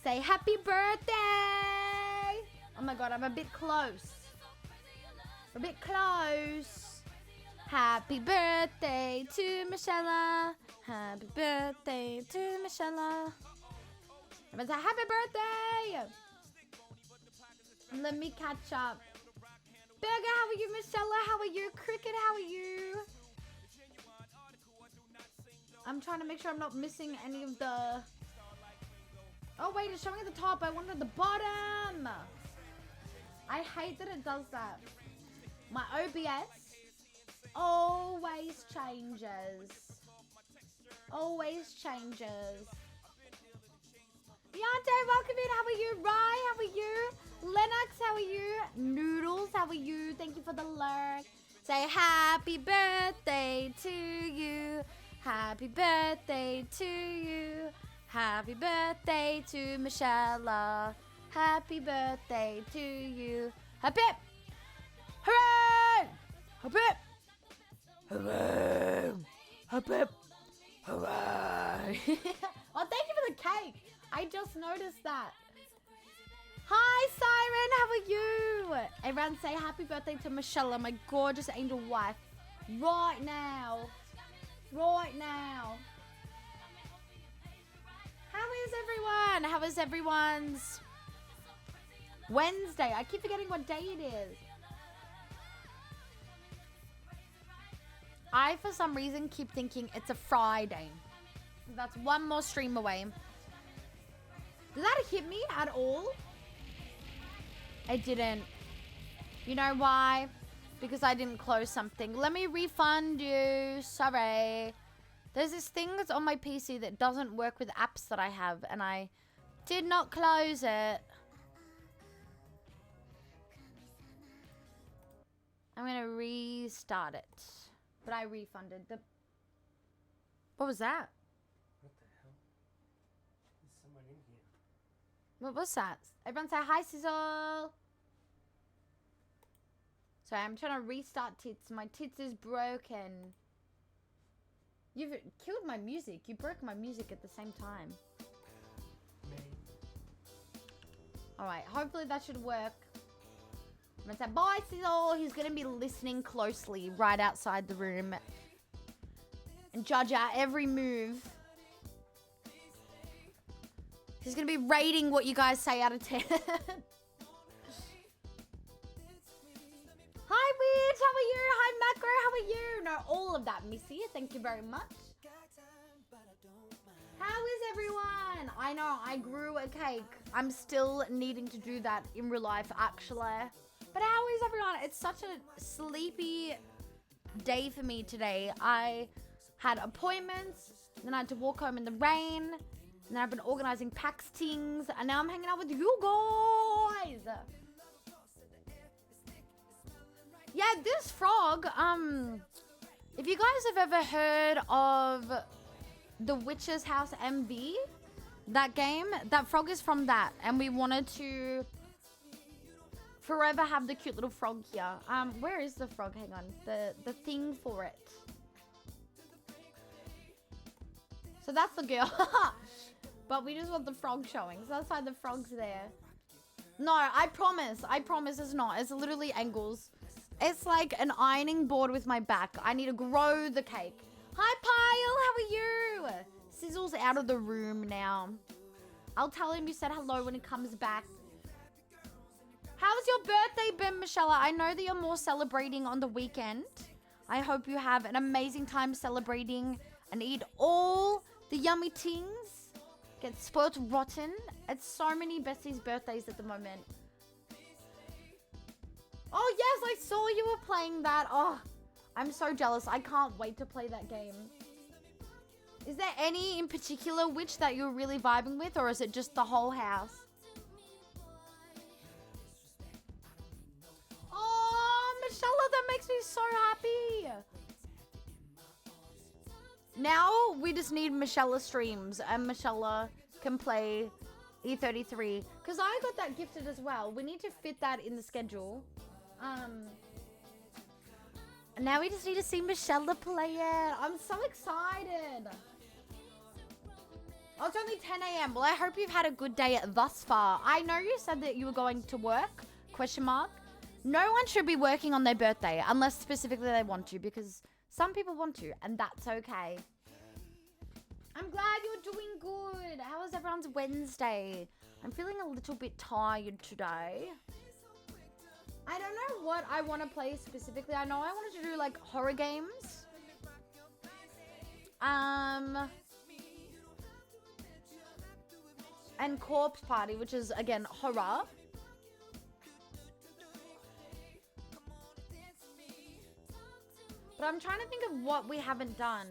Say happy birthday. Oh my god, I'm a bit close. A bit close. Happy birthday to Michelle. Happy birthday to Michelle. Everyone say happy birthday. Let me catch up. Burger, how are you? Michelle, how are you? Cricket, how are you? I'm trying to make sure I'm not missing any of the... Oh wait, it's showing at the top. I wanted the bottom. I hate that it does that. My OBS always changes. Always changes. Beyonce, welcome in. How are you? Rye, how are you? Lennox, how are you? Noodles, how are you? Thank you for the lurk. Say happy birthday to you. Happy birthday to you. Happy birthday to Michelle. Happy birthday to you. Happy! Hooray! Happy! Hooray! Happy! Hooray! Oh, thank you for the cake. I just noticed that. Hi, Siren. How are you? Everyone say happy birthday to Michelle, my gorgeous angel wife. Right now. Right now. How is everyone? How is everyone's Wednesday? I keep forgetting what day it is. I, for some reason, keep thinking it's a Friday. That's one more stream away. Did that hit me at all? It didn't. You know why? Because I didn't close something. Let me refund you. Sorry. There's this thing that's on my PC that doesn't work with apps that I have, and I did not close it. I'm gonna restart it. But I refunded the... What was that? What the hell? There's someone in here. What was that? Everyone say hi, Sizzle. Sorry, I'm trying to restart tits. My tits is broken. You've killed my music. You broke my music at the same time. Alright, hopefully that should work. I'm gonna say bye, Sizzle. He's gonna be listening closely right outside the room and judge our every move. He's gonna be rating what you guys say out of 10. Hi, Weird. How are you? Hi, Macro. How are you? No, all of that, Missy. Thank you very much. How is everyone? I know, I grew a cake. I'm still needing to do that in real life, actually. But how is everyone? It's such a sleepy day for me today. I had appointments, then I had to walk home in the rain, and then I've been organizing PAX things, and now I'm hanging out with you guys. Yeah, this frog, if you guys have ever heard of The Witch's House MV, that game, that frog is from that, and we wanted to forever have the cute little frog here. Where is the frog? Hang on, the thing for it. So that's the girl, but we just want the frog showing, so that's why the frog's there. No, I promise it's not. It's literally angles. It's like an ironing board with my back. I need to grow the cake. Hi, Pyle. How are you? Sizzle's out of the room now. I'll tell him you said hello when he comes back. How's your birthday been, Michelle? I know that you're more celebrating on the weekend. I hope you have an amazing time celebrating and eat all the yummy things. Get spoiled rotten. It's so many besties' birthdays at the moment. Oh, yes, I saw you were playing that. Oh, I'm so jealous. I can't wait to play that game. Is there any in particular witch that you're really vibing with, or is it just the whole house? Oh, Michelle, that makes me so happy. Now we just need Michelle streams, and Michelle can play E33. Because I got that gifted as well. We need to fit that in the schedule. Now we just need to see Michelle play it. I'm so excited. Oh, it's only 10 a.m. Well, I hope you've had a good day thus far. I know you said that you were going to work, question mark. No one should be working on their birthday unless specifically they want to, because some people want to, and that's okay. I'm glad you're doing good. How was everyone's Wednesday? I'm feeling a little bit tired today. I don't know what I want to play specifically. I know I wanted to do like horror games. And Corpse Party, which is again horror. But I'm trying to think of what we haven't done.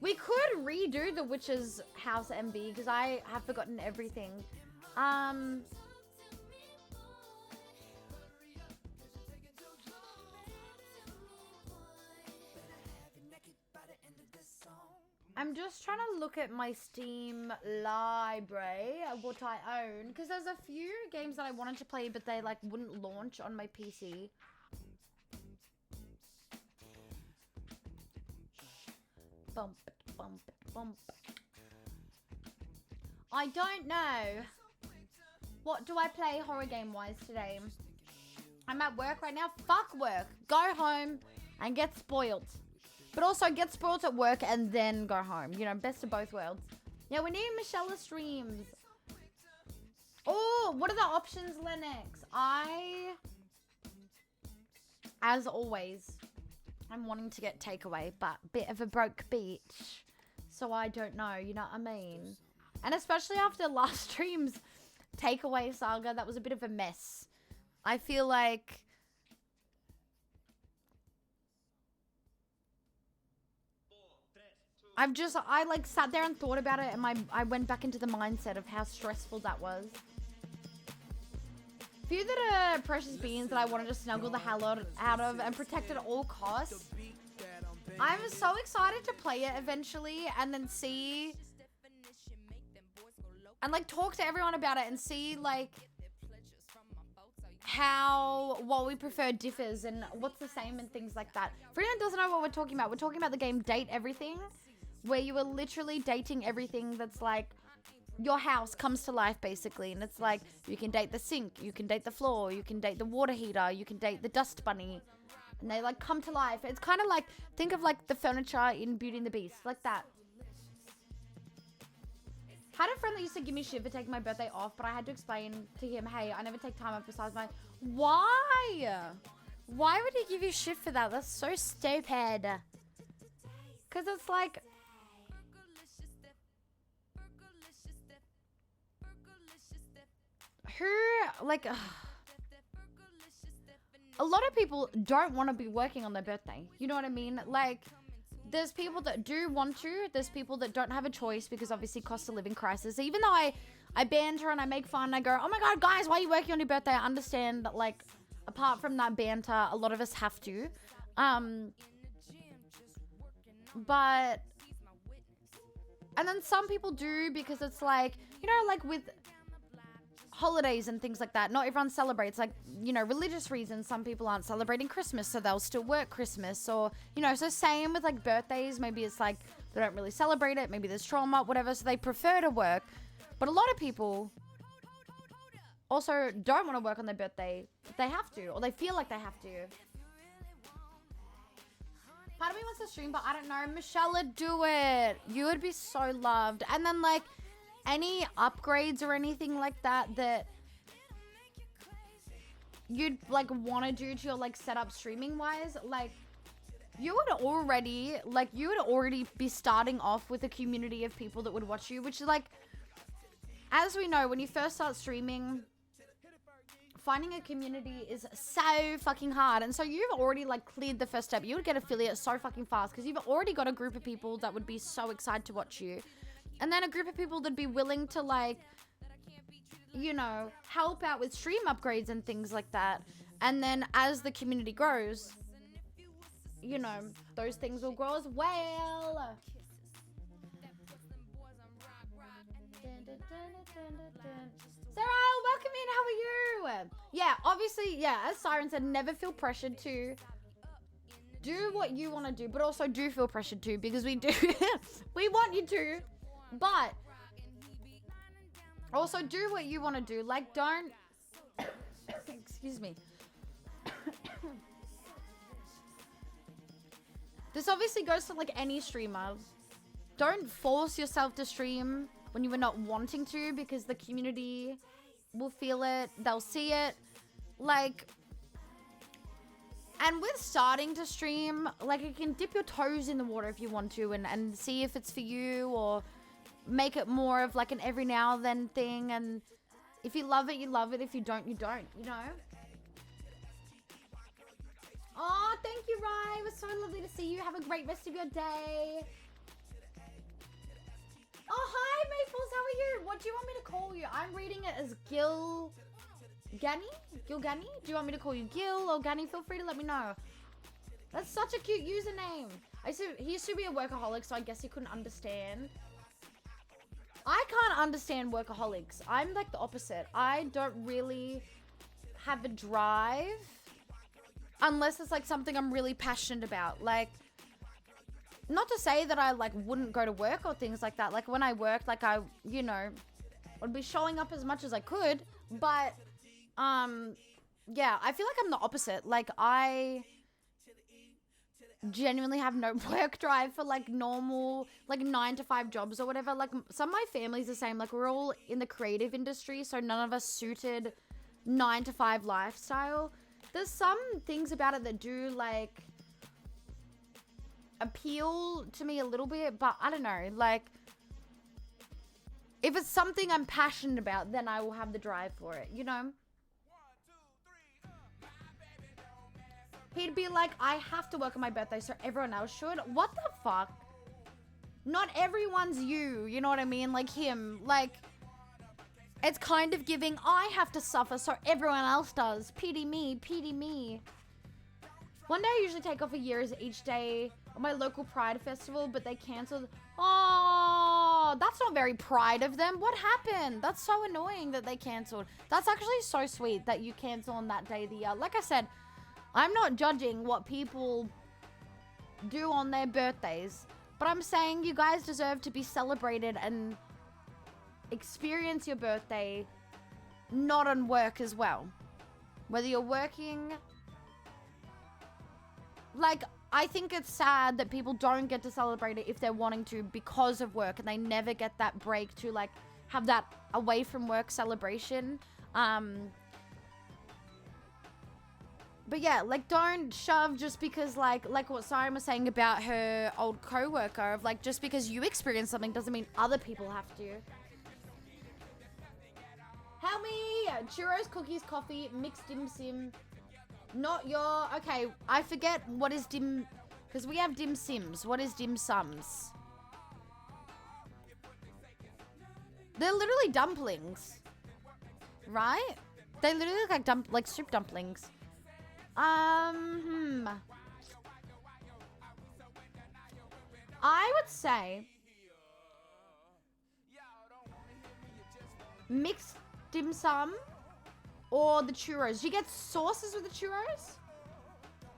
We could redo the Witch's House MV because I have forgotten everything. I'm just trying to look at my Steam library of what I own, because there's a few games that I wanted to play but they like wouldn't launch on my PC. Bump, bump, bump. I don't know. What do I play horror game wise today? I'm at work right now. Fuck work. Go home and get spoiled. But also get spoiled at work and then go home. You know, best of both worlds. Yeah, we need Michelle streams. Oh, what are the options, Lennox? As always, I'm wanting to get takeaway, but bit of a broke beach. So I don't know, you know what I mean? And especially after last stream's takeaway saga, that was a bit of a mess. I feel like... I like sat there and thought about it, and I went back into the mindset of how stressful that was. Few that are precious beings that I wanted to snuggle the hell out of and protect at all costs. I'm so excited to play it eventually and then see and like talk to everyone about it and see like how what we prefer differs and what's the same and things like that. For anyone who doesn't know what we're talking about the game Date Everything, where you are literally dating everything that's like your house comes to life basically, and it's like you can date the sink, you can date the floor, you can date the water heater, you can date the dust bunny, and they like come to life. It's kind of like, think of like the furniture in Beauty and the Beast, like that. Had a friend that used to give me shit for taking my birthday off, but I had to explain to him, hey, I never take time off besides my... Why? Why would he give you shit for that? That's so stupid. Because it's like... Who, like... a lot of people don't want to be working on their birthday. You know what I mean? Like... There's people that do want to. There's people that don't have a choice because obviously cost of living crisis. Even though I banter and I make fun, I go, oh my God, guys, why are you working on your birthday? I understand that, like, apart from that banter, a lot of us have to. But, and then some people do because it's like, you know, like with holidays and things like that, not everyone celebrates, like, you know, religious reasons. Some people aren't celebrating Christmas, so they'll still work Christmas, or, you know, so same with like birthdays. Maybe it's like they don't really celebrate it, maybe there's trauma, whatever, so they prefer to work. But a lot of people also don't want to work on their birthday, but they have to, or they feel like they have to. Part of me wants to stream, but I don't know. Michelle, do it. You would be so loved. And then like any upgrades or anything like that that you'd like want to do to your like setup streaming wise, like you would already be starting off with a community of people that would watch you, which is like, as we know, when you first start streaming, finding a community is so fucking hard. And so you've already like cleared the first step. You would get affiliates so fucking fast because you've already got a group of people that would be so excited to watch you. And then a group of people that'd be willing to like, you know, help out with stream upgrades and things like that. And then as the community grows, you know, those things will grow as well. Sarah, welcome in. How are you? Yeah, obviously, yeah, as Siren said, never feel pressured to do what you want to do, but also do feel pressured to, because we do. We want you to. But Also, do what you want to do. Like, don't... Excuse me. This obviously goes to, like, any streamer. Don't force yourself to stream when you were not wanting to, because the community will feel it. They'll see it. Like... And with starting to stream, like, you can dip your toes in the water if you want to and see if it's for you, or make it more of, like, an every now and then thing. And if you love it, you love it. If you don't, you don't, you know? Oh, thank you, Rye. It was so lovely to see you. Have a great rest of your day. Oh, hi, Maples. How are you? What do you want me to call you? I'm reading it as Gil... Gani? Gilgani? Do you want me to call you Gil or Gani? Feel free to let me know. That's such a cute username. He used to be a workaholic, so I guess he couldn't understand. I can't understand workaholics. I'm like the opposite. I don't really have a drive unless it's like something I'm really passionate about. Like, not to say that I like wouldn't go to work or things like that. Like when I worked, like I, you know, would be showing up as much as I could, but yeah, I feel like I'm the opposite. Like, I genuinely have no work drive for, like, normal, like, 9-to-5 jobs or whatever. Like, some of my family's the same. Like, we're all in the creative industry, so none of us suited 9-to-5 lifestyle. There's some things about it that do, like, appeal to me a little bit, but I don't know. Like, if it's something I'm passionate about, then I will have the drive for it, you know? He'd be like, I have to work on my birthday, so everyone else should. What the fuck? Not everyone's you know what I mean? Like him. Like, it's kind of giving, I have to suffer, so everyone else does. Pity me, pity me. One day I usually take off a year as each day on my local Pride festival, but they cancelled. Oh, that's not very Pride of them. What happened? That's so annoying that they cancelled. That's actually so sweet that you cancel on that day of the year. Like I said, I'm not judging what people do on their birthdays, but I'm saying you guys deserve to be celebrated and experience your birthday not on work as well. Whether you're working... Like, I think it's sad that people don't get to celebrate it if they're wanting to because of work, and they never get that break to, like, have that away from work celebration. But yeah, like, don't shove just because, like what Siren was saying about her old co-worker, of, like, just because you experience something doesn't mean other people have to. Help me! Churros, cookies, coffee, mixed dim sim. Not your... Okay, I forget what is dim... Because we have dim sims. What is dim sums? They're literally dumplings. Right? They literally look like soup dumplings. I would say mixed dim sum or the churros. Do you get sauces with the churros?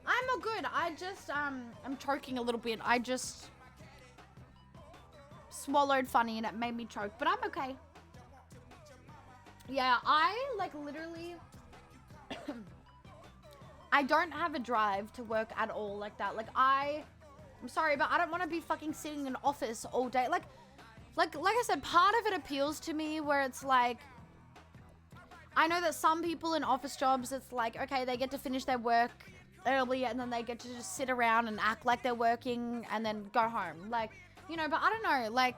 I'm all good. I just I'm choking a little bit. I just swallowed funny and it made me choke, but I'm okay. Yeah, I like literally I don't have a drive to work at all like that. Like I'm sorry, but I don't want to be fucking sitting in an office all day. Like I said, part of it appeals to me where it's like, I know that some people in office jobs, it's like, okay, they get to finish their work early and then they get to just sit around and act like they're working and then go home. Like, you know, but I don't know. Like,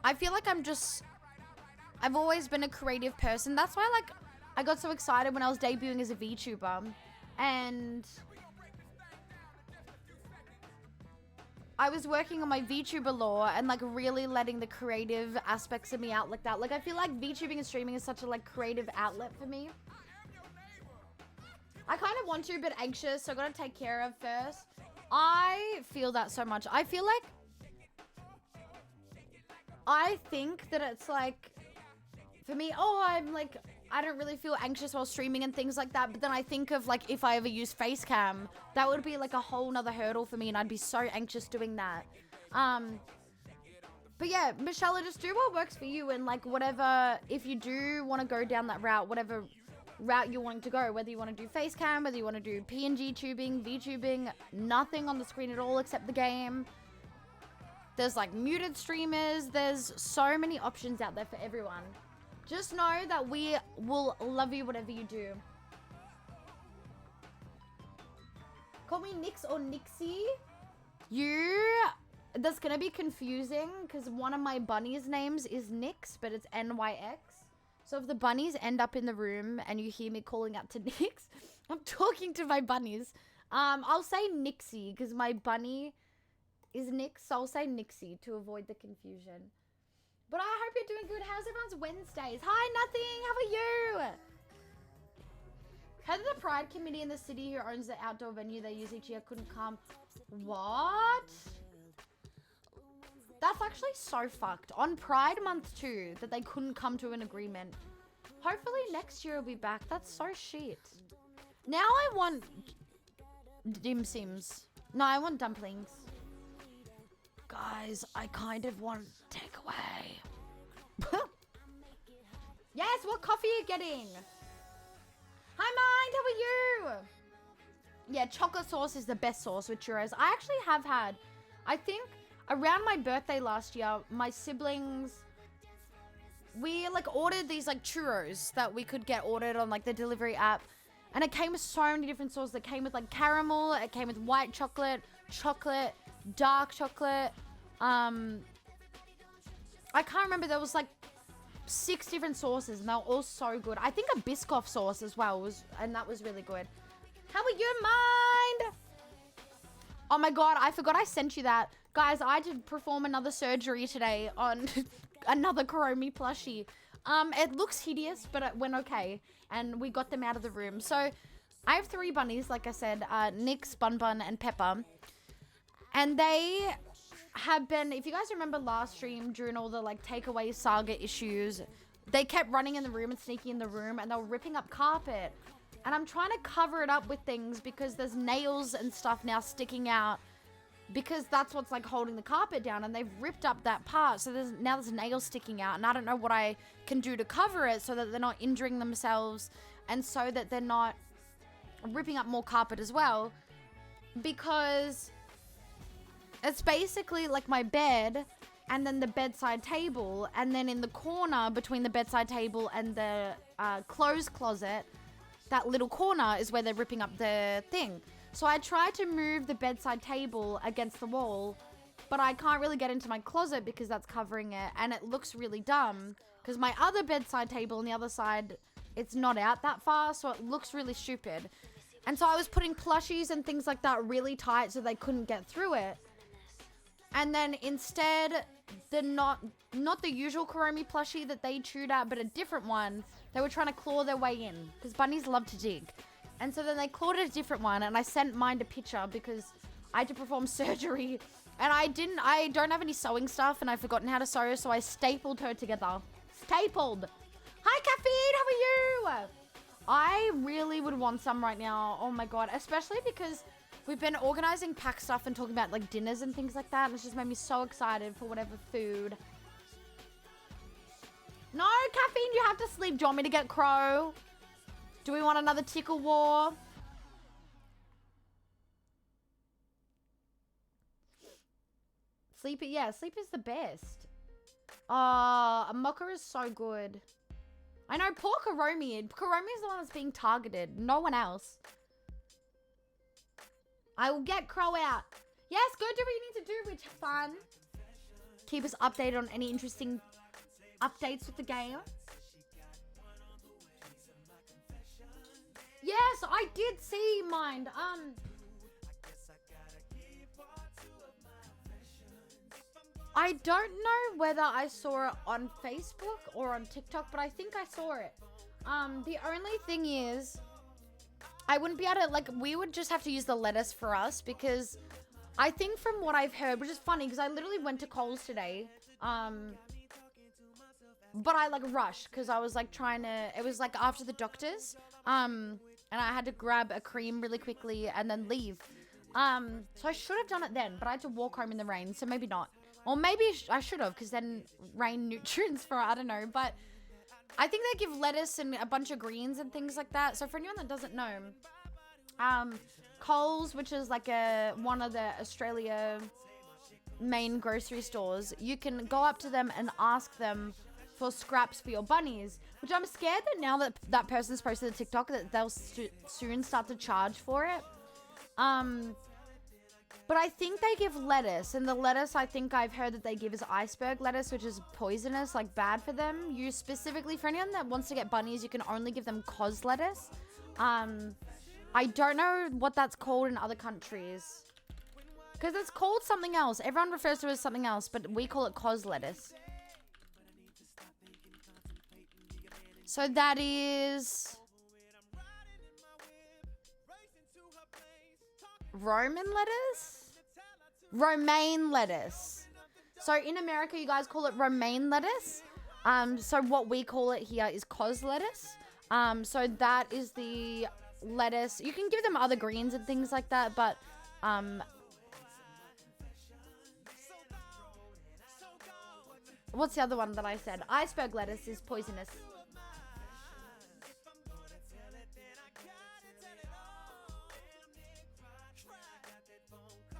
I feel like I've always been a creative person. That's why, like, I got so excited when I was debuting as a VTuber. And I was working on my VTuber lore and, like, really letting the creative aspects of me out like that. Like, I feel like VTubing and streaming is such a, like, creative outlet for me. I kind of want to, but anxious, so I gotta take care of first. I feel that so much. I feel like... I think that it's, like... For me, I'm, like... I don't really feel anxious while streaming and things like that, but then I think of, like, if I ever use Facecam, that would be, like, a whole nother hurdle for me, and I'd be so anxious doing that. But But yeah, Michelle, just do what works for you, and like whatever, if you do want to go down that route, whatever route you're wanting to go, whether you want to do face cam, whether you want to do PNG tubing, VTubing, nothing on the screen at all except the game. There's like muted streamers. There's so many options out there for everyone. Just know that we will love you whatever you do. Call me Nix or Nixie. That's gonna be confusing because one of my bunnies' names is Nix, but it's NYX. So if the bunnies end up in the room and you hear me calling out to Nix, I'm talking to my bunnies. I'll say Nixie because my bunny is Nix, so I'll say Nixie to avoid the confusion. But I hope you're doing good. How's everyone's Wednesdays? Hi, nothing. How are you? Head of the Pride Committee in the city who owns the outdoor venue they use each year couldn't come. What? That's actually so fucked. On Pride Month too, that they couldn't come to an agreement. Hopefully next year will be back. That's so shit. Now I want dim sims. No, I want dumplings. Guys, I kind of want takeaway. Yes, what coffee are you getting? Hi, Mind, how are you? Yeah, chocolate sauce is the best sauce with churros. I actually have had, I think, around my birthday last year, my siblings, we like ordered these like churros that we could get ordered on like the delivery app. And it came with so many different sauces. It came with like caramel, it came with white chocolate, chocolate, dark chocolate. I can't remember, there was like 6 different sauces and they were all so good. I think a Biscoff sauce as well and that was really good. How are you, Mind? Oh my god, I forgot I sent you that. Guys, I did perform another surgery today on another Kuromi plushie. It looks hideous, but it went okay. And we got them out of the room. So, I have 3 bunnies, like I said. Nix, Bun Bun, and Pepper. And they have been, if you guys remember last stream, during all the like takeaway saga issues, they kept running in the room and sneaking in the room, and they were ripping up carpet. And I'm trying to cover it up with things because there's nails and stuff now sticking out, because that's what's like holding the carpet down, and they've ripped up that part. So now there's nails sticking out, and I don't know what I can do to cover it so that they're not injuring themselves and so that they're not ripping up more carpet as well, because it's basically like my bed and then the bedside table, and then in the corner between the bedside table and the clothes closet, that little corner is where they're ripping up the thing. So I tried to move the bedside table against the wall, but I can't really get into my closet because that's covering it, and it looks really dumb because my other bedside table on the other side, it's not out that far, so it looks really stupid. And so I was putting plushies and things like that really tight so they couldn't get through it. And then instead, not the usual Kuromi plushie that they chewed at, but a different one, they were trying to claw their way in because bunnies love to dig. And so then they clawed at a different one, and I sent mine a picture because I had to perform surgery, and I don't have any sewing stuff, and I've forgotten how to sew, so I stapled her together. Stapled. Hi, Caffeine, how are you? I really would want some right now. Oh my god, especially because we've been organizing pack stuff and talking about like dinners and things like that, and it's just made me so excited for whatever food. No, Caffeine, you have to sleep. Do you want me to get Crow? Do we want another tickle war? Sleep, yeah, sleep is the best. A mocha is so good. I know, poor Kuromi. Kuromi is the one that's being targeted. No one else. I will get Crow out. Yes, go do what you need to do, which is fun. Keep us updated on any interesting updates with the game. Yes, I did see Mind. I don't know whether I saw it on Facebook or on TikTok, but I think I saw it. The only thing is, I wouldn't be able to, like, we would just have to use the lettuce for us, because I think from what I've heard, which is funny, because I literally went to Coles today, but I, like, rushed, because I was, like, trying to, it was, like, after the doctors, and I had to grab a cream really quickly and then leave. So I should have done it then, but I had to walk home in the rain, so maybe not. Or maybe I should have, because then rain nutrients for, I don't know. But I think they give lettuce and a bunch of greens and things like that. So for anyone that doesn't know, Coles, which is like one of the Australia main grocery stores, you can go up to them and ask them for scraps for your bunnies, which I'm scared that now that that person's posted a TikTok that they'll soon start to charge for it. But I think they give lettuce, and the lettuce I think I've heard that they give is iceberg lettuce, which is poisonous, like bad for them. You specifically, for anyone that wants to get bunnies, you can only give them cos lettuce. I don't know what that's called in other countries, because it's called something else. Everyone refers to it as something else, but we call it cos lettuce. So that is Roman lettuce? Romaine lettuce. So in America, you guys call it romaine lettuce. So what we call it here is cos lettuce. So that is the lettuce. You can give them other greens and things like that, but what's the other one that I said? Iceberg lettuce is poisonous.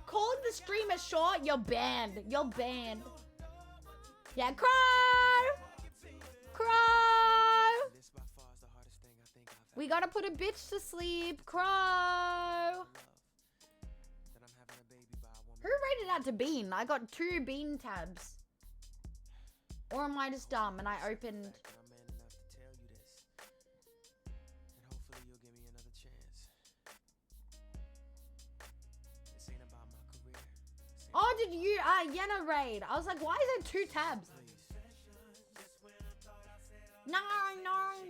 Calling the streamer short, you're banned. You're banned. Yeah, Crow! Crow! We gotta put a bitch to sleep, Crow! Who rated out to Bean? I got 2 Bean tabs. Or am I just dumb and I opened... Oh, did you, Yenna raid? I was like, why is there 2 tabs? No,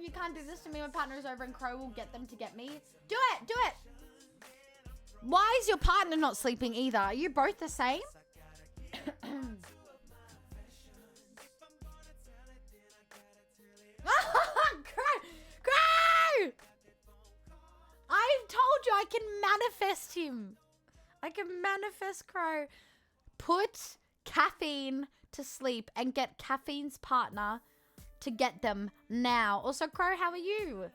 you can't do this to me. My partner is over and Crow will get them to get me. Do it! Why is your partner not sleeping either? Are you both the same? Crow! I told you I can manifest him. I can manifest Crow. Put caffeine to sleep and get caffeine's partner to get them now. Also, Crow, how are you?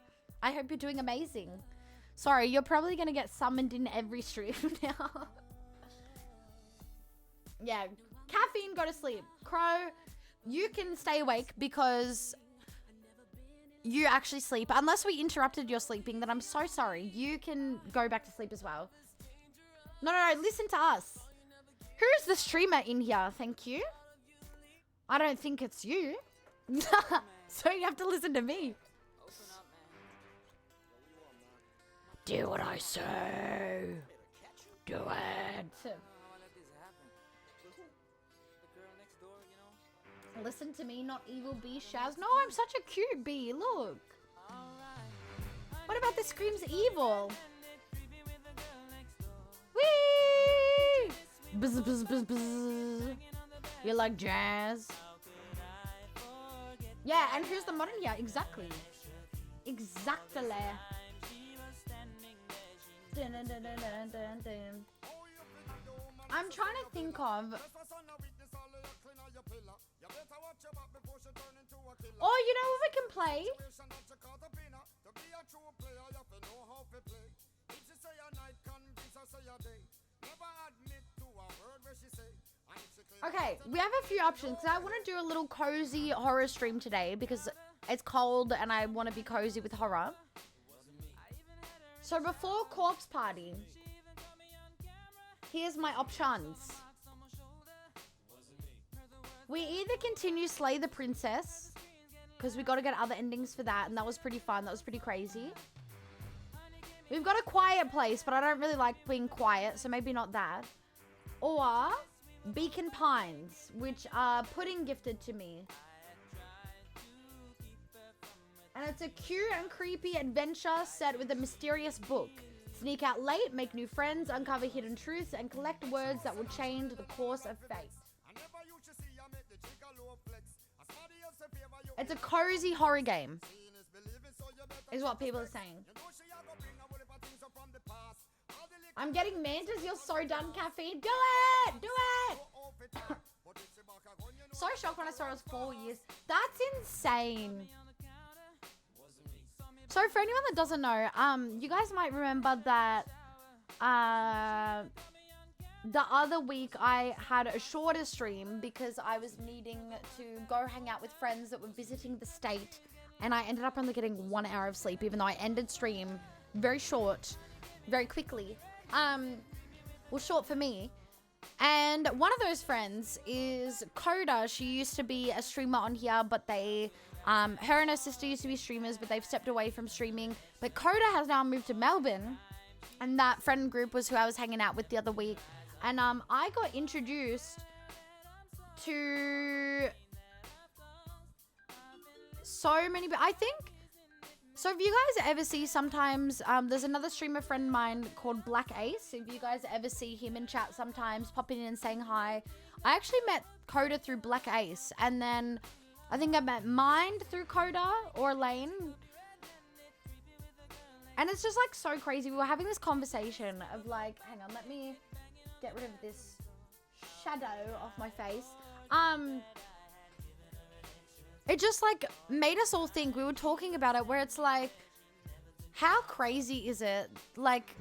I hope you're doing amazing. Sorry, you're probably going to get summoned in every stream now. Yeah, caffeine, go to sleep. Crow, you can stay awake because you actually sleep. Unless we interrupted your sleeping, then I'm so sorry. You can go back to sleep as well. No, listen to us. Who's the streamer in here? Thank you. I don't think it's you. So you have to listen to me. Do what I say. Do it. Listen to me, not evil bee Shaz. No, I'm such a cute bee. Look. What about this screams evil? Whee! Buzz, buzz, buzz, buzz. You like jazz? Yeah, and who's the modern? Yeah, exactly. Exactly. Dun, dun, dun, dun, dun, dun, dun. I'm trying to think of... Oh, you know what we can play? Okay, we have a few options. I want to do a little cozy horror stream today because it's cold and I want to be cozy with horror. So before Corpse Party, here's my options. We either continue Slay the Princess, because we got to get other endings for that, and that was pretty fun. That was pretty crazy. We've got A Quiet Place, but I don't really like being quiet, so maybe not that. Or Beacon Pines, which Pudding gifted to me. And it's a cute and creepy adventure set with a mysterious book. Sneak out late, make new friends, uncover hidden truths, and collect words that will change the course of fate. It's a cozy horror game, is what people are saying. I'm getting mantas. You're so done, caffeine. Do it! Do it! So shocked when I saw it was 4 years. That's insane. So for anyone that doesn't know, you guys might remember that the other week I had a shorter stream because I was needing to go hang out with friends that were visiting the state, and I ended up only getting 1 hour of sleep, even though I ended stream very short, very quickly. Well, short for me. And one of those friends is Coda. She used to be a streamer on here, but they, her and her sister used to be streamers, but they've stepped away from streaming. But Coda has now moved to Melbourne, and that friend group was who I was hanging out with the other week. And I got introduced to so many, I think. So if you guys ever see sometimes, there's another streamer friend of mine called Black Ace. If you guys ever see him in chat sometimes, popping in and saying hi. I actually met Coda through Black Ace. And then I think I met Mind through Coda or Lane. And it's just like so crazy. We were having this conversation of like, hang on, let me get rid of this shadow off my face. It just like made us all think. We were talking about it where it's like, how crazy is it? Like,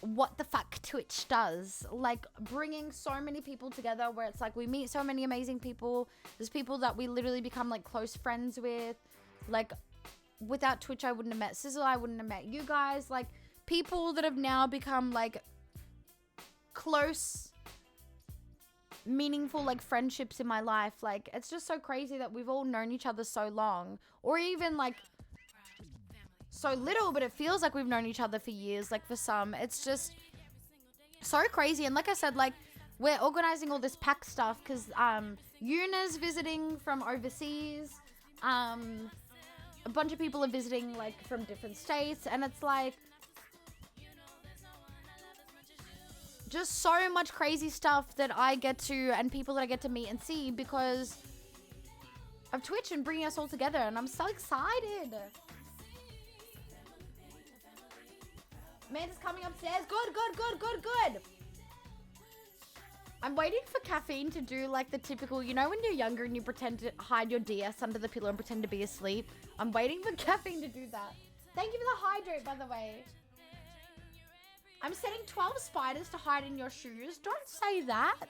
what the fuck Twitch does? Like, bringing so many people together where it's like we meet so many amazing people. There's people that we literally become like close friends with. Like, without Twitch, I wouldn't have met Sizzle. I wouldn't have met you guys. Like, people that have now become like close, meaningful like friendships in my life. Like, it's just so crazy that we've all known each other so long, or even like so little, but it feels like we've known each other for years. Like, for some, it's just so crazy. And like I said, like, we're organizing all this pack stuff because Yuna's visiting from overseas. A bunch of people are visiting like from different states, and it's like just so much crazy stuff that I get to, and people that I get to meet and see because of Twitch and bringing us all together. And I'm so excited. Amanda's coming upstairs. Good. I'm waiting for Caffeine to do like the typical, you know when you're younger and you pretend to hide your DS under the pillow and pretend to be asleep? I'm waiting for Caffeine to do that. Thank you for the hydrate, by the way. I'm setting 12 spiders to hide in your shoes. Don't say that.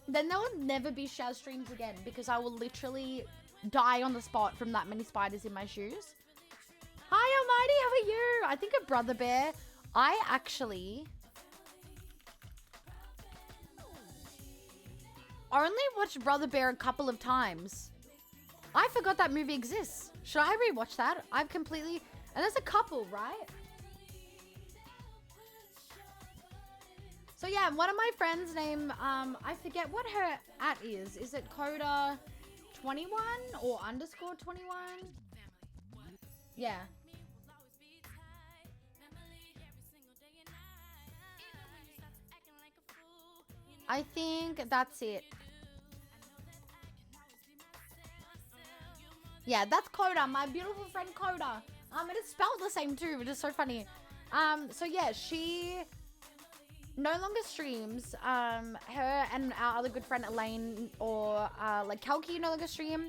Then there will never be Shaz streams again because I will literally die on the spot from that many spiders in my shoes. Hi, Almighty. How are you? I think a Brother Bear. I actually only watched Brother Bear a couple of times. I forgot that movie exists. Should I rewatch that? I've completely... And there's a couple, right? So yeah, one of my friends' name, I forget what her @ is. Is it Coda21 or _21? Yeah. I think that's it. Yeah, that's Coda, my beautiful friend Coda. And it's spelled the same too, which is so funny. So yeah, she no longer streams. Her and our other good friend Elaine or like Kalki no longer stream.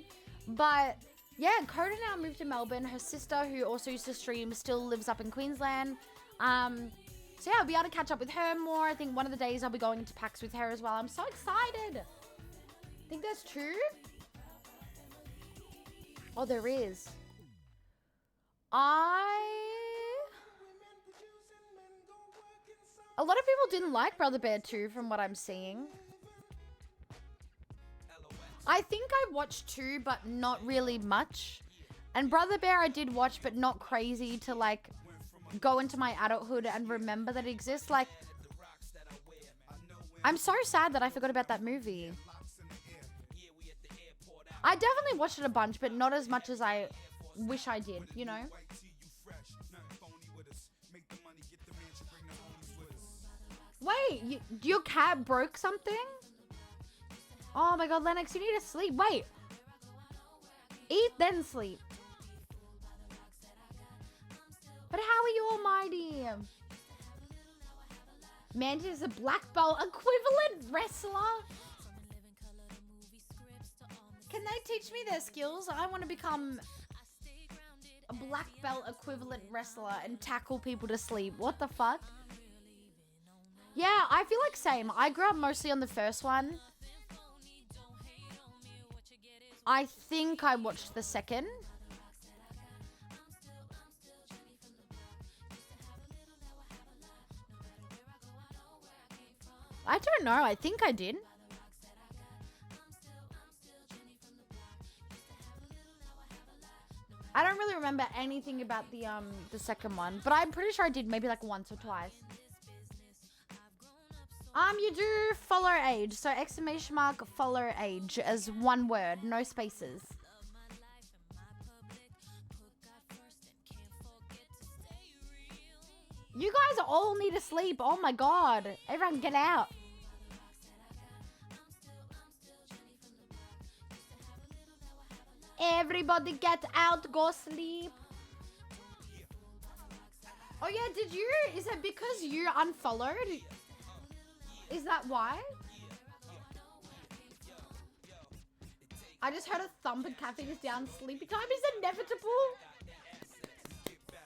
But yeah, Coda now moved to Melbourne. Her sister, who also used to stream, still lives up in Queensland. So yeah, I'll be able to catch up with her more. I think one of the days I'll be going into PAX with her as well. I'm so excited. I think there's 2. Oh, there is. A lot of people didn't like Brother Bear 2 from what I'm seeing. I think I watched 2, but not really much. And Brother Bear I did watch, but not crazy to like go into my adulthood and remember that it exists. Like, I'm so sad that I forgot about that movie. I definitely watched it a bunch, but not as much as I wish I did, you know? Wait, your cat broke something? Oh my god, Lennox, you need to sleep. Wait. Eat, then sleep. But how are you, Almighty? Mantis is a black belt equivalent wrestler. Can they teach me their skills? I want to become a black belt equivalent wrestler and tackle people to sleep. What the fuck? Yeah, I feel like same. I grew up mostly on the first one. I think I watched the second. I don't know. I think I did. I don't really remember anything about the second one, but I'm pretty sure I did maybe like once or twice. You do follow age, so exclamation mark follow age as one word, no spaces. You guys all need to sleep. Oh my god. Everyone get out. Everybody get out, go sleep. Oh yeah, is it because you unfollowed? Is that why? I just heard a thump and caffeine is down. Sleepy time is inevitable.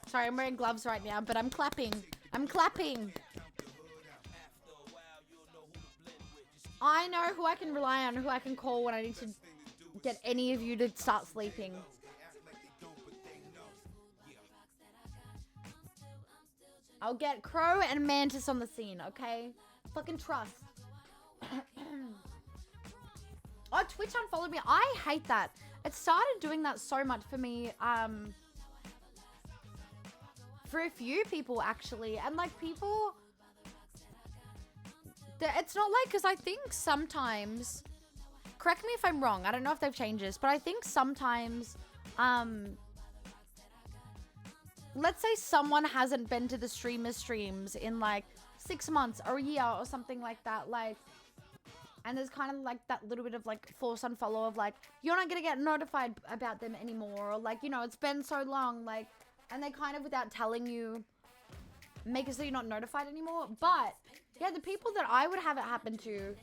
Sorry, I'm wearing gloves right now, but I'm clapping. I'm clapping. I know who I can rely on, who I can call when I need to get any of you to start sleeping. I'll get Crow and Mantis on the scene, okay? Fucking trust. Oh, Twitch unfollowed me. I hate that. It started doing that so much for me. For a few people, actually. And, like, people... It's not like... Because I think sometimes... Correct me if I'm wrong. I don't know if they've changed this. But I think sometimes... let's say someone hasn't been to the streamer's streams in, like, 6 months or a year or something like that. Like... And there's kind of, like, that little bit of, like, force unfollow of, like, you're not going to get notified about them anymore. Or, like, you know, it's been so long. Like... And they kind of, without telling you, make it so you're not notified anymore. But, yeah, the people that I would have it happen to,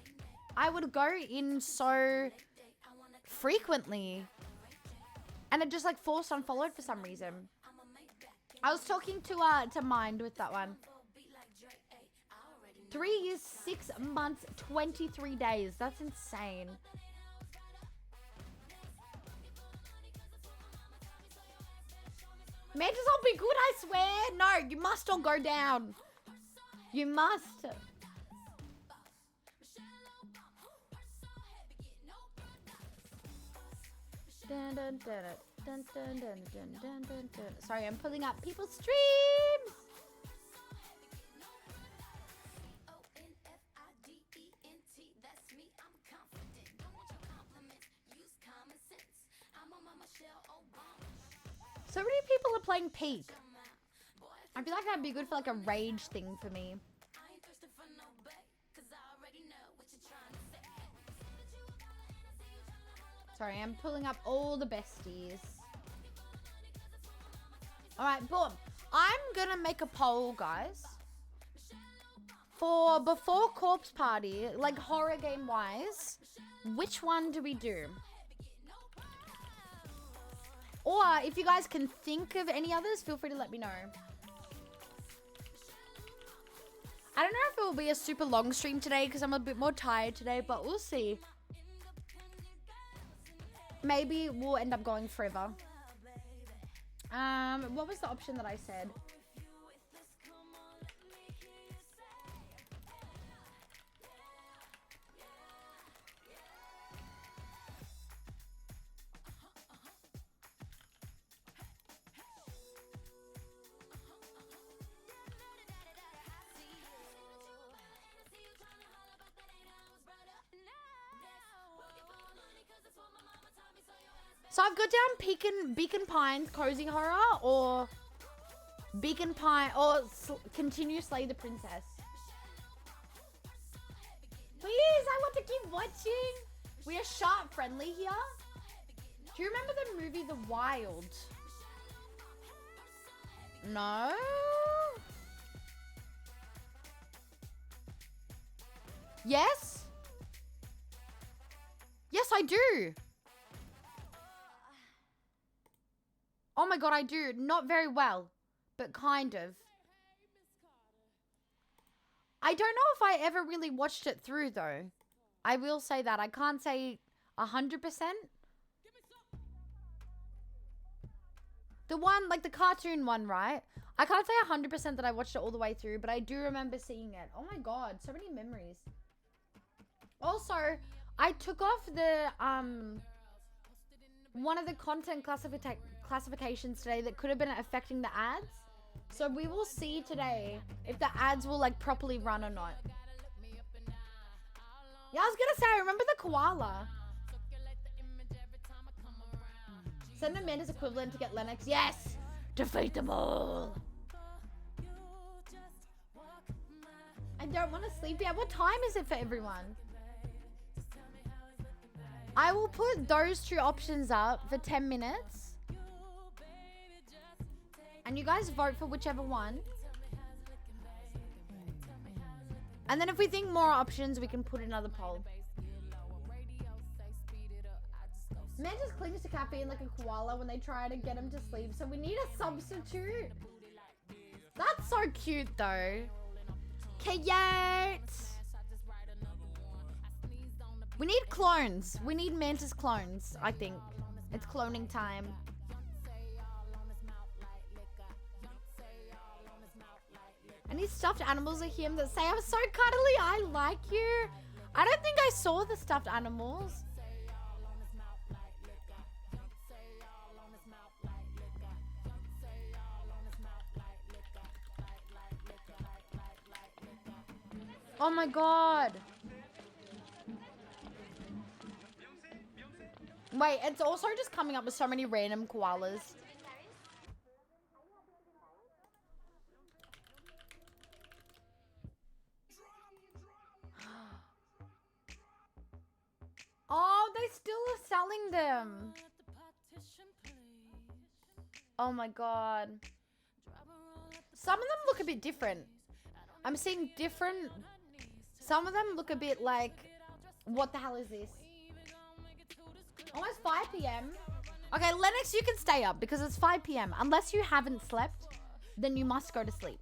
I would go in so frequently. And it just, like, forced unfollowed for some reason. I was talking to Mind with that one. 3 years, 6 months, 23 days. That's insane. Mantis will be good, I swear. No, you must all go down. You must. Dun, dun, dun, dun, dun, dun, dun, dun, dun, dun. Sorry, I'm pulling up people's streams. So many people are playing Peak. I feel like that'd be good for like a rage thing for me. Sorry, I'm pulling up all the besties. Alright, boom. I'm gonna make a poll, guys. For before Corpse Party, like horror game wise, which one do we do? Or if you guys can think of any others, feel free to let me know. I don't know if it will be a super long stream today because I'm a bit more tired today, but we'll see. Maybe we'll end up going forever. What was the option that I said? So I've got down Beacon Pines Cozy Horror or Beacon Pine or Continue Slay the Princess. Please, I want to keep watching. We are sharp friendly here. Do you remember the movie The Wild? No? Yes? Yes, I do. Oh my god, I do. Not very well, but kind of. I don't know if I ever really watched it through, though. I will say that. I can't say 100%. The one, like the cartoon one, right? I can't say 100% that I watched it all the way through, but I do remember seeing it. Oh my god, so many memories. Also, I took off the, one of the content classifications today that could have been affecting the ads. So we will see today if the ads will like properly run or not. Yeah, I was gonna say, I remember the koala. Send Amanda's equivalent to get Lennox. Yes! Defeat them all! I don't want to sleep yet. What time is it for everyone? I will put those two options up for 10 minutes. And you guys vote for whichever one. And then if we think more options, we can put another poll. Man just clings to caffeine like a koala when they try to get him to sleep. So we need a substitute. That's so cute though. Cute. We need clones. We need Mantis clones, I think. It's cloning time. Any stuffed animals are him that say, I'm so cuddly, I like you. I don't think I saw the stuffed animals. Oh my god. Wait, it's also just coming up with so many random koalas. Oh, they still are selling them. Oh my god. Some of them look a bit different. I'm seeing different... Some of them look a bit like... What the hell is this? Almost 5 p.m. Okay, Lennox, you can stay up because it's 5 p.m. Unless you haven't slept, then you must go to sleep.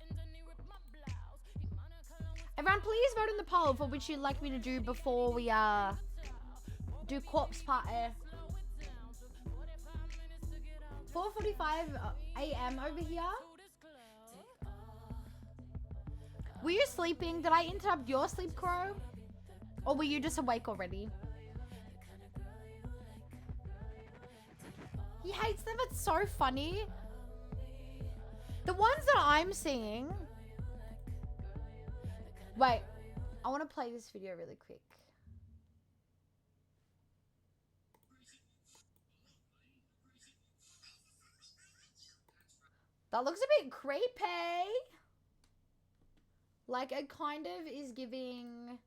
Everyone, please vote in the poll for which you'd like me to do before we do corpse party. 4:45 a.m. over here. Were you sleeping? Did I interrupt your sleep, Crow? Or were you just awake already? He hates them. It's so funny. The ones that I'm seeing... Wait. I want to play this video really quick. That looks a bit creepy. Like, it kind of is giving...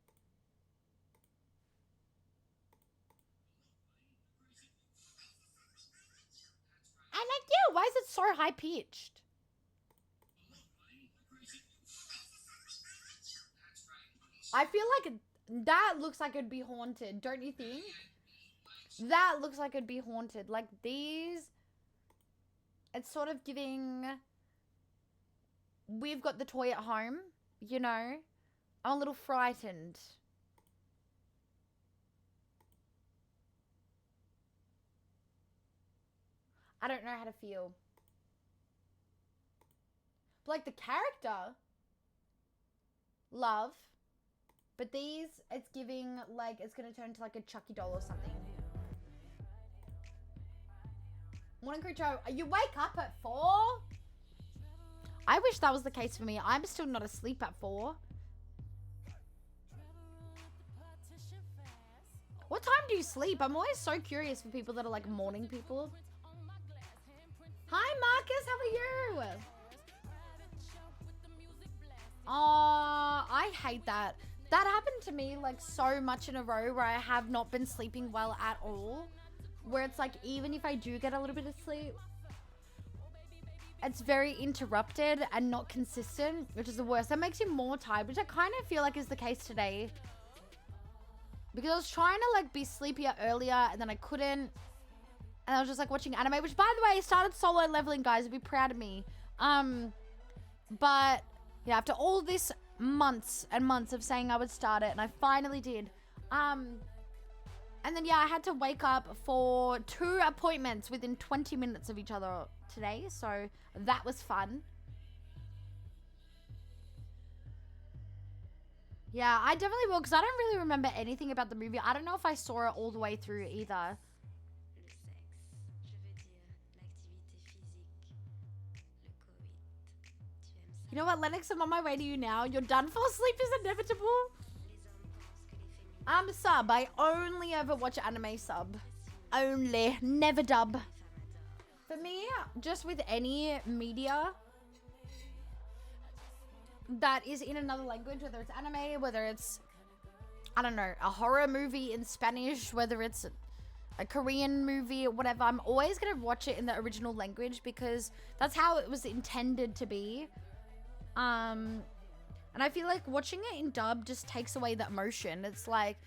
I like you. Why is it so high-pitched? I feel like that looks like it'd be haunted, don't you think? That looks like it'd be haunted. Like, these... It's sort of giving... We've got the toy at home, you know? I'm a little frightened. I don't know how to feel. But like the character, love. But these, it's giving like it's gonna turn into like a Chucky doll or something. Morning creature, you wake up at 4? I wish that was the case for me. I'm still not asleep at 4. What time do you sleep? I'm always so curious for people that are like morning people. Hi Marcus, how are you? Oh, I hate that. That happened to me like so much in a row where I have not been sleeping well at all. Where it's like, even if I do get a little bit of sleep, it's very interrupted and not consistent, which is the worst. That makes you more tired, which I kind of feel like is the case today. because I was trying to like be sleepier earlier and then I couldn't. And I was just like watching anime, which by the way, started solo leveling, guys. Be proud of me. But yeah, after all this months and months of saying I would start it, and I finally did. And then yeah, I had to wake up for 2 appointments within 20 minutes of each other today, so that was fun. Yeah, I definitely will, because I don't really remember anything about the movie. I don't know if I saw it all the way through either. You know what, Lennox, I'm on my way to you now. You're done for. Sleep is inevitable. I'm sub. I only ever watch anime sub. Only. Never dub. For me, just with any media that is in another language, whether it's anime, whether it's, I don't know, a horror movie in Spanish, whether it's a Korean movie or whatever, I'm always going to watch it in the original language because that's how it was intended to be. And I feel like watching it in dub just takes away that emotion. It's like,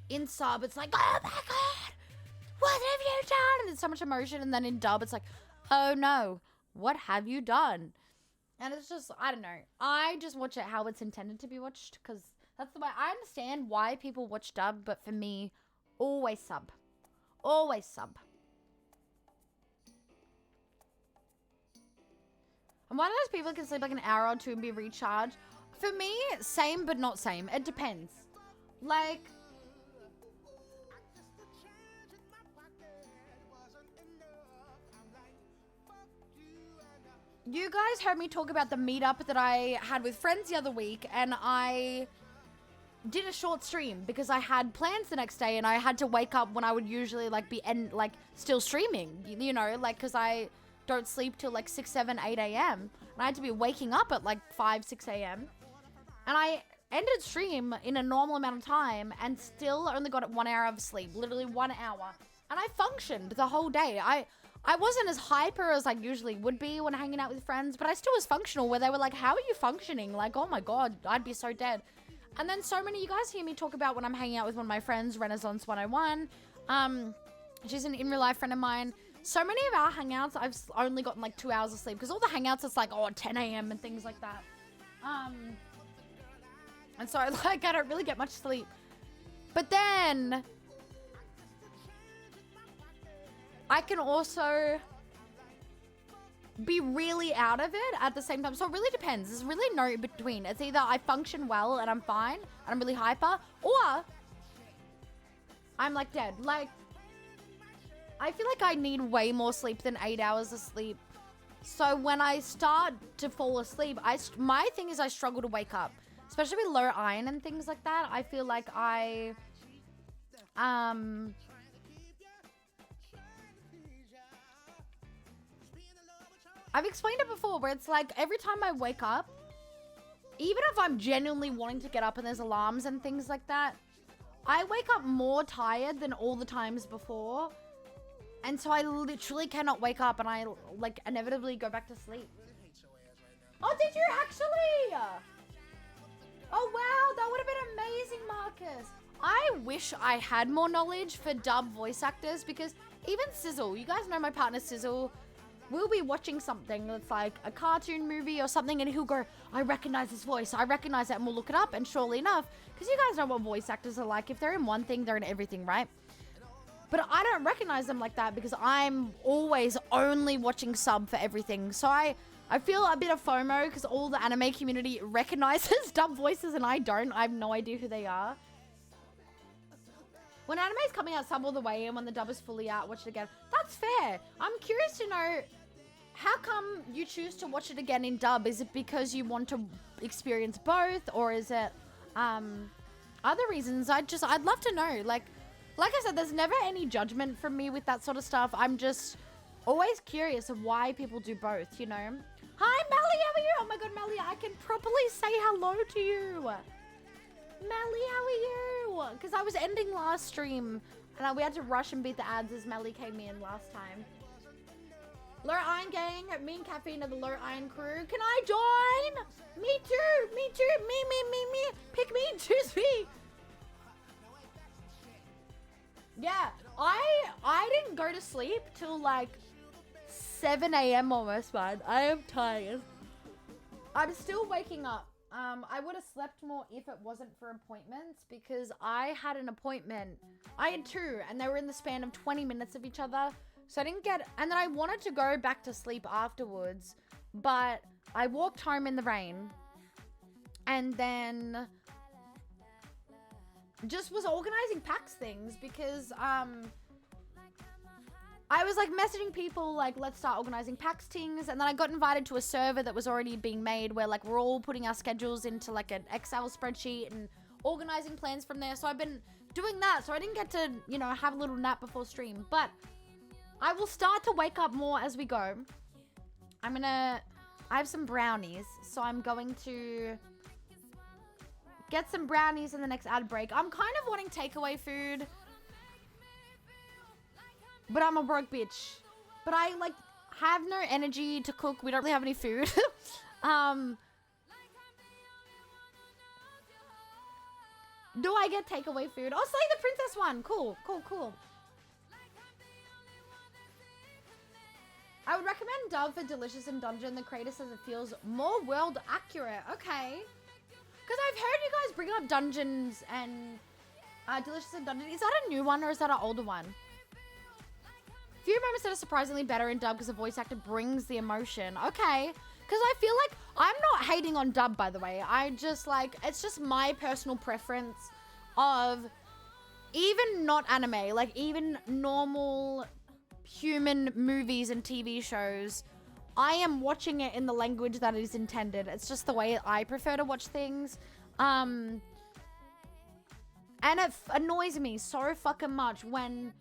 in sub, it's like, oh my god, what have you done? And it's so much emotion. And then in dub, it's like, oh no, what have you done? And it's just, I don't know. I just watch it how it's intended to be watched because that's the way. I understand why people watch dub, but for me, always sub. Always sub. I'm one of those people who can sleep like an hour or 2 and be recharged. For me, same but not same. It depends. Like, you guys heard me talk about the meetup that I had with friends the other week, and I did a short stream because I had plans the next day and I had to wake up when I would usually like be still streaming, you know, like, because I don't sleep till like 6, 7, 8 a.m. And I had to be waking up at like 5, 6 a.m. And I ended stream in a normal amount of time and still only got 1 hour of sleep, literally 1 hour. And I functioned the whole day. I wasn't as hyper as I usually would be when hanging out with friends, but I still was functional, where they were like, how are you functioning? Like, oh my God, I'd be so dead. And then so many of you guys hear me talk about when I'm hanging out with one of my friends, Renaissance 101. She's an in real life friend of mine. So many of our hangouts, I've only gotten like 2 hours of sleep because all the hangouts, it's like, oh, 10 a.m. and things like that. And so like, I don't really get much sleep. But then I can also be really out of it at the same time. So it really depends. There's really no in between. It's either I function well and I'm fine and I'm really hyper, or I'm like dead. Like, I feel like I need way more sleep than 8 hours of sleep. So when I start to fall asleep, my thing is I struggle to wake up, especially with low iron and things like that. I feel like I've explained it before, where it's like every time I wake up, even if I'm genuinely wanting to get up and there's alarms and things like that, I wake up more tired than all the times before. And so I literally cannot wake up and I like inevitably go back to sleep. Oh, did you actually? Oh, wow. That would have been amazing, Marcus. I wish I had more knowledge for dub voice actors, because even Sizzle, you guys know my partner Sizzle, we'll be watching something that's like a cartoon movie or something, and he'll go, I recognize this voice, I recognize that, and we'll look it up, and surely enough, because you guys know what voice actors are like. If they're in one thing, they're in everything, right? But I don't recognize them like that because I'm always only watching sub for everything. So I feel a bit of FOMO because all the anime community recognizes dub voices and I don't. I have no idea who they are. When anime is coming out sub all the way and when the dub is fully out, watch it again. That's fair. I'm curious to know, how come you choose to watch it again in dub? Is it because you want to experience both, or is it other reasons? I'd love to know. Like I said, there's never any judgment from me with that sort of stuff. I'm just always curious of why people do both, you know? Hi, Melly, how are you? Oh my God, Melly, I can properly say hello to you. Melly, how are you? Because I was ending last stream and we had to rush and beat the ads as Melly came in last time. Low Iron Gang, me and Caffeine are the Low Iron crew. Can I join? Me too, me too, me. Pick me, choose me. Yeah, I didn't go to sleep till like 7 a.m. almost, man. I am tired. I'm still waking up. I would have slept more if it wasn't for appointments because I had an appointment. I had two and they were in the span of 20 minutes of each other. So I didn't get, and then I wanted to go back to sleep afterwards, but I walked home in the rain and then just was organizing PAX things because, I was like messaging people like, let's start organizing PAX things. And then I got invited to a server that was already being made where like we're all putting our schedules into like an Excel spreadsheet and organizing plans from there. So I've been doing that. So I didn't get to, you know, have a little nap before stream, but I will start to wake up more as we go. I have some brownies. So I'm going to get some brownies in the next ad break. I'm kind of wanting takeaway food. But I'm a broke bitch. But I, like, have no energy to cook. We don't really have any food. Do I get takeaway food? Oh, Slay the Princess one. Cool, cool, cool. I would recommend Dove for Delicious in Dungeon. The creator says it feels more world accurate. Okay. Because I've heard you guys bring up Dungeons and Delicious in Dungeon. Is that a new one or is that an older one? Few moments that are surprisingly better in dub because the voice actor brings the emotion. Okay. Because I feel like I'm not hating on dub, by the way. I just like, it's just my personal preference of even not anime, like even normal human movies and TV shows. I am watching it in the language that is intended. It's just the way I prefer to watch things. And it annoys me so fucking much when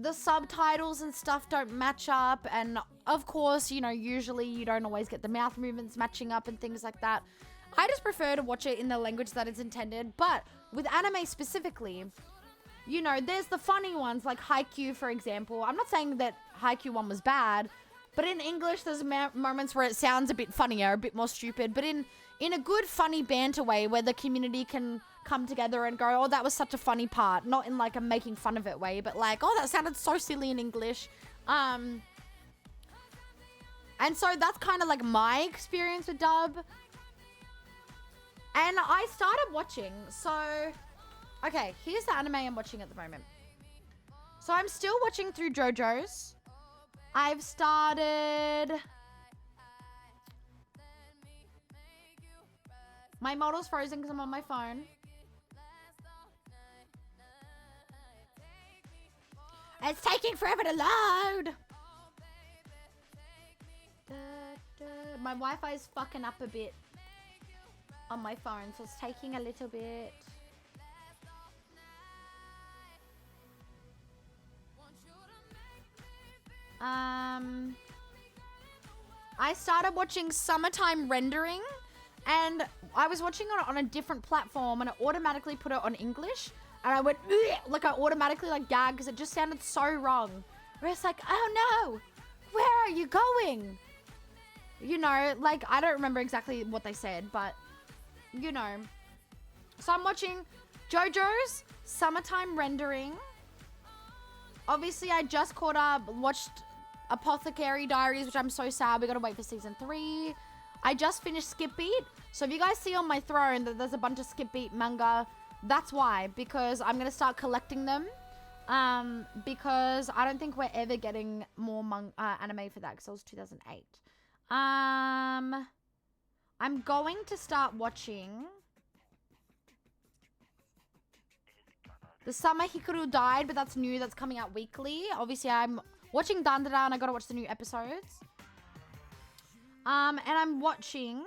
the subtitles and stuff don't match up, and of course, you know, usually you don't always get the mouth movements matching up and things like that. I just prefer to watch it in the language that it's intended, but with anime specifically, you know, there's the funny ones like Haikyuu, for example. I'm not saying that Haikyuu one was bad, but in English there's moments where it sounds a bit funnier, a bit more stupid, but in a good funny banter way where the community can come together and go, oh, that was such a funny part. Not in like a making fun of it way, but like, oh, that sounded so silly in English. And so that's kind of like my experience with dub. And I started watching, so, okay, here's the anime I'm watching at the moment. So I'm still watching through JoJo's. I've started... My model's frozen because I'm on my phone. It's taking forever to load. My Wi-Fi is fucking up a bit on my phone, so it's taking a little bit. I started watching Summertime Rendering, and I was watching it on a different platform, and it automatically put it on English, and I went, like I automatically like gagged because it just sounded so wrong. Where it's like, oh no, where are you going? You know, like I don't remember exactly what they said, but you know. So I'm watching JoJo's Summertime Rendering. Obviously, I just caught up, watched Apothecary Diaries, which I'm so sad. We gotta wait for season 3. I just finished Skip Beat. So if you guys see on my throne that there's a bunch of Skip Beat manga, that's why. Because I'm gonna start collecting them. Because I don't think we're ever getting more anime for that, because it was 2008. I'm going to start watching The Summer Hikaru Died, but that's new. That's coming out weekly. Obviously, I'm watching Dandara, and I gotta watch the new episodes. And I'm watching...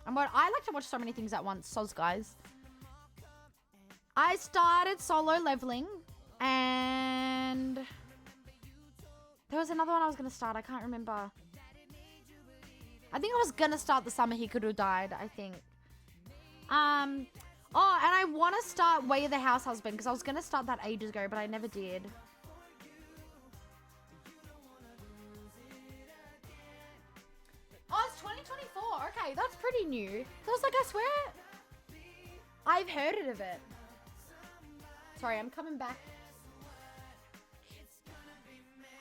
I like to watch so many things at once. Soz, guys. I started Solo Leveling, and... there was another one I was gonna start. I can't remember. I think I was gonna start The Summer Hikaru Died, I think. Oh, and I want to start Way of the House Husband, because I was going to start that ages ago, but I never did. Oh, it's 2024. Okay, that's pretty new. So I was like, I swear. I've heard of it. Sorry, I'm coming back.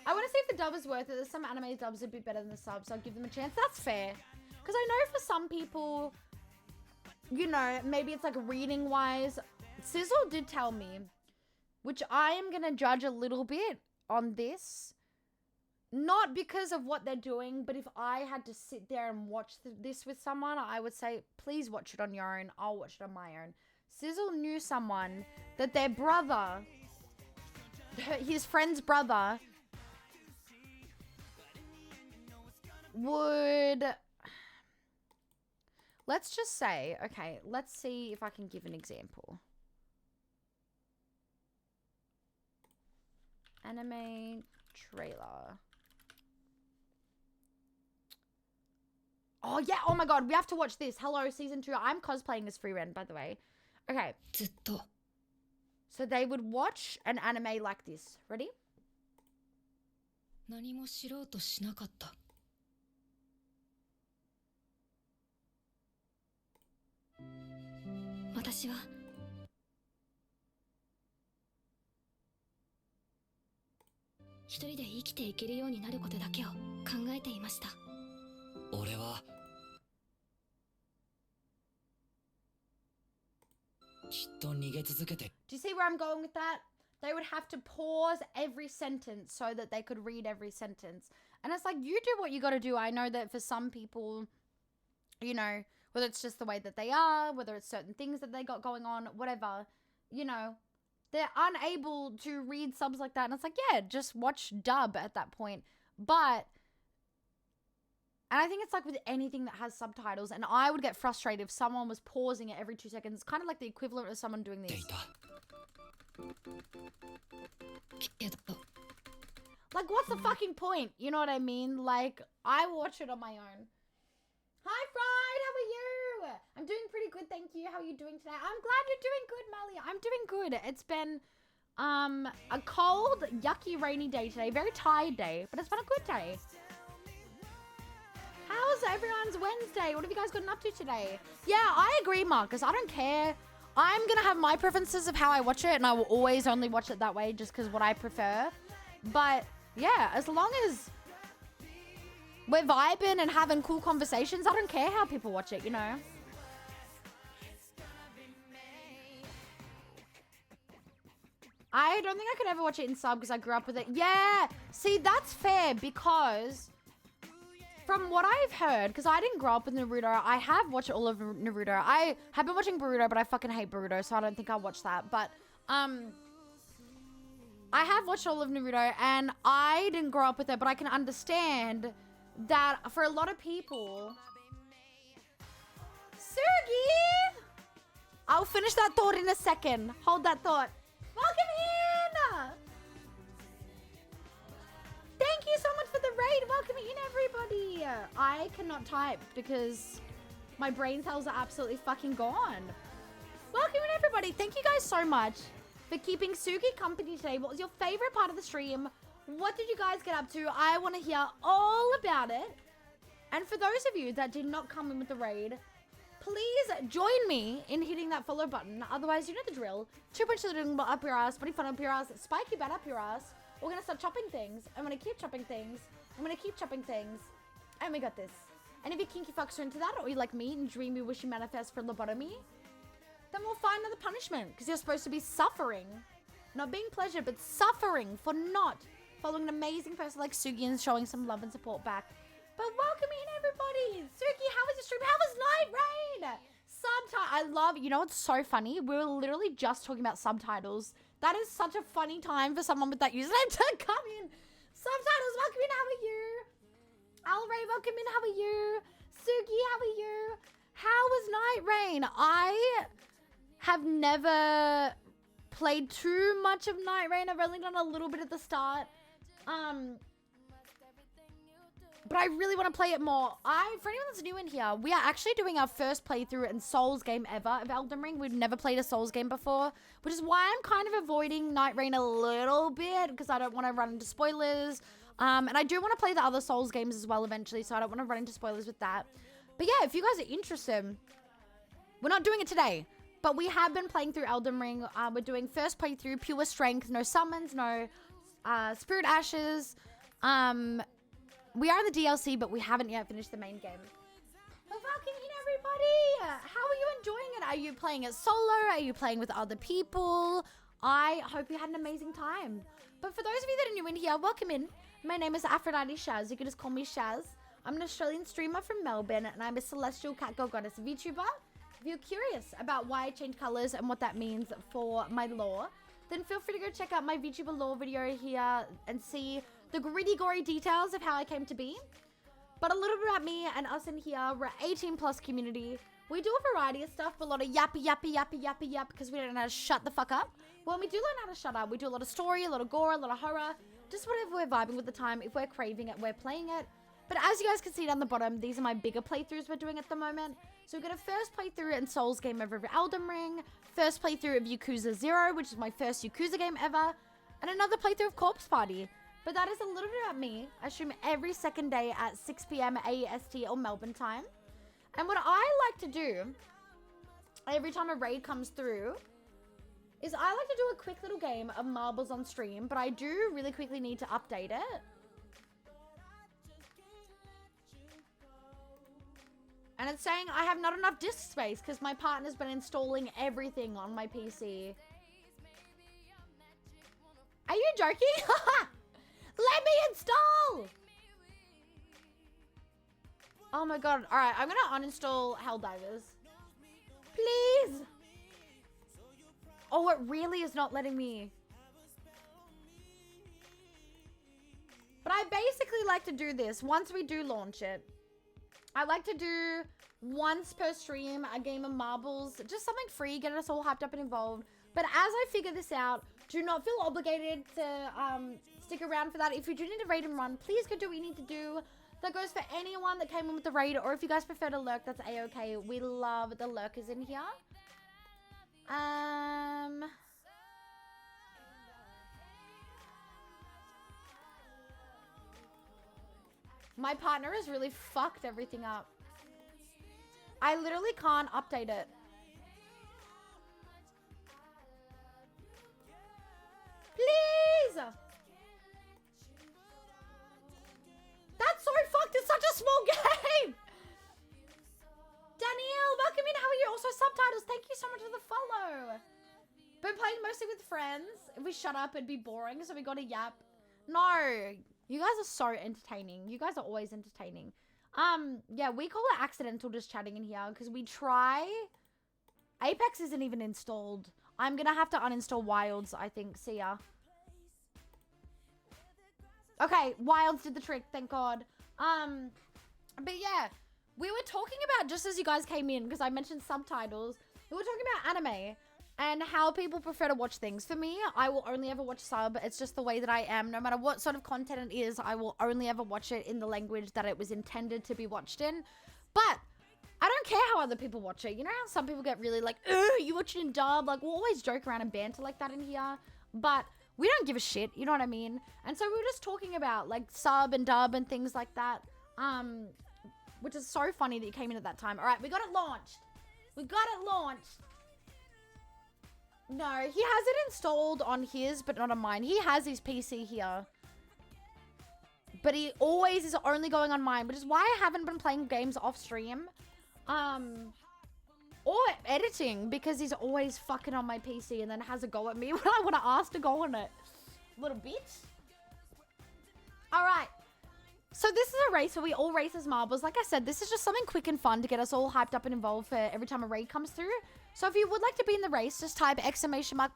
I want to see if the dub is worth it. There's some anime dubs a bit better than the subs, so I'll give them a chance. That's fair. Because I know for some people, you know, maybe it's like reading wise. Sizzle did tell me, which I am going to judge a little bit on this. Not because of what they're doing, but if I had to sit there and watch this with someone, I would say, please watch it on your own. I'll watch it on my own. Sizzle knew someone that their brother, his friend's brother, would... Let's just say, okay, let's see if I can give an example. Anime trailer. Oh, yeah. Oh, my God. We have to watch this. Hello, season 2. I'm cosplaying as Free Ren, by the way. Okay. So they would watch an anime like this. Ready? 何も知ろうとしなかった。私は一人で生きていけるようになることだけを考えていました。俺はきっと逃げ続けて。 Do you see where I'm going with that? They would have to pause every sentence so that they could read every sentence. And it's like, you do what you got to do. I know that for some people, you know, whether it's just the way that they are, whether it's certain things that they got going on, whatever, you know, they're unable to read subs like that. And it's like, yeah, just watch dub at that point. But, and I think it's like with anything that has subtitles, and I would get frustrated if someone was pausing it every 2 seconds. It's kind of like the equivalent of someone doing this. Like, what's the fucking point? You know what I mean? Like, I watch it on my own. Hi, Fried. How are you? I'm doing pretty good, thank you. How are you doing today? I'm glad you're doing good, Molly. I'm doing good. It's been a cold, yucky, rainy day today. Very tired day, but it's been a good day. How's everyone's Wednesday? What have you guys gotten up to today? Yeah, I agree, Marcus. I don't care. I'm going to have my preferences of how I watch it, and I will always only watch it that way just because what I prefer. But, yeah, as long as we're vibing and having cool conversations, I don't care how people watch it, you know? I don't think I could ever watch it in sub because I grew up with it. Yeah, see, that's fair because from what I've heard, because I didn't grow up with Naruto, I have watched all of Naruto. I have been watching Boruto, but I fucking hate Boruto, so I don't think I'll watch that. But I have watched all of Naruto, and I didn't grow up with it, but I can understand that for a lot of people... Sugi! I'll finish that thought in a second. Hold that thought. Welcome in! Thank you so much for the raid. Welcome in, everybody. I cannot type because my brain cells are absolutely fucking gone. Welcome in, everybody. Thank you guys so much for keeping Sugi company today. What was your favorite part of the stream? What did you guys get up to? I want to hear all about it. And for those of you that did not come in with the raid, please join me in hitting that follow button. Otherwise, you know the drill. 2 punches up your ass, funny fun up your ass, spiky bat up your ass. We're going to start chopping things. I'm going to keep chopping things. I'm going to keep chopping things. And we got this. And if you kinky fucks are into that, or you like me and dream you wish you manifest for lobotomy, then we'll find another punishment. Because you're supposed to be suffering. Not being pleasured, but suffering for not following an amazing person like Sugi and showing some love and support back. But welcome in, everybody. Sugi, how was the stream? How was Night Rain? Subtitle. I love, you know what's so funny? We were literally just talking about subtitles. That is such a funny time for someone with that username to come in. Subtitles, welcome in, how are you? Alray, welcome in, how are you? Sugi, how are you? How was Night Rain? I have never played too much of Night Rain. I've only done a little bit at the start. But I really want to play it more. For anyone that's new in here, we are actually doing our first playthrough and Souls game ever of Elden Ring. We've never played a Souls game before, which is why I'm kind of avoiding Night Rain a little bit because I don't want to run into spoilers. And I do want to play the other Souls games as well eventually, so I don't want to run into spoilers with that. But yeah, if you guys are interested, we're not doing it today, But we have been playing through Elden Ring. We're doing first playthrough, pure strength, no summons, no spirit ashes. We are in the DLC, but we haven't yet finished the main game. Well, fucking in everybody! How are you enjoying it? Are you playing it solo? Are you playing with other people? I hope you had an amazing time. But for those of you that are new in here, welcome in. My name is Aphrodite Shaz. You can just call me Shaz. I'm an Australian streamer from Melbourne, and I'm a celestial cat girl goddess VTuber. If you're curious about why I change colors and what that means for my lore, then feel free to go check out my VTuber lore video here and see the gritty, gory details of how I came to be. But a little bit about me and us in here. We're an 18+ community. We do a variety of stuff, but a lot of yappy, because we don't know how to shut the fuck up. When we do learn how to shut up, we do a lot of story, a lot of gore, a lot of horror, just whatever we're vibing with the time. If we're craving it, we're playing it. But as you guys can see down the bottom, these are my bigger playthroughs we're doing at the moment. So we've got a first playthrough in Souls game ever of Elden Ring, first playthrough of Yakuza 0, which is my first Yakuza game ever, and another playthrough of Corpse Party. But that is a little bit about me. I stream every second day at 6 p.m. AEST or Melbourne time. And what I like to do every time a raid comes through is I like to do a quick little game of marbles on stream, but I do really quickly need to update it. And it's saying I have not enough disk space because my partner's been installing everything on my PC. Are you joking? Let me install! Oh my god. Alright, I'm gonna uninstall Helldivers. Please! Oh, it really is not letting me. But I basically like to do this once we do launch it. I like to do once per stream a game of marbles. Just something free, get us all hyped up and involved. But as I figure this out, do not feel obligated to stick around for that. If you do need a raid and run, please go do what you need to do. That goes for anyone that came in with the raid, or if you guys prefer to lurk, that's a-okay. We love the lurkers in here. My partner has really fucked everything up. I literally can't update it. Please! That's so fucked. It's such a small game. Danielle, welcome in. How are you? Also subtitles. Thank you so much for the follow. Been playing mostly with friends. If we shut up, it'd be boring. So we got a YAP. No, you guys are so entertaining. You guys are always entertaining. Yeah, we call it accidental just chatting in here because we try. Apex isn't even installed. I'm gonna have to uninstall Wilds, I think. See ya. Okay, Wilds did the trick, thank God. But yeah, we were talking about, just as you guys came in, because I mentioned subtitles, we were talking about anime and how people prefer to watch things. For me, I will only ever watch sub. It's just the way that I am. No matter what sort of content it is, I will only ever watch it in the language that it was intended to be watched in. But I don't care how other people watch it. You know how some people get really like, oh, you watch it in dub? Like, we'll always joke around and banter like that in here. But we don't give a shit, you know what I mean? And so we were just talking about like sub and dub and things like that. Which is so funny that you came in at that time. All right, we got it launched. We got it launched. No, he has it installed on his, but not on mine. He has his PC here. But he always is only going on mine, which is why I haven't been playing games off stream. Or editing, because he's always fucking on my PC and then has a go at me when I want to ask to go on it. Little bitch. Alright. So this is a race where we all race as marbles. Like I said, this is just something quick and fun to get us all hyped up and involved for every time a raid comes through. So if you would like to be in the race, just type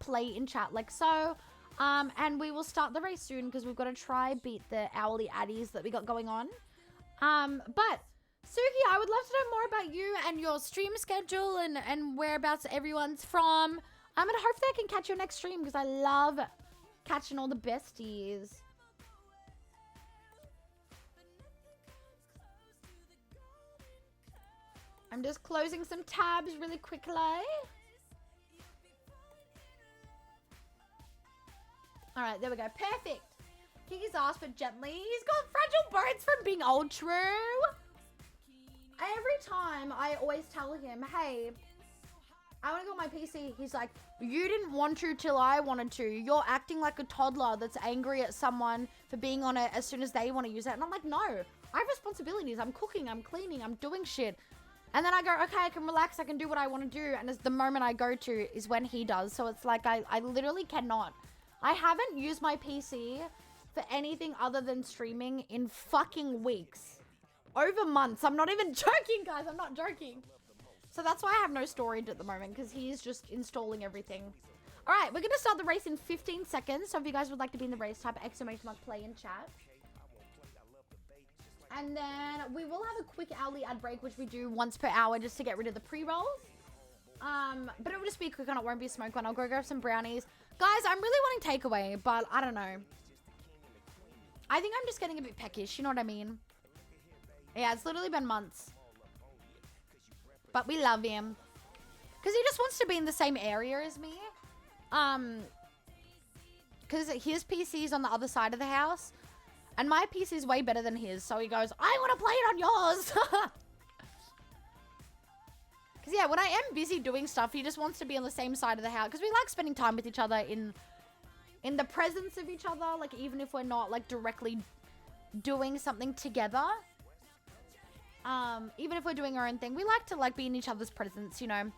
!play in chat like so. And we will start the race soon because we've got to try beat the hourly addies that we got going on. But Suki, I would love to know more about you and your stream schedule and whereabouts everyone's from. And hopefully I can catch your next stream because I love catching all the besties. I'm just closing some tabs really quickly. Alright, there we go. Perfect. Kick his ass but gently. He's got fragile bones from being old. True. Every time I always tell him, hey, I want to go on my PC. He's like, you didn't want to till I wanted to. You're acting like a toddler that's angry at someone for being on it as soon as they want to use it. And I'm like, no, I have responsibilities. I'm cooking, I'm cleaning, I'm doing shit. And then I go, okay, I can relax. I can do what I want to do. And it's the moment I go to is when he does. So it's like, I literally cannot. I haven't used my PC for anything other than streaming in fucking weeks. Over months. I'm not even joking, guys. I'm not joking. So that's why I have no storage at the moment, because he's just installing everything. All right, we're going to start the race in 15 seconds. So if you guys would like to be in the race, type !play in chat. And then we will have a quick hourly ad break, which we do once per hour just to get rid of the pre-rolls. But it will just be a quick one. It won't be a smoke one. I'll go grab some brownies. Guys, I'm really wanting takeaway, but I don't know. I think I'm just getting a bit peckish. You know what I mean? Yeah, it's literally been months. But we love him. Because he just wants to be in the same area as me. Because his PC is on the other side of the house. And my PC is way better than his. So he goes, I want to play it on yours. Because yeah, when I am busy doing stuff, he just wants to be on the same side of the house. Because we like spending time with each other in the presence of each other. Like even if we're not like directly doing something together. Even if we're doing our own thing, we like to like be in each other's presence, you know.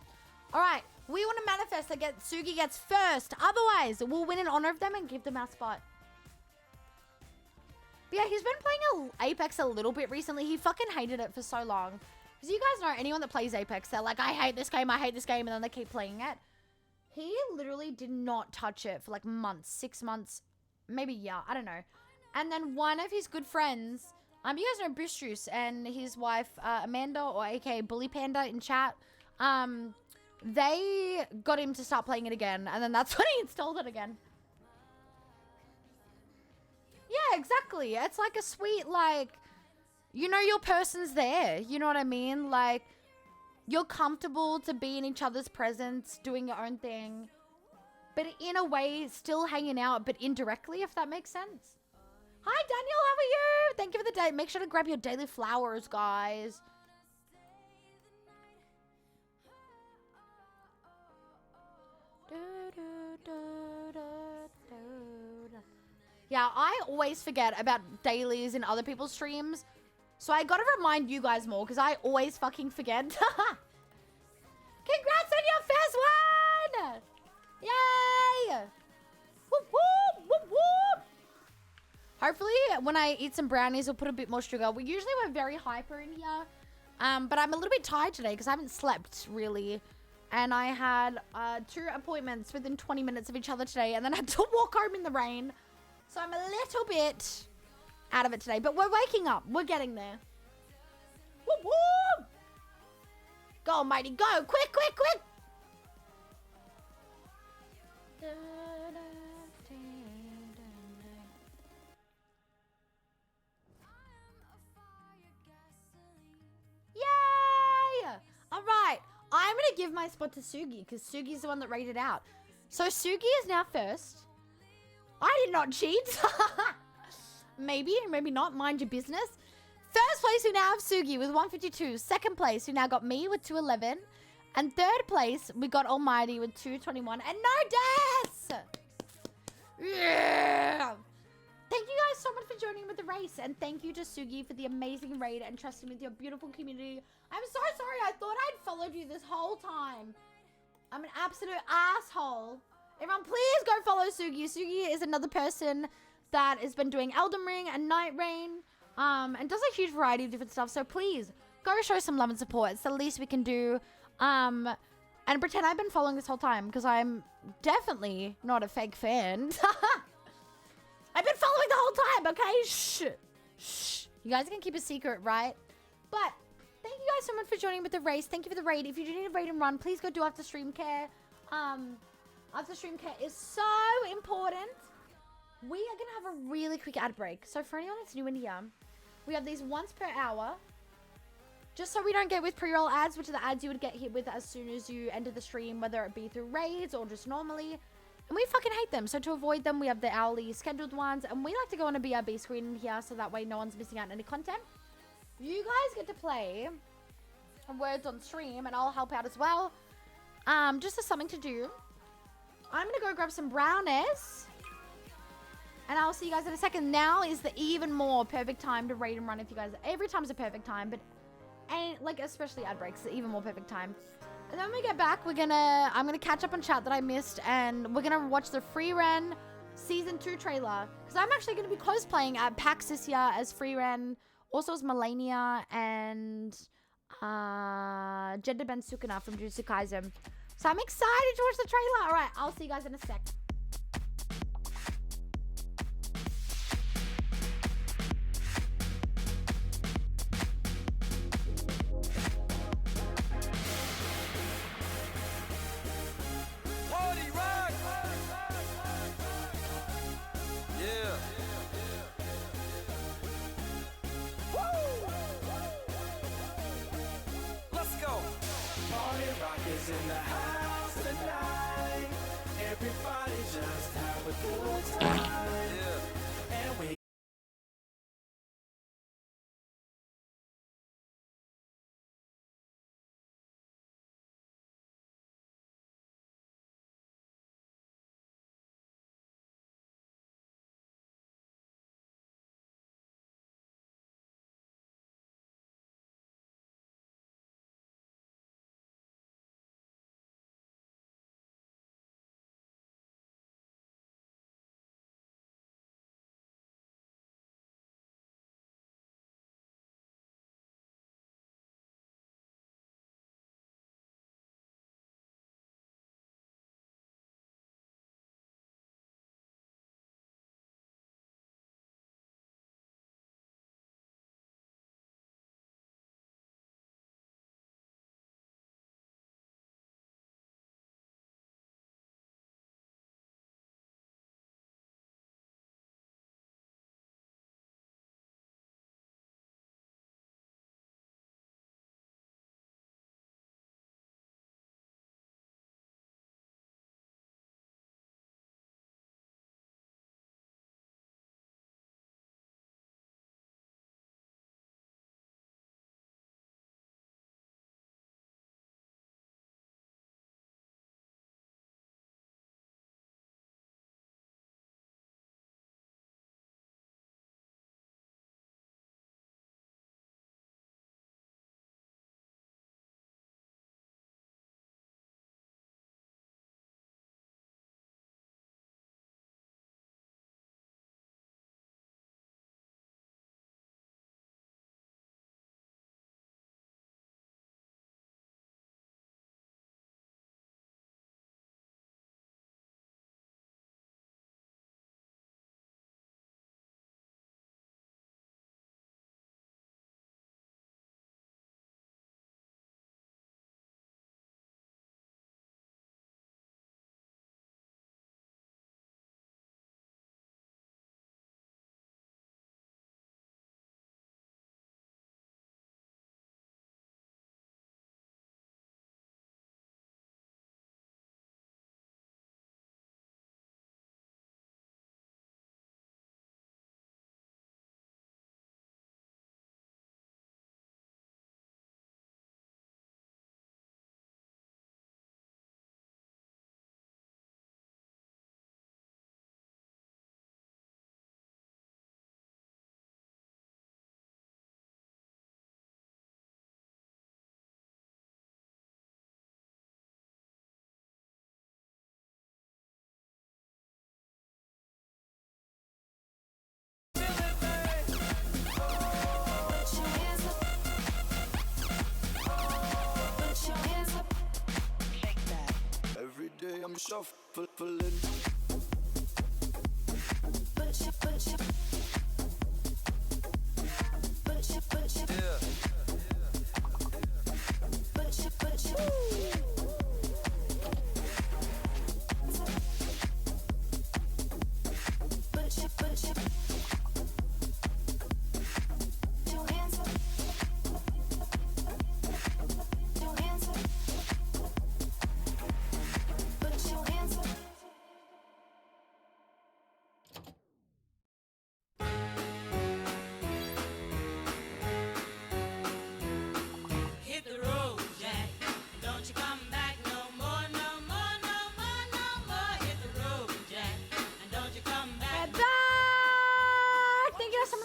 All right, we want to manifest that Sugi gets first. Otherwise, we'll win in honor of them and give them our spot. But yeah, he's been playing Apex a little bit recently. He fucking hated it for so long. Because you guys know, anyone that plays Apex, they're like, I hate this game, and then they keep playing it. He literally did not touch it for like months, 6 months, maybe yeah, I don't know. And then one of his good friends, you guys know Bruce and his wife, Amanda, or aka Bully Panda in chat, they got him to start playing it again, and then that's when he installed it again. Yeah, exactly. It's like a sweet, like, you know your person's there. You know what I mean? Like, you're comfortable to be in each other's presence, doing your own thing, but in a way, still hanging out, but indirectly, if that makes sense. Hi, Daniel. How are you? Thank you for the day. Make sure to grab your daily flowers, guys. Yeah, I always forget about dailies in other people's streams. So I gotta remind you guys more, because I always fucking forget. Congrats on your first one! Yay! Whoop, whoop, whoop, whoop! Hopefully, when I eat some brownies, I'll put a bit more sugar. We're very hyper in here. But I'm a little bit tired today because I haven't slept, really. And I had 2 appointments within 20 minutes of each other today. And then I had to walk home in the rain. So I'm a little bit out of it today. But we're waking up. We're getting there. Whoop, whoop! Go, mighty, go! Quick, quick, quick! Yay! All right. I'm going to give my spot to Sugi because Sugi's the one that rated out. So Sugi is now first. I did not cheat. Maybe, maybe not. Mind your business. First place, we now have Sugi with 152. Second place, we now got me with 211. And third place, we got Almighty with 221. And no deaths! Yeah! Thank you guys so much for joining with the race. And thank you to Sugi for the amazing raid and trusting with your beautiful community. I'm so sorry. I thought I'd followed you this whole time. I'm an absolute asshole. Everyone, please go follow Sugi. Sugi is another person that has been doing Elden Ring and Night Rain. And does a huge variety of different stuff. So please, go show some love and support. It's the least we can do. And pretend I've been following this whole time. Because I'm definitely not a fake fan. I've been following the whole time, okay? Shh. Shh. You guys can keep a secret, right? But thank you guys so much for joining with the race. Thank you for the raid. If you do need a raid and run, please go do after stream care. After stream care is so important. We are going to have a really quick ad break. So for anyone that's new in here, we have these once per hour. Just so we don't get with pre-roll ads, which are the ads you would get hit with as soon as you enter the stream, whether it be through raids or just normally. And we fucking hate them. So to avoid them, we have the hourly scheduled ones. And we like to go on a BRB screen in here so that way no one's missing out on any content. You guys get to play words on stream and I'll help out as well. Just as something to do. I'm gonna go grab some brownies. And I'll see you guys in a second. Now is the even more perfect time to raid and run if you guys... Every time's a perfect time, but... And, like, especially ad breaks, the even more perfect time. And then when we get back, I'm gonna catch up on chat that I missed. And we're gonna watch the Free Ren Season 2 trailer. Because I'm actually gonna be cosplaying at PAX this year as Free Ren. Also as Melania and... Jeddah Ben Sukuna from Jujutsu Kaisen. So I'm excited to watch the trailer. Alright, I'll see you guys in a sec. Party rock! Yeah. Woo! Let's go. Party rock is in the house tonight. Everybody just have a good time. Yeah. And we Every day I'm shuffling. Yeah.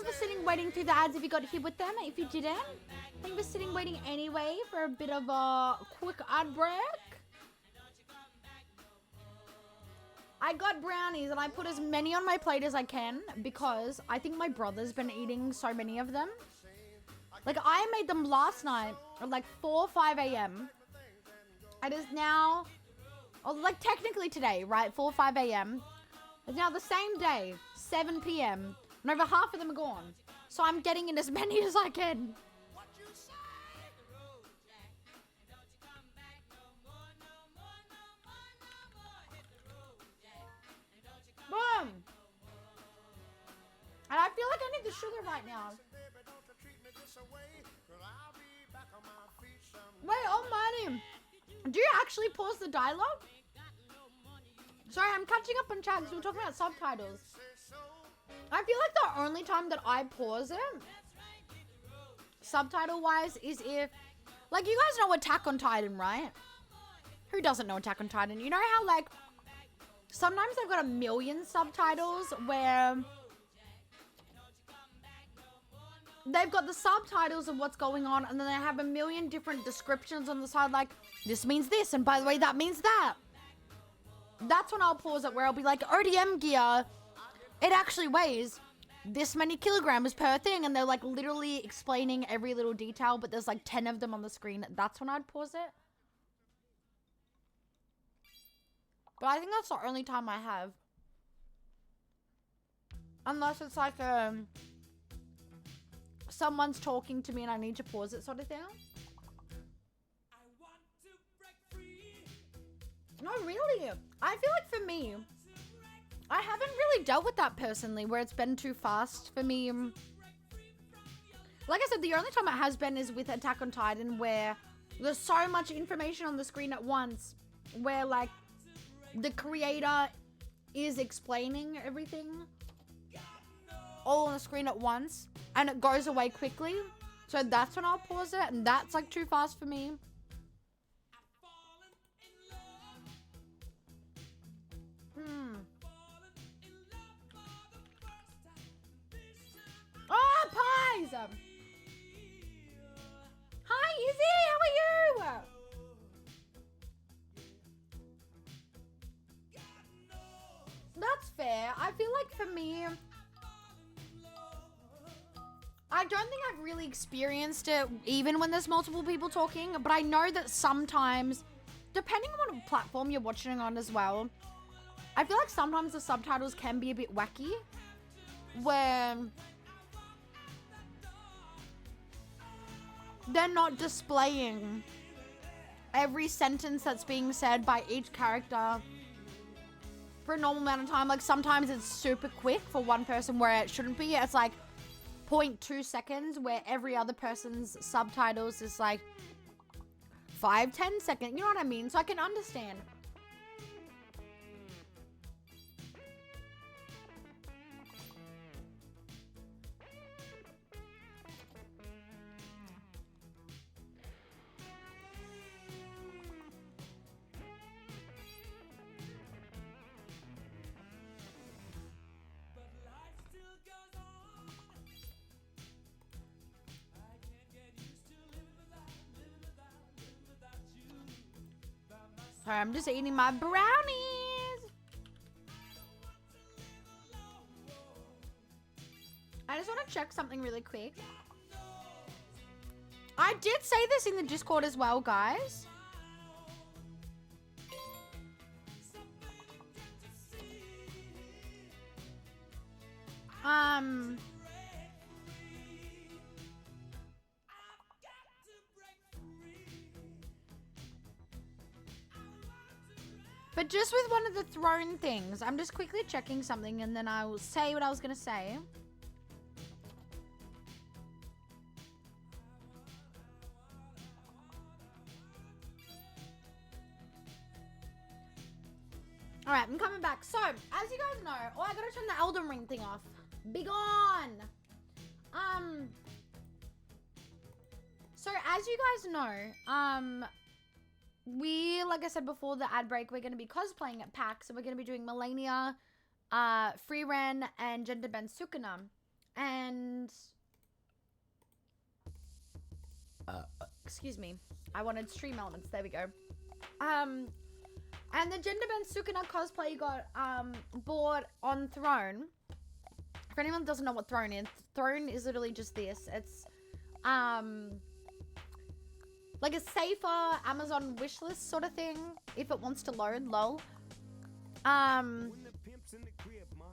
for sitting waiting through the ads if you got hit with them. If you didn't, thank you for sitting waiting anyway for a bit of a quick ad break. I got brownies and I put as many on my plate as I can because I think my brother's been eating so many of them. Like, I made them last night at like 4 or 5 a.m. It is now, oh, like technically today, right? 4 or 5 a.m. It's now the same day, 7 p.m. And over half of them are gone. So I'm getting in as many as I can. Boom! And I feel like I need the sugar right now. Wait, almighty. Do you actually pause the dialogue? Sorry, I'm catching up on chat because we're talking about subtitles. I feel like the only time that I pause it, subtitle-wise, is if... Like, you guys know Attack on Titan, right? Who doesn't know Attack on Titan? You know how, like, sometimes they've got a million subtitles where... They've got the subtitles of what's going on, and then they have a million different descriptions on the side, like, this means this, and by the way, that means that. That's when I'll pause it, where I'll be like, ODM gear, it actually weighs this many kilograms per thing, and they're, like, literally explaining every little detail, but there's, like, 10 of them on the screen. That's when I'd pause it. But I think that's the only time I have. Unless it's, like, someone's talking to me and I need to pause it sort of thing. No, really. I feel like for me, I haven't really dealt with that personally, where it's been too fast for me. Like I said, the only time it has been is with Attack on Titan, where there's so much information on the screen at once, where like the creator is explaining everything all on the screen at once, and it goes away quickly. So that's when I'll pause it, and that's like too fast for me. Oh, pies! Hi, Izzy! How are you? That's fair. I feel like for me, I don't think I've really experienced it even when there's multiple people talking, but I know that sometimes, depending on what platform you're watching on as well, I feel like sometimes the subtitles can be a bit wacky, where they're not displaying every sentence that's being said by each character for a normal amount of time. Like, sometimes it's super quick for one person where it shouldn't be. It's like 0.2 seconds, where every other person's subtitles is like 5-10 seconds. You know what I mean? So I can understand. Sorry, I'm just eating my brownies. I just want to check something really quick. I did say this in the Discord as well, guys. But just with one of the throne things, I'm just quickly checking something and then I will say what I was going to say. Alright, I'm coming back. So, as you guys know, oh, I gotta turn the Elden Ring thing off. Be gone! So, as you guys know, we, like I said before the ad break, we're going to be cosplaying at PAX. So we're going to be doing Melania, Freeren, and Gender Ben Sukuna. And excuse me, I wanted stream elements. There we go. And the gender bend Sukuna cosplay got bought on Throne. For anyone that doesn't know what Throne is literally just this. It's like a safer Amazon wishlist sort of thing if it wants to load. Lol.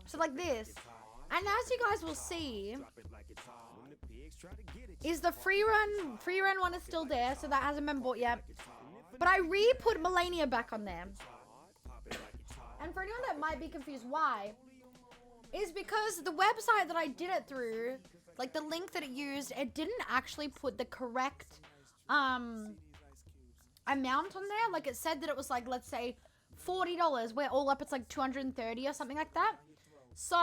So like this. And as you guys will see, is the free run one is still there, so that hasn't been bought yet. But I re-put Melania back on there. And for anyone that might be confused why, is because the website that I did it through, like the link that it used, it didn't actually put the correct amount on there. Like it said that it was like, let's say $40, where all up it's like $230 or something like that. So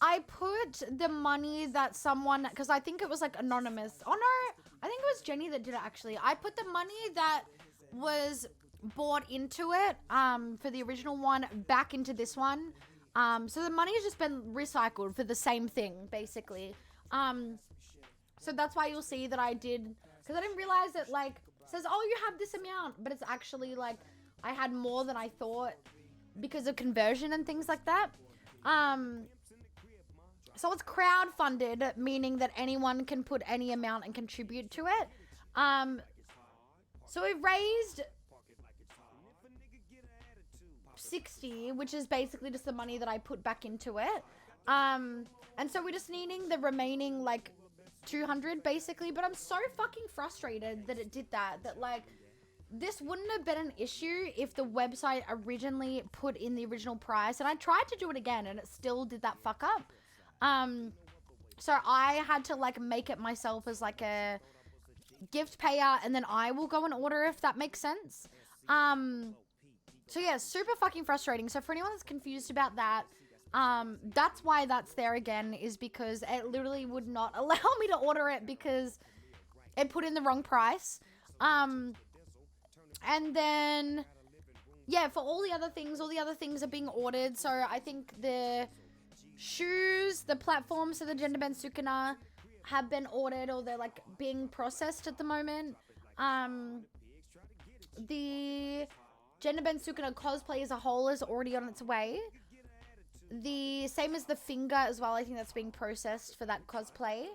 I put the money that someone, because I think it was like anonymous. Oh no, I think it was Jenny that did it actually. I put the money that was bought into it for the original one back into this one. So the money has just been recycled for the same thing, basically. So that's why you'll see that I did, because I didn't realize that, like, it says, oh, you have this amount, but it's actually, like, I had more than I thought because of conversion and things like that. So it's crowdfunded, meaning that anyone can put any amount and contribute to it. So we've raised 60, which is basically just the money that I put back into it. And so we're just needing the remaining like 200 basically, but I'm so fucking frustrated that it did that like this wouldn't have been an issue if the website originally put in the original price, and I tried to do it again and it still did that fuck up. So I had to like make it myself as like a gift payer, and then I will go and order if that makes sense. So yeah, super fucking frustrating. So for anyone that's confused about that, that's why that's there again, is because it literally would not allow me to order it because it put in the wrong price. And then, yeah, for all the other things are being ordered. So I think the shoes, the platforms for the gender bend Sukuna have been ordered, or they're like being processed at the moment. The gender bend Sukuna cosplay as a whole is already on its way. The same as the finger as well. I think that's being processed for that cosplay.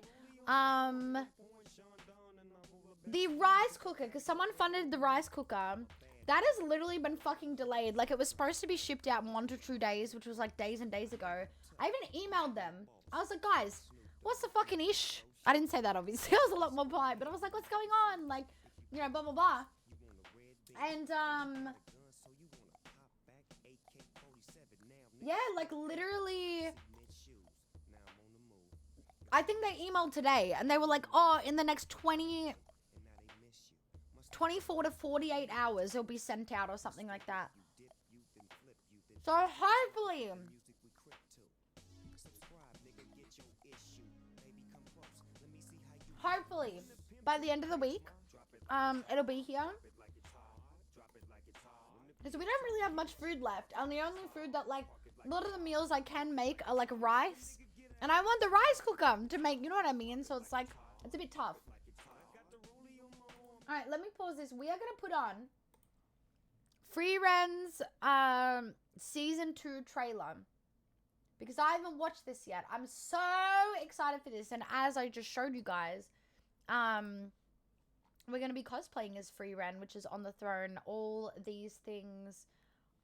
The rice cooker, because someone funded the rice cooker, that has literally been fucking delayed. Like, it was supposed to be shipped out in 1 to 2 days, which was like days and days ago. I even emailed them. I was like, guys, what's the fucking ish? I didn't say that, obviously. I was a lot more polite, but I was like, what's going on? Like, you know, blah, blah, blah. And, yeah, like, literally, I think they emailed today, and they were like, oh, in the next 24 to 48 hours, it'll be sent out or something like that. So, hopefully, by the end of the week, it'll be here. Because we don't really have much food left, and the only food that, like, a lot of the meals I can make are, like, rice. And I want the rice cooker to make, you know what I mean? So it's, like, it's a bit tough. Alright, let me pause this. We are going to put on Free Ren's Season 2 trailer. Because I haven't watched this yet. I'm so excited for this. And as I just showed you guys, we're going to be cosplaying as Free Ren, which is on the throne. All these things.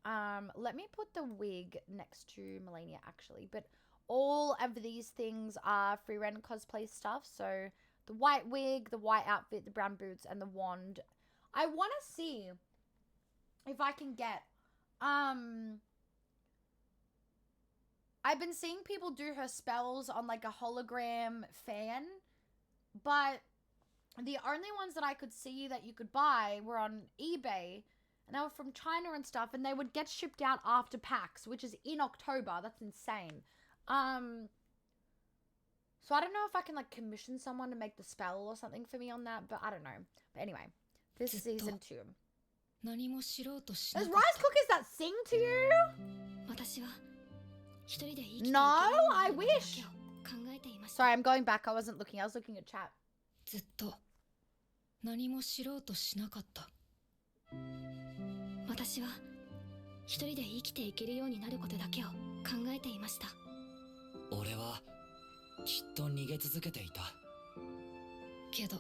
Let me put the wig next to Melania, actually. But all of these things are Free Ren cosplay stuff. So the white wig, the white outfit, the brown boots, and the wand. I want to see if I can get... I've been seeing people do her spells on like a hologram fan, but the only ones that I could see that you could buy were on eBay, and they were from China and stuff, and they would get shipped out after PAX, which is in October. That's insane. So I don't know if I can like commission someone to make the spell or something for me on that, but I don't know. But anyway, this is season 2. There's rice cookers that sing to you? 私は No, I wish. Sorry, I'm going back. I wasn't looking. I was looking at chat. ずっと何も知ろうとしなかった。私は一人で生きていけるようになることだけを考えていました。俺はきっと逃げ続けていた。けど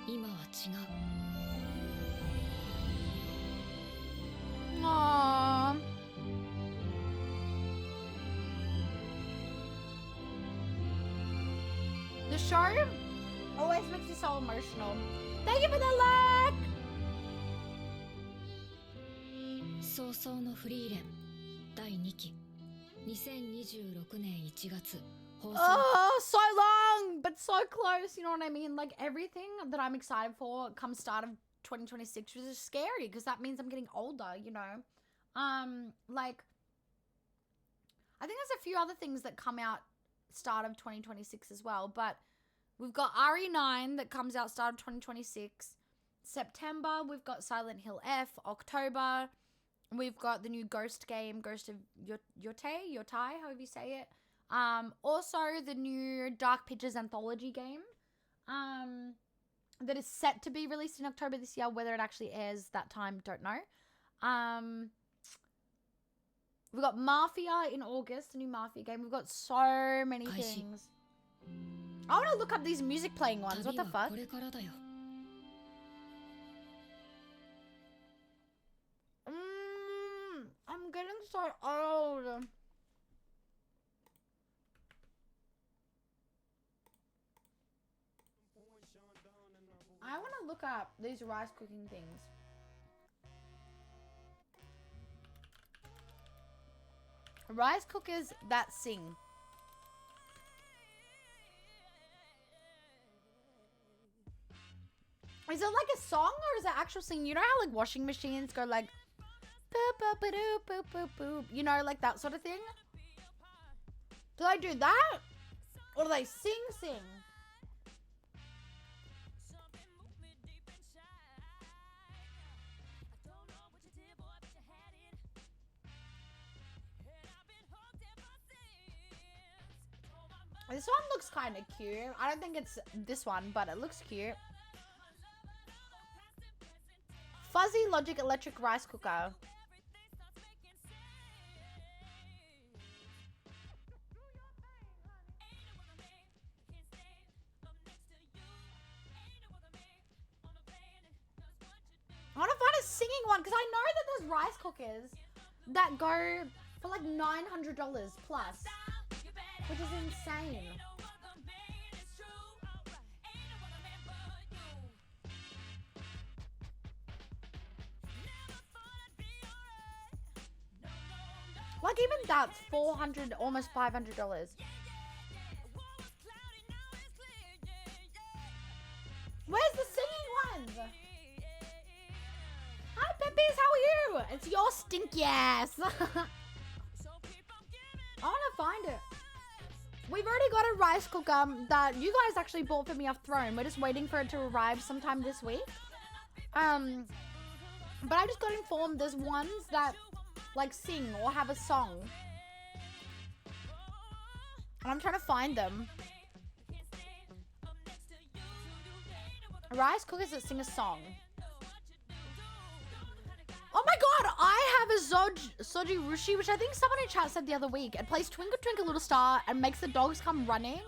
今は違う。 Aww. The show always makes you so emotional. Thank you for the luck! 早々のフリーレン第2期2026年1月放送。 Oh, so long, but so close. You know what I mean? Like everything that I'm excited for comes start of 2026, which is scary because that means I'm getting older, you know. Like I think there's a few other things that come out start of 2026 as well, but we've got RE9 that comes out start of 2026. September, we've got Silent Hill F. October, we've got the new Ghost game, Ghost of Yotai, however you say it. Also the new Dark Pictures anthology game. That is set to be released in October this year. Whether it actually airs that time, don't know. We've got Mafia in August, a new Mafia game. We've got so many things. I want to look up these music playing ones. What the fuck? I'm getting so old. I want to look up these rice cooking things. Rice cookers that sing. Is it like a song or is it actual singing? You know how like washing machines go like boop boop boop boop boop boop, you know, like that sort of thing? Do they do that? Or do they sing? This one looks kind of cute. I don't think it's this one, but it looks cute. Fuzzy Logic Electric Rice Cooker. I want to find a singing one because I know that there's rice cookers that go for like $900 plus. Which is insane. Like even that's $400, almost $500. Where's the singing ones? Hi Peppies, how are you? It's your stinky ass. I want to find it. We've already got a rice cooker that you guys actually bought for me off Throne. We're just waiting for it to arrive sometime this week. But I just got informed there's ones that like sing or have a song. And I'm trying to find them. Rice cookers that sing a song. Oh my god, I have a Soji Rushi, which I think someone in chat said the other week. It plays Twinkle Twinkle Little Star and makes the dogs come running.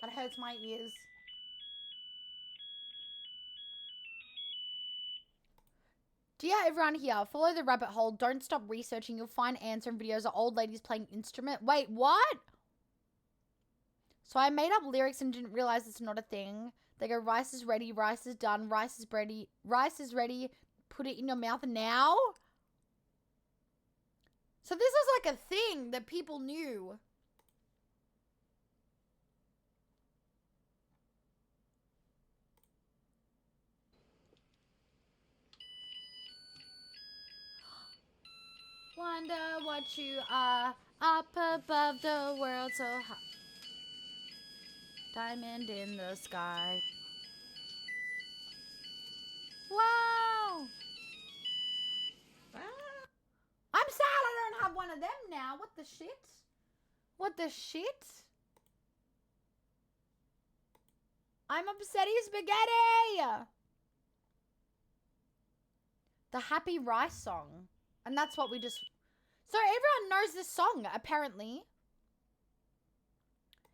That hurts my ears. Dear everyone here, follow the rabbit hole. Don't stop researching. You'll find answer in videos of old ladies playing instrument. Wait, what? So I made up lyrics and didn't realize it's not a thing. They go, rice is ready, rice is done, rice is ready, put it in your mouth now. So this is like a thing that people knew. Wonder what you are up above the world so high. Diamond in the sky. Wow! I'm sad I don't have one of them now. What the shit? What the shit? I'm upsetty spaghetti! The Happy Rice song. And that's what we just... So everyone knows this song, apparently.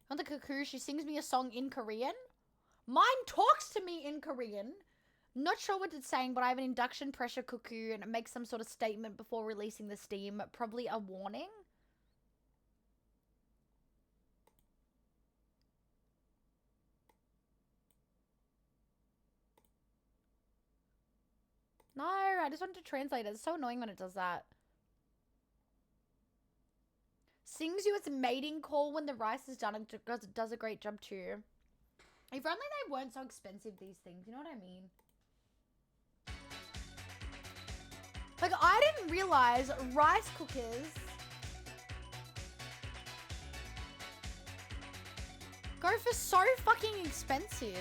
On the Cuckoo, she sings me a song in Korean. Mine talks to me in Korean. Not sure what it's saying, but I have an induction pressure cuckoo and it makes some sort of statement before releasing the steam. Probably a warning. No, I just wanted to translate it. It's so annoying when it does that. Sings you its mating call when the rice is done and does a great job too. If only they weren't so expensive, these things. You know what I mean? Like, I didn't realize rice cookers go for so fucking expensive.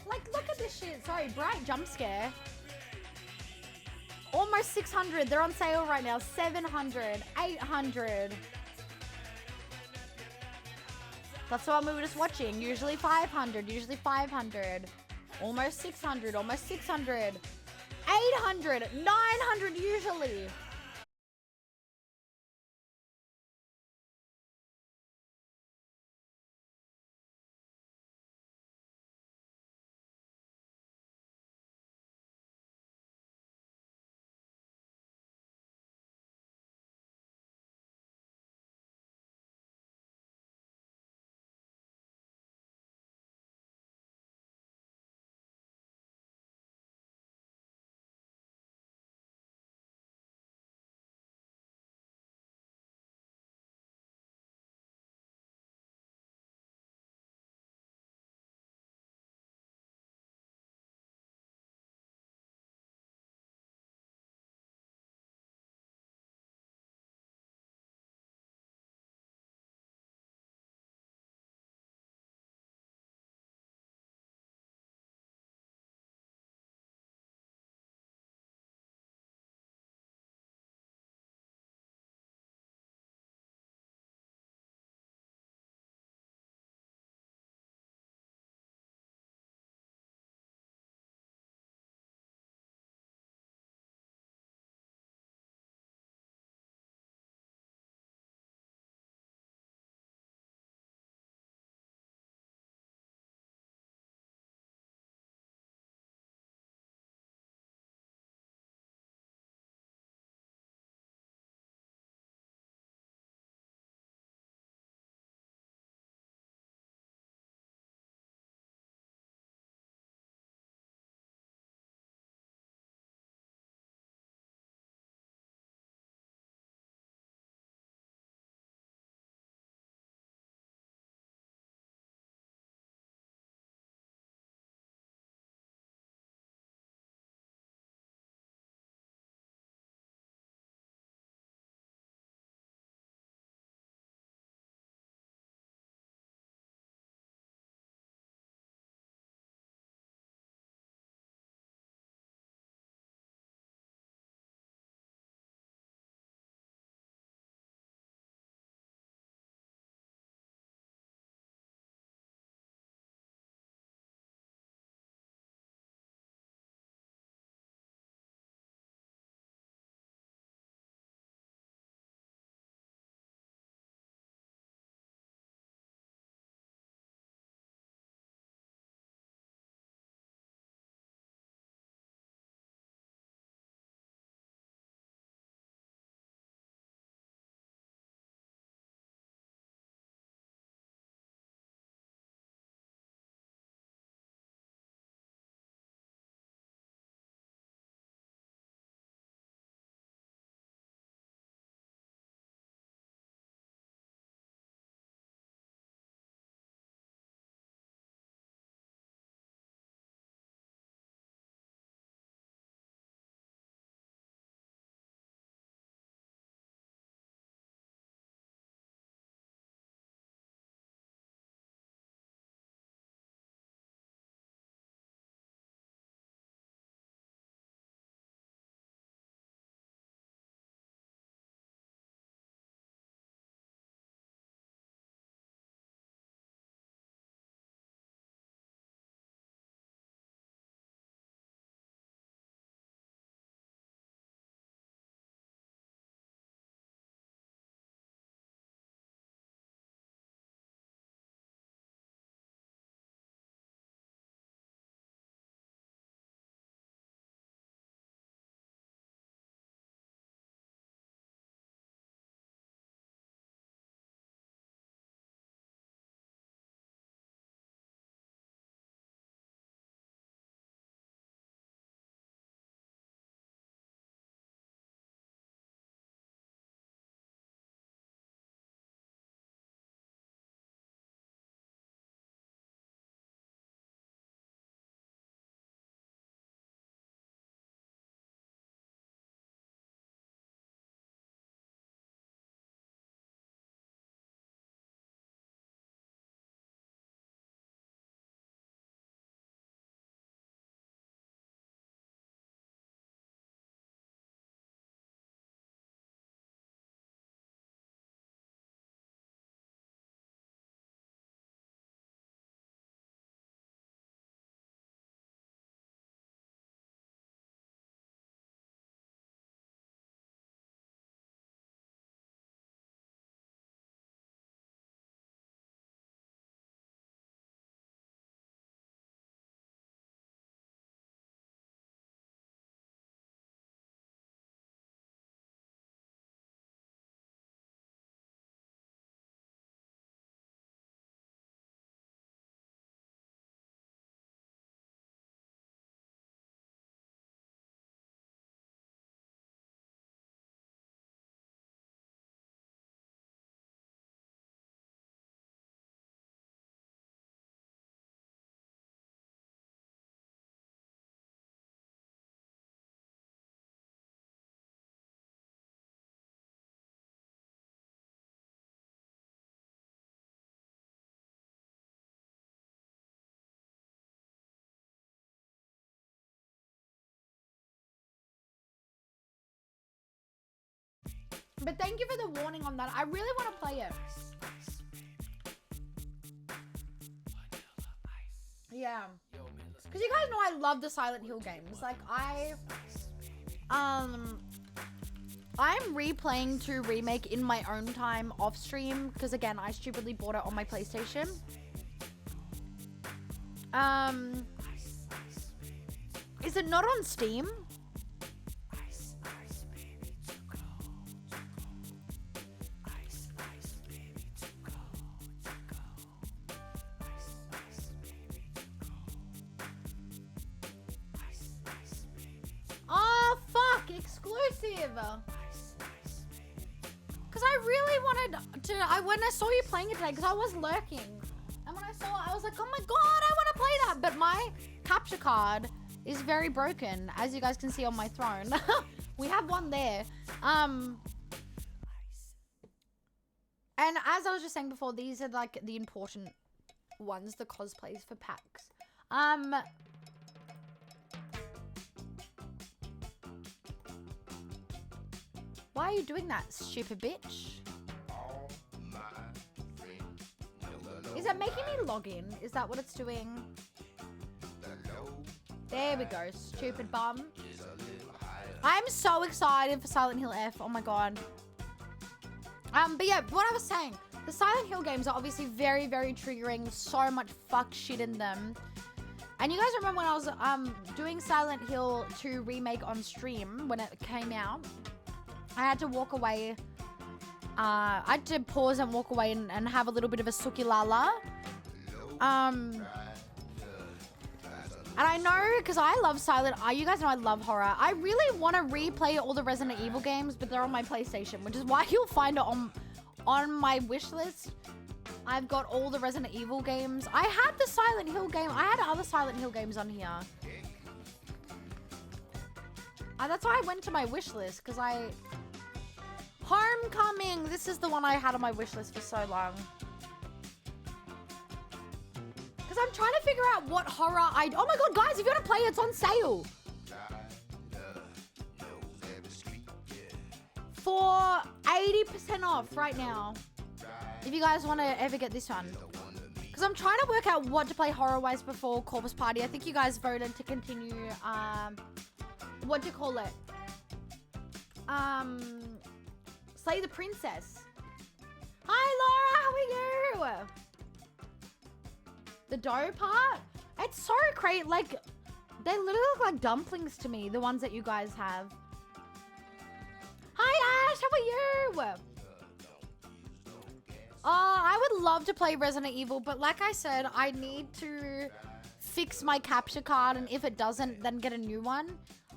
Like, look at this shit. Sorry, bright jump scare. Almost 600. They're on sale right now. 700, 800. That's the one we were just watching. Usually 500, usually 500. Almost 600, almost 600. 800, 900 usually. But thank you for the warning on that. I really want to play it. Yeah. Because you guys know I love the Silent Hill games. Like, I'm replaying 2 Remake in my own time off stream. Because, again, I stupidly bought it on my PlayStation. Is it not on Steam? Oh, fuck! Exclusive! Because I really wanted to... when I saw you playing it today, because I was lurking. And when I saw it, I was like, oh my god, I want to play that! But my capture card is very broken, as you guys can see on my throne. We have one there. And as I was just saying before, these are like the important ones, the cosplays for packs. Why are you doing that, stupid bitch? Is it making me log in? Is that what it's doing? There we go, stupid bum. I'm so excited for Silent Hill F. Oh my god. But yeah, what I was saying, the Silent Hill games are obviously very, very triggering. So much fuck shit in them. And you guys remember when I was doing Silent Hill 2 Remake on stream when it came out? I had to walk away. I had to pause and walk away and have a little bit of a sukilala. And I know, because I love you guys know I love horror. I really want to replay all the Resident Evil games, but they're on my PlayStation, which is why you'll find it on my wish list. I've got all the Resident Evil games. I had the Silent Hill game. I had other Silent Hill games on here. That's why I went to my wish list, because Homecoming! This is the one I had on my wish list for so long. Because I'm trying to figure out what horror oh my god, guys, if you want to play it, it's on sale. For 80% off right now. If you guys want to ever get this one. Because I'm trying to work out what to play horror-wise before Corpus Party. I think you guys voted to continue, what do you call it? Slay the Princess. Hi, Laura, how are you? The dough part? It's so great. Like, they literally look like dumplings to me, the ones that you guys have. Hi, Ash, how are you? I would love to play Resident Evil, but like I said, I need to fix my capture card, and if it doesn't, then get a new one.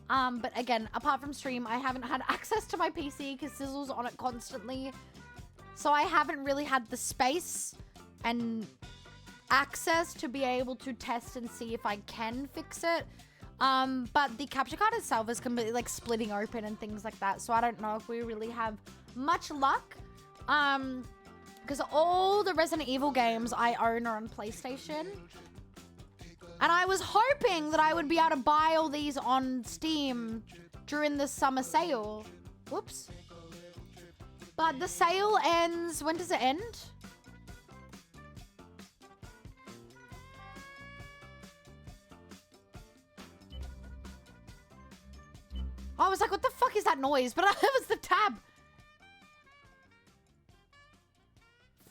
But again, apart from stream, I haven't had access to my PC because Sizzle's on it constantly. So I haven't really had the space and access to be able to test and see if I can fix it. But the capture card itself is completely like splitting open and things like that. So I don't know if we really have much luck. Because all the Resident Evil games I own are on PlayStation. And I was hoping that I would be able to buy all these on Steam during the summer sale. Whoops. But the sale ends... When does it end? I was like, what the fuck is that noise? But it was the tab.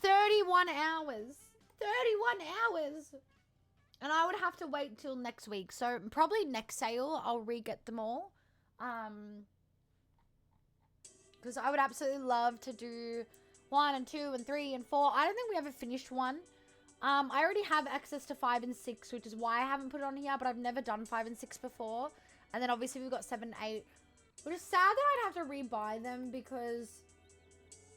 31 hours. 31 hours. And I would have to wait till next week. So probably next sale, I'll re-get them all. Because I would absolutely love to do 1 and 2 and 3 and 4. I don't think we ever finished 1. I already have access to 5 and 6, which is why I haven't put it on here. But I've never done 5 and 6 before. And then obviously we've got 7 and 8. Which is sad that I'd have to re-buy them because...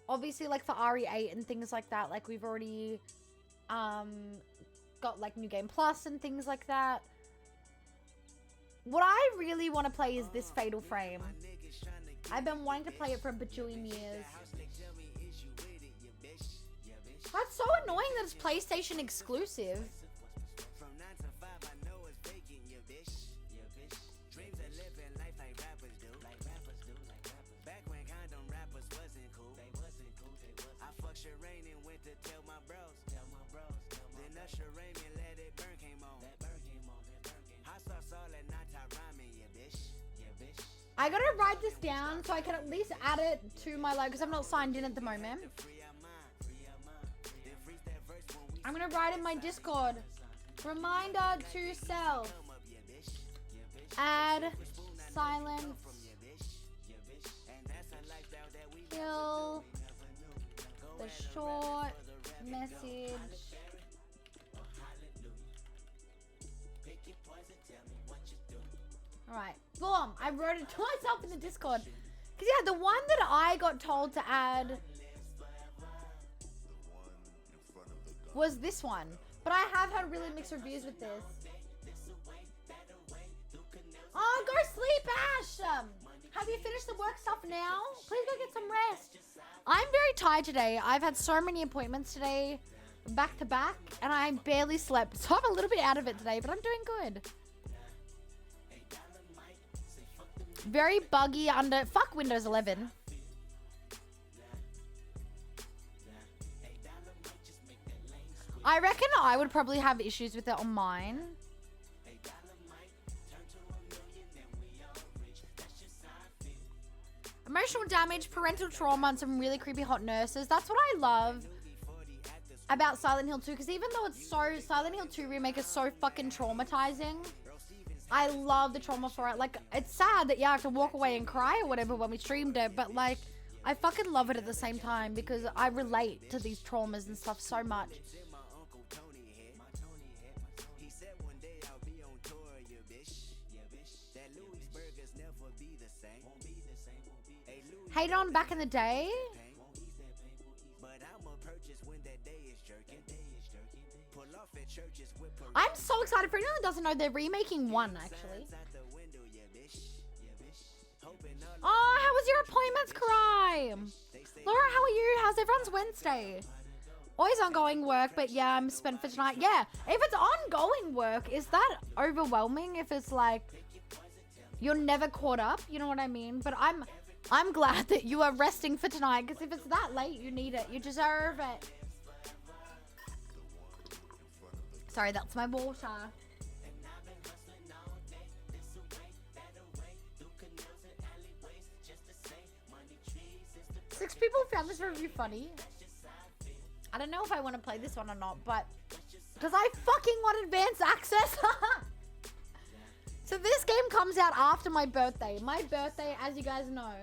Obviously, like, for RE8 and things like that, like, we've already... got like New Game Plus and things like that. What I really want to play is this Fatal Frame. I've been wanting to play it for a bajillion years. That's so annoying that it's PlayStation exclusive. I gotta write this down so I can at least add it to my life because I'm not signed in at the moment. I'm gonna write in my Discord. Reminder to self. Add silence. Kill the short message. Alright, boom. I wrote it to myself in the Discord. Because, yeah, the one that I got told to add was this one. But I have had really mixed reviews with this. Oh, go sleep, Ash! Have you finished the work stuff now? Please go get some rest. I'm very tired today. I've had so many appointments today, back to back, and I barely slept. So I'm a little bit out of it today, but I'm doing good. Very buggy under... Fuck Windows 11. I reckon I would probably have issues with it on mine. Emotional damage, parental trauma, and some really creepy hot nurses. That's what I love about Silent Hill 2. Because even though it's so... Silent Hill 2 remake is so fucking traumatizing. I love the trauma for it. Like, it's sad that you have to walk away and cry or whatever when we streamed it. But, like, I fucking love it at the same time. Because I relate to these traumas and stuff so much. Hate on back in the day. I'm so excited for anyone that doesn't know, they're remaking 1 actually. Oh, how was your appointments, Cry? Laura, how are you? How's everyone's Wednesday? Always ongoing work, but yeah, I'm spent for tonight. Yeah, if it's ongoing work, is that overwhelming? If it's like you're never caught up, you know what I mean? But I'm glad that you are resting for tonight, because if it's that late, you need it. You deserve it. Sorry, that's my water. Six people found this review funny. I don't know if I want to play this one or not, but because I fucking want advanced access. So this game comes out after my birthday. My birthday, as you guys know,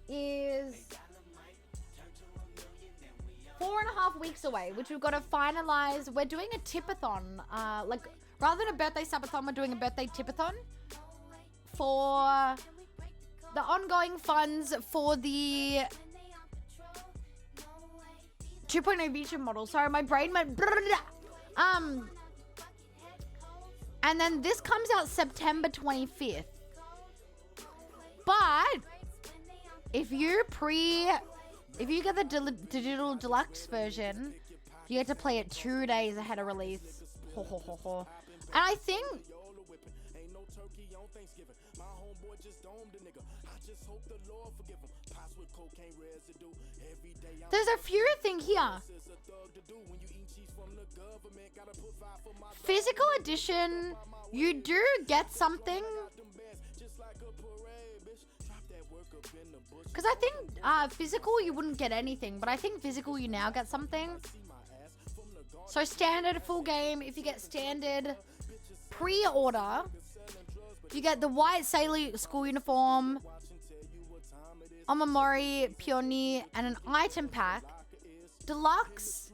is 4.5 weeks away, which we've got to finalize. We're doing a tipathon. Like, rather than a birthday subathon, we're doing a birthday tipathon for the ongoing funds for the 2.0 Vision model. Sorry, my brain went... And then this comes out September 25th. But if you get the digital deluxe version, you get to play it 2 days ahead of release. And I think there's a few things here. Physical edition, you do get something. Because I think physical, you wouldn't get anything. But I think physical, you now get something. So standard full game, if you get standard pre-order, you get the white sailor school uniform, Omamori, Peony, and an item pack. Deluxe,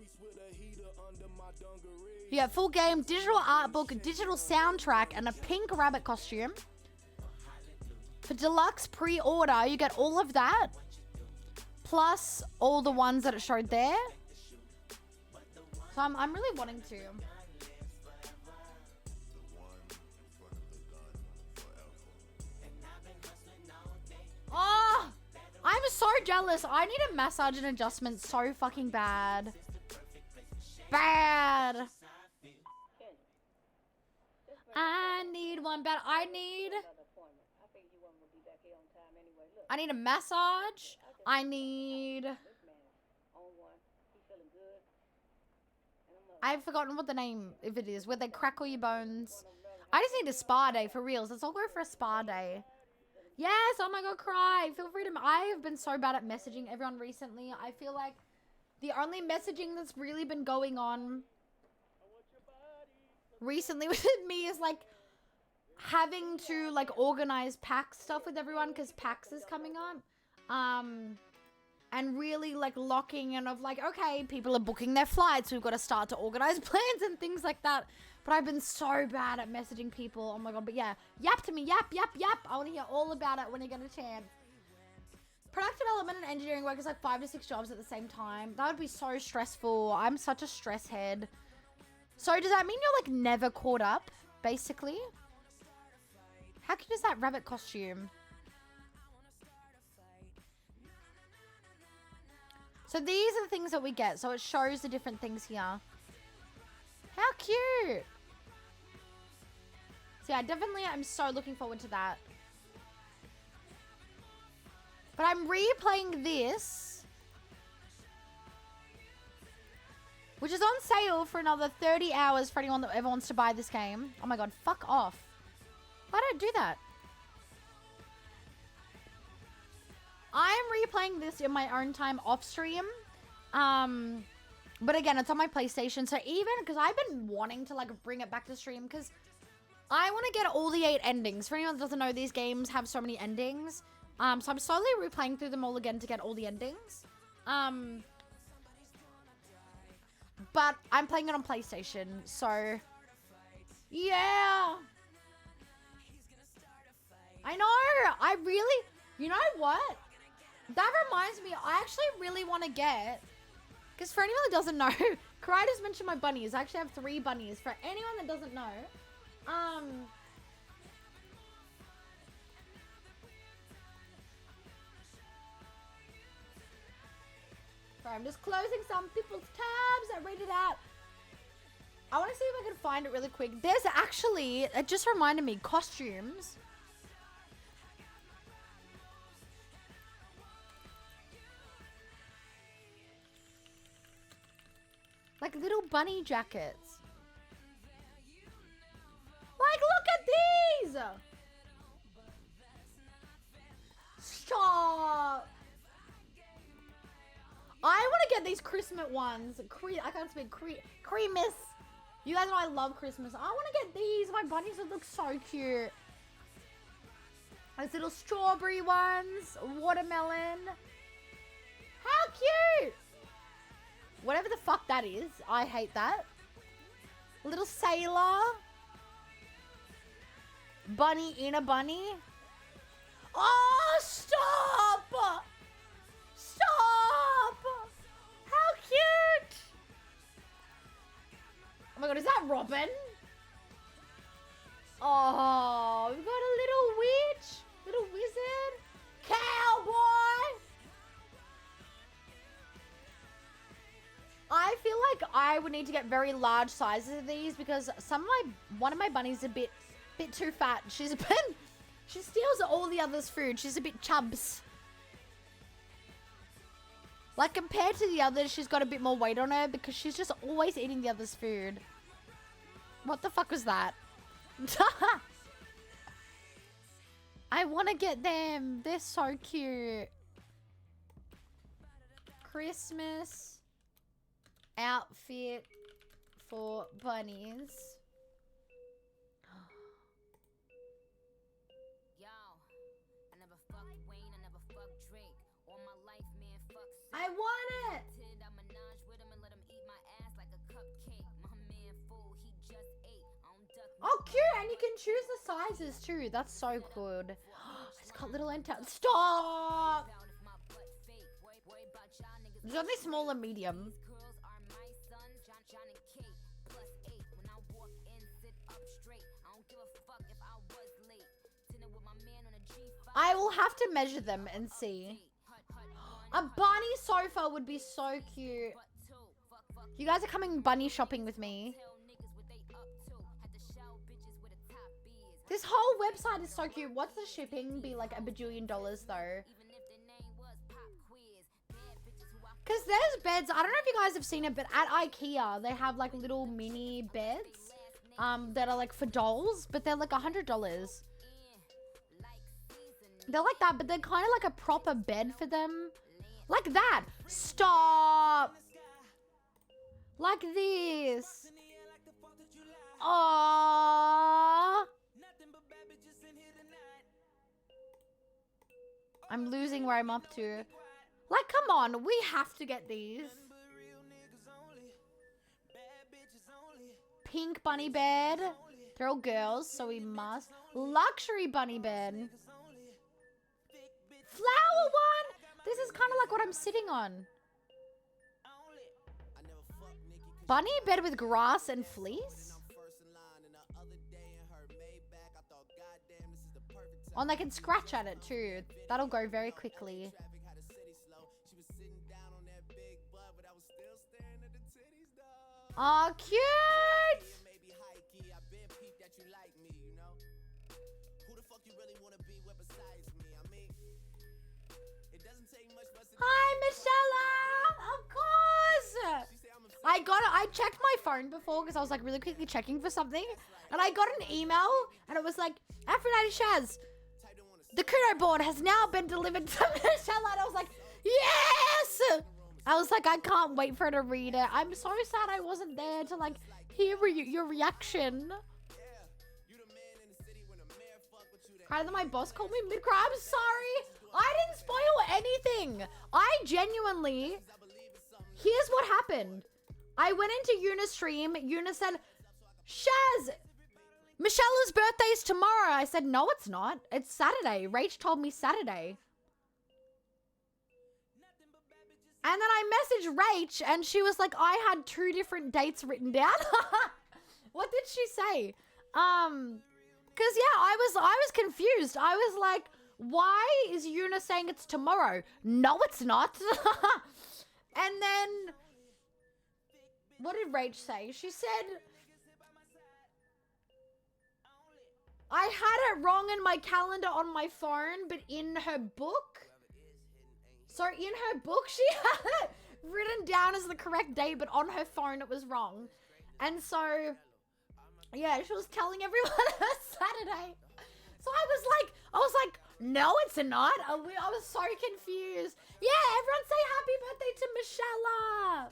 you get full game, digital art book, digital soundtrack, and a pink rabbit costume. For deluxe pre-order, you get all of that, plus all the ones that it showed there. So I'm really wanting to. Oh, I'm so jealous. I need a massage and adjustment so fucking bad. Bad. I need one bad. I need a massage. I need... I've forgotten what the name, if it is, where they crackle your bones. I just need a spa day for reals. Let's all go for a spa day. Yes, oh my god, cry. Feel free to... I have been so bad at messaging everyone recently. I feel like the only messaging that's really been going on recently with me is like having to like organize PAX stuff with everyone because PAX is coming up. And really like locking in of like, okay, people are booking their flights. We've got to start to organize plans and things like that. But I've been so bad at messaging people. Oh my god. But yeah, yap to me. Yap, yap, yap. I want to hear all about it when you get a chance. Product development and engineering work is like 5 to 6 jobs at the same time. That would be so stressful. I'm such a stress head. So does that mean you're like never caught up, basically? How cute is that rabbit costume? So these are the things that we get. So it shows the different things here. How cute. So yeah, definitely I'm so looking forward to that. But I'm replaying this, which is on sale for another 30 hours for anyone that ever wants to buy this game. Oh my god, fuck off. Why don't I do that? I am replaying this in my own time off stream. But again, it's on my PlayStation. So even because I've been wanting to like bring it back to stream because I want to get all the 8 endings. For anyone that doesn't know, these games have so many endings. So I'm slowly replaying through them all again to get all the endings. But I'm playing it on PlayStation. So yeah. I know. I really, you know what? That reminds me, I actually really want to get, because for anyone that doesn't know, Karai just mentioned my bunnies. I actually have 3 bunnies. For anyone that doesn't know, sorry, I'm just closing some people's tabs. I read it out. I want to see if I can find it really quick. There's actually, it just reminded me, costumes. Like little bunny jackets. Like, look at these! Stop! I want to get these Christmas ones. I can't speak. Creamus. You guys know I love Christmas. I want to get these. My bunnies would look so cute. Those little strawberry ones. Watermelon. How cute! Whatever the fuck that is. I hate that. Little sailor. Bunny in a bunny. Oh, stop! Stop! How cute! Oh my god, is that Robin? Oh, we've got a little witch. Little wizard. Cowboy! I feel like I would need to get very large sizes of these because one of my bunnies is a bit too fat. She steals all the others' food. She's a bit chubs. Like compared to the others, she's got a bit more weight on her because she's just always eating the others' food. What the fuck was that? I want to get them. They're so cute. Christmas outfit for bunnies. I want it. Oh, cute! And you can choose the sizes too. That's so good. It's got little antennas. Stop! There's only small and medium. I will have to measure them and see. A bunny sofa would be so cute. You guys are coming bunny shopping with me. This whole website is so cute. What's the shipping be like $1 bajillion though? Because there's beds. I don't know if you guys have seen it, but at IKEA, they have like little mini beds that are like for dolls, but they're like $100. They're like that, but they're kind of like a proper bed for them. Like that. Stop. Like this. Aww. I'm losing where I'm up to. Like, come on. We have to get these. Pink bunny bed. They're all girls, so we must. Luxury bunny bed. Flower one. This is kind of like what I'm sitting on. Bunny bed with grass and fleece? Oh, and they can scratch at it too. That'll go very quickly. Aw, cute! Hi, Michelle! Of course! I checked my phone before because I was like really quickly checking for something. And I got an email and it was like, Aphrodite Shaz, the Kudo board has now been delivered to Michelle. And I was like, yes! I was like, I can't wait for her to read it. I'm so sad I wasn't there to like hear your reaction. Cried that my boss called me mid-cry. I'm sorry. I didn't spoil anything. I genuinely... Here's what happened. I went into Yuna's stream. Yuna said, Shaz, Michelle's birthday's tomorrow. I said, no, it's not. It's Saturday. Rach told me Saturday. And then I messaged Rach and she was like, I had 2 different dates written down. What did she say? Cause yeah, I was confused. I was like, why is Yuna saying it's tomorrow? No, it's not. And then, what did Rach say? She said, I had it wrong in my calendar on my phone, but in her book. So in her book, she had it written down as the correct date, but on her phone it was wrong. And so, yeah, she was telling everyone it was Saturday. So I was like, no, it's not. I was so confused. Yeah, everyone say happy birthday to Michelle.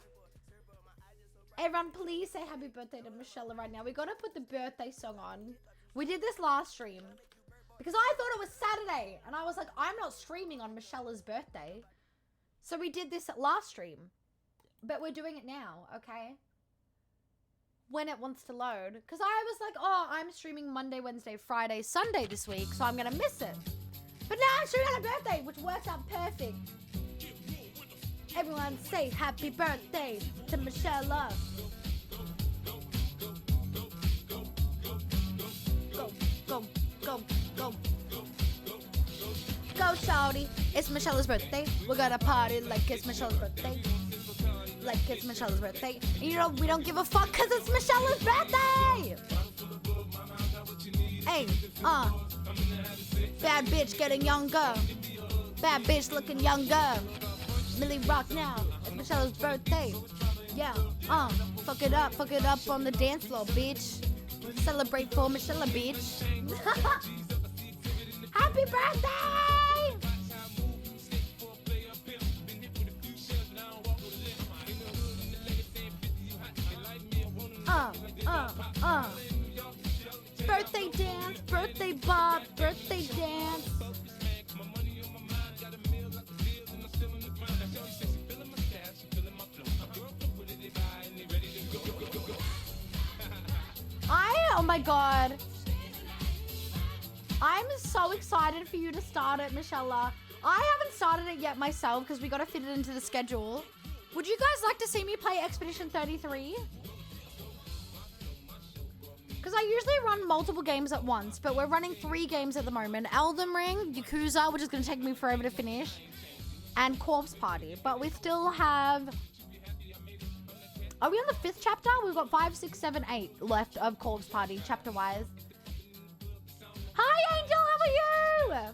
Everyone, please say happy birthday to Michelle right now. We got to put the birthday song on. We did this last stream because I thought it was Saturday. And I was like, I'm not streaming on Michelle's birthday. So we did this last stream. But we're doing it now, okay? When it wants to load. Because I was like, oh, I'm streaming Monday, Wednesday, Friday, Sunday this week. So I'm going to miss it. But now I'm streaming on her birthday, which works out perfect. Everyone say happy birthday to Michelle. Go, go, go, go. Go, shawty. It's Michelle's birthday. We're gonna party like it's Michelle's birthday. Like it's Michelle's birthday. And you know, we don't give a fuck because it's Michelle's birthday. Hey, bad bitch getting younger. Bad bitch looking younger. Millie rock now. It's Michelle's birthday. Yeah, fuck it up on the dance floor, bitch. Celebrate for Michelle, bitch. Happy birthday! Birthday dance, birthday bob, birthday dance. Oh my god. I'm so excited for you to start it, Michelle. I haven't started it yet myself because we got to fit it into the schedule. Would you guys like to see me play Expedition 33? Because I usually run multiple games at once, but we're running 3 games at the moment. Elden Ring, Yakuza, which is going to take me forever to finish, and Corpse Party. But we still have... Are we on the 5th chapter? We've got 5, 6, 7, 8 left of Corpse Party, chapter-wise. Hi, Angel, how are you?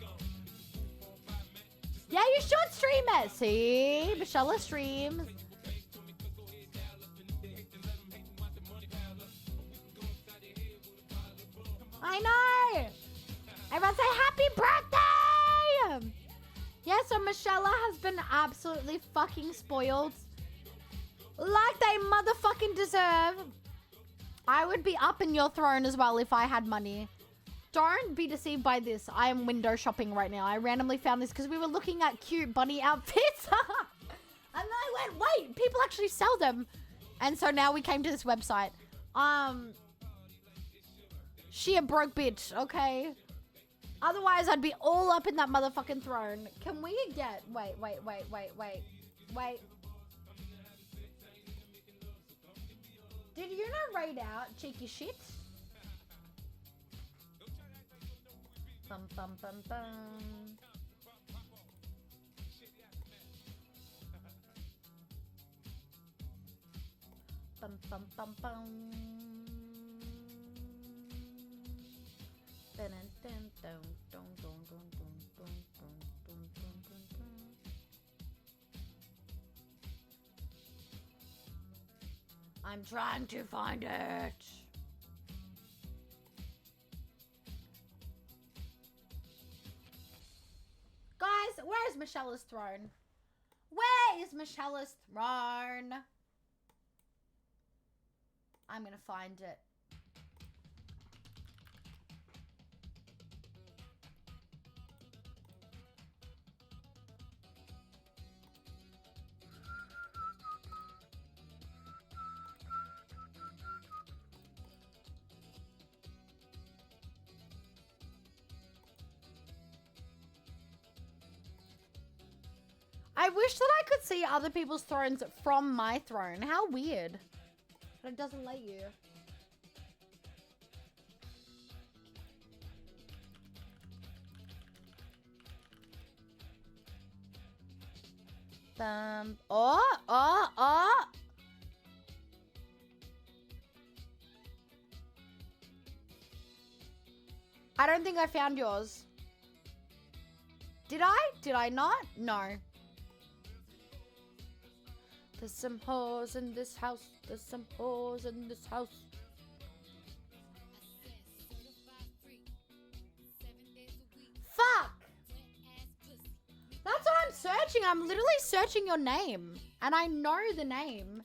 Yeah, you should stream it. See? Michelle streams. I know. Everyone say happy birthday! Yeah, so Michelle has been absolutely fucking spoiled. Like they motherfucking deserve. I would be up in your throne as well if I had money. Don't be deceived by this. I am window shopping right now. I randomly found this because we were looking at cute bunny outfits. And then I went, wait, people actually sell them. And so now we came to this website. She a broke bitch, okay? Otherwise, I'd be all up in that motherfucking throne. Can we get... Wait. Did you not raid out, cheeky shit? Bum, bum, bum, bum. Bum, bum, bum, bum. Dun, dun, dun, dun, dun, dun, dun, dun, dun, dun, dun, dun. I'm trying to find it. Guys, where is Michelle's throne? Where is Michelle's throne? I'm gonna find it. I wish that I could see other people's thrones from my throne. How weird. But it doesn't let you. Oh. I don't think I found yours. Did I? Did I not? No. There's some whores in this house. There's some whores in this house. Fuck! That's what I'm searching. I'm literally searching your name. And I know the name.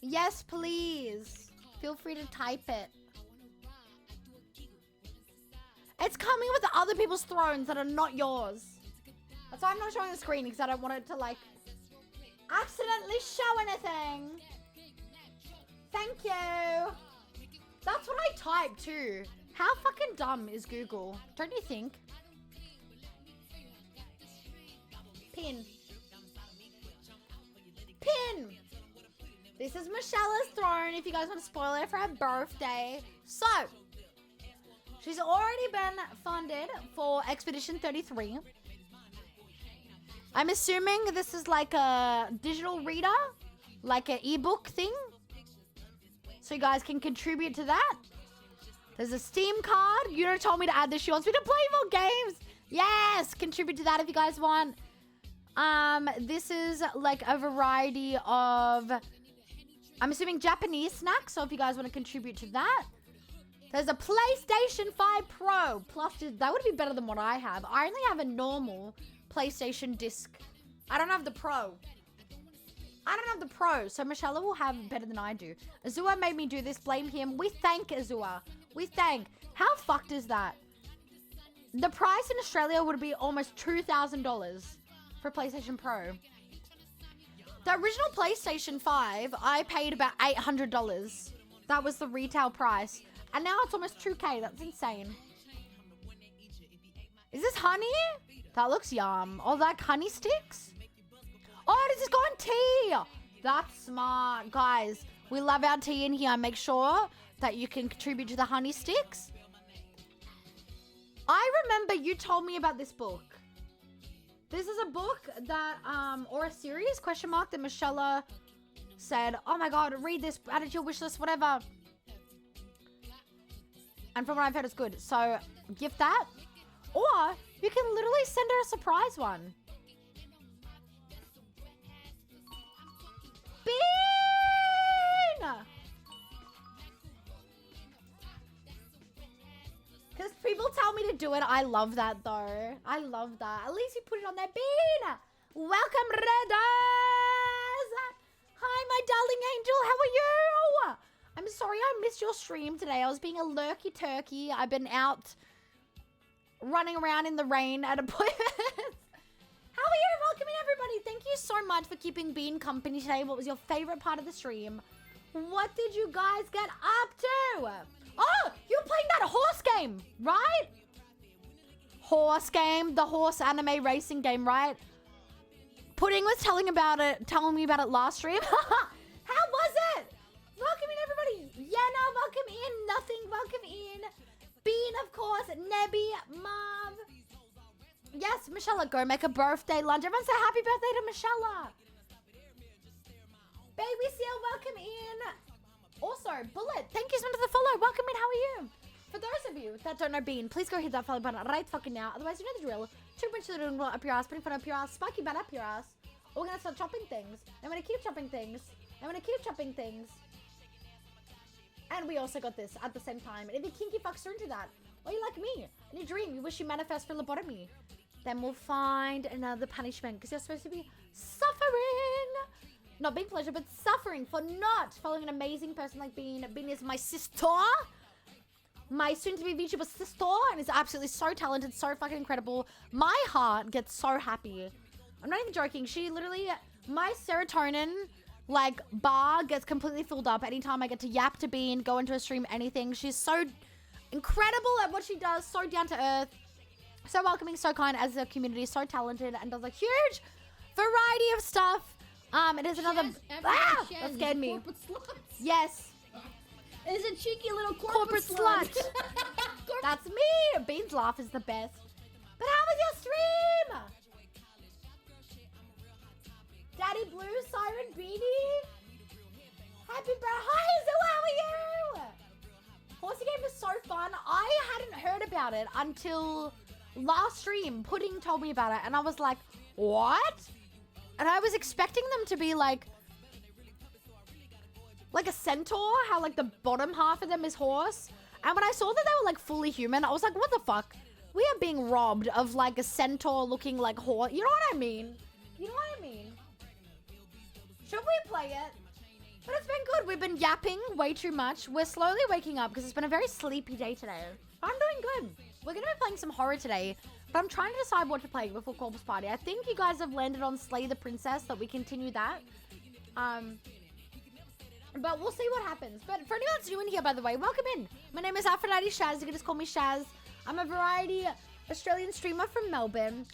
Yes, please. Feel free to type it. It's coming with the other people's thrones that are not yours. That's why I'm not showing the screen, because I don't want it to, like, accidentally show anything. Thank you. That's what I typed, too. How fucking dumb is Google? Don't you think? Pin. Pin. This is Michelle's throne, if you guys want to spoil it for her birthday. So... she's already been funded for Expedition 33. I'm assuming this is like a digital reader, like an ebook thing. So you guys can contribute to that. There's a Steam card. You don't told me to add this. She wants me to play more games. Yes, contribute to that if you guys want. This is like a variety of, I'm assuming Japanese snacks. So if you guys want to contribute to that. There's a PlayStation 5 Pro. Plus, that would be better than what I have. I only have a normal PlayStation disc. I don't have the Pro. So Michelle will have better than I do. Azua made me do this. Blame him. We thank Azua. We thank. How fucked is that? The price in Australia would be almost $2,000 for PlayStation Pro. The original PlayStation 5, I paid about $800. That was the retail price. And now it's almost 2K. That's insane. Is this honey? That looks yum. Oh, like honey sticks? Oh, this is gone tea. That's smart. Guys, we love our tea in here. Make sure that you can contribute to the honey sticks. I remember you told me about this book. This is a book that, or a series, question mark, that Michelle said, oh my God, read this, add it to your wish list, whatever. And from what I've heard, it's good. So, gift that. Or, you can literally send her a surprise one. people tell me to do it. I love that though. I love that. At least you put it on there. Bean! Welcome, Redders! Hi, my darling angel. How are you? I'm sorry I missed your stream today. I was being a lurky turkey. I've been out running around in the rain at appointments. How are you? Welcome in, everybody. Thank you so much for keeping Bean company today. What was your favorite part of the stream? What did you guys get up to? Oh, you're playing that horse game, right? Horse game, the horse anime racing game, right? Pudding was telling me about it last stream. How was it? Welcome in, everybody. Yenna, welcome in. Nothing, welcome in. Bean, of course. Nebby, Marv. Yes, Michelle, go make a birthday lunch. Everyone say happy birthday to Michelle. Baby Seal, welcome in. Also, Bullet, thank you so much for the follow. Welcome in, how are you? For those of you that don't know Bean, please go hit that follow button right fucking now. Otherwise, you know the drill. Too much to do up your ass, putting fun up your ass, spiky butt up your ass. We're gonna start chopping things. I'm gonna keep chopping things. I'm gonna keep chopping things. And we also got this at the same time. And if you kinky fucks are into that, or you like me, in your dream, you wish you manifest for lobotomy, then we'll find another punishment because you're supposed to be suffering. Not being pleasure, but suffering for not following an amazing person like Bean. Bean is my sister. My soon-to-be VTuber sister, and is absolutely so talented, so fucking incredible. My heart gets so happy. I'm not even joking. She literally, my serotonin, like, bar gets completely filled up anytime I get to yap to Bean, go into a stream, anything. She's so incredible at what she does, so down to earth, so welcoming, so kind as a community, so talented, and does a huge variety of stuff. It is another... that scared me. Yes. It's a cheeky little corporate slut. That's me. Bean's laugh is the best. But how was your stream? Daddy Blue, Siren Beanie. Happy birthday. Hi, Zoo, how are you? Horsey game was so fun. I hadn't heard about it until last stream. Pudding told me about it, and I was like, what? And I was expecting them to be like a centaur, how like the bottom half of them is horse. And when I saw that they were like fully human, I was like, what the fuck? We are being robbed of like a centaur looking like horse. You know what I mean? You know what I mean? Should we play it? But it's been good. We've been yapping way too much. We're slowly waking up because it's been a very sleepy day today. I'm doing good. We're going to be playing some horror today, but I'm trying to decide what to play before Corpus Party. I think you guys have landed on Slay the Princess, that we continue that. But we'll see what happens. But for anyone that's new in here, by the way, welcome in. My name is Aphrodite Shaz. You can just call me Shaz. I'm a variety Australian streamer from Melbourne.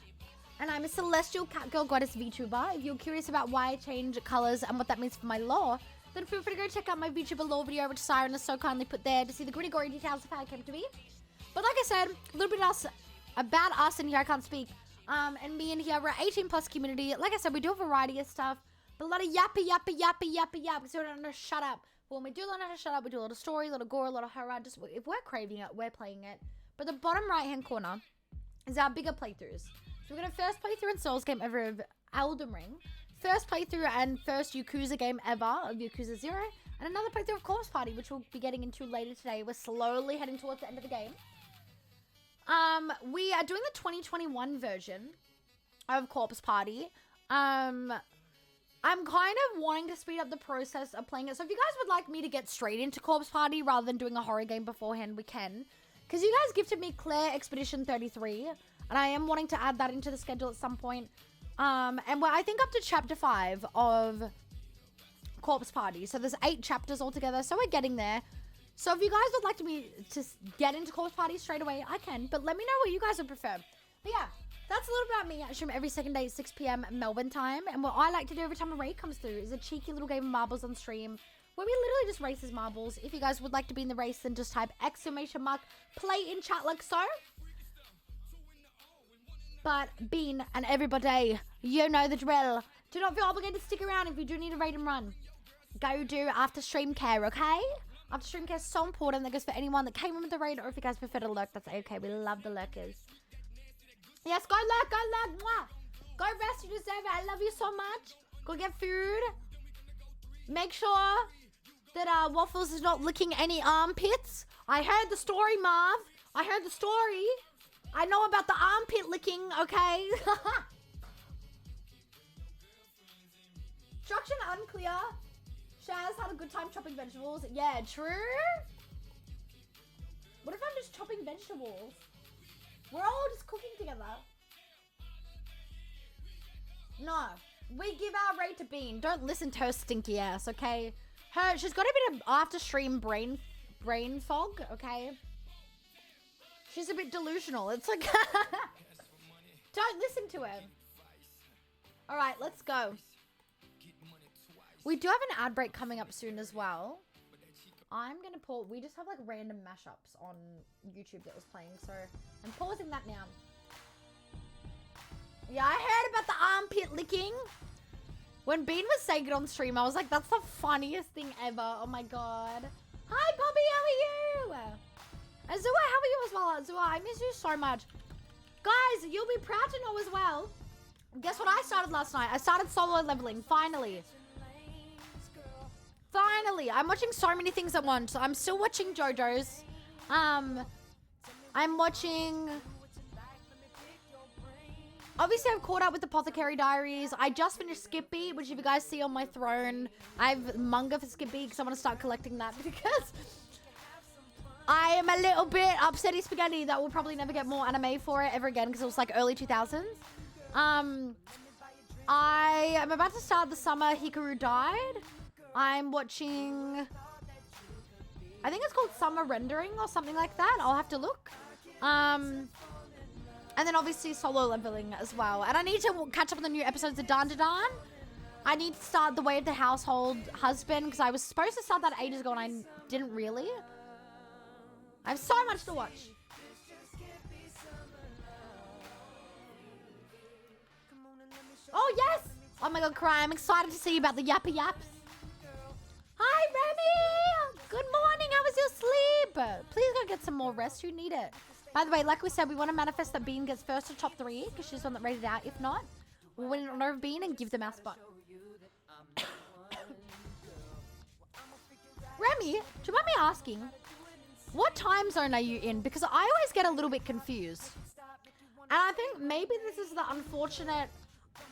And I'm a celestial cat girl goddess VTuber. If you're curious about why I change colors and what that means for my lore, then feel free to go check out my VTuber lore video, which Siren has so kindly put there to see the gritty gory details of how it came to be. But like I said, a little bit about us in here. I can't speak. And me in here, we're an 18 plus community. Like I said, we do a variety of stuff. But a lot of yappy, so we don't know how to shut up. But when we do learn how to shut up, we do a lot of story, a lot of gore, a lot of horror. Just if we're craving it, we're playing it. But the bottom right-hand corner is our bigger playthroughs. So we're going to first playthrough in Souls game ever of Elden Ring. First playthrough and first Yakuza game ever of Yakuza 0. And another playthrough of Corpse Party, which we'll be getting into later today. We're slowly heading towards the end of the game. We are doing the 2021 version of Corpse Party. I'm kind of wanting to speed up the process of playing it. So if you guys would like me to get straight into Corpse Party rather than doing a horror game beforehand, we can. Because you guys gifted me Claire Expedition 33. And I am wanting to add that into the schedule at some point. And we're, I think, up to chapter 5 of Corpse Party. So there's 8 chapters altogether. So we're getting there. So if you guys would like me to get into Corpse Party straight away, I can. But let me know what you guys would prefer. But yeah, that's a little about me. I stream every second day at 6 p.m. Melbourne time. And what I like to do every time a raid comes through is a cheeky little game of marbles on stream, where we literally just race as marbles. If you guys would like to be in the race, then just type ! Play in chat like so. But Bean and everybody, you know the drill. Do not feel obligated to stick around if you do need a raid and run. Go do after stream care, okay? After stream care is so important. That goes for anyone that came in with the raid, or if you guys prefer to lurk, that's okay. We love the lurkers. Yes, go lurk, mwah. Go rest, you deserve it. I love you so much. Go get food. Make sure that Waffles is not licking any armpits. I heard the story, Marv. I heard the story. I know about the armpit licking, okay? Instruction unclear. Shaz had a good time chopping vegetables. Yeah, true. What if I'm just chopping vegetables? We're all just cooking together. No. We give our rate to Bean. Don't listen to her stinky ass, okay? She's got a bit of after stream brain fog, okay? She's a bit delusional. It's like don't listen to her. All right, let's go. We do have an ad break coming up soon as well. I'm gonna pause. We just have like random mashups on YouTube that was playing, so I'm pausing that now. Yeah, I heard about the armpit licking. When Bean was saying it on stream, I was like, that's the funniest thing ever. Oh my god. Hi, Bobby, how are you? Azua, how are you as well? Azua, I miss you so much. Guys, you'll be proud to know as well. Guess what I started last night? I started solo leveling, finally. Finally. I'm watching so many things at once. I'm still watching JoJo's. I'm watching... Obviously, I've caught up with Apothecary Diaries. I just finished Skippy, which if you guys see on my throne, I have manga for Skippy because I want to start collecting that because I am a little bit upsetty spaghetti that we'll probably never get more anime for it ever again because it was like early 2000s. I am about to start the summer Hikaru Died. I'm watching... I think it's called Summer Rendering or something like that. I'll have to look. And then obviously solo leveling as well. And I need to catch up on the new episodes of Dan Dan. I need to start The Way of the Household Husband because I was supposed to start that ages ago and I didn't really. I have so much to watch. Oh, yes! Oh my god, Cry. I'm excited to see about the Yappa Yaps. Hi, Remy! Good morning. How was your sleep? Please go get some more rest. You need it. By the way, like we said, we want to manifest that Bean gets first to top 3 because she's the one that rated out. If not, we'll win in honor of Bean and give the mouse spot. Remy, do you mind me asking, what time zone are you in? Because I always get a little bit confused. And I think maybe this is the unfortunate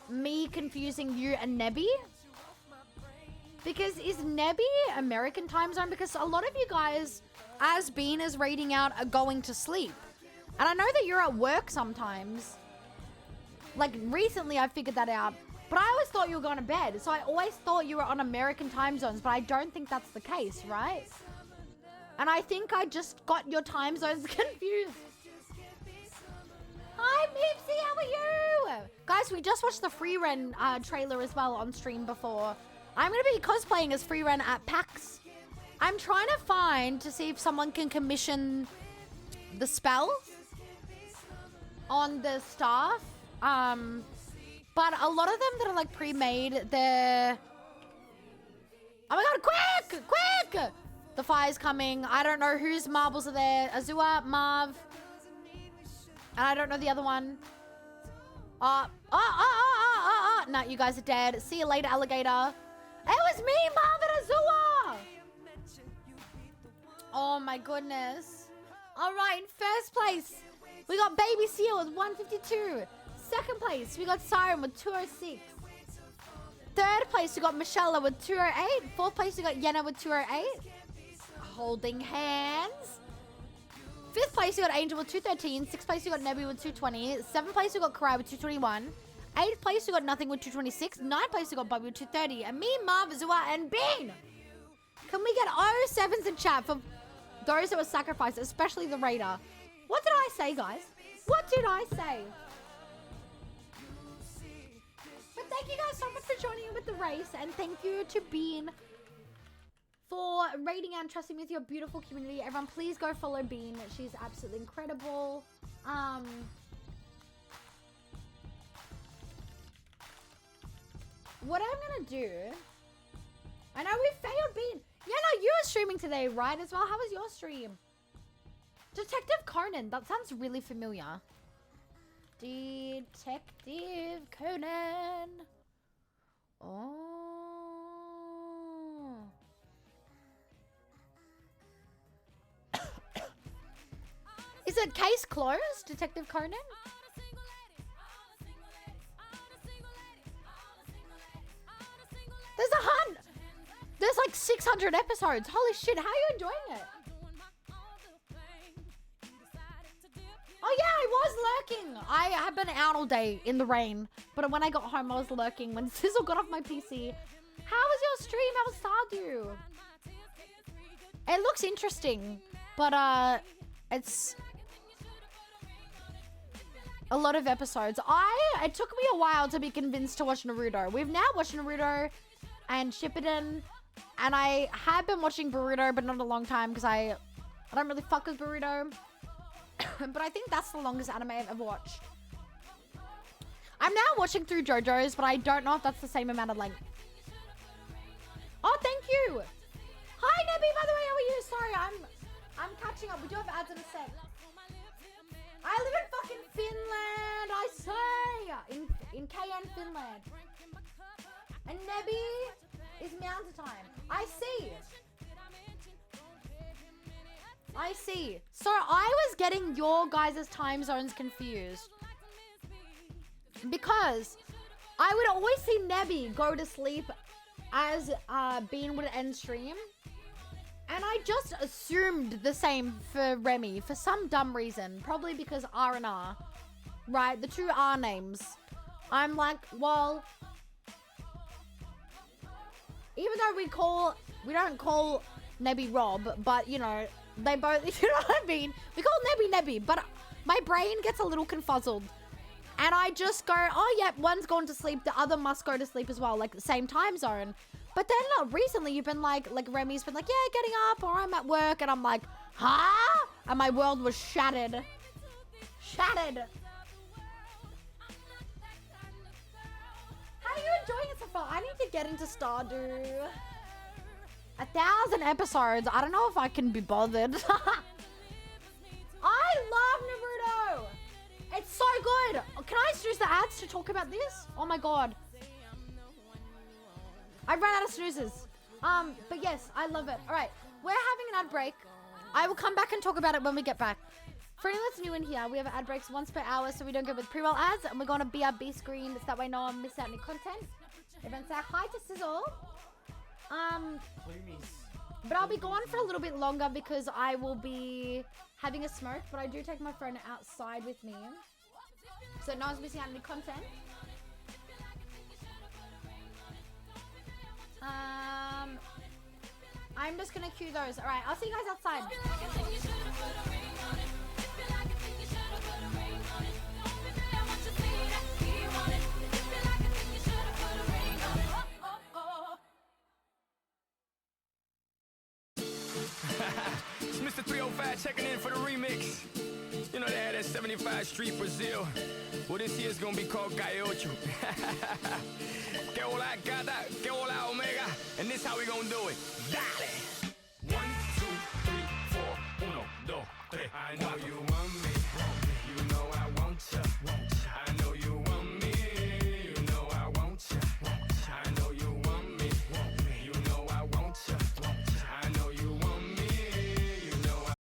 me confusing you and Nebby. Because is Nebby American time zone? Because a lot of you guys, as Bean is rating out, are going to sleep. And I know that you're at work sometimes. Like, recently I figured that out. But I always thought you were going to bed. So I always thought you were on American time zones. But I don't think that's the case, right? And I think I just got your time zones confused. Hi, Mipsy, how are you? Guys, we just watched the Free Ren trailer as well on stream before. I'm going to be cosplaying as Free Ren at PAX. I'm trying to find to see if someone can commission the spell on the staff. But a lot of them that are like pre-made, they're... Oh my god, quick! Quick! The fire's coming. I don't know whose marbles are there. Azua, Marv. And I don't know the other one. No, you guys are dead. See you later, alligator. It was me, Marv and Azua! Oh my goodness. Alright, in first place, we got Baby Seal with 152. Second place, we got Siren with 206. Third place, we got Michelle with 208. Fourth place, we got Yenna with 208. Holding hands. Fifth place, we got Angel with 213. Sixth place, we got Nebby with 220. Seventh place, we got Karai with 221. Eighth place, we got Nothing with 226. Ninth place, we got Bobby with 230. And me, Marv, Azua, and Bean. Can we get 07s in chat for those that were sacrificed, especially the Raider? What did I say, guys? What did I say? But thank you guys so much for joining in with the race. And thank you to Bean for rating and trusting with your beautiful community. Everyone, please go follow Bean. She's absolutely incredible. What I'm gonna do... I know we failed Bean. Yeah, no, you were streaming today, right, as well? How was your stream? Detective Conan. That sounds really familiar. Detective Conan. Oh. Is it case closed, Detective Conan? There's like 600 episodes. Holy shit, how are you enjoying it? Oh yeah, I was lurking. I have been out all day in the rain, but when I got home, I was lurking when Sizzle got off my PC. How was your stream? How was Stardew? It looks interesting, but it's a lot of episodes. It took me a while to be convinced to watch Naruto. We've now watched Naruto and Shippuden, and I have been watching Boruto, but not a long time because I don't really fuck with Boruto. But I think that's the longest anime I've ever watched. I'm now watching through JoJo's, but I don't know if that's the same amount of length. Oh, thank you. Hi, Nebby, by the way, how are you? Sorry, I'm catching up. We do have ads in a sec. I live in fucking Finland, I say. In KN, Finland. And Nebby is mountain time. I see. So I was getting your guys' time zones confused. Because I would always see Nebby go to sleep as Bean would end stream. And I just assumed the same for Remy for some dumb reason. Probably because R&R. Right? The two R names. I'm like, well, even though we don't call Nebby Rob, but you know, they both, you know what I mean? We call Nebby, but my brain gets a little confuzzled. And I just go, oh yeah, one's gone to sleep, the other must go to sleep as well, like the same time zone. But then recently you've been like Remy's been like, yeah, getting up, or I'm at work, and I'm like, huh? And my world was shattered. Shattered. How are you enjoying it so far? I need to get into Stardew. 1,000 episodes. I don't know if I can be bothered. I love Naruto. It's so good. Can I snooze the ads to talk about this? Oh my god. I ran out of snoozes. But yes, I love it. All right, we're having an ad break. I will come back and talk about it when we get back. For anyone that's new in here, we have ad breaks once per hour so we don't go with pre-roll ads, and we're going to BRB screen so that way no one miss out any content. Everyone say hi to Sizzle. But I'll be gone for a little bit longer because I will be having a smoke, but I do take my phone outside with me so no one's missing out any content. I'm just gonna cue those. All right, I'll see you guys outside. It's Mr. 305 checking in for the remix. You know they had that 75 Street Brazil. Well, this year's gonna be called Gaiocho. Que hola gata, que hola omega. And this how we gonna do it. Dale! 1, 2, 3, 4, 1, 2, 3. I know you want me. You know I want ya. I know you want me. You know I want ya. I know you want me. You know I want ya. I know you want me. You know I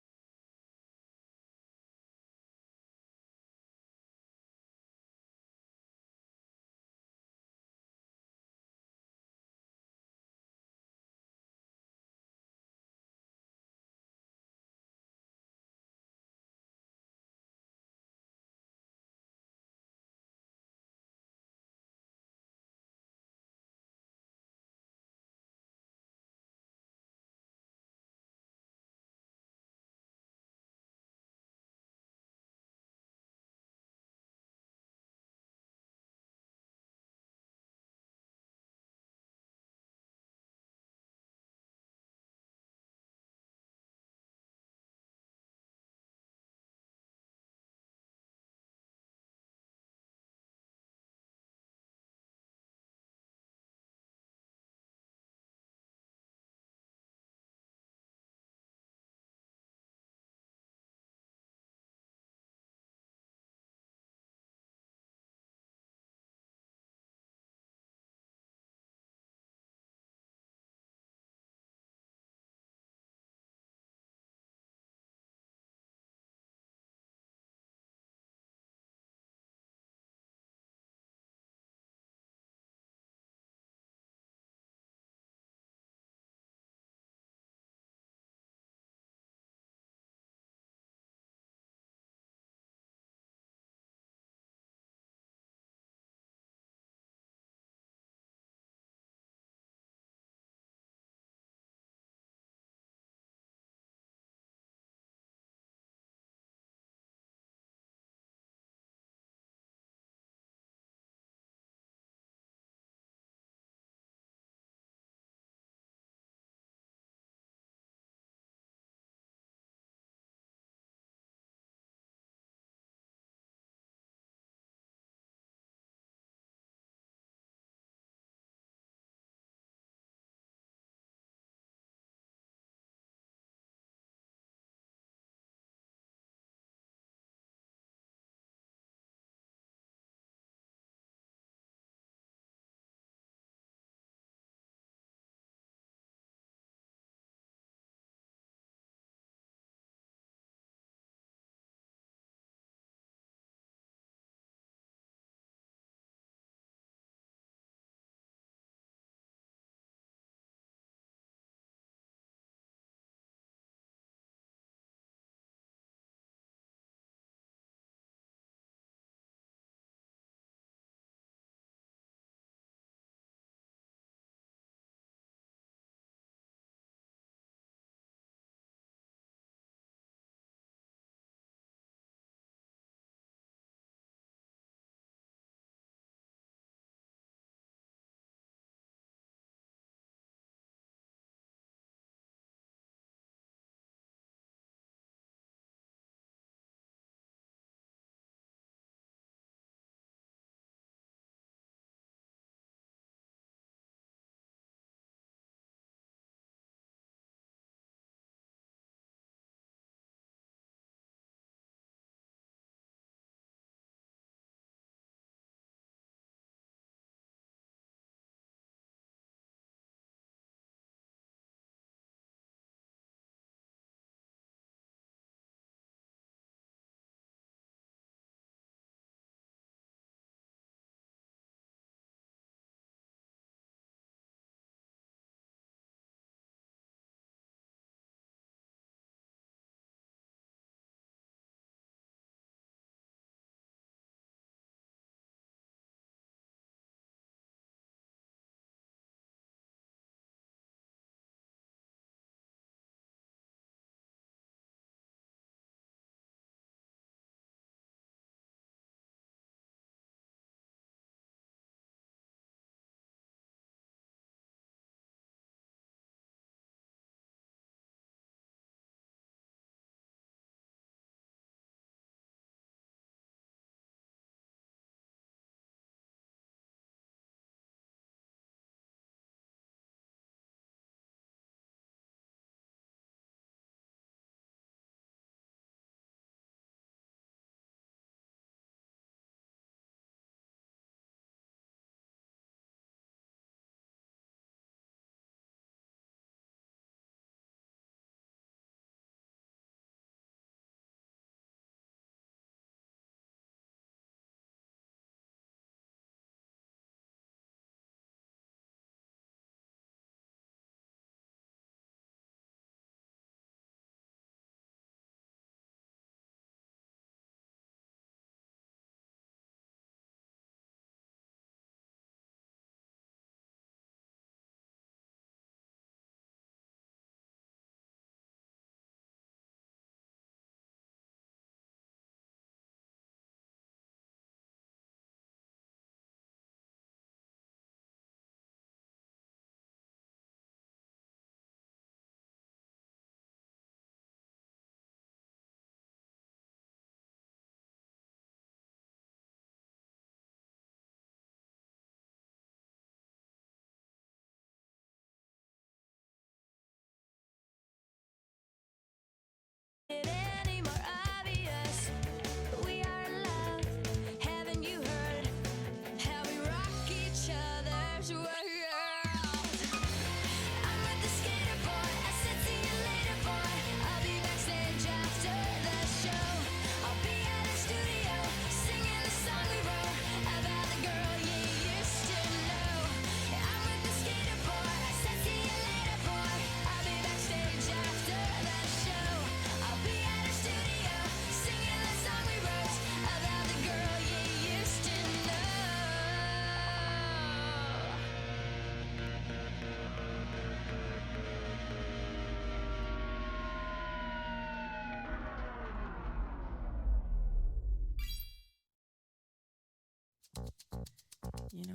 you know,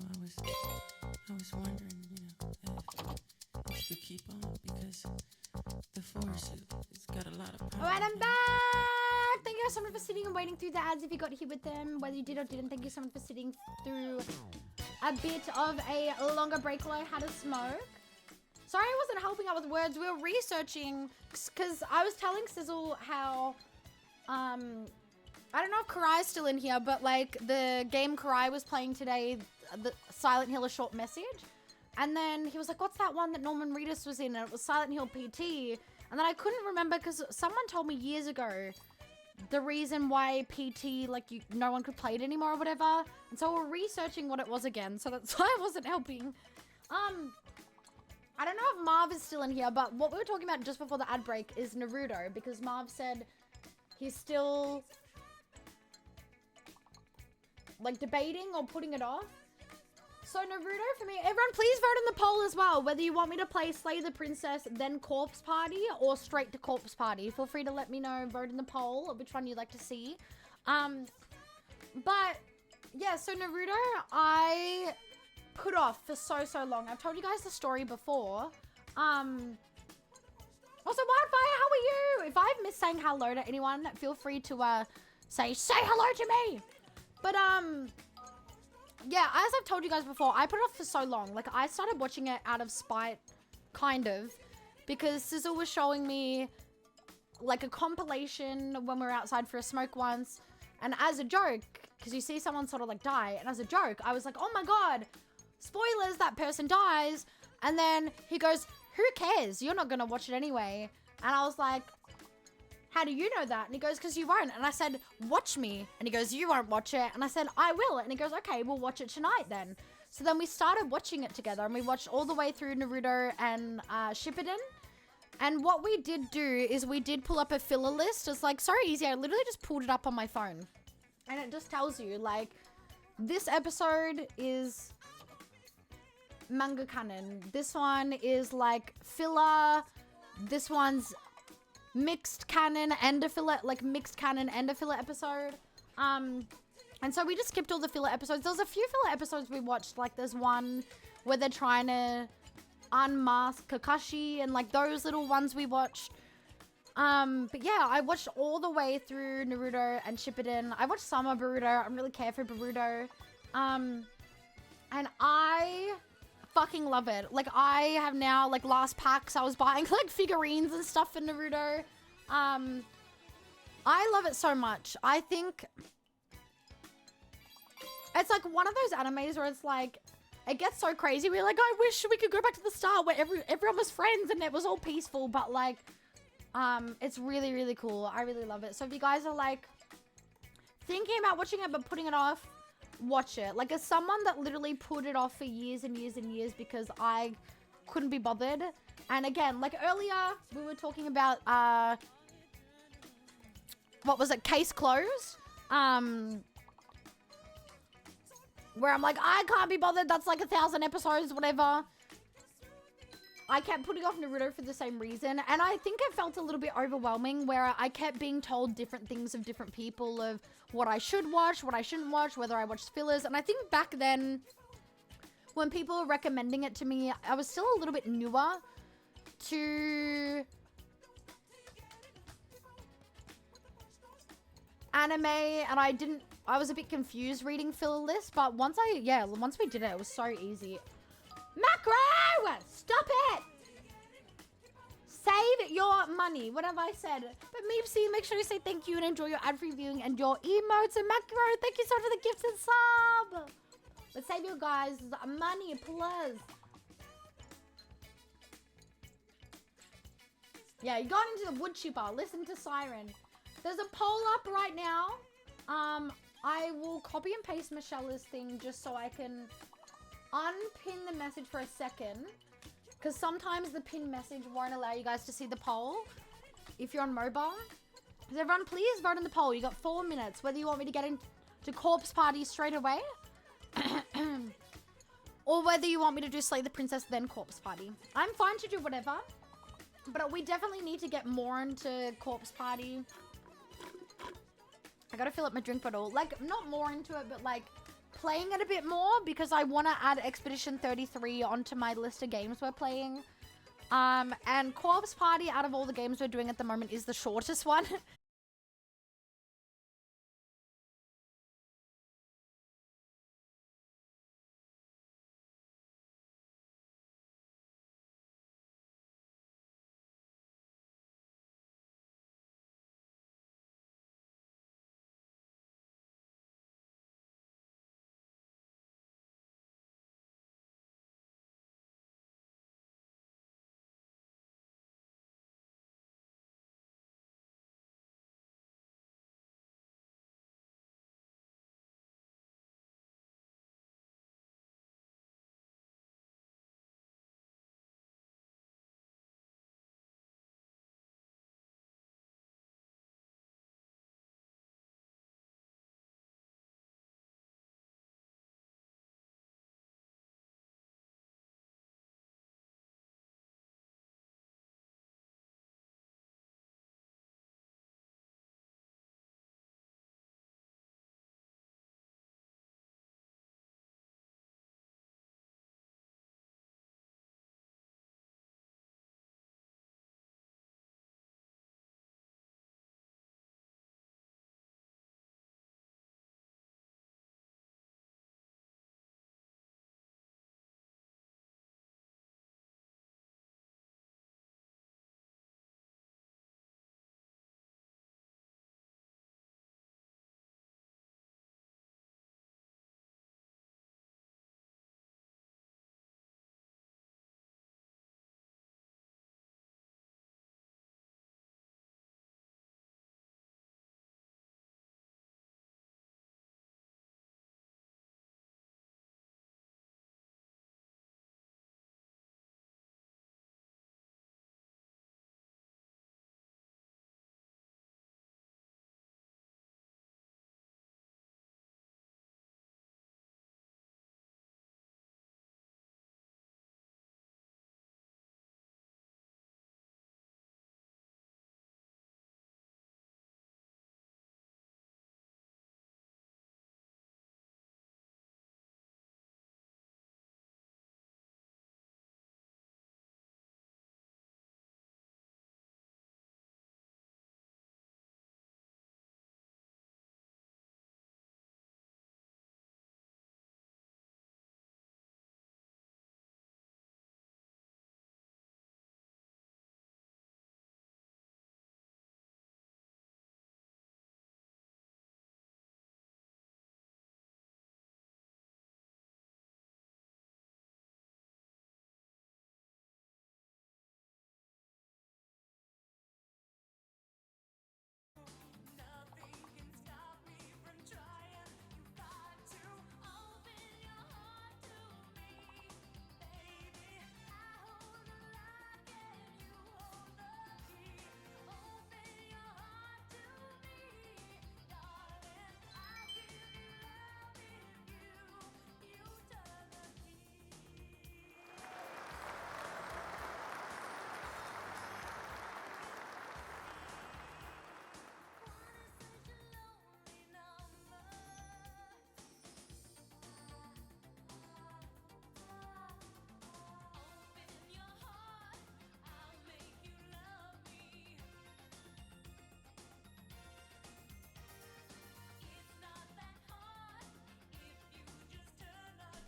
I was wondering, you know, if you could keep on because the force it's got a lot of power. All right, I'm back. Thank you so much for sitting and waiting through the ads. If you got here with them, whether you did or didn't, thank you so much for sitting through a bit of a longer break while I had a smoke. Sorry I wasn't helping out with words. We were researching because I was telling Sizzle how I don't know if Karai's still in here, but like the game Karai was playing today, the Silent Hill: A Short Message. And then he was like, what's that one that Norman Reedus was in? And it was Silent Hill PT. And then I couldn't remember because someone told me years ago the reason why PT, like no one could play it anymore or whatever. And so we're researching what it was again. So that's why I wasn't helping. I don't know if Marv is still in here, but what we were talking about just before the ad break is Naruto. Because Marv said he's still like debating or putting it off. So Naruto for me, everyone please vote in the poll as well, whether you want me to play Slay the Princess, then Corpse Party, or straight to Corpse Party. Feel free to let me know, vote in the poll, of which one you'd like to see. But yeah, so Naruto, I put off for so long. I've told you guys the story before. Also, Wildfire, how are you? If I've missed saying hello to anyone, feel free to say hello to me. But yeah, as I've told you guys before, I put it off for so long. Like, I started watching it out of spite, kind of, because Sizzle was showing me, like, a compilation when we were outside for a smoke once, and as a joke, because you see someone sort of, like, die, and as a joke, I was like, oh my god, spoilers, that person dies, and then he goes, who cares? You're not gonna watch it anyway. And I was like, how do you know that? And he goes, because you won't. And I said, watch me. And he goes, you won't watch it. And I said, I will. And he goes, okay, we'll watch it tonight then. So then we started watching it together, and we watched all the way through Naruto and Shippuden. And what we did do is we did pull up a filler list. It's like so easy. I literally just pulled it up on my phone. And it just tells you, like, this episode is manga canon. This one is, like, filler. This one's mixed canon and a filler, like mixed canon and a filler episode. And so we just skipped all the filler episodes. There was a few filler episodes we watched, like there's one where they're trying to unmask Kakashi and like those little ones we watched. But yeah, I watched all the way through Naruto and Shippuden. I watched some of Boruto. I don't really care for Boruto. And I fucking love it. Like, I have now, like, last packs, I was buying, like, figurines and stuff for Naruto. I love it so much. I think it's, like, one of those animes where it's, like, it gets so crazy. We're like, I wish we could go back to the start where everyone was friends and it was all peaceful. But, like, it's really, really cool. I really love it. So if you guys are, like, thinking about watching it but putting it off, watch it. Like, as someone that literally put it off for years and years and years because I couldn't be bothered. And again, like earlier, we were talking about, what was it? Case Closed. Where I'm like, I can't be bothered. That's like 1,000 episodes, whatever. I kept putting off Naruto for the same reason. And I think it felt a little bit overwhelming where I kept being told different things of different people of what I should watch, what I shouldn't watch, whether I watched fillers. And I think back then, when people were recommending it to me, I was still a little bit newer to anime. And I was a bit confused reading filler lists. But once we did it, it was so easy. Macro! Stop it! Save your money. What have I said? But Meepsy, make sure you say thank you and enjoy your ad-free viewing and your emotes. And Macro, thank you so much for the gifts and sub. Let's save you guys money, plus. Yeah, you got into the wood chipper. Listen to Siren. There's a poll up right now. I will copy and paste Michelle's thing just so I can unpin the message for a second, because sometimes the pin message won't allow you guys to see the poll if you're on mobile. So everyone, please vote in the poll. You got 4 minutes, whether you want me to get into Corpse Party straight away or whether you want me to do Slay the Princess then Corpse Party. I'm fine to do whatever, but we definitely need to get more into Corpse Party. I gotta fill up my drink bottle. Like, not more into it, but like playing it a bit more because I want to add Expedition 33 onto my list of games we're playing. And Corpse Party, out of all the games we're doing at the moment, is the shortest one.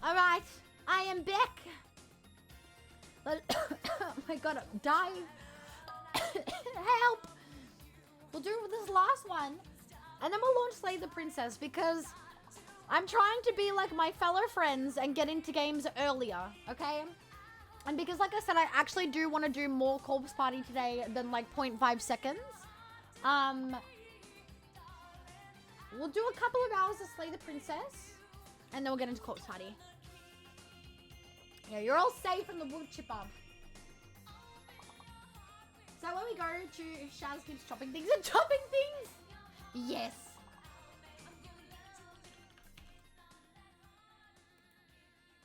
Alright, I am back. Oh my god, I'm dying. Help! We'll do this last one, and then we'll launch Slay the Princess, because I'm trying to be like my fellow friends and get into games earlier, okay? And because, like I said, I actually do want to do more Corpse Party today than like 0.5 seconds. We'll do a couple of hours of Slay the Princess, and then we'll get into Corpse Party. Yeah, you're all safe in the wood chipper. So when we go to Shaz keeps chopping things and chopping things? Yes.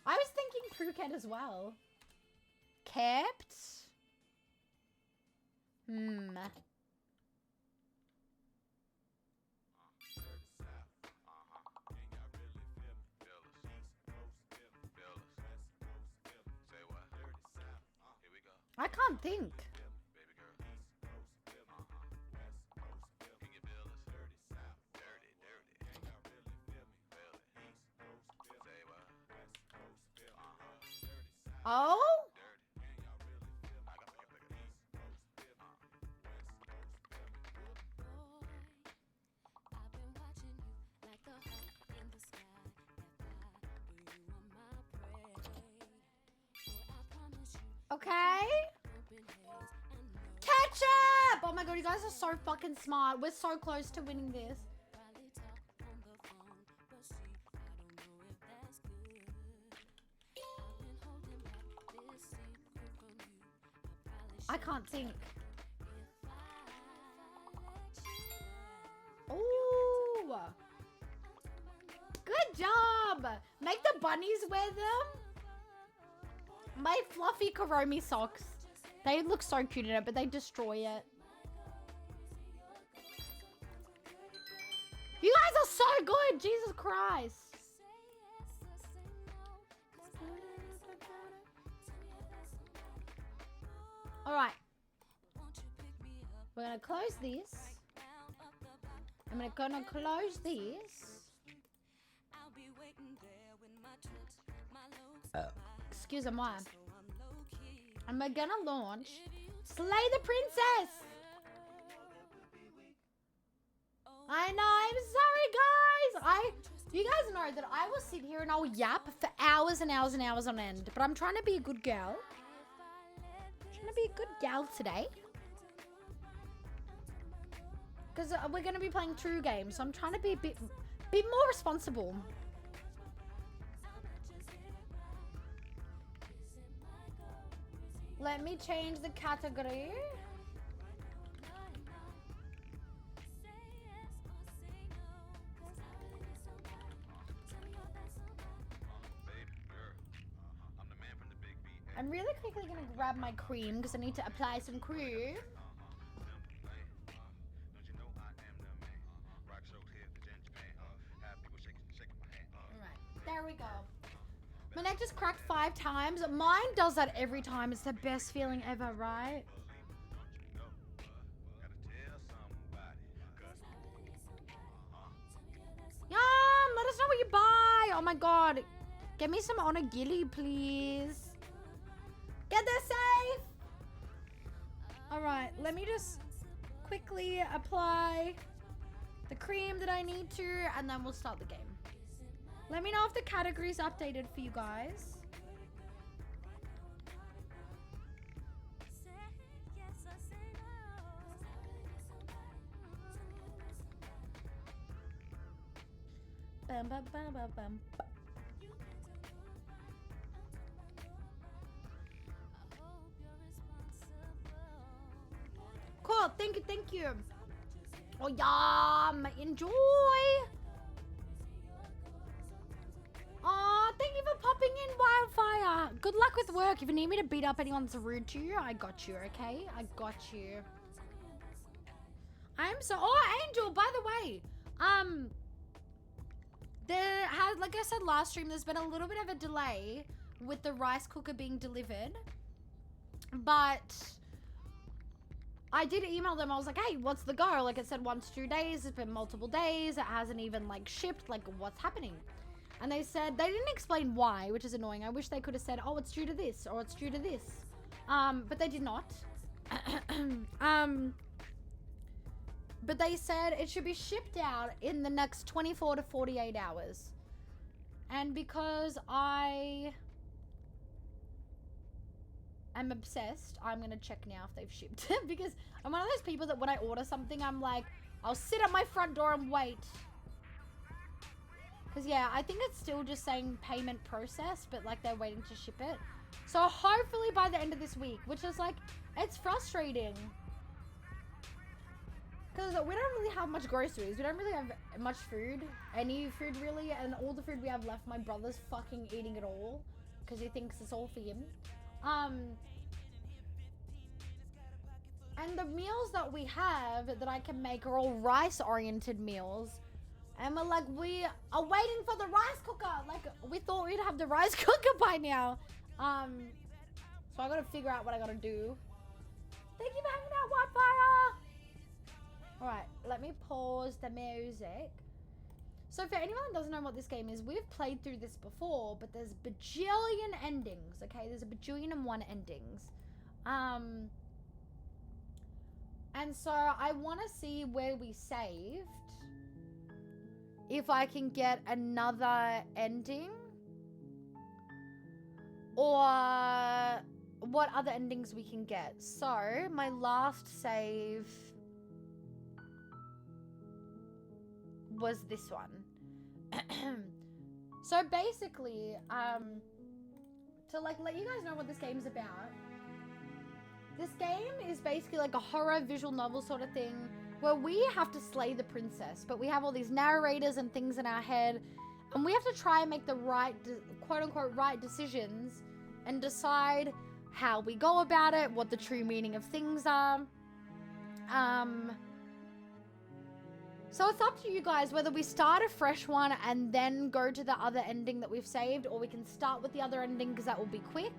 I was thinking Phuket as well. Kept? I can't think. Oh? Okay. Ketchup! Oh my god, you guys are so fucking smart. We're so close to winning this. I can't think. Ooh. Good job. Make the bunnies wear them. My fluffy Karomi socks. They look so cute in it, but they destroy it. You guys are so good. Jesus Christ. All right. We're gonna close this. I'm gonna close this. Excuse-moi. And we're gonna launch Slay the Princess. I know. I'm sorry, guys. You guys know that I will sit here and I'll yap for hours and hours and hours on end. But I'm trying to be a good girl. Trying to be a good gal today. Because we're going to be playing true games. So I'm trying to be a bit more responsible. Let me change the category. I'm really quickly going to grab my cream because I need to apply some cream. Alright, there we go. My neck just cracked 5 times. Mine does that every time. It's the best feeling ever, right? Yum! Let us know what you buy. Oh my god. Get me some onigiri, please. Get there safe. Alright, let me just quickly apply the cream that I need to, and then we'll start the game. Let me know if the category's updated for you guys. Bum, bum, bum, bum, bum. Cool, thank you, thank you. Oh, yum, enjoy. Aw, thank you for popping in, Wildfire. Good luck with work. If you need me to beat up anyone that's rude to you, I got you, okay? I got you. I'm so... Oh, Angel, by the way. There has, like I said last stream, there's been a little bit of a delay with the rice cooker being delivered. But... I did email them. I was like, hey, what's the go? Like, it said 1 to 2 days. It's been multiple days. It hasn't even, like, shipped. Like, what's happening? And they said, they didn't explain why, which is annoying. I wish they could have said, oh, it's due to this, or it's due to this. But they did not. But they said it should be shipped out in the next 24 to 48 hours. And because I am obsessed, I'm gonna check now if they've shipped. Because I'm one of those people that when I order something, I'm like, I'll sit at my front door and wait. Because, yeah, I think it's still just saying payment process, but, like, they're waiting to ship it. So, hopefully by the end of this week, which is, like, it's frustrating. Because we don't really have much groceries. We don't really have much food. Any food, really. And all the food we have left, my brother's fucking eating it all. Because he thinks it's all for him. And the meals that we have that I can make are all rice-oriented meals. And we're like, we are waiting for the rice cooker. Like, we thought we'd have the rice cooker by now. So So I gotta figure out what I gotta do. Thank you for hanging out, Wildfire! Alright, let me pause the music. So for anyone that doesn't know what this game is, we've played through this before, but there's bajillion endings, okay? There's a bajillion and one endings. And so I want to see where we saved. If I can get another ending. Or what other endings we can get. So my last save was this one. So basically, to like let you guys know what this game is about. This game is basically like a horror visual novel sort of thing where we have to slay the princess, but we have all these narrators and things in our head, and we have to try and make the right, quote-unquote, right decisions and decide how we go about it, what the true meaning of things are. So it's up to you guys whether we start a fresh one and then go to the other ending that we've saved, or we can start with the other ending because that will be quick.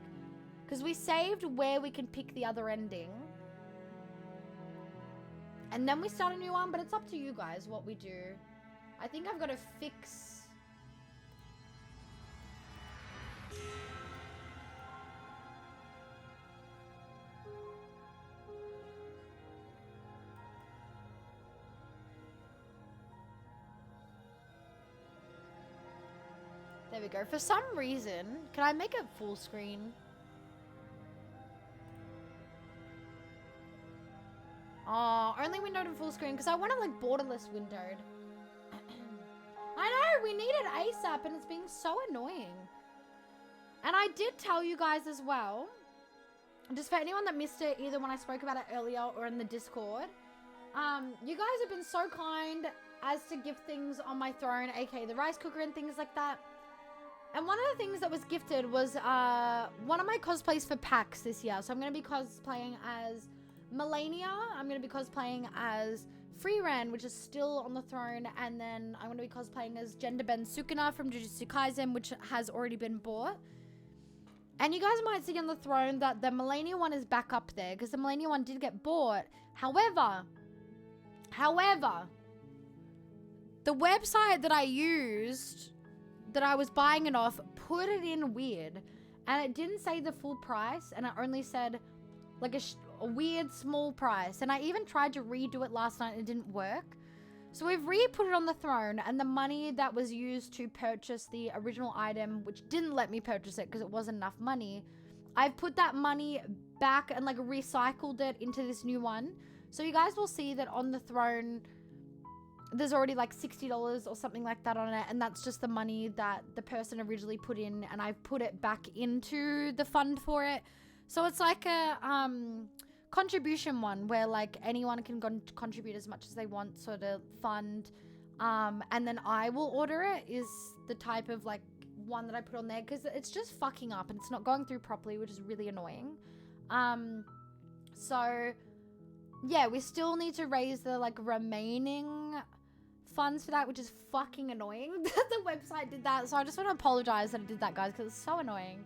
Because we saved where we can pick the other ending. And then we start a new one, but it's up to you guys what we do. I think I've got to fix... There we go. For some reason, can I make it full screen? Oh, only windowed and full screen because I want it like borderless windowed. I know, we need it ASAP and it's being so annoying. And I did tell you guys as well, just for anyone that missed it, either when I spoke about it earlier or in the Discord, you guys have been so kind as to give things on my throne, aka the rice cooker and things like that. And one of the things that was gifted was one of my cosplays for PAX this year. So I'm going to be cosplaying as Melania. I'm going to be cosplaying as Freeran, which is still on the throne. And then I'm going to be cosplaying as Genderben Sukuna from Jujutsu Kaisen, which has already been bought. And you guys might see on the throne that the Melania one is back up there because the Melania one did get bought. However, the website that I used, that I was buying it off, put it in weird. And it didn't say the full price, and it only said like a weird small price. And I even tried to redo it last night and it didn't work. So we've re-put it on the throne, and the money that was used to purchase the original item, which didn't let me purchase it because it wasn't enough money, I've put that money back and like recycled it into this new one. So you guys will see that on the throne, there's already like $60 or something like that on it, and that's just the money that the person originally put in, and I've put it back into the fund for it. So it's like a contribution one where like anyone can contribute as much as they want sort of fund, and then I will order it is the type of like one that I put on there because it's just fucking up and it's not going through properly, which is really annoying. So yeah, we still need to raise the like remaining funds for that, which is fucking annoying that the website did that. So I just want to apologize that it did that, guys, because it's so annoying.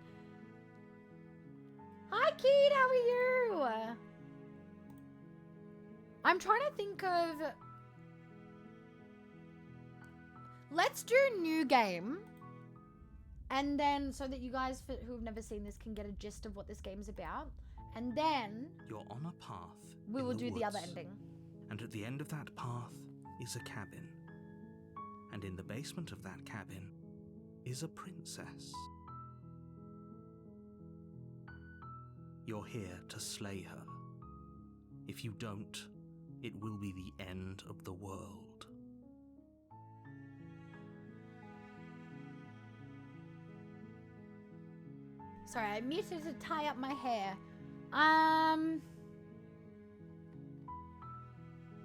Hi Keith, how are you? I'm trying to think of, let's do new game, and then so that you guys who've never seen this can get a gist of what this game is about, and then you're on a path. We will do the other ending. And at the end of that path is a cabin. And in the basement of that cabin is a princess. You're here to slay her. If you don't, it will be the end of the world. Sorry, I muted to tie up my hair.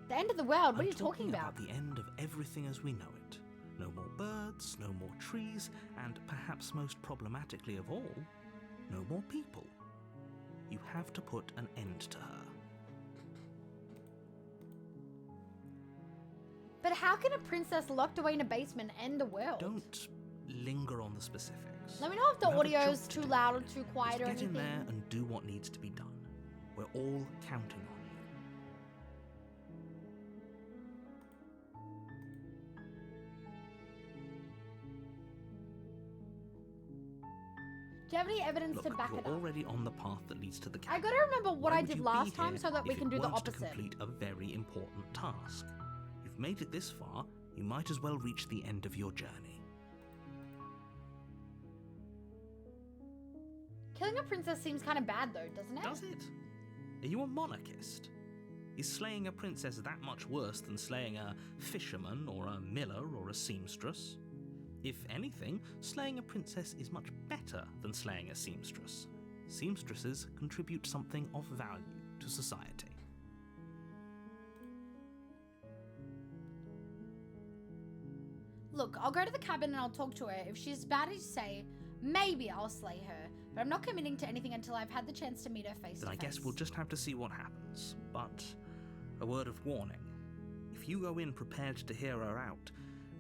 The end of the world? What are you talking about? The end of everything as we know it. No more birds, no more trees, and perhaps most problematically of all, no more people. You have to put an end to her. But how can a princess locked away in a basement end the world? Don't linger on the specifics. Let me know if the You have a audio job is to too do. loud or too quiet Just or get anything. in there and do what needs to be done. We're all counting on you. Do you have any evidence Look, to back you're it up? already on the path that leads to the I cabin. gotta remember what Why I would did you last be time here so that we if can it do the weren't to opposite. complete a very important task? You've made it this far, you might as well reach the end of your journey. Killing a princess seems kind of bad though, doesn't it? Does it? Are you a monarchist? Is slaying a princess that much worse than slaying a fisherman or a miller or a seamstress? If anything, slaying a princess is much better than slaying a seamstress. Seamstresses contribute something of value to society. Look, I'll go to the cabin and I'll talk to her. If she's bad as say, maybe I'll slay her. But I'm not committing to anything until I've had the chance to meet her face to Then I face. guess we'll just have to see what happens. But a word of warning. If you go in prepared to hear her out,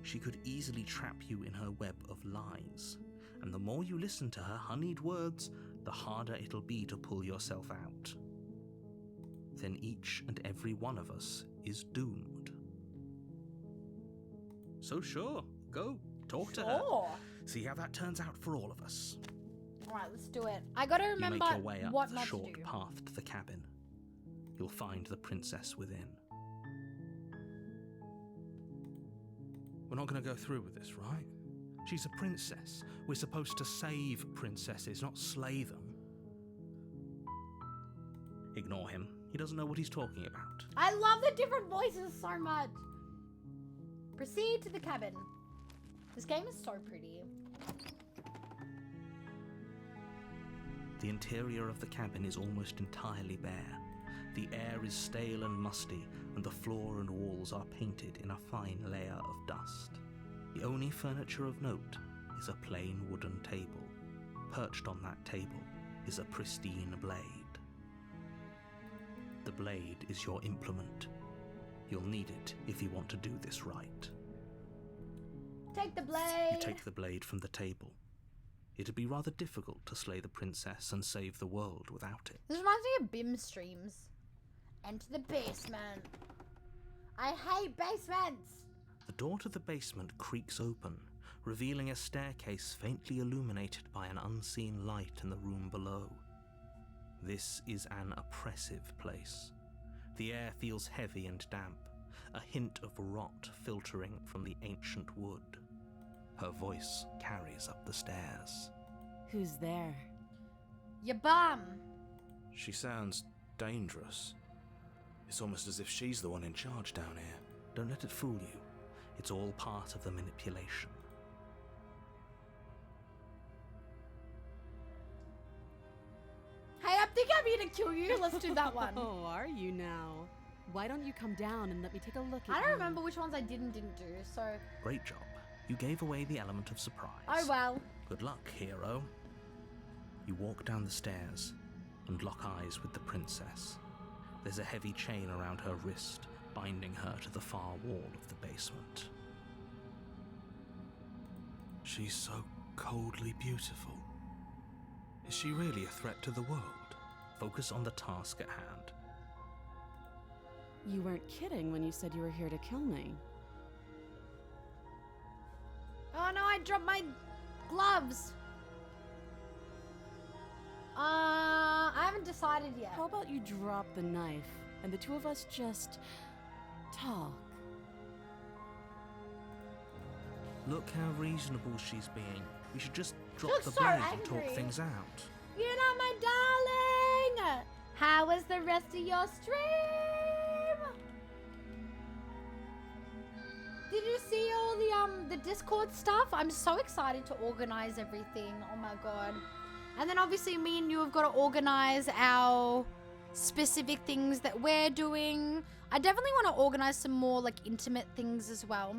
she could easily trap you in her web of lies. And the more you listen to her honeyed words, the harder it'll be to pull yourself out. Then each and every one of us is doomed. So sure, go, talk to her. Sure. See how that turns out for all of us. Alright, let's do it. I gotta remember You make your way up what the not short to do. path to the cabin. You'll find the princess within. We're not going to go through with this, right? She's a princess. We're supposed to save princesses, not slay them. Ignore him. He doesn't know what he's talking about. I love the different voices so much. Proceed to the cabin. This game is so pretty. The interior of the cabin is almost entirely bare. The air is stale and musty, and the floor and walls are painted in a fine layer of dust. The only furniture of note is a plain wooden table. Perched on that table is a pristine blade. The blade is your implement. You'll need it if you want to do this right. Take the blade. You take the blade from the table. It'd be rather difficult to slay the princess and save the world without it. This reminds me of BIM streams. Enter the basement. I hate basements. The door to the basement creaks open, revealing a staircase faintly illuminated by an unseen light in the room below. This is an oppressive place. The air feels heavy and damp, a hint of rot filtering from the ancient wood. Her voice carries up the stairs. Who's there? Your bum. She sounds dangerous. It's almost as if she's the one in charge down here. Don't let it fool you. It's all part of the manipulation. Hey, I think I'm here to kill you. Let's do that one. Oh, are you now? Why don't you come down and let me take a look at I don't you? remember which ones I didn't do, so... Great job. You gave away the element of surprise. Oh well. Good luck, hero. You walk down the stairs and lock eyes with the princess. There's a heavy chain around her wrist, binding her to the far wall of the basement. She's so coldly beautiful. Is she really a threat to the world? Focus on the task at hand. You weren't kidding when you said you were here to kill me. Oh no, I dropped my gloves. I haven't decided yet. How about you drop the knife and the two of us just talk? Look how reasonable she's being. We should just drop She's the so blade and talk angry. things out. You're not my darling. How was the rest of your stream? Did you see all the Discord stuff? I'm so excited to organize everything. Oh my god. And then obviously me and you have got to organize our specific things that we're doing. I definitely want to organize some more like intimate things as well.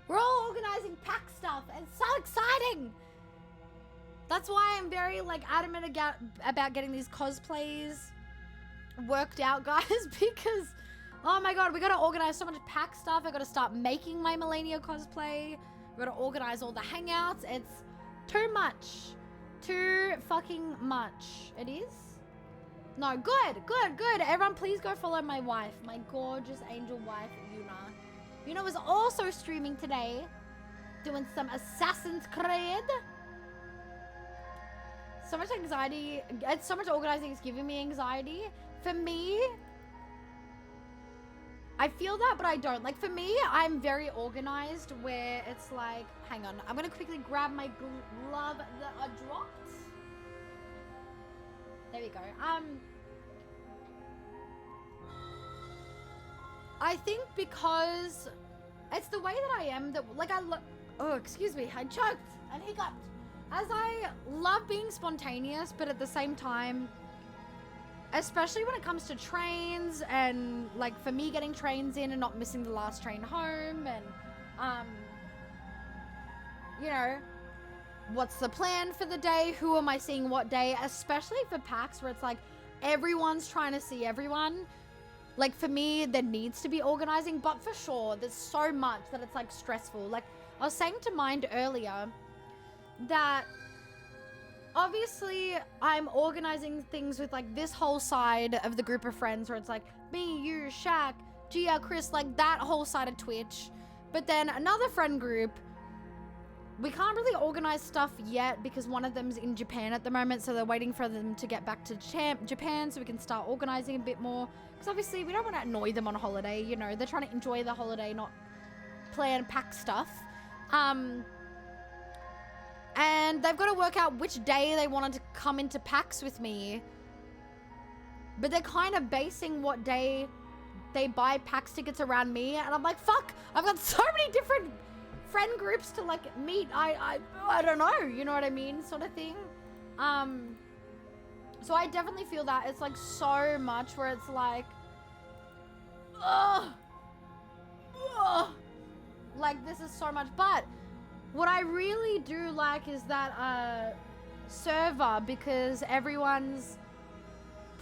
We're all organizing pack stuff and it's so exciting. That's why I'm very like adamant about getting these cosplays worked out, guys, because oh my god, we gotta organize so much pack stuff. I gotta start making my Melania cosplay. We gotta organize all the hangouts. It's too much. Too fucking much. It is? No, good. Everyone please go follow my wife. My gorgeous angel wife, Yuna. Yuna was also streaming today. Doing some Assassin's Creed. So much anxiety. It's so much organizing. It's giving me anxiety. For me, I feel that, but I don't. Like, for me, I'm very organized where it's like, hang on. I'm going to quickly grab my glove that I dropped. There we go. I think because it's the way that I am that, like, oh, excuse me. I choked and hiccuped. As I love being spontaneous, but at the same time, especially when it comes to trains and, like, for me getting trains in and not missing the last train home and, you know, what's the plan for the day? Who am I seeing what day? Especially for PAX where it's like everyone's trying to see everyone. Like, for me, there needs to be organizing, but for sure, there's so much that it's, like, stressful. Like, I was saying to Mind earlier that obviously I'm organizing things with, like, this whole side of the group of friends where it's like me, you, Shaq, Gia, Chris, like that whole side of Twitch. But then another friend group, we can't really organize stuff yet because one of them's in Japan at the moment, so they're waiting for them to get back to Japan so we can start organizing a bit more. Because obviously we don't want to annoy them on a holiday, you know, they're trying to enjoy the holiday, not plan pack stuff. And they've got to work out which day they wanted to come into PAX with me. But they're kind of basing what day they buy PAX tickets around me. And I'm like, fuck, I've got so many different friend groups to, like, meet. I don't know, you know what I mean? Sort of thing. So I definitely feel that. It's, like, so much where it's like, ugh. Like, this is so much. But what I really do like is that server, because everyone's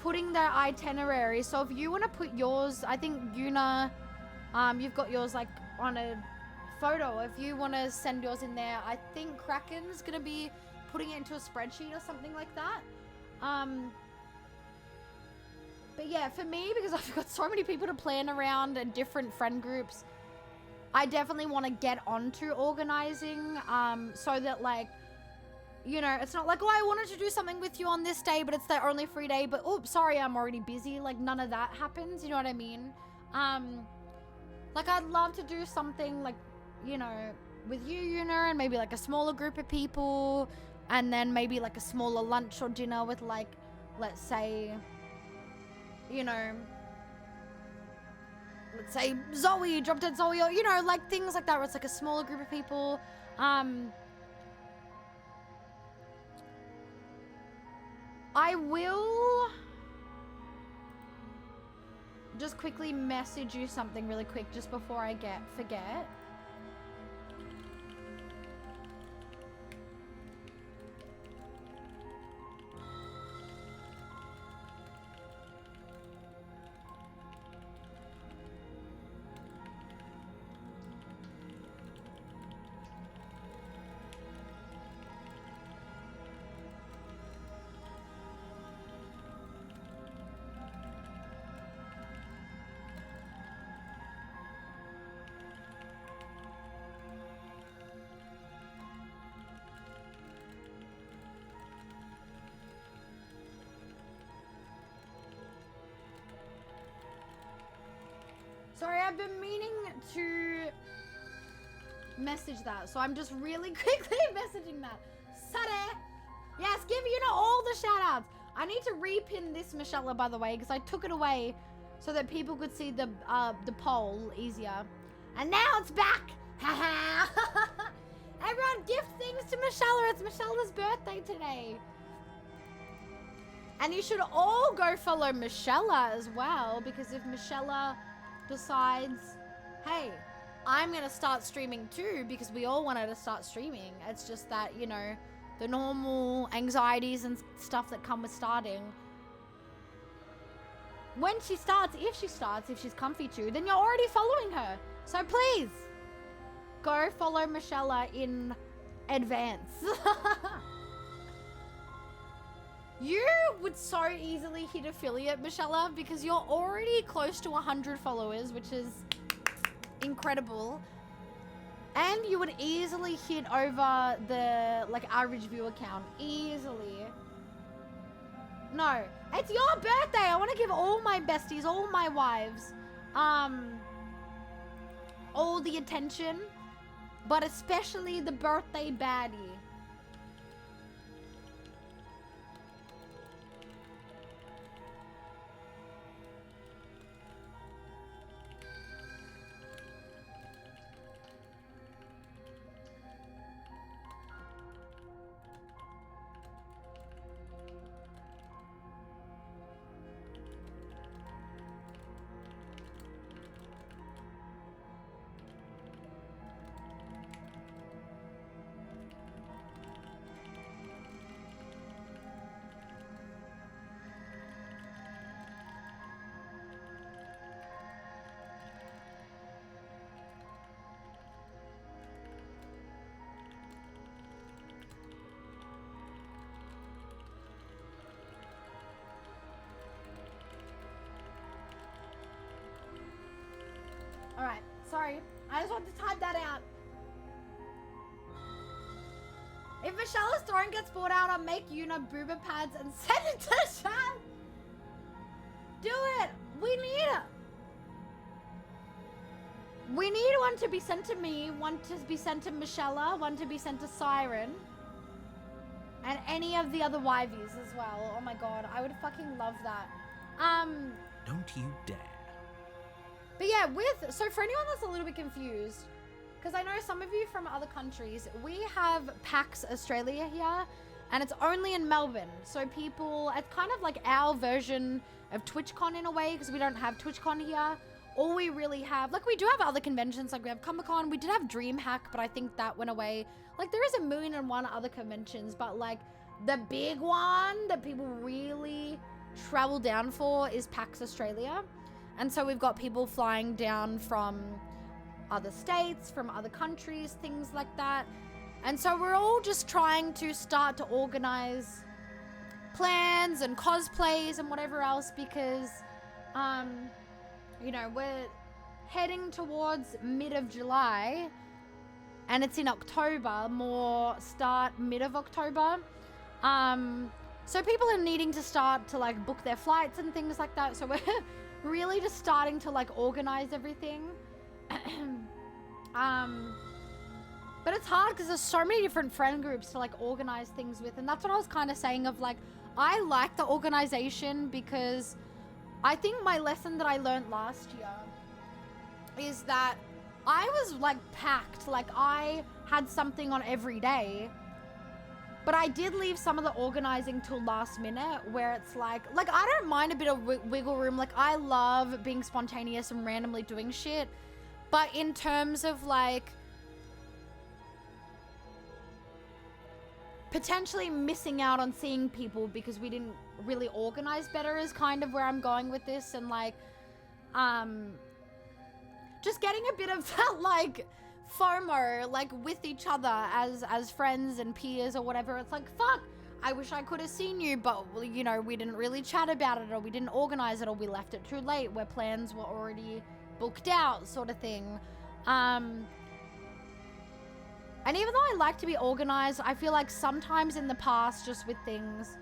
putting their itinerary. So if you want to put yours, I think Yuna, you've got yours like on a photo. If you want to send yours in there, I think Kraken's going to be putting it into a spreadsheet or something like that. But yeah, for me, because I've got so many people to plan around and different friend groups, I definitely want to get onto organizing, so that, like, you know, it's not like, oh, I wanted to do something with you on this day, but it's their only free day, but, oops, sorry, I'm already busy. Like, none of that happens, you know what I mean? Like, I'd love to do something, like, you know, with you know, and maybe, like, a smaller group of people, and then maybe, like, a smaller lunch or dinner with, like, let's say, you know, let's say Zoe, Drop Dead Zoe, or, you know, like, things like that where it's, like, a smaller group of people. I will just quickly message you something really quick just before I forget. Sorry, I've been meaning to message that, so I'm just really quickly messaging that. Sorry. Yes, give all the shout-outs. I need to repin this, Michelle, by the way, because I took it away so that people could see the poll easier. And now it's back. Haha. Everyone gift things to Michelle. It's Michelle's birthday today. And you should all go follow Michelle as well, because if Michelle decides, hey, I'm gonna start streaming too, because we all wanted to start streaming. It's just that, you know, the normal anxieties and stuff that come with starting. When she starts, if she's comfy too, then you're already following her. So please, go follow Michelle in advance. You would so easily hit affiliate, Michelle, because you're already close to 100 followers, which is incredible. And you would easily hit over the like average viewer count. Easily. No, it's your birthday. I want to give all my besties, all my wives, all the attention, but especially the birthday baddie. Alright, sorry. I just wanted to type that out. If Michelle's throne gets bought out, I'll make Yuna booba pads and send it to Shan. Do it. We need it. We need one to be sent to me, one to be sent to Michelle, one to be sent to Siren. And any of the other Wyvies as well. Oh my god, I would fucking love that. Don't you dare. But yeah, so for anyone that's a little bit confused, because I know some of you from other countries, we have PAX Australia here, and it's only in Melbourne. So people, it's kind of like our version of TwitchCon in a way, because we don't have TwitchCon here. All we really have, like we do have other conventions, like we have Comic-Con, we did have DreamHack, but I think that went away. Like there is a million and one other conventions, but like the big one that people really travel down for is PAX Australia. And so we've got people flying down from other states, from other countries, things like that. And so we're all just trying to start to organize plans and cosplays and whatever else because, you know, we're heading towards mid of July and it's in October, more start mid of October. So people are needing to start to like book their flights and things like that. So we're really just starting to like organize everything. But it's hard because there's so many different friend groups to like organize things with, and that's what I was kind of saying of like I like the organization because I think my lesson that I learned last year is that I was like packed, like I had something on every day. But I did leave some of the organizing till last minute where it's like I don't mind a bit of wiggle room. Like I love being spontaneous and randomly doing shit. But in terms of like potentially missing out on seeing people because we didn't really organize better is kind of where I'm going with this. And like, just getting a bit of that like FOMO like with each other as friends and peers or whatever. It's like, fuck, I wish I could have seen you, but you know, we didn't really chat about it or we didn't organize it or we left it too late where plans were already booked out sort of thing. And even though I like to be organized, I feel like sometimes in the past just with things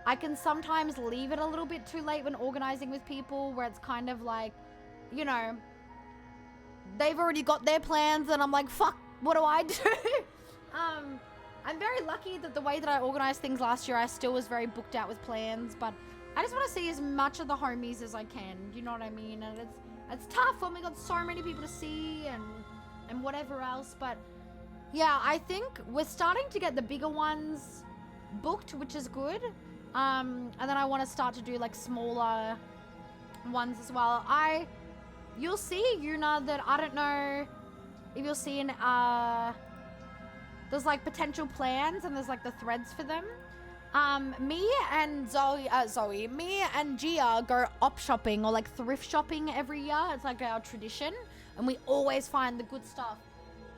I can sometimes leave it a little bit too late when organizing with people where it's kind of like, you know, they've already got their plans and I'm like, fuck, what do I do? I'm very lucky that the way that I organized things last year, I still was very booked out with plans, but I just want to see as much of the homies as I can, you know what I mean? And it's tough when we got so many people to see and whatever else, but yeah, I think we're starting to get the bigger ones booked, which is good. And then I want to start to do like smaller ones as well. You'll see, Yuna, that I don't know if you'll see in, there's like potential plans and there's like the threads for them. Me and me and Gia go op shopping or like thrift shopping every year. It's like our tradition and we always find the good stuff.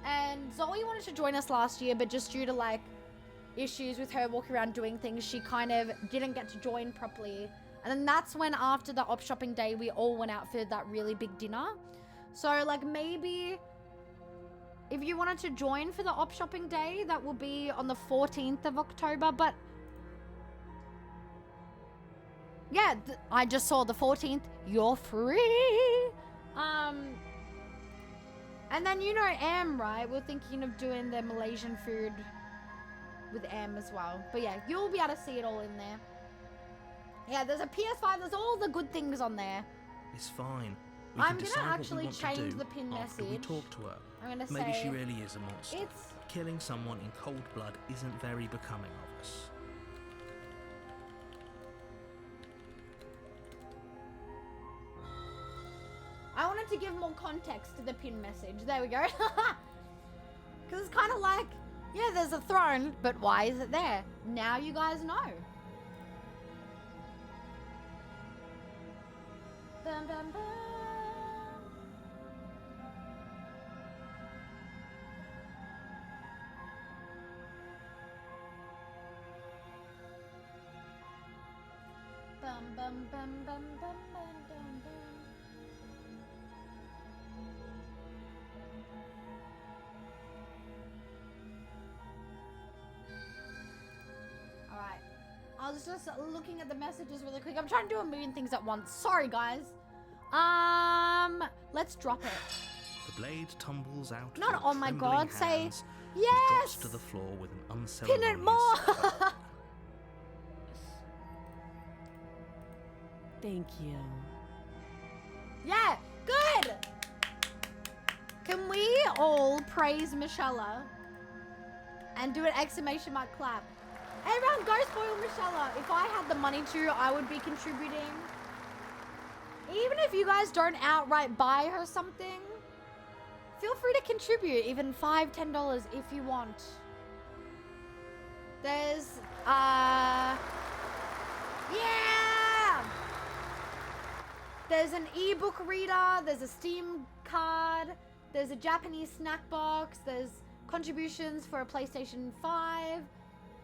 And Zoe wanted to join us last year, but just due to like issues with her walking around doing things, she kind of didn't get to join properly. And then that's when after the op shopping day, we all went out for that really big dinner. So like maybe if you wanted to join for the op shopping day, that will be on the 14th of October. But yeah, I just saw the 14th. You're free. And then you know Em, right? We're thinking of doing the Malaysian food with Em as well. But yeah, you'll be able to see it all in there. Yeah, there's a PS5. There's all the good things on there. It's fine. We I'm can gonna decide what we actually want to change do the pin after we message. talk to her. I'm gonna Maybe say she really is a monster. it's Killing someone in cold blood isn't very becoming of us. I wanted to give more context to the pin message. There we go. Because it's kind of like, yeah, there's a throne, but why is it there? Now you guys know. Bum, bum, bum. Bum, bum, bum, bum, bum, bum, bum, bum. Alright. I was just looking at the messages really quick. I'm trying to do a million things at once. Sorry, guys. Let's drop it. The blade tumbles out. Not with oh my trembling god, say hands and yes. drops to the floor with an unceremonious Pin it more. thud. Thank you. Yeah, good. Can we all praise Michelle and do an exclamation mark clap? Hey, everyone, go spoil Michelle. If I had the money to, I would be contributing. Even if you guys don't outright buy her something, feel free to contribute, even $5, $10 if you want. There's, yeah! There's an ebook reader, there's a Steam card, there's a Japanese snack box, there's contributions for a PlayStation 5,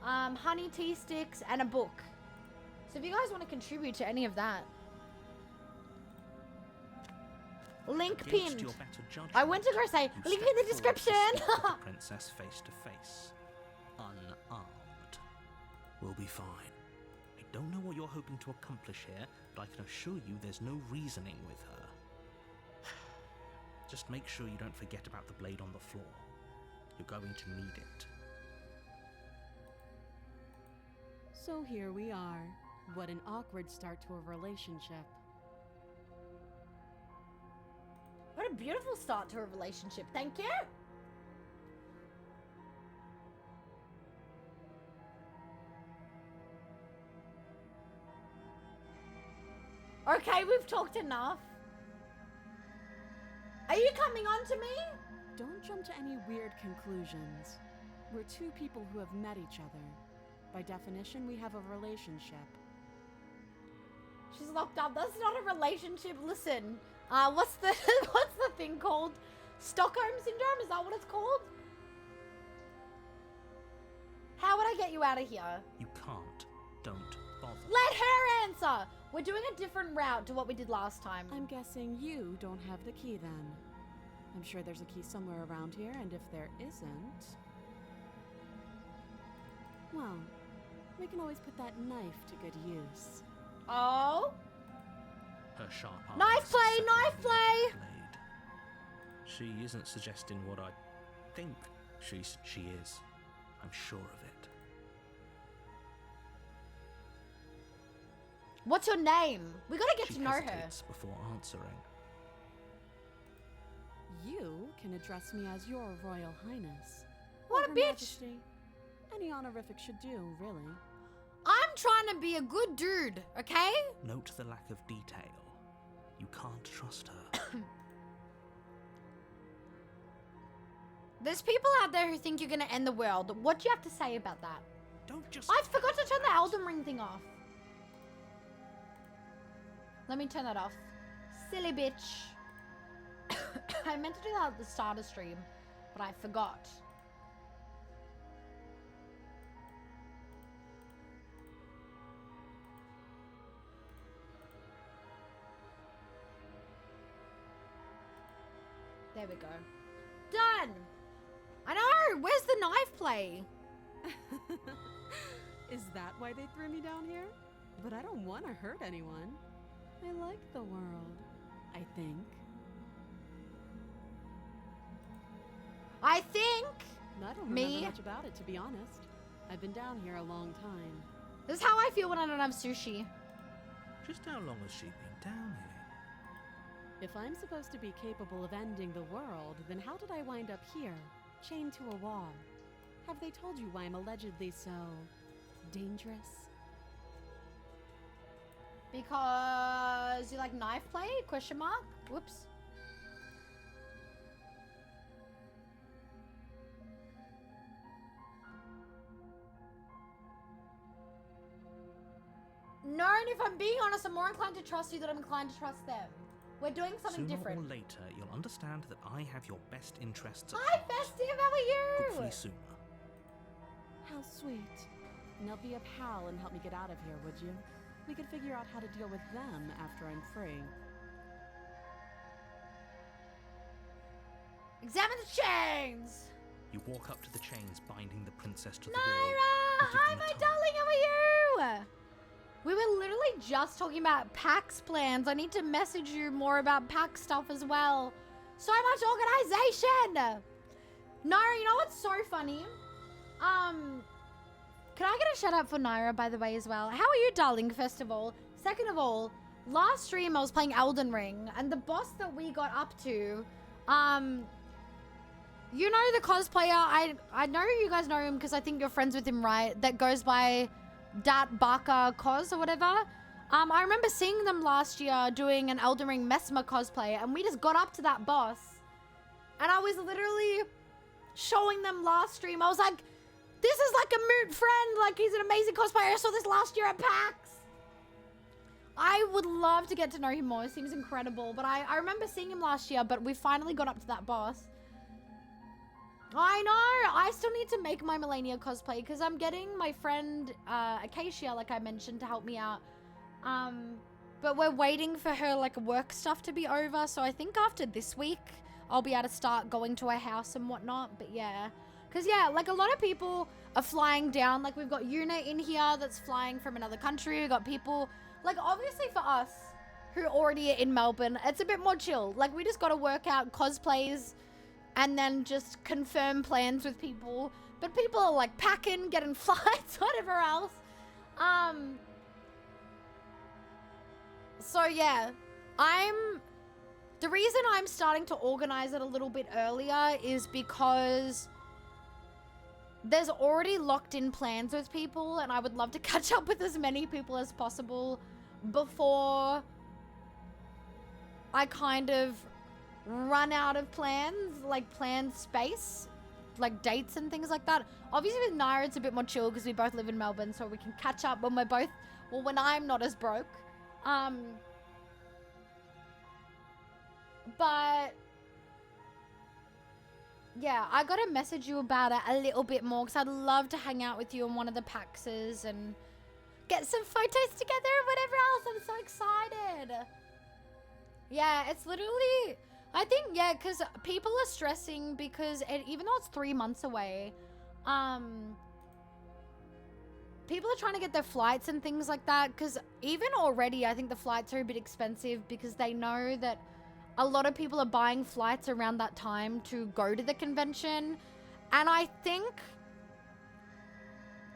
honey tea sticks, and a book. So if you guys want to contribute to any of that, link Against pinned. your better judgment, I went to go say, you link step in the forward to description. speak with the princess face to face, unarmed. We'll be fine. I don't know what you're hoping to accomplish here, but I can assure you there's no reasoning with her. Just make sure you don't forget about the blade on the floor. You're going to need it. So here we are. What an awkward start to a relationship. What a beautiful start to a relationship. Thank you. Okay, we've talked enough. Are you coming on to me? Don't jump to any weird conclusions. We're two people who have met each other. By definition, we have a relationship. She's locked up. That's not a relationship. Listen, what's the what's the thing called? Stockholm syndrome? Is that what it's called? How would I get you out of here? You can't. Don't bother. Let her answer. We're doing a different route to what we did last time. I'm guessing you don't have the key then. I'm sure there's a key somewhere around here, and if there isn't... well, we can always put that knife to good use. Oh? Her sharp eyes Knife play, settle knife over the play! blade. She isn't suggesting what I think she is. I'm sure of it. What's your name? We gotta get She to know her. hesitates before answering. You can address me as your Royal Highness. What Or a Her bitch! Majesty. Any honorific should do, really. I'm trying to be a good dude, okay? Note the lack of detail. You can't trust her. There's people out there who think you're gonna end the world. What do you have to say about that? Don't just... I forgot to turn the Elden Ring thing off. Let me turn that off. Silly bitch. I meant to do that at the start of stream. but I forgot. There we go. Done! I know! Where's the knife play? Is that why they threw me down here? But I don't want to hurt anyone. I like the world, I think. I think I don't remember much about it, to be honest. I've been down here a long time. This is how I feel when I don't have sushi. Just how long has she been down here? If I'm supposed to be capable of ending the world, then how did I wind up here, chained to a wall? Have they told you why I'm allegedly so dangerous? Because you like knife play? Question mark? Whoops. No, and if I'm being honest, I'm more inclined to trust you than I'm inclined to trust them. We're doing something different. Sooner or later, you'll understand that I have your best interests at Hi, heart. Festive, how are you? Hopefully sooner. How sweet. Now be a pal and help me get out of here, would you? We could figure out how to deal with them after I'm free. Examine the chains! You walk up to the chains binding the princess to the Naira! wall. Hi, my darling, how are you? We were literally just talking about PAX plans. I need to message you more about PAX stuff as well. So much organization! Naira, you know what's so funny? Can I get a shout out for Naira, by the way, as well? How are you, darling, first of all? Second of all, last stream I was playing Elden Ring, and the boss that we got up to, you know the cosplayer, I know you guys know him because I think you're friends with him, right? That goes by Dat Baka Cos or whatever. I remember seeing them last year doing an Elden Ring Mesmer cosplay, and we just got up to that boss. And I was literally showing them last stream. I was like, this is like a moot friend. Like, he's an amazing cosplayer. I saw this last year at PAX. I would love to get to know him more. He seems incredible. But I remember seeing him last year, but we finally got up to that boss. I know. I still need to make my Melania cosplay because I'm getting my friend Acacia, like I mentioned, to help me out. But we're waiting for her like work stuff to be over. So I think after this week, I'll be able to start going to her house and whatnot. But yeah. Because, yeah, like, a lot of people are flying down. Like, we've got Yuna in here that's flying from another country. We've got people, like, obviously for us who already are in Melbourne, it's a bit more chill. Like, we just got to work out cosplays and then just confirm plans with people. But people are, like, packing, getting flights, whatever else. So, yeah, the reason I'm starting to organize it a little bit earlier is because there's already locked in plans with people, and I would love to catch up with as many people as possible before I kind of run out of plans, like planned space, like dates and things like that. Obviously with Naira it's a bit more chill because we both live in Melbourne, so we can catch up when we're both, well, when I'm not as broke. But yeah, I gotta message you about it a little bit more because I'd love to hang out with you on one of the PAXs and get some photos together or whatever else. I'm so excited. Yeah, it's literally, I think, yeah, because people are stressing because even though it's 3 months away, people are trying to get their flights and things like that because even already I think the flights are a bit expensive because they know that a lot of people are buying flights around that time to go to the convention. And I think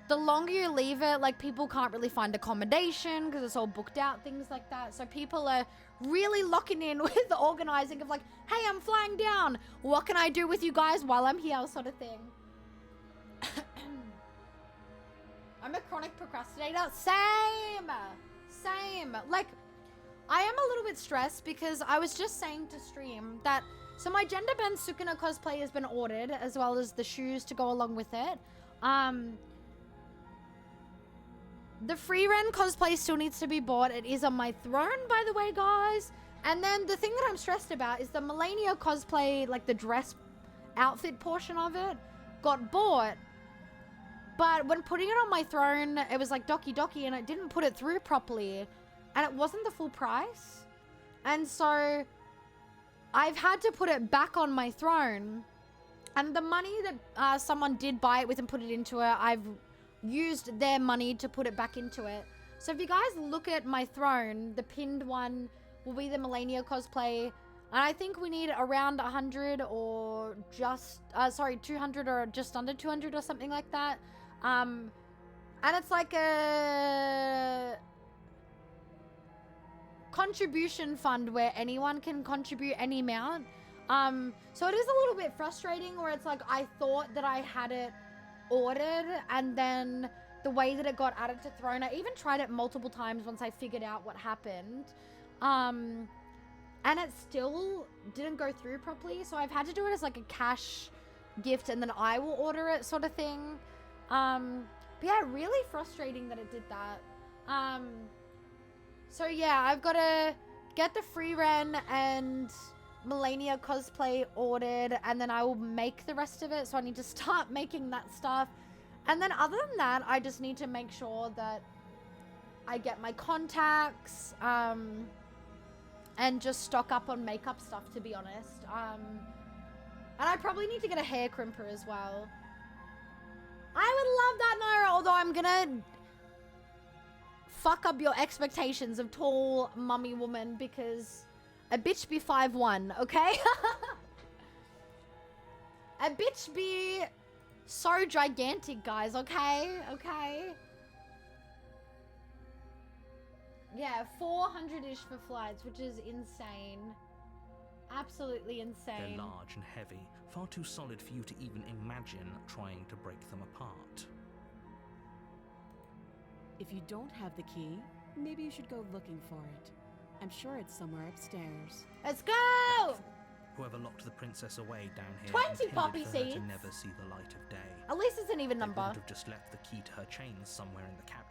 the longer you leave it, like, people can't really find accommodation because it's all booked out, things like that. So people are really locking in with the organizing of like, hey, I'm flying down. What can I do with you guys while I'm here, sort of thing. I'm a chronic procrastinator. Same. Like, I am a little bit stressed because I was just saying to stream that, so my gender bend Sukuna cosplay has been ordered as well as the shoes to go along with it. The free rent cosplay still needs to be bought. It is on my throne, by the way, guys. And then the thing that I'm stressed about is the Melania cosplay, like the dress outfit portion of it got bought. But when putting it on my throne, it was like Doki Doki, and it didn't put it through properly. And it wasn't the full price. And so I've had to put it back on my throne. And the money that someone did buy it with and put it into it, I've used their money to put it back into it. So if you guys look at my throne, the pinned one will be the Melania cosplay. And I think we need around 100 or just, 200 or just under 200 or something like that. And it's like a contribution fund where anyone can contribute any amount. So it is a little bit frustrating where it's like I thought that I had it ordered, and then the way that it got added to throne, I even tried it multiple times once I figured out what happened. And it still didn't go through properly, so I've had to do it as like a cash gift and then I will order it sort of thing. But yeah, really frustrating that it did that. So yeah, I've got to get the free Ren and Melania cosplay ordered, and then I will make the rest of it. So I need to start making that stuff. And then other than that, I just need to make sure that I get my contacts, and just stock up on makeup stuff, to be honest. And I probably need to get a hair crimper as well. I would love that, Naira, although I'm gonna fuck up your expectations of tall mummy woman because a bitch be 5'1", okay? A bitch be so gigantic, guys, okay? Okay. Yeah, 400-ish for flights, which is insane. Absolutely insane. They're large and heavy, far too solid for you to even imagine trying to break them apart. If you don't have the key, maybe you should go looking for it. I'm sure it's somewhere upstairs. Let's go! Whoever locked the princess away down here 20 intended poppy for her seeds. to never see the light of day. At least it's an even They number. wouldn't have just left the key to her chains somewhere in the cabin.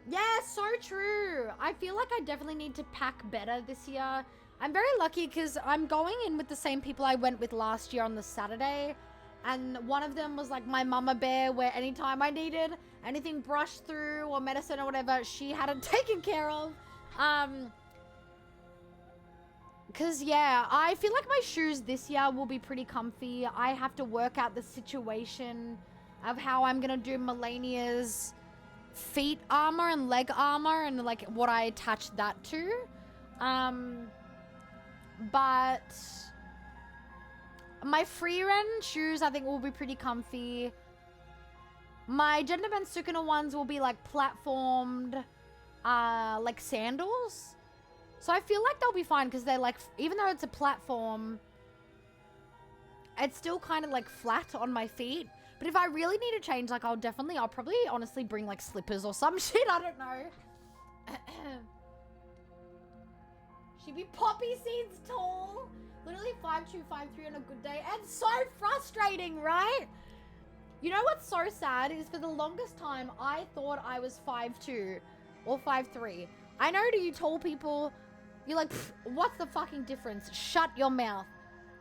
Yeah, so true. I feel like I definitely need to pack better this year. I'm very lucky because I'm going in with the same people I went with last year on the Saturday. And one of them was like my mama bear, where anytime I needed anything brushed through or medicine or whatever, she had it taken care of. Because yeah, I feel like my shoes this year will be pretty comfy. I have to work out the situation of how I'm going to do Melania's feet armor and leg armor and like what I attach that to. But my free Ren shoes I think will be pretty comfy. My Genderman Sukuna ones will be like platformed like sandals. So I feel like they'll be fine because they're like, even though it's a platform, it's still kind of like flat on my feet. But if I really need to change, like I'll probably honestly bring like slippers or some shit. I don't know. She'd be poppy seeds tall. Literally 5'2", 5'3" on a good day. And so frustrating, right? You know what's so sad is for the longest time, I thought I was 5'2" or 5'3". I know to you tall people, you're like, what's the fucking difference? Shut your mouth.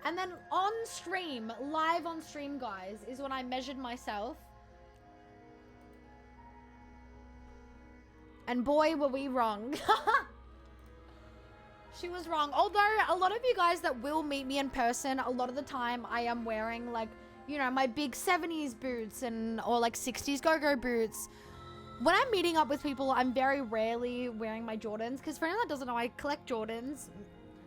And then on stream, live on stream, guys, is when I measured myself. And boy, were we wrong. She was wrong. Although a lot of you guys that will meet me in person, a lot of the time I am wearing like, you know, my big 70s boots or like 60s go-go boots. When I'm meeting up with people, I'm very rarely wearing my Jordans. Because for anyone that doesn't know, I collect Jordans.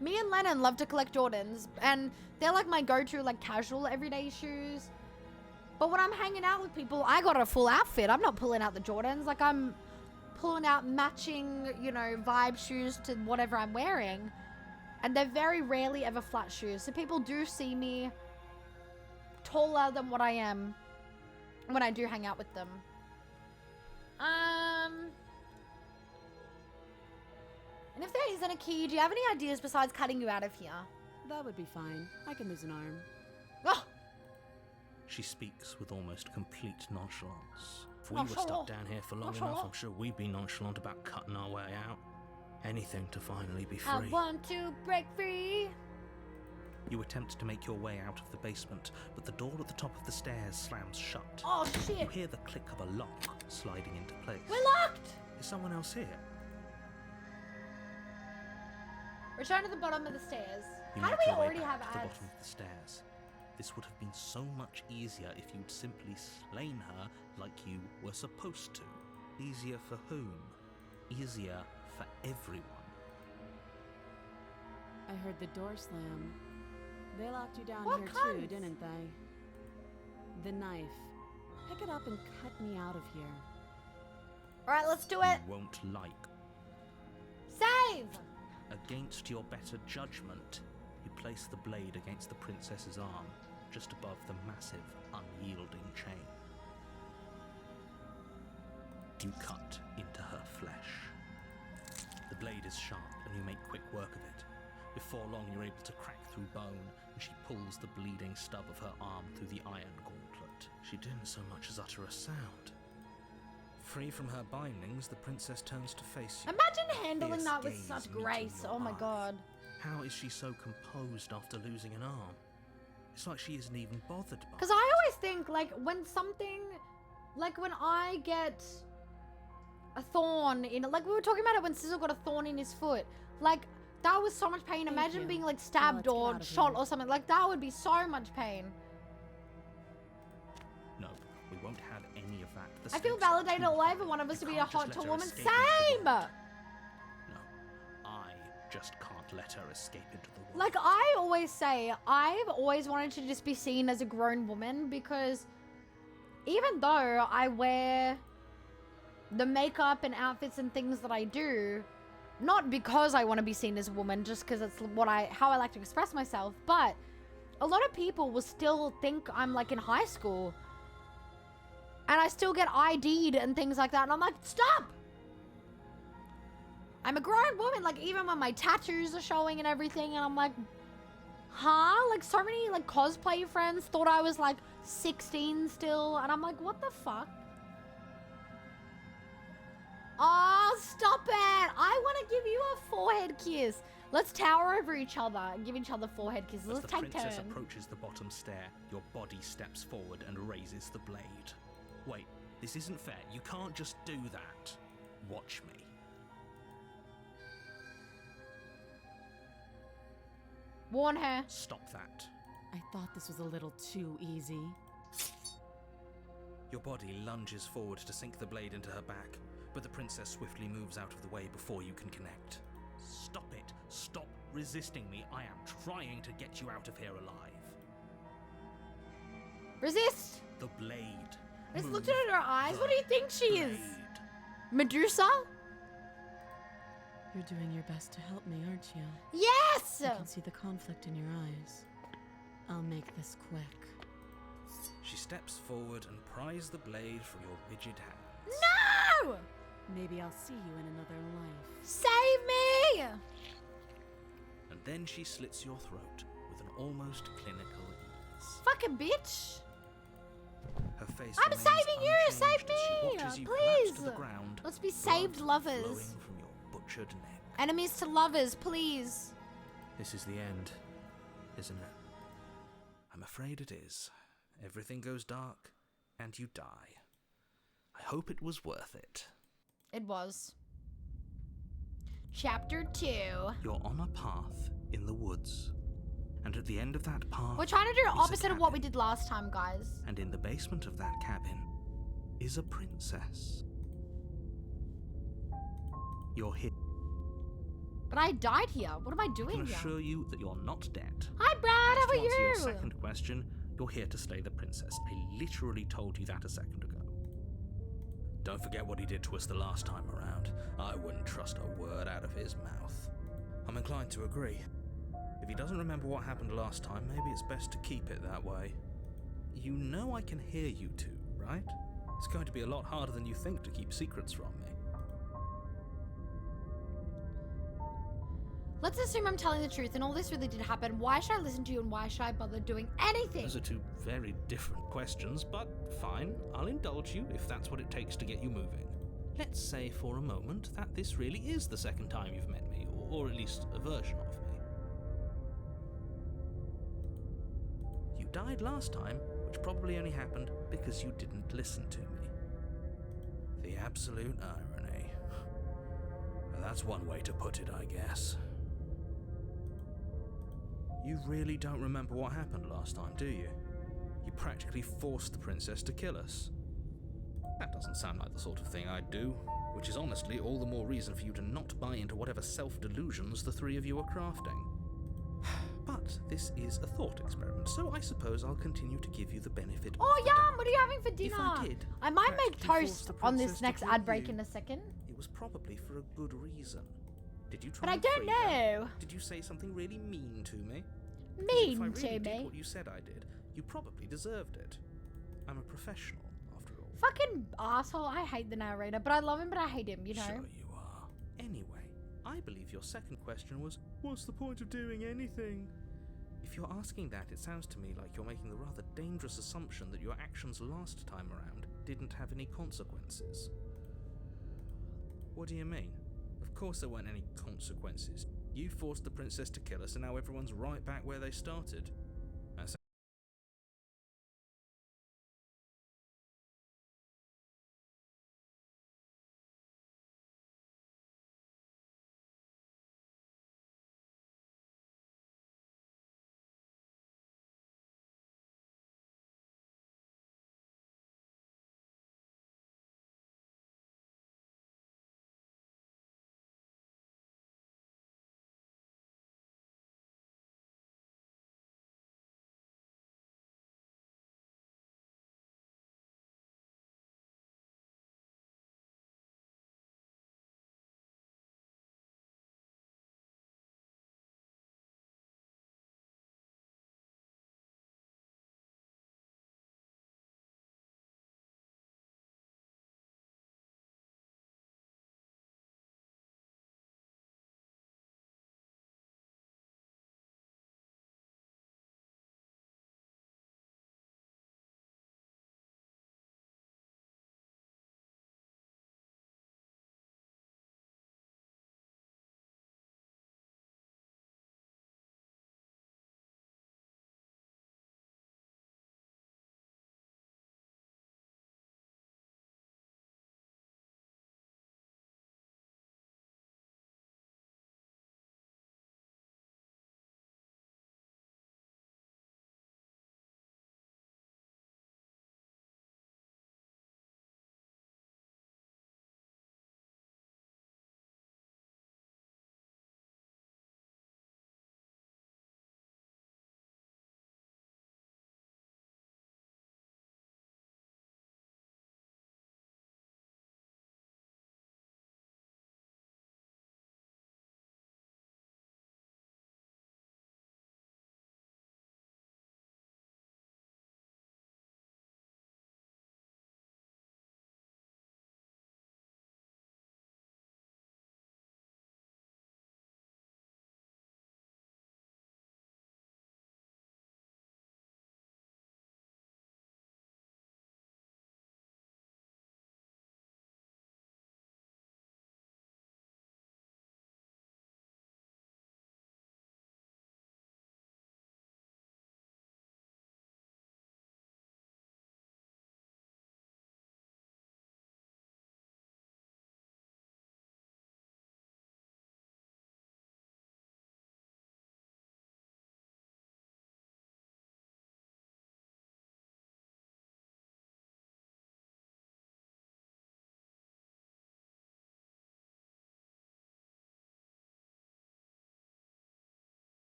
Me and Lennon love to collect Jordans. And they're like my go-to like casual everyday shoes. But when I'm hanging out with people, I got a full outfit. I'm not pulling out the Jordans. Like I'm pulling out matching, you know, vibe shoes to whatever I'm wearing. And they're very rarely ever flat shoes. So people do see me taller than what I am when I do hang out with them. And if there isn't a key, do you have any ideas besides cutting you out of here? That would be fine. I can lose an arm. Oh! She speaks with almost complete nonchalance. If we were stuck down here for long enough, I'm sure we'd be nonchalant about cutting our way out. Anything to finally be free. I want to break free. You attempt to make your way out of the basement, but the door at the top of the stairs slams shut. Oh, You shit. hear the click of a lock sliding into place. We're locked! Is someone else here? Return to the bottom of the stairs. You How do make we your way already back have to the ads? bottom of the stairs. This would have been so much easier if you'd simply slain her like you were supposed to. Easier for whom? Easier for everyone. I heard the door slam. They locked you down What here cunts? too, didn't they? The knife. Pick it up and cut me out of here. Alright, let's do it. You won't like. Save! Against your better judgment, you place the blade against the princess's arm, just above the massive, unyielding chain. You cut into her flesh. The blade is sharp, and you make quick work of it. Before long, you're able to crack through bone, and she pulls the bleeding stub of her arm through the iron gauntlet. She didn't so much as utter a sound. Free from her bindings, the princess turns to face you. Imagine handling Fierce that with gaze such meeting grace. your Oh my eye. god. How is she so composed after losing an arm? It's like she isn't even bothered by Because I always think, like, when something... Like, when I get a thorn in... Like, we were talking about it when Sizzle got a thorn in his foot. Like, that was so much pain. Thank Imagine you. being, like, Now stabbed let's get or out of shot here. or something. Like, that would be so much pain. No, we won't have any of that. The I feel stakes are validated too all high. over one of us to You be a can't just hot let tall her woman. escape into the Same! world. No, I just can't let her escape into the world. Like, I always say, I've always wanted to just be seen as a grown woman because even though I wear the makeup and outfits and things that I do, not because I want to be seen as a woman, just because it's how I like to express myself, but a lot of people will still think I'm like in high school and I still get ID'd and things like that, and I'm like, stop! I'm a grown woman, like, even when my tattoos are showing and everything, and I'm like, huh? Like, so many, like, cosplay friends thought I was, like, 16 still, and I'm like, what the fuck? Oh, stop it! I want to give you a forehead kiss. Let's tower over each other and give each other forehead kisses. As Let's the take princess turns. approaches the bottom stair, your body steps forward and raises the blade. Wait, this isn't fair. You can't just do that. Watch me. Warn her. Stop that. I thought this was a little too easy. Your body lunges forward to sink the blade into her back, but the princess swiftly moves out of the way before you can connect. Stop it. Stop resisting me. I am trying to get you out of here alive. Resist! The blade. I just Move looked at her eyes. What do you think she is? blade. Medusa? You're doing your best to help me, aren't you? Yes! I can see the conflict in your eyes. I'll make this quick. She steps forward and pries the blade from your rigid hands. No! Maybe I'll see you in another life. Save me! And then she slits your throat with an almost clinical ease. Fucking bitch! Her face I'm remains saving you! unchanged Save as she me! watches you collapse Please! to the ground, Let's be blood saved lovers. flowing from your butchered neck. Enemies to lovers, please. This is the end, isn't it? I'm afraid it is. Everything goes dark, and you die. I hope it was worth it. It was. Chapter 2. You're on a path in the woods. And at the end of that path, We're trying to do the is a opposite of what we cabin. did last time, guys. And in the basement of that cabin is a princess. You're here. But I died here. What am I I doing can here? assure you that you're not dead. Hi, Brad. How To are answer you? your second question, you're here to slay the princess. I literally told you that a second ago. Don't forget what he did to us the last time around. I wouldn't trust a word out of his mouth. I'm inclined to agree. If he doesn't remember what happened last time, maybe it's best to keep it that way. You know I can hear you two, right? It's going to be a lot harder than you think to keep secrets from me. Let's assume I'm telling the truth and all this really did happen. Why should I listen to you and why should I bother doing anything? Those are two very different questions, but fine, I'll indulge you if that's what it takes to get you moving. Let's say for a moment that this really is the second time you've met me, or at least a version of me. died last time, which probably only happened because you didn't listen to me. The absolute irony. That's one way to put it, I guess. You really don't remember what happened last time, do you? You practically forced the princess to kill us. That doesn't sound like the sort of thing I'd do, which is honestly all the more reason for you to not buy into whatever self-delusions the three of you are crafting. But this is a thought experiment, so I suppose I'll continue to give you the benefit Oh, of the yeah, doubt. what are you having for dinner? If I did, I might make practically force toast the on princess this to next kill ad break you, in a second. it was probably for a good reason. Did you try But I and don't free her? know. Did you say something really mean to me? Because Mean if I really to did me? what you said I did, you probably deserved it. I'm a professional, after all. Fucking asshole. I hate the narrator, but I love him, but I hate him, you know? Sure you are. Anyway, I believe your second question was, what's the point of doing anything? If you're asking that, it sounds to me like you're making the rather dangerous assumption that your actions last time around didn't have any consequences. What do you mean? Of course there weren't any consequences. You forced the princess to kill us, and now everyone's right back where they started. That's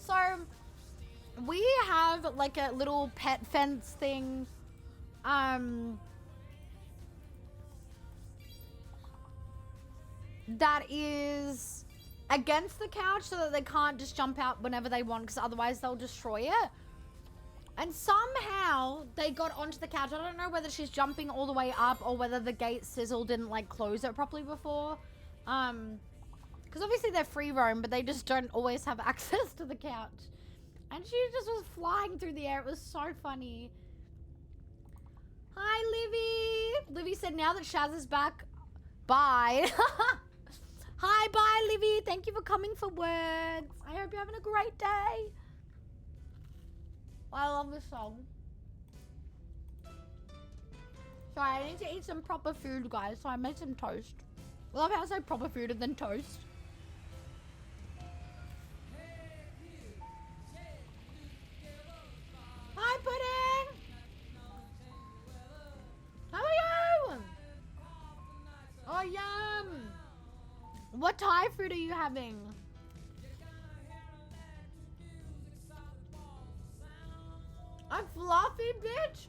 So we have like a little pet fence thing. That is against the couch so that they can't just jump out whenever they want, because otherwise they'll destroy it. And somehow they got onto the couch. I don't know whether she's jumping all the way up or whether the gate sizzle didn't like close it properly before. Because obviously they're free roam, but they just don't always have access to the couch. And she just was flying through the air. It was so funny. Hi, Livy. Livy said, now that Shaz is back, bye. Hi, bye, Livy. Thank you for coming for words. I hope you're having a great day. I love this song. Sorry, I need to eat some proper food, guys. So I made some toast. I love how I say proper food and then toast. Hi, Pudding. How are you? Oh, yum. What Thai food are you having? A fluffy bitch?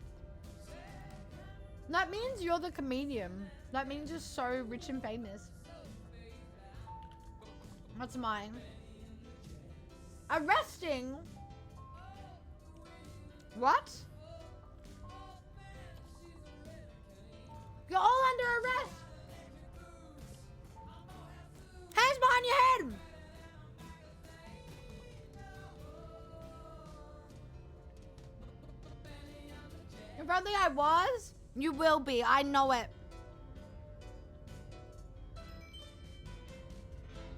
That means you're the comedian. That means you're so rich and famous. What's mine? Arresting? What? You're all under arrest. Hands behind your head. If only I was, you will be. I know it.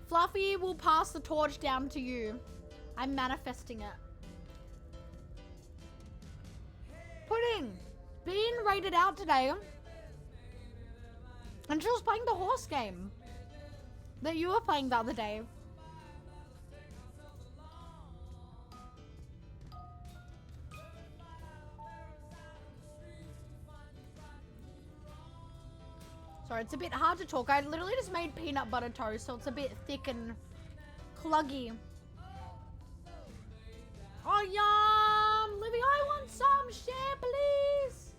Fluffy will pass the torch down to you. I'm manifesting it. Pudding. Bean rated out today. And she was playing the horse game that you were playing the other day. Sorry, it's a bit hard to talk. I literally just made peanut butter toast, so it's a bit thick and cluggy. Oh, yum! Livy, I want some share, please!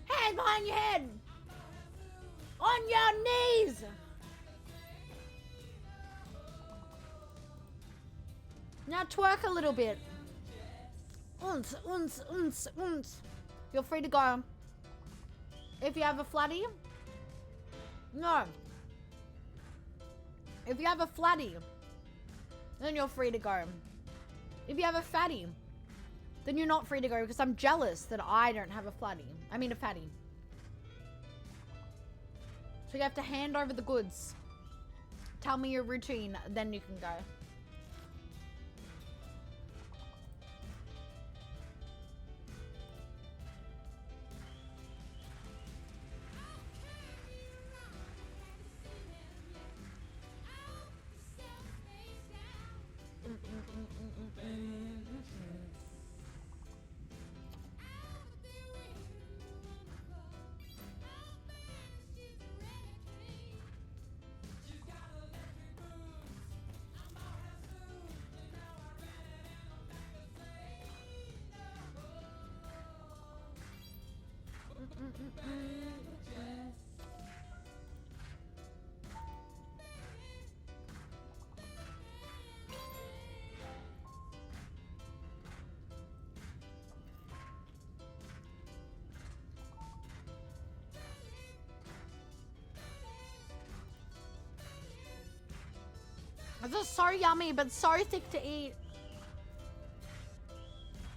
Hands behind your head! On your knees! Now twerk a little bit. Unce, unce, unce, unce. You're free to go. If you have a flatty. No. If you have a flatty, then you're free to go. If you have a fatty, then you're not free to go because I'm jealous that I don't have a flatty. I mean a fatty. So you have to hand over the goods. Tell me your routine, then you can go. This is so yummy, but so thick to eat.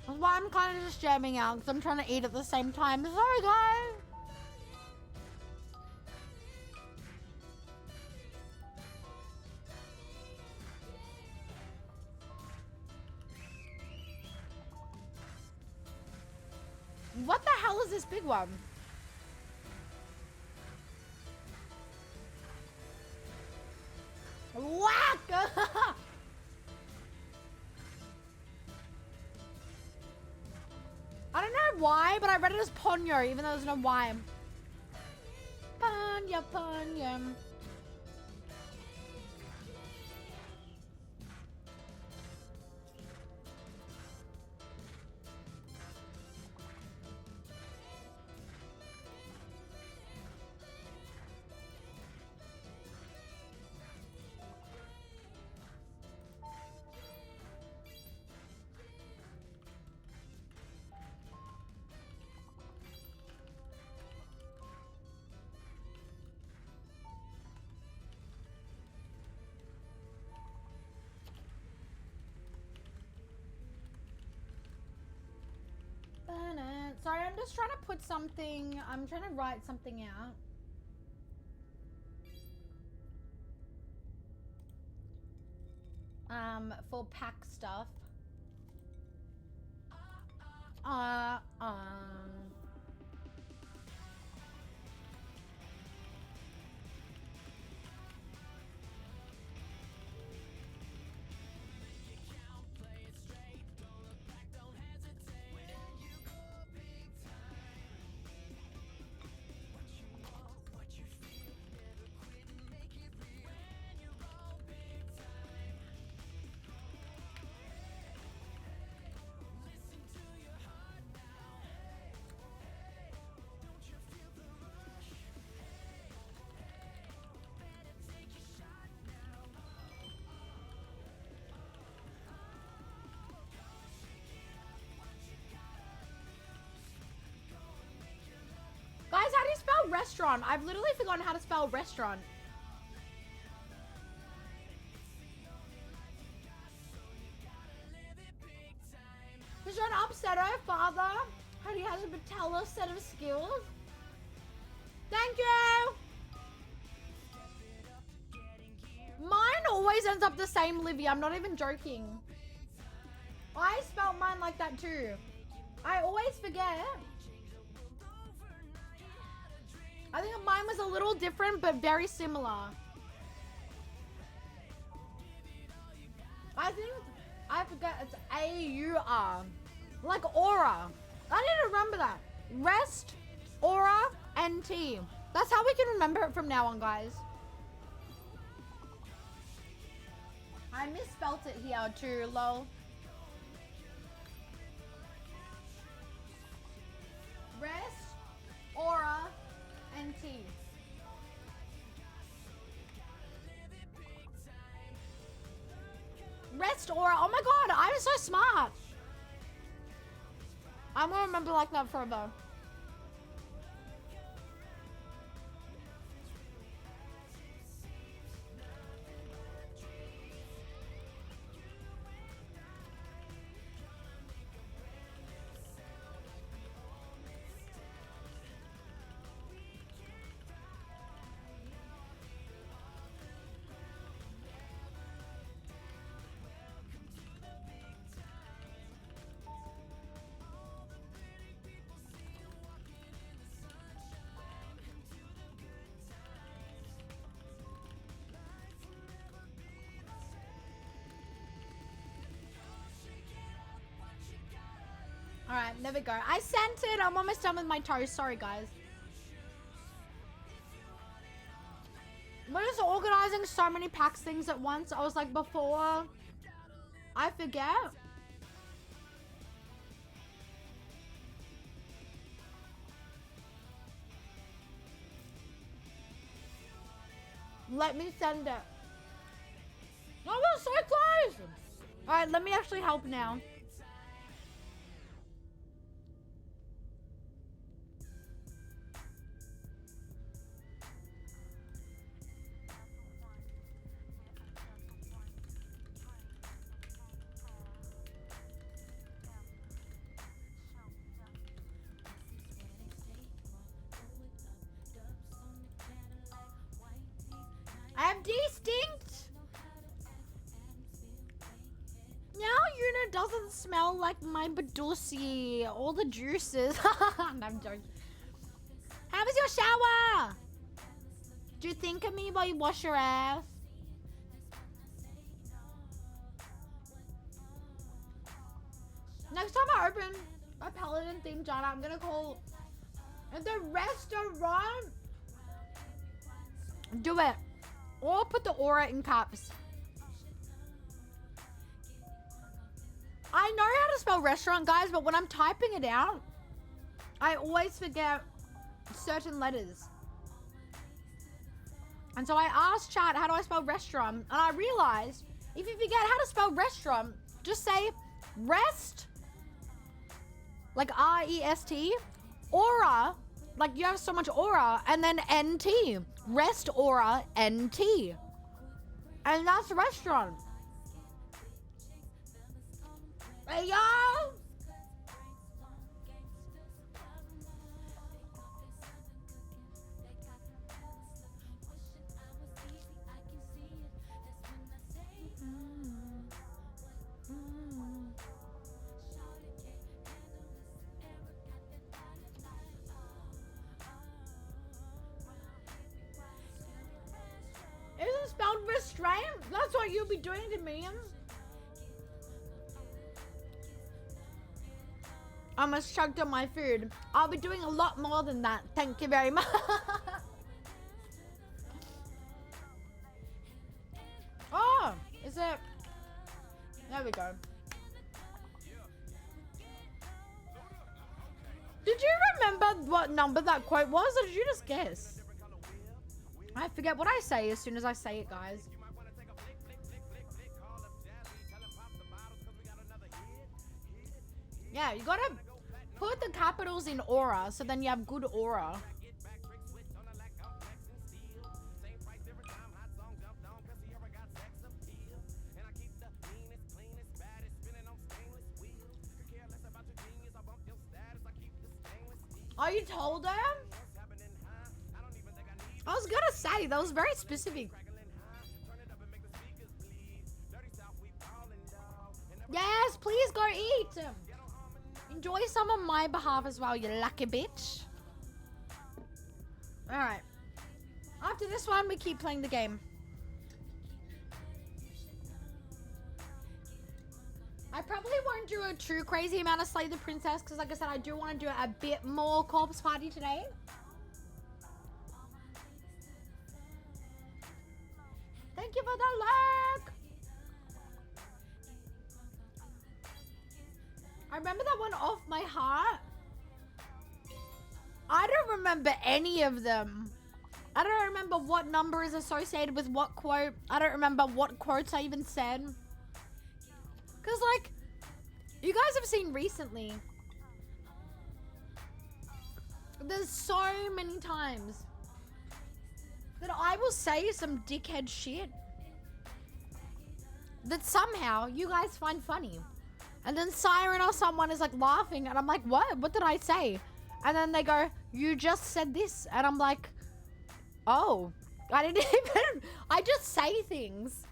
That's why I'm kind of just jamming out, because I'm trying to eat at the same time. Sorry, guys. What the hell is this big one? Whack! I don't know why, but I read it as Ponyo, even though there's no Y. Panya. Sorry, I'm just trying to put something. I'm trying to write something out. For pack stuff. Guys, how do you spell restaurant? I've literally forgotten how to spell restaurant. Because you're an upsetter, father. How do you have a patellar set of skills? Thank you! Mine always ends up the same, Livy. I'm not even joking. I spelled mine like that too. I always forget. I think mine was a little different, but very similar. I think, I forget, it's A-U-R. Like aura. I need to remember that. Rest, aura, and T. That's how we can remember it from now on, guys. I misspelt it here too, lol. Rest, aura, and T. Rest aura. Oh my god, I'm so smart. I'm gonna remember like that forever. Alright, there we go. I sent it. I'm almost done with my toast. Sorry, guys. We're just organizing so many packs things at once. I was like, before I forget. Let me send it. Oh, we're so close. Alright, let me actually help now. I'm distinct. Now Una doesn't smell like my Badusi. All the juices. No, I'm joking. How was your shower? Do you think of me while you wash your ass? Next time I open a Paladin themed Jana, I'm gonna call the restaurant Do it. Or put the aura in caps. I know how to spell restaurant, guys, but when I'm typing it out, I always forget certain letters. And so I asked chat, how do I spell restaurant? And I realized if you forget how to spell restaurant, just say rest, like R-E-S-T, aura, like you have so much aura, and then N-T, rest aura N-T. And that's restaurant. Hey, y'all! Isn't spelled restraint? That's what you'll be doing to me. I almost choked on my food. I'll be doing a lot more than that. Thank you very much. Oh, is it? There we go. Did you remember what number that quote was, or did you just guess? I forget what I say as soon as I say it, guys. Yeah, you gotta put the capitals in aura, so then you have good aura. Oh, you told her? I was gonna say, that was very specific. Yes, please go eat. Enjoy some on my behalf as well, you lucky bitch. Alright. After this one, we keep playing the game. I probably won't do a too crazy amount of Slay the Princess, because like I said, I do want to do a bit more corpse party today. Thank you for the like. I remember that one off my heart. I don't remember any of them. I don't remember what number is associated with what quote. I don't remember what quotes I even said. Because, like, you guys have seen recently, there's so many times that I will say some dickhead shit that somehow you guys find funny. And then Siren or someone is like laughing and I'm like, what? What did I say? And then they go, you just said this. And I'm like, oh, I didn't even, I just say things.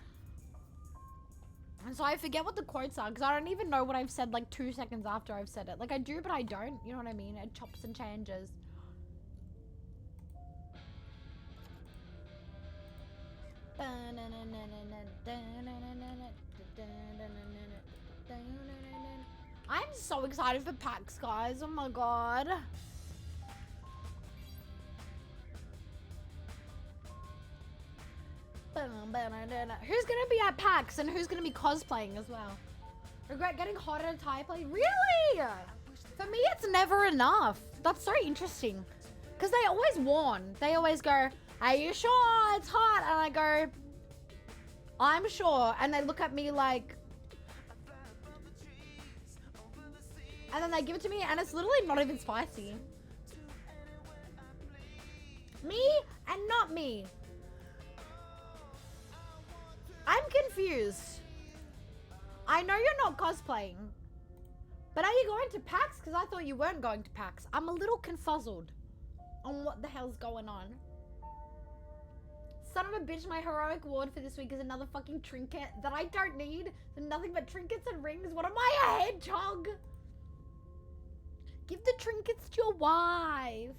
And so I forget what the quotes are because I don't even know what I've said like 2 seconds after I've said it. Like I do, but I don't. You know what I mean? It chops and changes. I'm so excited for PAX, guys. Oh my god. Who's gonna be at PAX and who's gonna be cosplaying as well? Regret getting hot at a Thai place? Really? For me, it's never enough. That's so interesting. Because they always warn. They always go, are you sure it's hot? And I go, I'm sure. And they look at me like, and then they give it to me and it's literally not even spicy. Me and not me. I'm confused. I know you're not cosplaying, but are you going to PAX? Because I thought you weren't going to PAX. I'm a little confuzzled on what the hell's going on. Son of a bitch, my heroic ward for this week is another fucking trinket that I don't need. There's nothing but trinkets and rings. What am I, a hedgehog? Give the trinkets to your wife.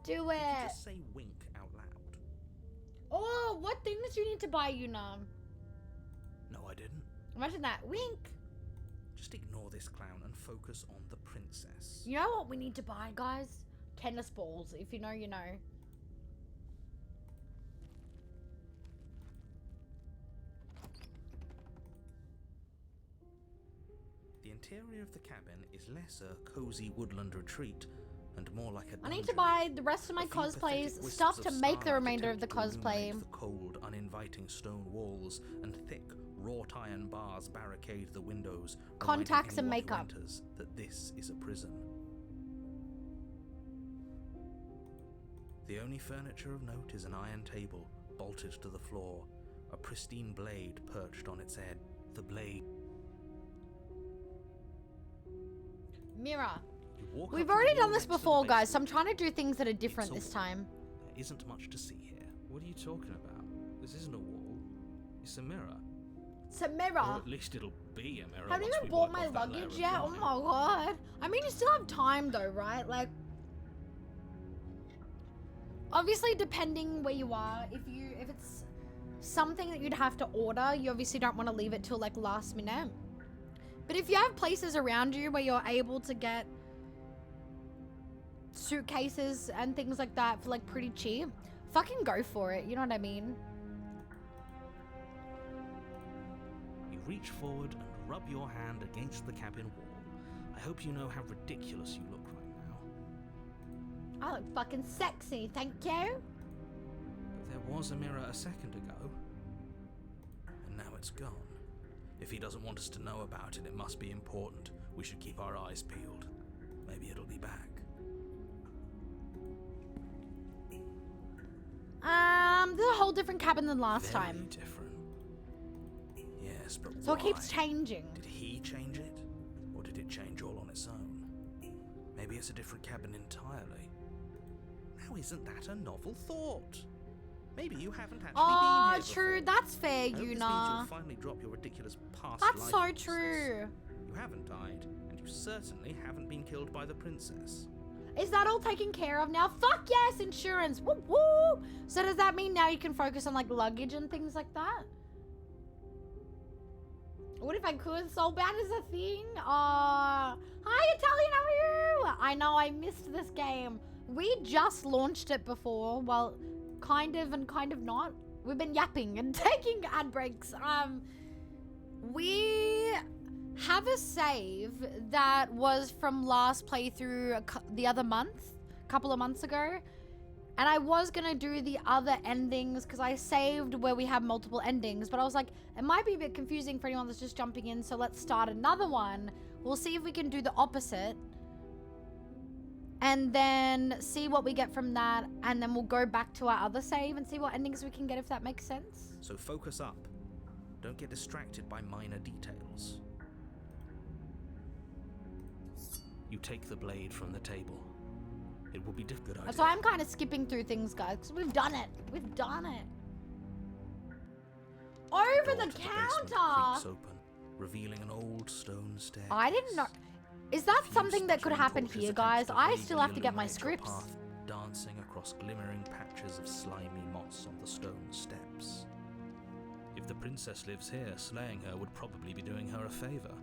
Do it. Did you just say wink out loud? Oh, what things do you need to buy, Yuna? No, I didn't. Imagine that. Wink. Just ignore this clown and focus on the princess. You know what we need to buy, guys? Tennis balls. If you know, you know. interior of the cabin is less a cozy woodland retreat and more like a I need dungeon. to buy the rest of my A few cosplays, pathetic stuff wisps to of make the starlight remainder of the attempt to cosplay. illuminate the cold, uninviting stone walls and thick, wrought iron bars barricade the windows, reminding Contacts and anyone who makeup. enters that this is a prison. The only furniture of note is an iron table bolted to the floor, a pristine blade perched on its head. The blade. Mirror. You walk We've up to the already wall done this next to the before, guys, so I'm basement. trying to do things that are different It's a this wall. time. There isn't much to see here. What are you talking about? This isn't a wall. It's a mirror. It's a Or mirror. at least it'll be a mirror. Have you once even we bought wipe my off that layer luggage of yet? Oh grime. my god. I mean, you still have time though, right? Like, obviously depending where you are, if it's something that you'd have to order, you obviously don't want to leave it till like last minute. But if you have places around you where you're able to get suitcases and things like that for like pretty cheap, fucking go for it, you know what I mean? You reach forward and rub your hand against the cabin wall. I hope you know how ridiculous you look right now. I look fucking sexy, thank you. But there was a mirror a second ago. And now it's gone. If he doesn't want us to know about it, it must be important. We should keep our eyes peeled. Maybe it'll be back. This is a whole different cabin than last Very time. different. Yes, but So why? it keeps changing. Did he change it? Or did it change all on its own? Maybe it's a different cabin entirely. Now isn't that a novel thought? Maybe you haven't actually Oh, been here true. before. That's fair, I hope this means Yuna. you'll finally drop your ridiculous past That's life so nonsense. true. You haven't died, and you certainly haven't been killed by the princess. Is that all taken care of now? Fuck yes, insurance. Woo woo. So does that mean now you can focus on like luggage and things like that? What if I could? So bad is a thing. Hi Italian, how are you? I know I missed this game. We just launched it before. Well, kind of and kind of not. We've been yapping and taking ad breaks. We have a save that was from last playthrough the other month, a couple of months ago. And I was gonna do the other endings because I saved where we have multiple endings, but I was like, it might be a bit confusing for anyone that's just jumping in, so let's start another one. We'll see if we can do the opposite. And then see what we get from that, and then we'll go back to our other save and see what endings we can get, if that makes sense. So focus up. Don't get distracted by minor details. You take the blade from the table. It will be difficult. That's why I'm kind of skipping through things, guys, because we've done it. We've done it. Over the counter! Creaks open, revealing an old stone staircase. I didn't know. Is that Few something that could sputtering happen torches here, attempt guys? to I still have to vaguely get my illuminate your scripts. path, dancing across glimmering patches of slimy moss on the stone steps. If the princess lives here, slaying her would probably be doing her a favor.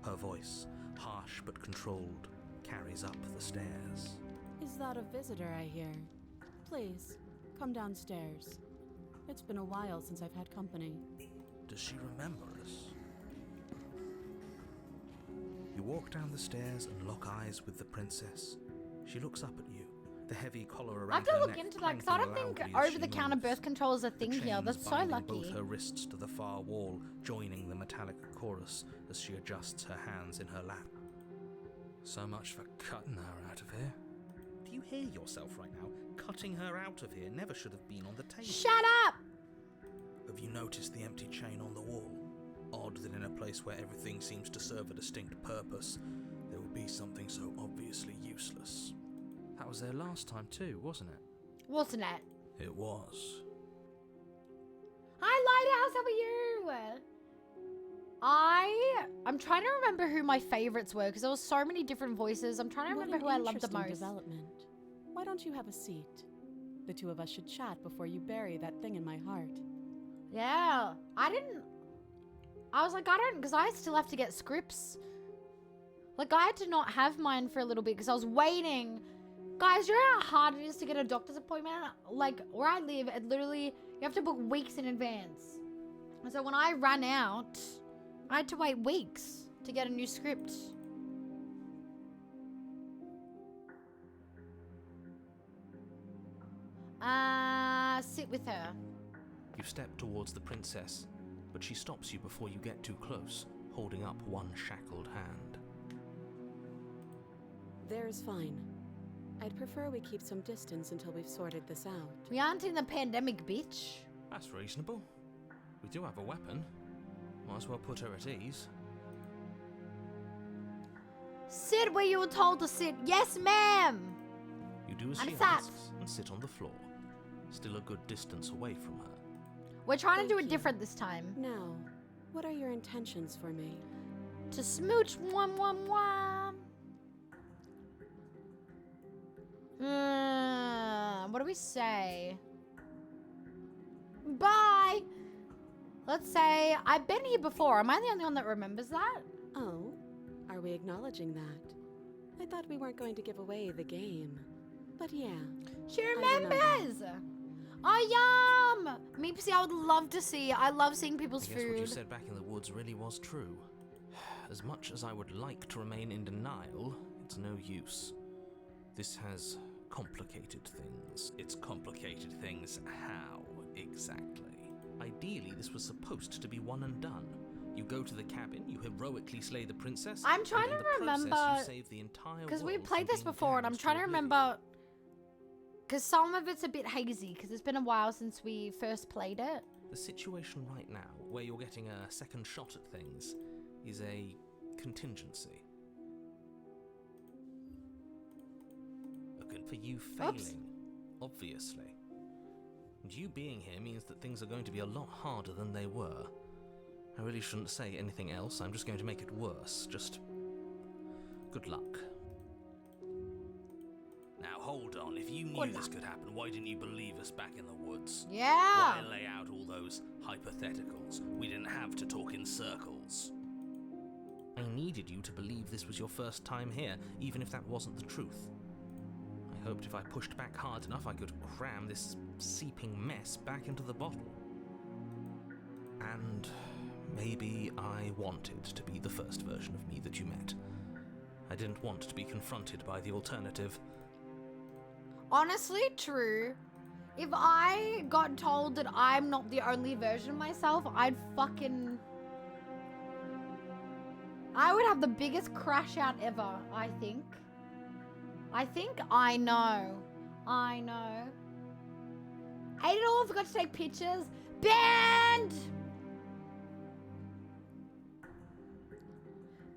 Her voice, harsh but controlled, carries up the stairs. Is that a visitor I hear? Please, come downstairs. It's been a while since I've had company. Does she remember us? You walk down the stairs and lock eyes with the princess. She looks up at you, the heavy collar around I have to her look neck into that because I clanking don't think loudly as she over-the-counter moves. birth control is a The thing here. chains That's so binding lucky. both her wrists to the far wall, joining the metallic chorus as she adjusts her hands in her lap. So much for cutting her out of here. Do you hear yourself right now? Cutting her out of here never should have been on the table. Shut up! Have you noticed the empty chain on the wall? Odd that in a place where everything seems to serve a distinct purpose, there would be something so obviously useless. That was there last time too, wasn't it? Wasn't it? It was. Hi, Lighthouse, how are you? I'm trying to remember who my favorites were because there was so many different voices. I'm trying to What remember an who I loved the interesting most. development. Why don't you have a seat? The two of us should chat before you bury that thing in my heart. Yeah, I was like, I don't, because I still have to get scripts. Like, I had to not have mine for a little bit because I was waiting. Guys, you know how hard it is to get a doctor's appointment? Like, where I live, it literally, you have to book weeks in advance. And so when I ran out, I had to wait weeks. to get a new script. Sit with her. You step towards the princess, but she stops you before you get too close, holding up one shackled hand. There's fine. I'd prefer we keep some distance until we've sorted this out. We aren't in the pandemic, bitch. That's reasonable. We do have a weapon. Might as well put her at ease. Sit where you were told to sit. Yes, ma'am. You do as And she sat. asks and sit on the floor, still a good distance away from her. We're trying to do Thank it you. different this time. Now, what are your intentions for me? To smooch, mwah, mwah, mwah. What do we say? Bye. Let's say I've been here before. Am I the only one that remembers that? Oh, are we acknowledging that? I thought we weren't going to give away the game. But yeah. She remember. remembers. Oh, yum! Meepsy, I would love to see. I love seeing people's I guess what you food. said back in the woods really was true. As much as I would like to remain in denial, it's no use. This has complicated things. It's complicated things how, exactly? Ideally, this was supposed to be one and done. You go to the cabin, you heroically slay the princess. I'm trying and in to the process, remember- you save the entire Because we world played from this being before, and I'm damned trying to oblivion. remember. Because some of it's a bit hazy, because it's been a while since we first played it. The situation right now, where you're getting a second shot at things, is a contingency. For you failing, Oops. obviously. And you being here means that things are going to be a lot harder than they were. I really shouldn't say anything else, I'm just going to make it worse. Just good luck. Now hold on, if you knew Good this luck. could happen, why didn't you believe us back in the woods? Yeah. Why lay out all those hypotheticals? We didn't have to talk in circles. I needed you to believe this was your first time here, even if that wasn't the truth. I hoped if I pushed back hard enough, I could cram this seeping mess back into the bottle. And maybe I wanted to be the first version of me that you met. I didn't want to be confronted by the alternative. Honestly, true. If I got told that I'm not the only version of myself, I would have the biggest crash out ever, I think. I know. Ate it all, forgot to take pictures. Banned!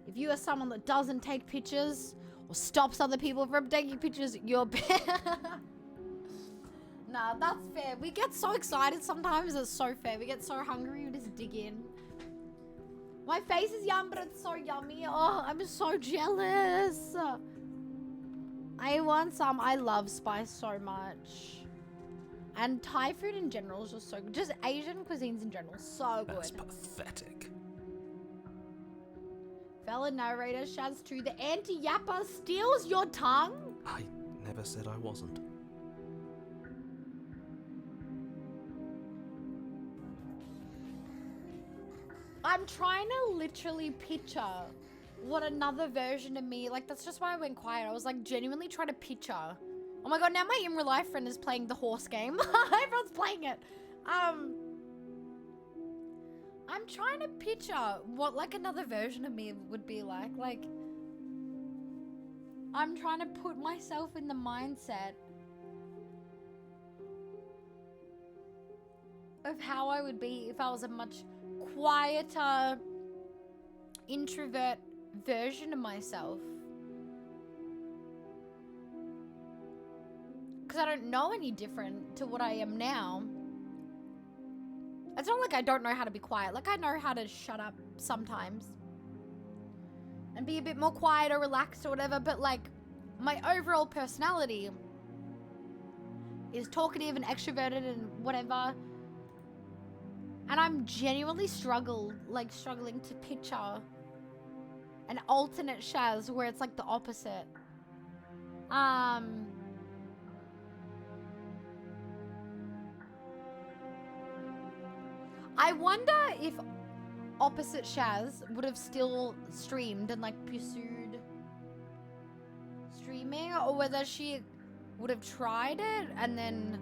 If you are someone that doesn't take pictures or stops other people from taking pictures, you're banned. Nah, that's fair. We get so excited sometimes, it's so fair. We get so hungry, we just dig in. My face is yum, but it's so yummy. Oh, I'm so jealous. I want some. I love spice so much. And Thai food in general is just so good. Just Asian cuisines in general, so good. That's pathetic. Fellow narrator Shaz 2, the anti-yapper steals your tongue? I never said I wasn't. I'm trying to literally picture what another version of me, like that's just why I went quiet. I was like genuinely trying to picture. Oh my god, now my in real life friend is playing the horse game. Everyone's playing it. I'm trying to picture what like another version of me would be like. Like, I'm trying to put myself in the mindset of how I would be if I was a much quieter, introvert version of myself. Because I don't know any different to what I am now. It's not like I don't know how to be quiet. Like, I know how to shut up sometimes and be a bit more quiet or relaxed or whatever, but like my overall personality is talkative and extroverted and whatever. And I'm genuinely struggling to picture an alternate Shaz where it's like the opposite. I wonder if opposite Shaz would have still streamed and like pursued streaming, or whether she would have tried it and then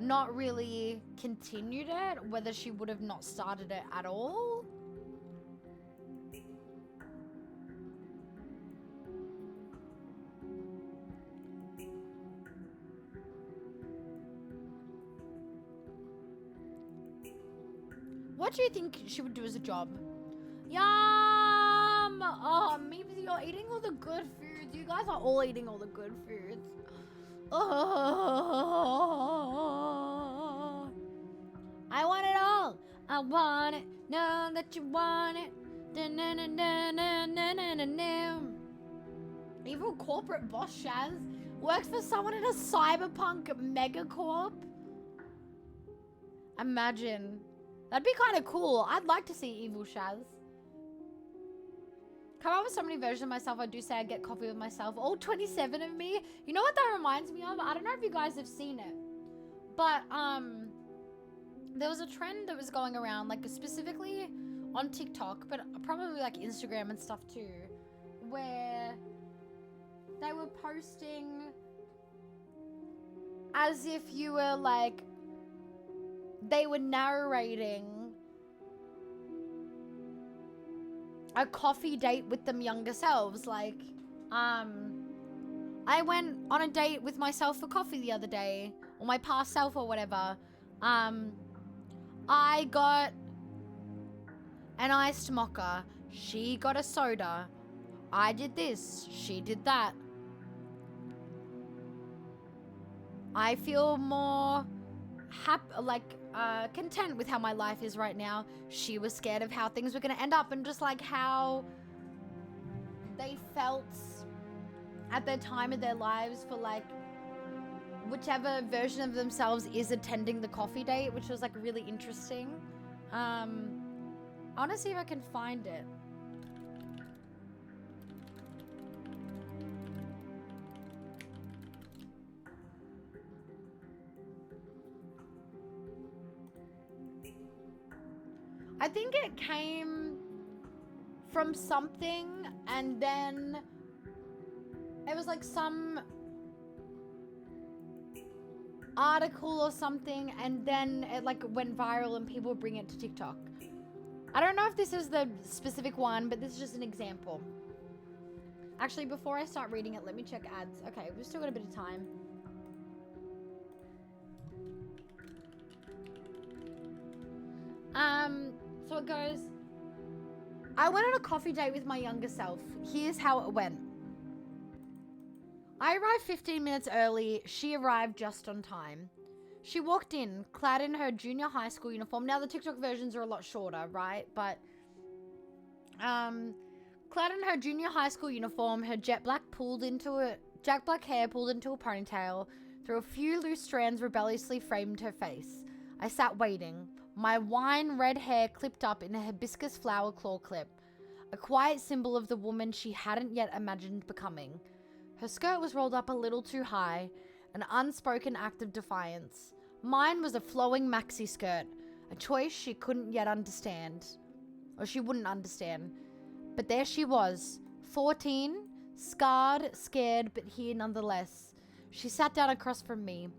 not really continued it, whether she would have not started it at all. What do you think she would do as a job? Yum! Oh, maybe you're eating all the good foods. You guys are all eating all the good foods. Oh, I want it all. I want it. Know that you want it. Evil corporate boss Shaz works for someone in a cyberpunk megacorp. Imagine. That'd be kind of cool. I'd like to see evil Shaz. Come up with so many versions of myself. I do say I get coffee with myself. All 27 of me. You know what that reminds me of? I don't know if you guys have seen it. But, there was a trend that was going around, like specifically on TikTok, but probably like Instagram and stuff too, where they were posting as if you were like, they were narrating a coffee date with them younger selves. Like, I went on a date with myself for coffee the other day, or my past self or whatever. I got an iced mocha. She got a soda. I did this. She did that. I feel more content with how my life is right now. She was scared of how things were going to end up, and just like how they felt at their time of their lives for like whichever version of themselves is attending the coffee date, which was like really interesting. I want to see if I can find it. I think it came from something, and then it was like some article or something, and then it like went viral and people bring it to TikTok. I don't know if this is the specific one, but this is just an example. Actually, before I start reading it, let me check ads. Okay, we've still got a bit of time. So it goes, I went on a coffee date with my younger self. Here's how it went. I arrived 15 minutes early. She arrived just on time. She walked in, clad in her junior high school uniform. Now the TikTok versions are a lot shorter, right? But, clad in her junior high school uniform, her jet black hair pulled into a ponytail, through a few loose strands rebelliously framed her face. I sat waiting, my wine red hair clipped up in a hibiscus flower claw clip, a quiet symbol of the woman she hadn't yet imagined becoming. Her skirt was rolled up a little too high, an unspoken act of defiance. Mine was a flowing maxi skirt, a choice she couldn't yet understand. Or she wouldn't understand. But there she was, 14, scarred, scared, but here nonetheless. She sat down across from me,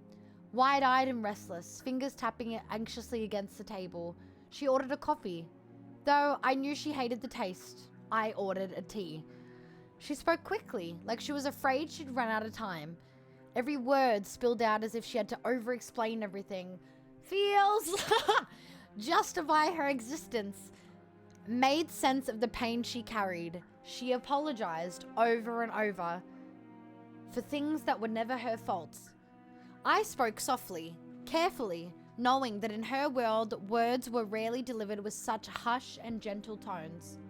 wide-eyed and restless, fingers tapping it anxiously against the table. She ordered a coffee. Though I knew she hated the taste, I ordered a tea. She spoke quickly, like she was afraid she'd run out of time. Every word spilled out as if she had to over-explain everything. Feels justify her existence. Made sense of the pain she carried. She apologized over and over for things that were never her faults. I spoke softly, carefully, knowing that in her world, words were rarely delivered with such hush and gentle tones.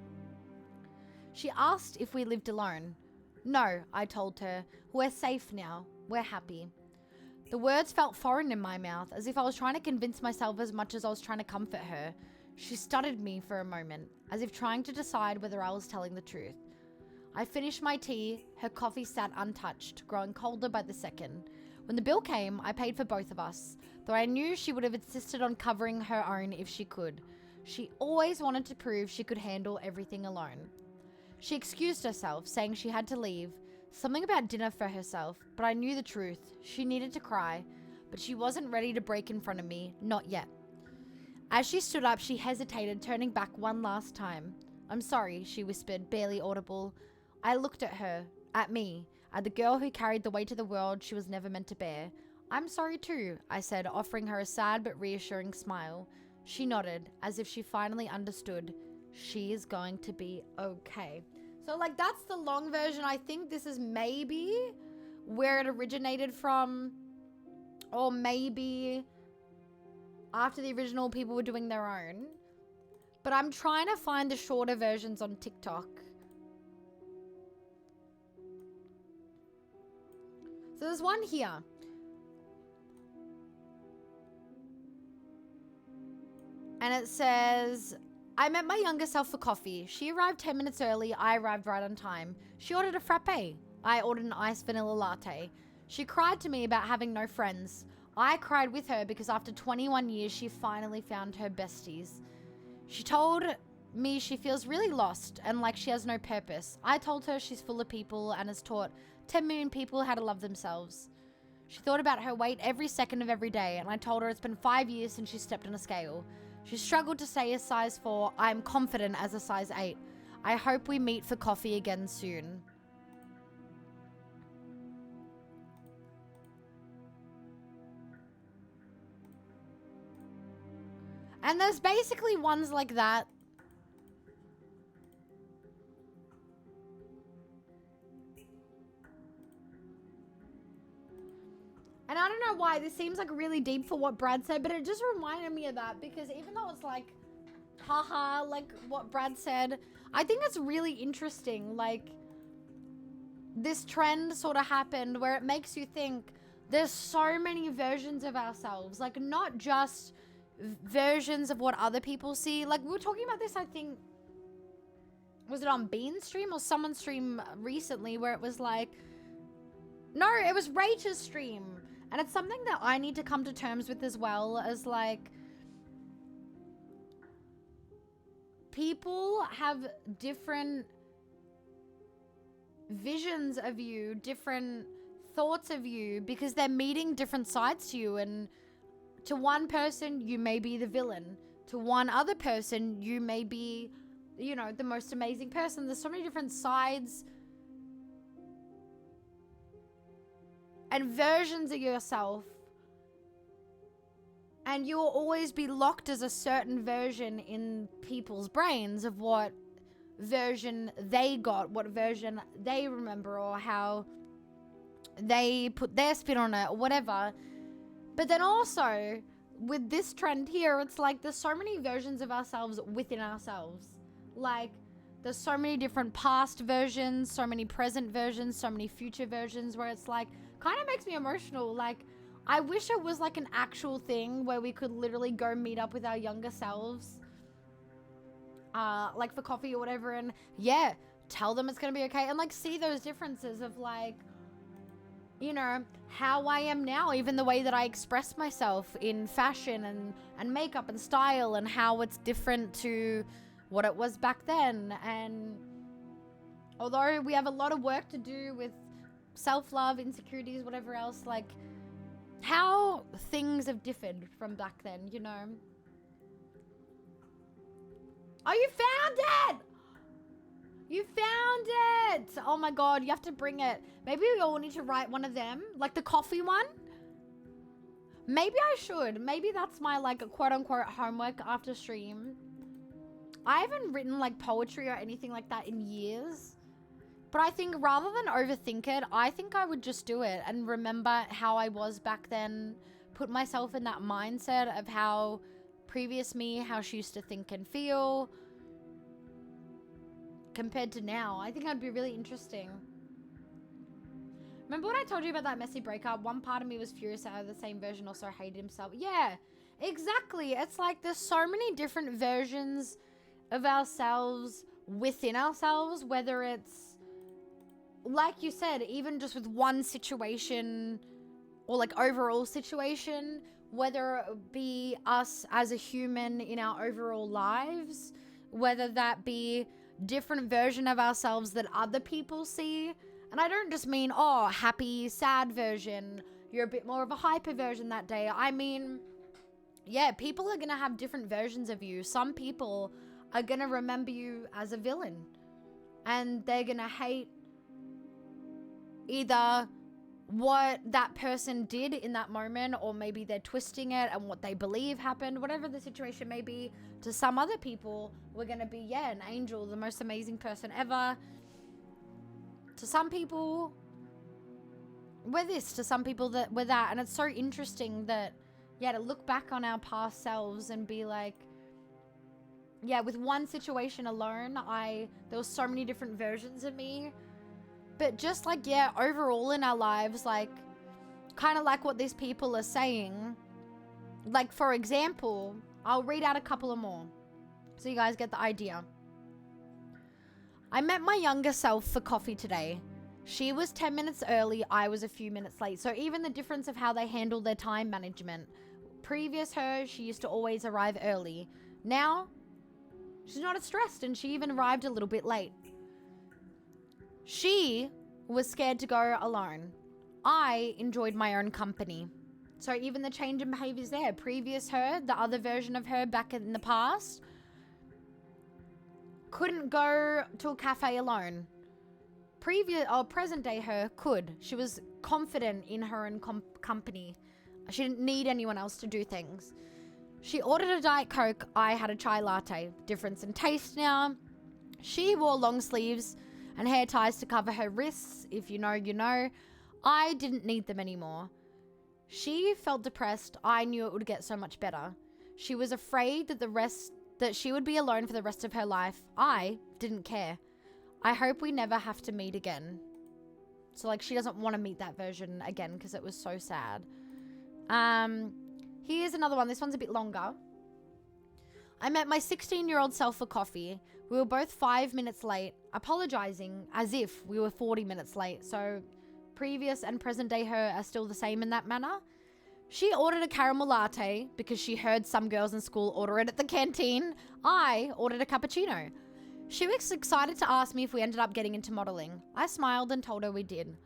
She asked if we lived alone. No, I told her. We're safe now. We're happy. The words felt foreign in my mouth, as if I was trying to convince myself as much as I was trying to comfort her. She stuttered me for a moment, as if trying to decide whether I was telling the truth. I finished my tea. Her coffee sat untouched, growing colder by the second. When the bill came, I paid for both of us, though I knew she would have insisted on covering her own if she could. She always wanted to prove she could handle everything alone. She excused herself, saying she had to leave, something about dinner for herself, but I knew the truth. She needed to cry, but she wasn't ready to break in front of me, not yet. As she stood up, she hesitated, turning back one last time. I'm sorry, she whispered, barely audible. I looked at her, at me, at the girl who carried the weight of the world she was never meant to bear. I'm sorry too, I said, offering her a sad but reassuring smile. She nodded, as if she finally understood. She is going to be okay. So, like, that's the long version. I think this is maybe where it originated from, or maybe after the original people were doing their own. But I'm trying to find the shorter versions on TikTok. So there's one here. And it says, I met my younger self for coffee. She arrived 10 minutes early. I arrived right on time. She ordered a frappe. I ordered an iced vanilla latte. She cried to me about having no friends. I cried with her because after 21 years, she finally found her besties. She told me she feels really lost and like she has no purpose. I told her she's full of people and has taught 10 million people how to love themselves. She thought about her weight every second of every day, and I told her it's been 5 years since she stepped on a scale. She struggled to say a size 4. I am confident as a size 8. I hope we meet for coffee again soon. And there's basically ones like that. And I don't know why this seems like really deep for what Brad said, but it just reminded me of that because even though it's like, haha, like what Brad said, I think it's really interesting. Like, this trend sort of happened where it makes you think there's so many versions of ourselves, like not just versions of what other people see. Like, we were talking about this, I think, was it on Bean's stream or someone's stream recently, where it was like, no, it was Rachel's stream. And it's something that I need to come to terms with as well, as like, people have different visions of you, different thoughts of you, because they're meeting different sides to you. And to one person, you may be the villain. To one other person, you may be, you know, the most amazing person. There's so many different sides and versions of yourself. And you will always be locked as a certain version in people's brains of what version they got, what version they remember, or how they put their spin on it, or whatever. But then also, with this trend here, it's like there's so many versions of ourselves within ourselves. Like, there's so many different past versions, so many present versions, so many future versions, where it's like, kind of makes me emotional. Like, I wish it was like an actual thing where we could literally go meet up with our younger selves, like for coffee or whatever, and yeah, tell them it's gonna be okay, and like see those differences of like, you know, how I am now, even the way that I express myself in fashion and makeup and style, and how it's different to what it was back then. And although we have a lot of work to do with self-love, insecurities, whatever else, like how things have differed from back then, you know. Oh, you found it! You found it! Oh my god, you have to bring it. Maybe we all need to write one of them, like the coffee one. Maybe I should. Maybe that's my like quote-unquote homework after stream. I haven't written like poetry or anything like that in years. But I think rather than overthink it, I think I would just do it and remember how I was back then, put myself in that mindset of how previous me, how she used to think and feel compared to now. I think that'd be really interesting. Remember when I told you about that messy breakup? One part of me was furious at the same version also hated himself. Yeah, exactly. It's like there's so many different versions of ourselves within ourselves, whether it's, like you said, even just with one situation or like overall situation, whether it be us as a human in our overall lives, whether that be different version of ourselves that other people see. And I don't just mean, oh, happy, sad version, you're a bit more of a hyper version that day. I mean, yeah, people are gonna have different versions of you. Some people are gonna remember you as a villain, and they're gonna hate either what that person did in that moment, or maybe they're twisting it and what they believe happened, whatever the situation may be. To some other people, we're gonna be, yeah, an angel, the most amazing person ever. To some people, we're this. To some people, that we're that. And it's so interesting that, yeah, to look back on our past selves and be like, yeah, with one situation alone, there was so many different versions of me. But just like, yeah, overall in our lives, like, kind of like what these people are saying. Like, for example, I'll read out a couple of more so you guys get the idea. I met my younger self for coffee today. She was 10 minutes early, I was a few minutes late. So even the difference of how they handle their time management. Previous her, she used to always arrive early. Now, she's not as stressed, and she even arrived a little bit late. She was scared to go alone. I enjoyed my own company. So even the change in behaviors there. Previous her, the other version of her back in the past, couldn't go to a cafe alone. Present day her could. She was confident in her own company. She didn't need anyone else to do things. She ordered a Diet Coke. I had a chai latte. Difference in taste now. She wore long sleeves and hair ties to cover her wrists. If you know, you know. I didn't need them anymore. She felt depressed. I knew it would get so much better. She was afraid that she would be alone for the rest of her life. I didn't care. I hope we never have to meet again. So like, she doesn't want to meet that version again because it was so sad. Here's another one. This one's a bit longer. I met my 16-year-old self for coffee. We were both 5 minutes late, apologizing as if we were 40 minutes late. So previous and present day her are still the same in that manner. She ordered a caramel latte because she heard some girls in school order it at the canteen. I ordered a cappuccino. She was excited to ask me if we ended up getting into modeling. I smiled and told her we did.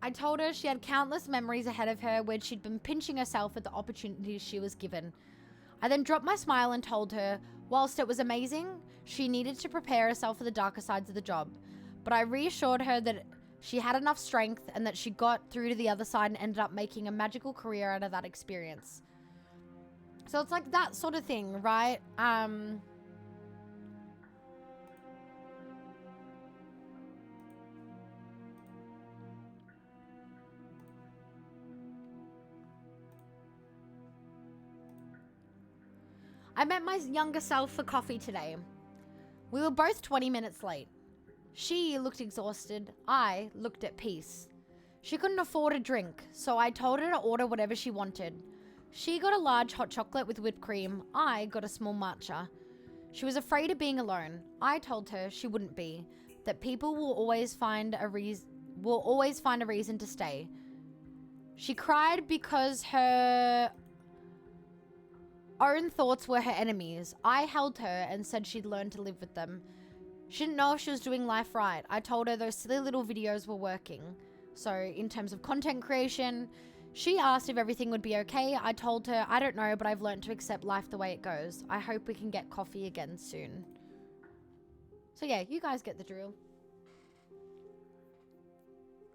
I told her she had countless memories ahead of her where she'd been pinching herself at the opportunities she was given. I then dropped my smile and told her, whilst it was amazing, she needed to prepare herself for the darker sides of the job. But I reassured her that she had enough strength and that she got through to the other side and ended up making a magical career out of that experience. So it's like that sort of thing, right? I met my younger self for coffee today. We were both 20 minutes late. She looked exhausted. I looked at peace. She couldn't afford a drink, so I told her to order whatever she wanted. She got a large hot chocolate with whipped cream. I got a small matcha. She was afraid of being alone. I told her she wouldn't be, that people will always find a reason to stay. She cried because her own thoughts were her enemies. I held her and said she'd learn to live with them. She didn't know if she was doing life right. I told her those silly little videos were working. So in terms of content creation, she asked if everything would be okay. I told her, I don't know, but I've learned to accept life the way it goes. I hope we can get coffee again soon. So yeah, you guys get the drill.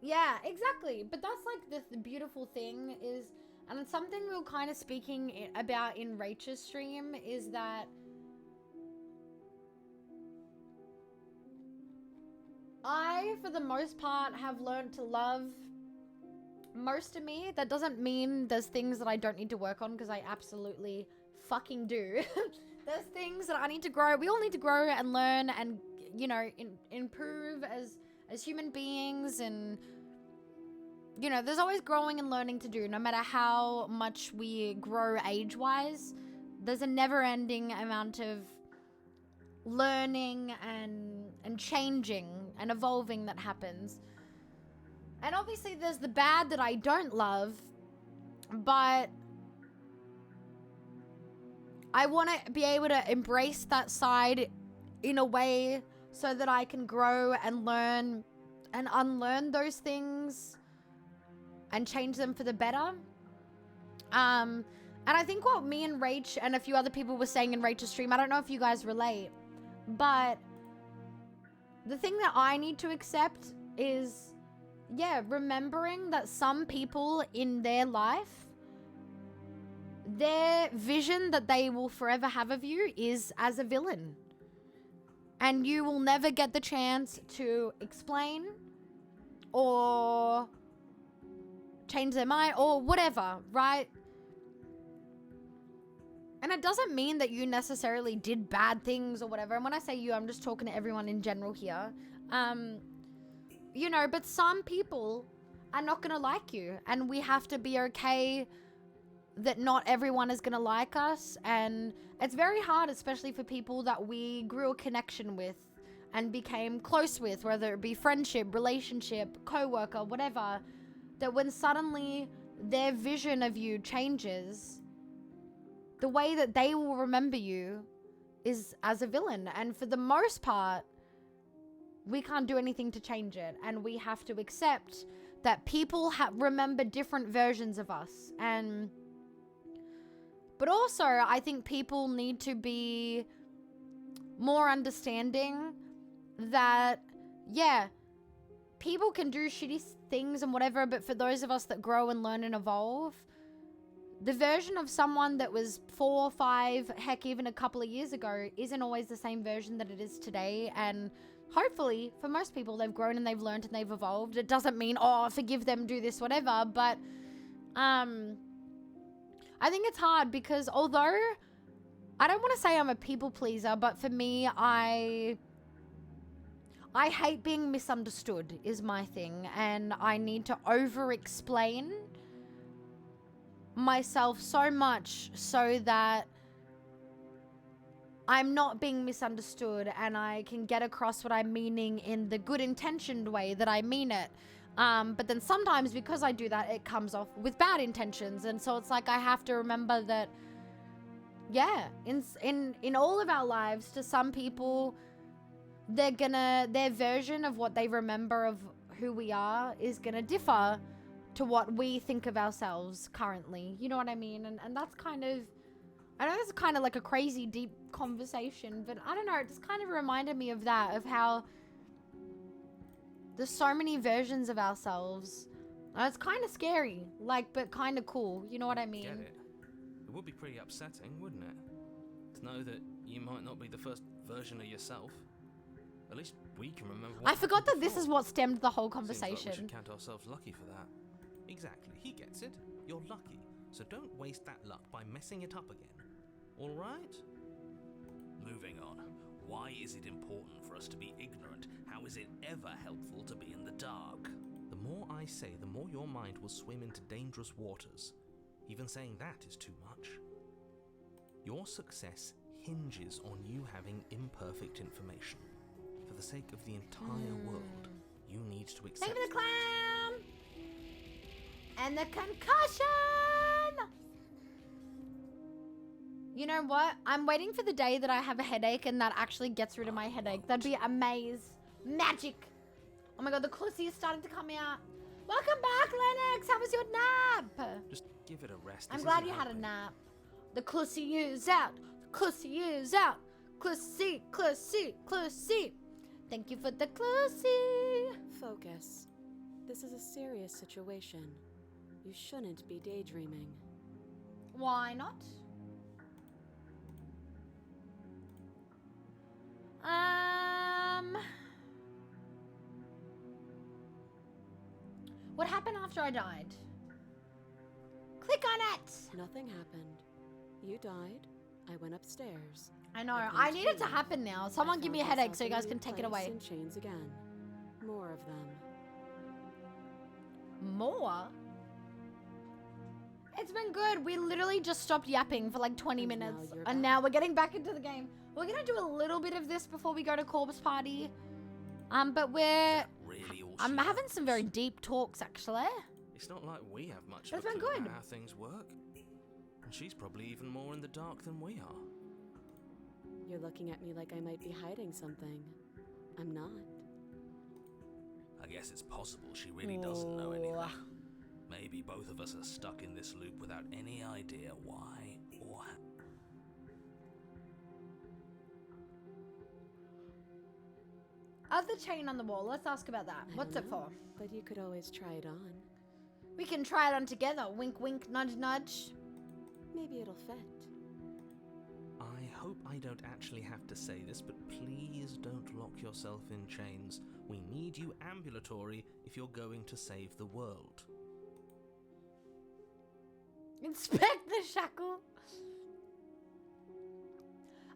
Yeah, exactly. But that's like the beautiful thing is, and it's something we were kind of speaking about in Rachel's stream, is that I, for the most part, have learned to love most of me. That doesn't mean there's things that I don't need to work on, because I absolutely fucking do. There's things that I need to grow. We all need to grow and learn and, you know, improve as human beings, and you know, there's always growing and learning to do. No matter how much we grow age-wise, there's a never-ending amount of learning and changing and evolving that happens. And obviously there's the bad that I don't love, but I want to be able to embrace that side in a way so that I can grow and learn and unlearn those things and change them for the better. And I think what me and Rach and a few other people were saying in Rach's stream, I don't know if you guys relate, but the thing that I need to accept is, yeah, remembering that some people in their life, their vision that they will forever have of you is as a villain. And you will never get the chance to explain or change their mind or whatever, right? And it doesn't mean that you necessarily did bad things or whatever. And when I say you, I'm just talking to everyone in general here. You know, but some people are not going to like you. And we have to be okay that not everyone is going to like us. And it's very hard, especially for people that we grew a connection with and became close with, whether it be friendship, relationship, co-worker, whatever, that when suddenly their vision of you changes, the way that they will remember you is as a villain. And for the most part, we can't do anything to change it. And we have to accept that people remember different versions of us. But also, I think people need to be more understanding that, yeah, people can do shitty things and whatever, but for those of us that grow and learn and evolve, the version of someone that was 4 or 5, heck, even a couple of years ago, isn't always the same version that it is today. And hopefully, for most people, they've grown and they've learned and they've evolved. It doesn't mean, oh, forgive them, do this, whatever. But I think it's hard because although I don't want to say I'm a people pleaser, but for me, I hate being misunderstood is my thing. And I need to over-explain myself so much so that I'm not being misunderstood and I can get across what I'm meaning in the good intentioned way that I mean it. But then sometimes because I do that, it comes off with bad intentions. And so it's like I have to remember that, yeah, in all of our lives, to some people, their version of what they remember of who we are is gonna differ to what we think of ourselves currently. You know what I mean? And that's kind of, I know it's kind of like a crazy deep conversation, but I don't know, it just kind of reminded me of that, of how there's so many versions of ourselves. And it's kind of scary, like, but kind of cool. You know what I mean? Get it? It would be pretty upsetting, wouldn't it? To know that you might not be the first version of yourself. At least we can remember what I forgot that this before. is what stemmed the whole Seems like conversation. we should count ourselves lucky for that. Exactly, he gets it. You're lucky, so don't waste that luck by messing it up again. All right? Moving on. Why is it important for us to be ignorant? How is it ever helpful to be in the dark? The more I say, the more your mind will swim into dangerous waters. Even saying that is too much. Your success hinges on you having imperfect information. For the sake of the entire world, you need to accept. Thank you for the clam! And the concussion! You know what? I'm waiting for the day that I have a headache and that actually gets rid of my headache. That'd be magic. Oh my god, the clussy is starting to come out. Welcome back, Lennox. How was your nap? Just give it a rest. I'm glad you had a nap. The clussy is out. The clussy is out. Clussy, clussy, clussy. Thank you for the clussy. Focus. This is a serious situation. You shouldn't be daydreaming. Why not? What happened after I died? Click on it! Nothing happened. You died. I went upstairs. I know. I need it to happen now. Someone give me a headache so you guys can take it away. In chains again. More of them. More? It's been good. We literally just stopped yapping for like 20 minutes. And now we're getting back into the game. We're gonna do a little bit of this before we go to Corpse Party. But we're... really all I'm she having owns. some very deep talks, actually. It's not like we have much That's of a been clue good. about how things work. And she's probably even more in the dark than we are. You're looking at me like I might be hiding something. I'm not. I guess it's possible she really doesn't know anything. Oh. Maybe both of us are stuck in this loop without any idea why or how. Other chain on the wall. Let's ask about that. I What's don't it know, for? But you could always try it on. We can try it on together. Wink, wink, nudge, nudge. Maybe it'll fit. I hope I don't actually have to say this, but please don't lock yourself in chains. We need you ambulatory if you're going to save the world. Inspect the shackle.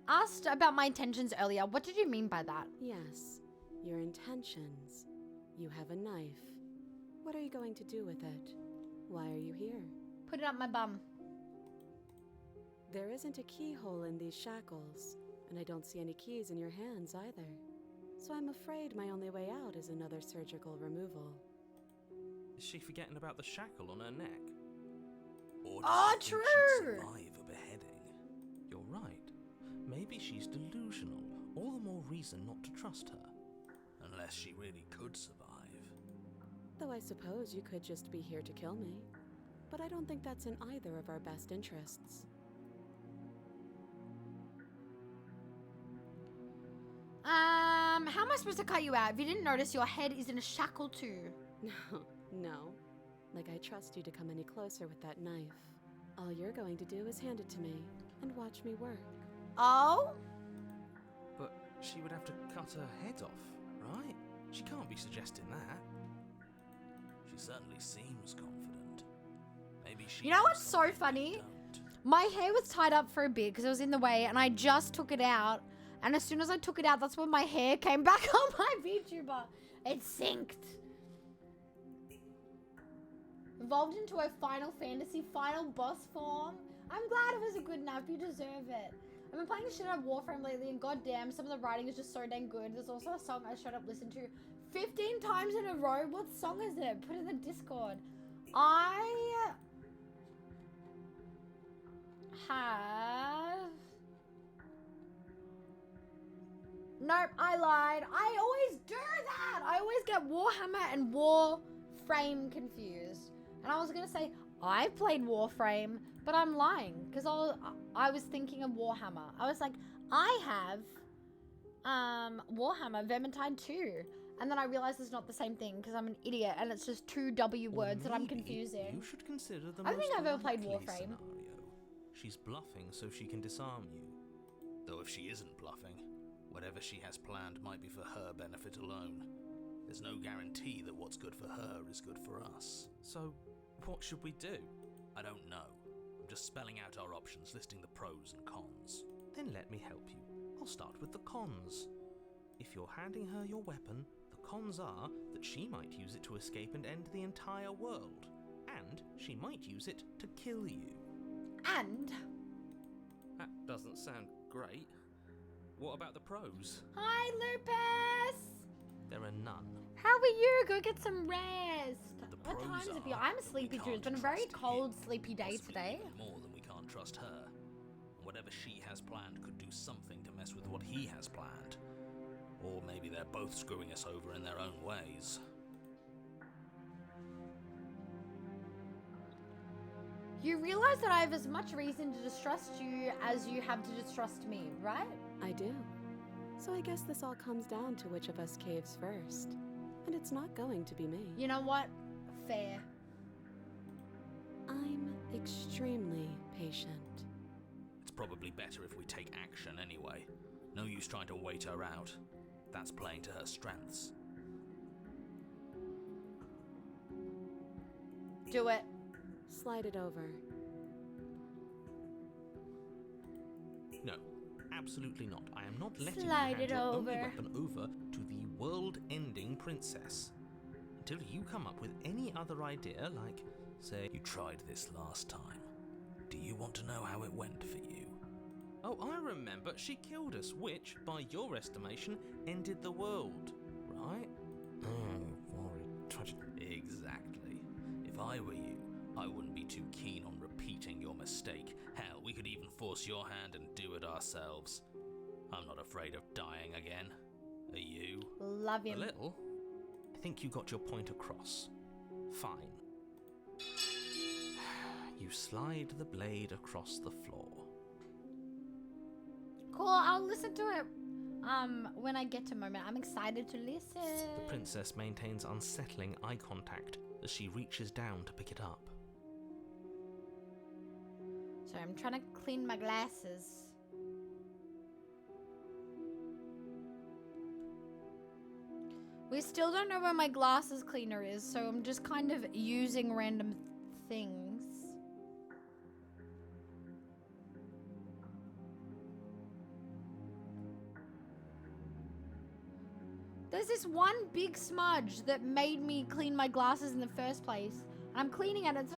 Asked about my intentions earlier. What did you mean by that? Yes, your intentions. You have a knife. What are you going to do with it? Why are you here? Put it up my bum. There isn't a keyhole in these shackles, and I don't see any keys in your hands either. So I'm afraid my only way out is another surgical removal. Is she forgetting about the shackle on her neck? Or Oh, does she think true. she'd survive a beheading? You're right. Maybe she's delusional. All the more reason not to trust her. Unless she really could survive. Though I suppose you could just be here to kill me. But I don't think that's in either of our best interests. How am I supposed to cut you out? If you didn't notice, your head is in a shackle too. No. Like I trust you to come any closer with that knife. All you're going to do is hand it to me and watch me work. Oh? But she would have to cut her head off, right? She can't be suggesting that. She certainly seems confident. Maybe she. You know knows what's so something we funny? don't. My hair was tied up for a bit because it was in the way, and I just took it out. And as soon as I took it out, that's when my hair came back on my VTuber. It synced. Evolved into a Final Fantasy final boss form. I'm glad it was a good nap. You deserve it. I've been playing the shit out of Warframe lately, and goddamn, some of the writing is just so dang good. There's also a song I straight up listened to 15 times in a row. What song is it? Put it in the Discord. I have... Nope, I lied. I always do that. I always get Warhammer and Warframe confused. And I was going to say, I played Warframe, but I'm lying. Because I was thinking of Warhammer. I was like, I have Warhammer Vermintide 2. And then I realized it's not the same thing because I'm an idiot and it's just two W words that I'm Maybe confusing. You should consider the I don't think most I've ever played likely Warframe. scenario. She's bluffing so she can disarm you. Though if she isn't bluffing, whatever she has planned might be for her benefit alone. There's no guarantee that what's good for her is good for us. So, what should we do? I don't know. I'm just spelling out our options, listing the pros and cons. Then let me help you. I'll start with the cons. If you're handing her your weapon, the cons are that she might use it to escape and end the entire world. And she might use it to kill you. And... That doesn't sound great. What about the pros? Hi, Lupus! There are none. How are you? Go get some rest. The What pros time is it for are you? I'm that sleepy we too. It's can't been a very trust cold, him, sleepy day possibly today. even more than we can't trust her. And whatever she has planned could do something to mess with what he has planned. Or maybe they're both screwing us over in their own ways. You realize that I have as much reason to distrust you as you have to distrust me, right? I do. So I guess this all comes down to which of us caves first. And it's not going to be me. You know what? Fair. I'm extremely patient. It's probably better if we take action anyway. No use trying to wait her out. That's playing to her strengths. Do it. Slide it over. No, absolutely not. I am not letting Slide you hand it your only over. weapon over to the world-ending princess. Until you come up with any other idea, like, say, You tried this last time. Do you want to know how it went for you? oh, I remember, she killed us, which, by your estimation, ended the world, right? Exactly. If I were you, I wouldn't be too keen on repeating your mistake. Hell, we could even force your hand and do it ourselves. I'm not afraid of dying again. Are you? Love him. A little. I think you got your point across. Fine. You slide the blade across the floor. Cool, I'll listen to it when I get a moment. I'm excited to listen. The princess maintains unsettling eye contact as she reaches down to pick it up. Sorry, I'm trying to clean my glasses. We still don't know where my glasses cleaner is, so I'm just kind of using random things. There's this one big smudge that made me clean my glasses in the first place. I'm cleaning it. It's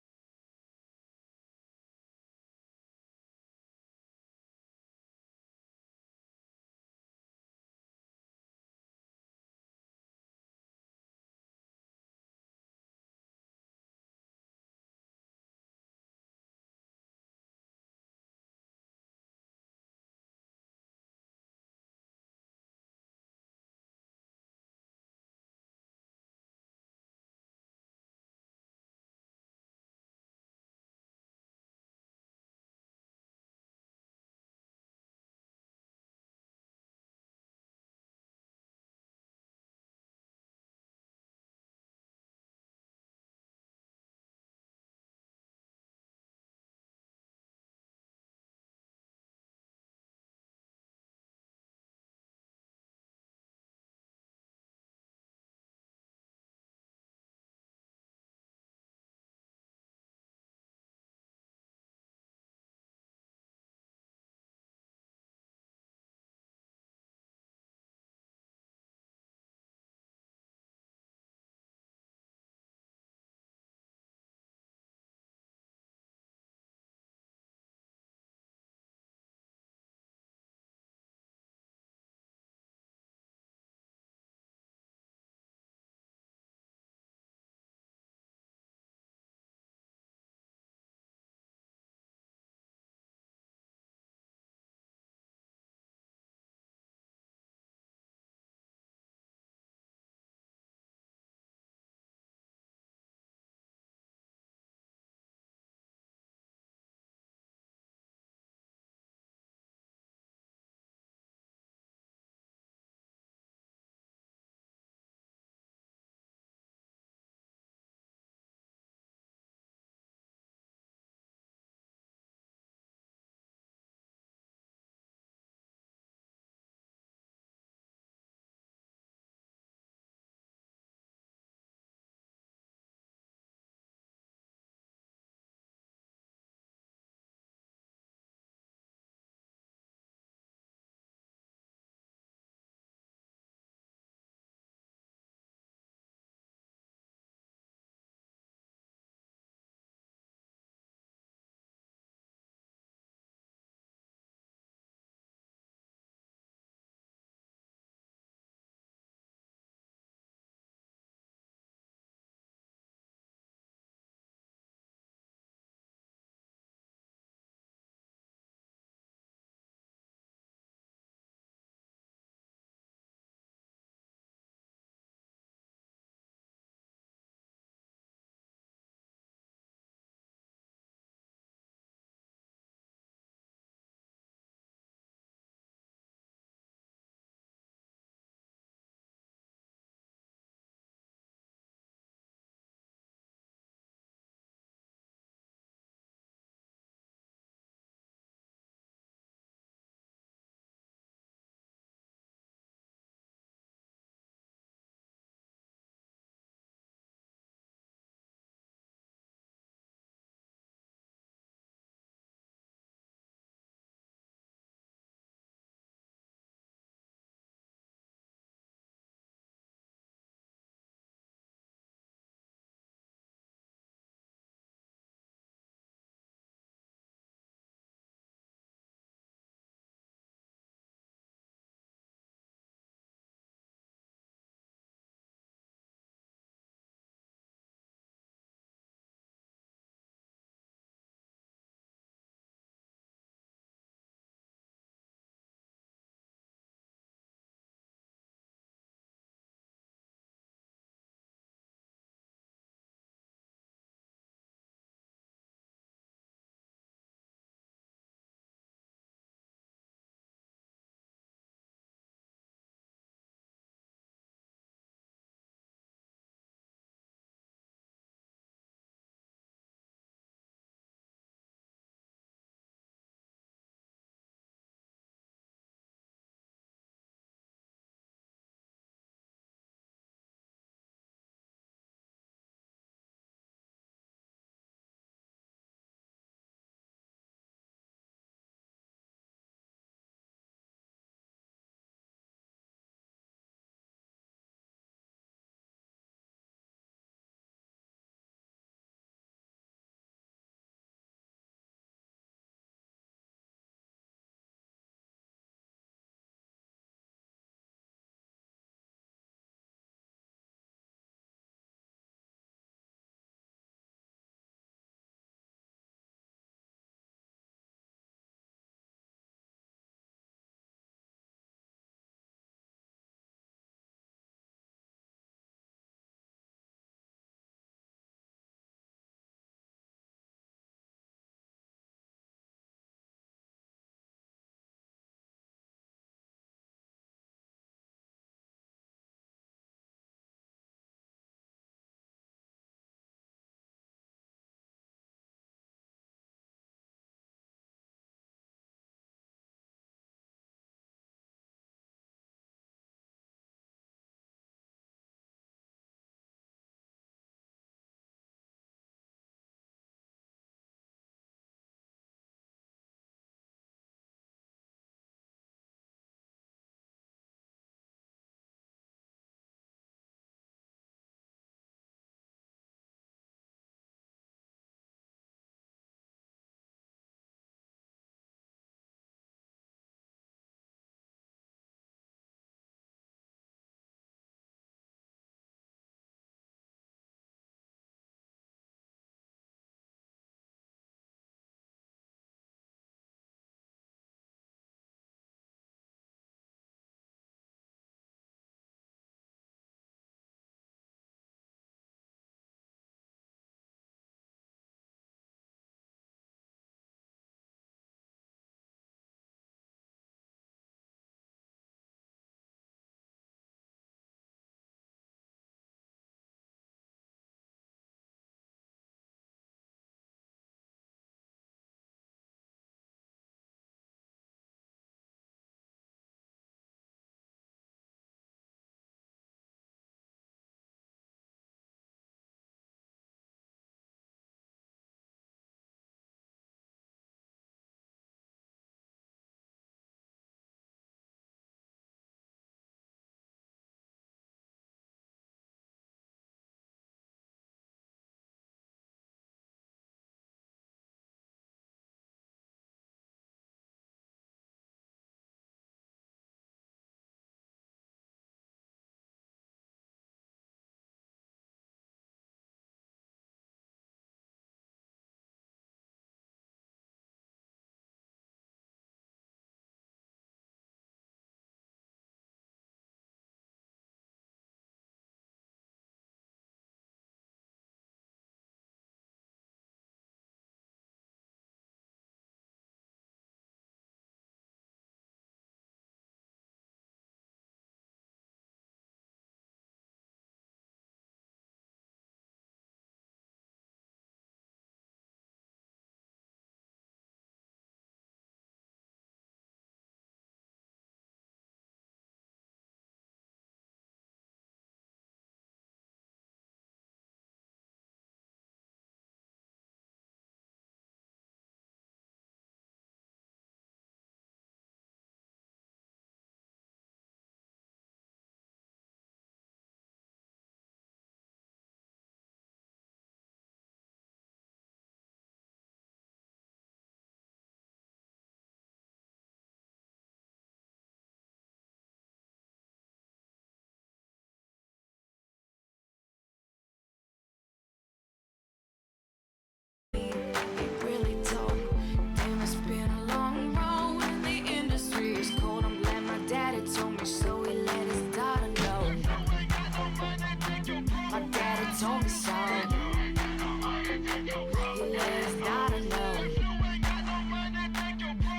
Your legs gotta know.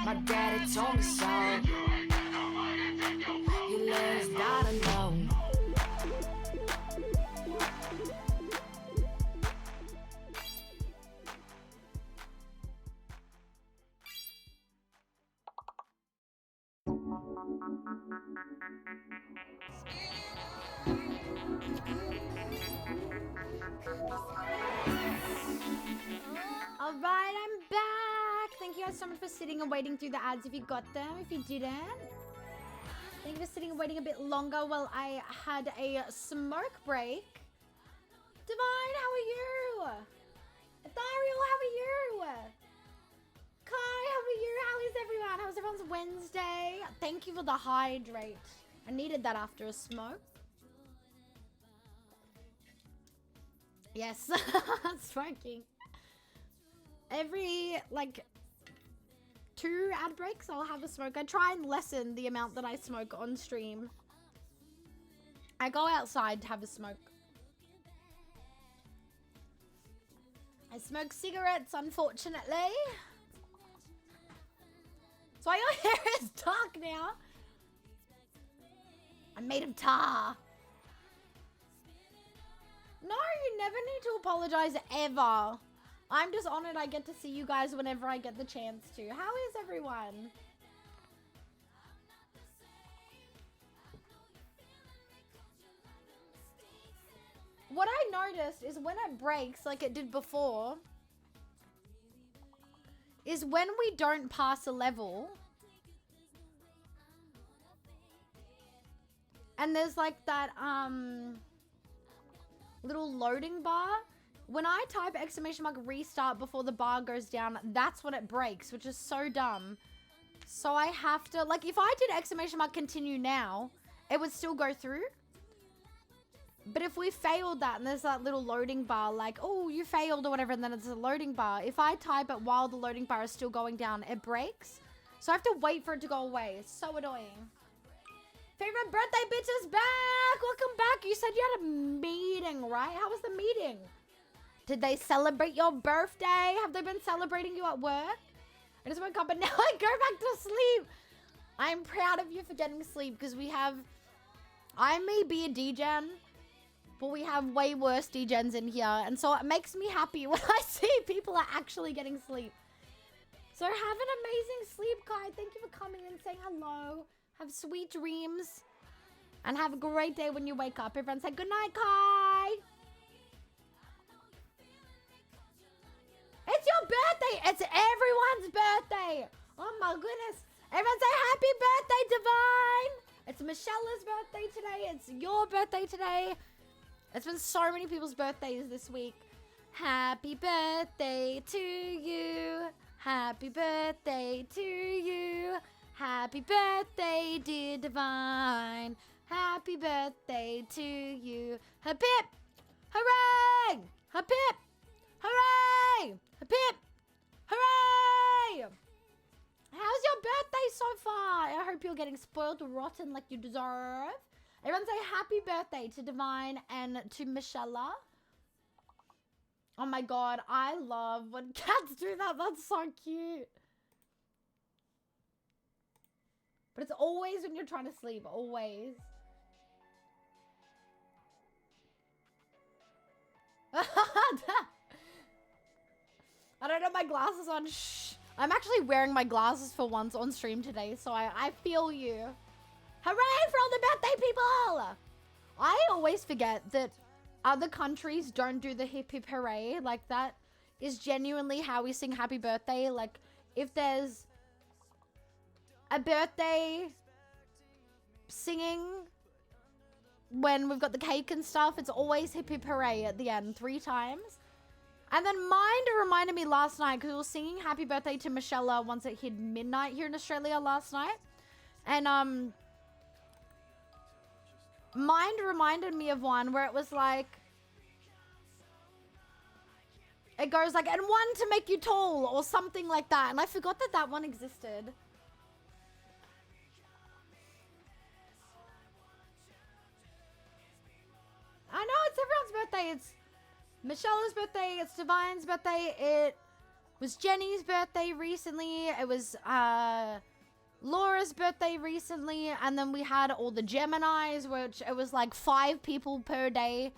My daddy told me so. Your legs gotta know. All right, I'm back. Thank you guys so much for sitting and waiting through the ads if you got them. If you didn't, thank you for sitting and waiting a bit longer while I had a smoke break. Divine, how are you? Ethereal, how are you? Kai, how are you? How is everyone? How's everyone's Wednesday? Thank you for the hydrate. I needed that after a smoke. Yes, smoking. Every, like, 2 ad breaks, I'll have a smoke. I try and lessen the amount that I smoke on stream. I go outside to have a smoke. I smoke cigarettes, unfortunately. That's why your hair is dark now. I'm made of tar. No, you never need to apologize ever. I'm just honored I get to see you guys whenever I get the chance to. How is everyone? What I noticed is when it breaks, like it did before, is when we don't pass a level, and there's like that, little loading bar. When I type exclamation mark restart before the bar goes down, that's when it breaks, which is so dumb. So I have to, like, if I did exclamation mark continue now, it would still go through. But if we failed that and there's that little loading bar, like, oh, you failed or whatever, and then it's a loading bar. If I type it while the loading bar is still going down, it breaks. So I have to wait for it to go away. It's so annoying. Favorite birthday bitch is back. Welcome back. You said you had a meeting, right? How was the meeting? Did they celebrate your birthday? Have they been celebrating you at work? I just woke up and now I go back to sleep. I'm proud of you for getting sleep because we have... I may be a degen, but we have way worse degens in here. And so it makes me happy when I see people are actually getting sleep. So have an amazing sleep, Kai. Thank you for coming and saying hello. Have sweet dreams. And have a great day when you wake up. Everyone say good night, Kai. It's your birthday. It's everyone's birthday. Oh my goodness. Everyone say happy birthday, Divine. It's Michella's birthday today. It's your birthday today. It's been so many people's birthdays this week. Happy birthday to you. Happy birthday to you. Happy birthday, dear Divine. Happy birthday to you. Hip hip. Hooray. Hip hip. Hooray. Hip hip. Hooray. How's your birthday so far? I hope you're getting spoiled rotten like you deserve. Everyone say happy birthday to Divine and to Michella. Oh my god, I love when cats do that. That's so cute. But it's always when you're trying to sleep. Always. I don't have my glasses on. Shh. I'm actually wearing my glasses for once on stream today, so I feel you. Hooray for all the birthday people! I always forget that other countries don't do the hip hip hooray. Like, that is genuinely how we sing happy birthday. Like, if there's a birthday singing when we've got the cake and stuff, it's always hip hip hooray at the end 3 times. And then Mind reminded me last night, because we were singing happy birthday to Michella once it hit midnight here in Australia last night. And Mind reminded me of one where it was like, it goes like, and one to make you tall or something like that. And I forgot that that one existed. I know, it's everyone's birthday. Michelle's birthday. It's Divine's birthday. It was Jenny's birthday recently. It was Laura's birthday recently. And then we had all the Geminis, which it was like 5 people per day.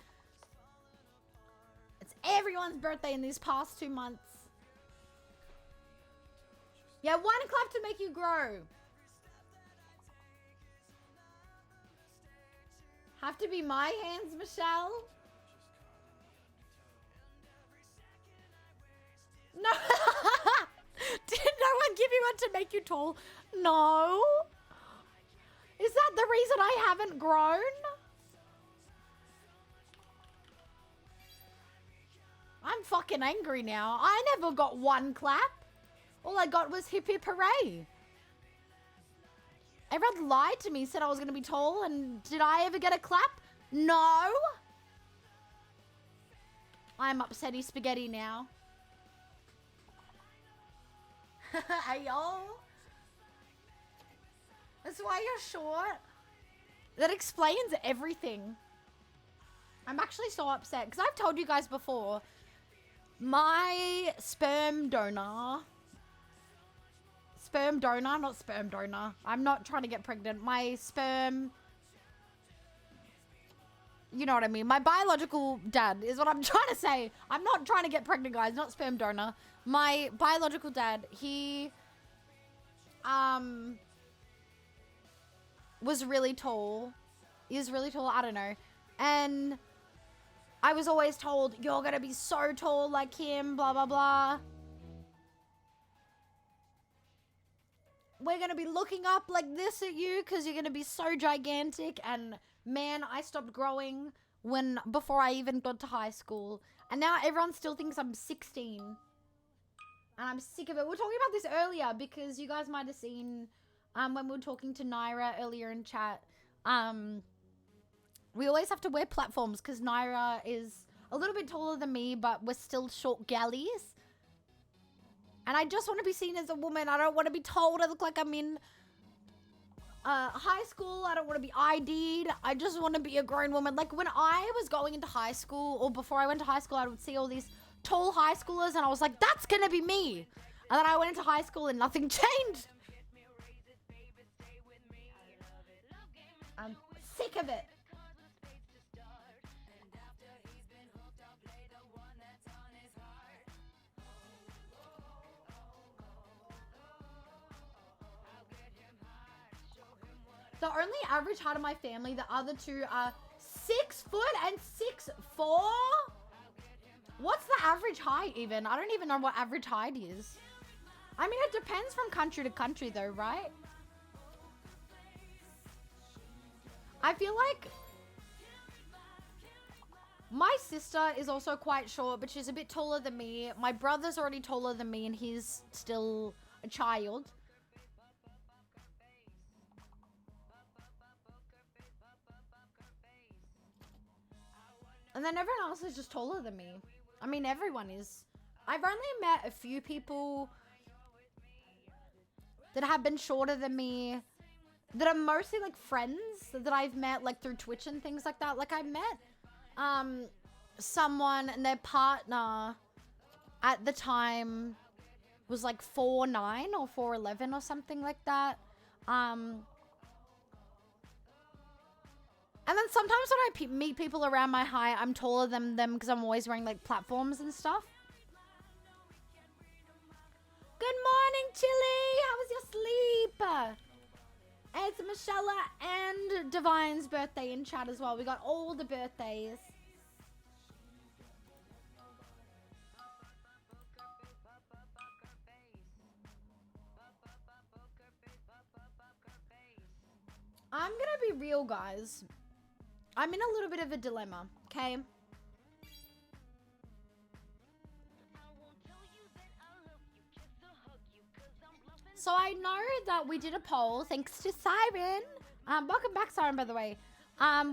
It's everyone's birthday in these past 2 months. Yeah, 1 clap to make you grow. Have to be my hands, Michelle? No. Did no one give you one to make you tall? No. Is that the reason I haven't grown? I'm fucking angry now. I never got 1 clap. All I got was hip hip hooray. Everyone lied to me, said I was going to be tall, and did I ever get a clap? No. I'm upsetty spaghetti now. Ayo. That's why you're short. That explains everything. I'm actually so upset, because I've told you guys before, my sperm donor, not sperm donor. I'm not trying to get pregnant. My sperm, you know what I mean. My biological dad is what I'm trying to say. I'm not trying to get pregnant, guys. Not sperm donor. My biological dad, he was really tall. He was really tall. I don't know. And I was always told, you're going to be so tall like him, blah, blah, blah. We're going to be looking up like this at you because you're going to be so gigantic. And man, I stopped growing before I even got to high school. And now everyone still thinks I'm 16. And I'm sick of it. We were talking about this earlier because you guys might have seen when we were talking to Naira earlier in chat. We always have to wear platforms because Naira is a little bit taller than me, but we're still short galleys. And I just want to be seen as a woman. I don't want to be told I look like I'm in high school. I don't want to be ID'd. I just want to be a grown woman. Like when I was going into high school, or before I went to high school, I would see all these tall high schoolers and I was like, that's going to be me. And then I went into high school and nothing changed. I'm sick of it. The only average height of my family, the other two are 6 foot and 6'4". What's the average height even? I don't even know what average height is. I mean, it depends from country to country though, right? I feel like my sister is also quite short, but she's a bit taller than me. My brother's already taller than me and he's still a child. And then everyone else is just taller than me. I mean, everyone is. I've only met a few people that have been shorter than me, that are mostly like friends that I've met like through Twitch and things like that. Like I met someone and their partner at the time was like 4'9" or 4'11" or something like that. And then sometimes when I meet people around my height, I'm taller than them because I'm always wearing like platforms and stuff. Good morning, Chili. How was your sleep? It's Michelle and Divine's birthday in chat as well. We got all the birthdays. I'm gonna be real, guys. I'm in a little bit of a dilemma, okay? So I know that we did a poll, thanks to Siren. Welcome back, Siren, by the way.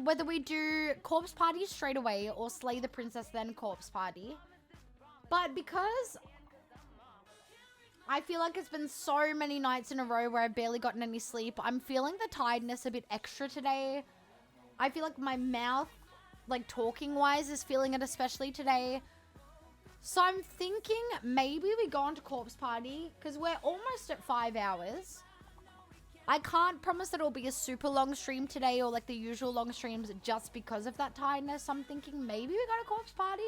Whether we do corpse party straight away or slay the princess then corpse party. But because I feel like it's been so many nights in a row where I've barely gotten any sleep, I'm feeling the tiredness a bit extra today. I feel like my mouth like talking wise is feeling it, especially today. So I'm thinking maybe we go on to Corpse Party because we're almost at 5 hours. I can't promise that it'll be a super long stream today or like the usual long streams just because of that tiredness. So I'm thinking maybe we go to Corpse Party.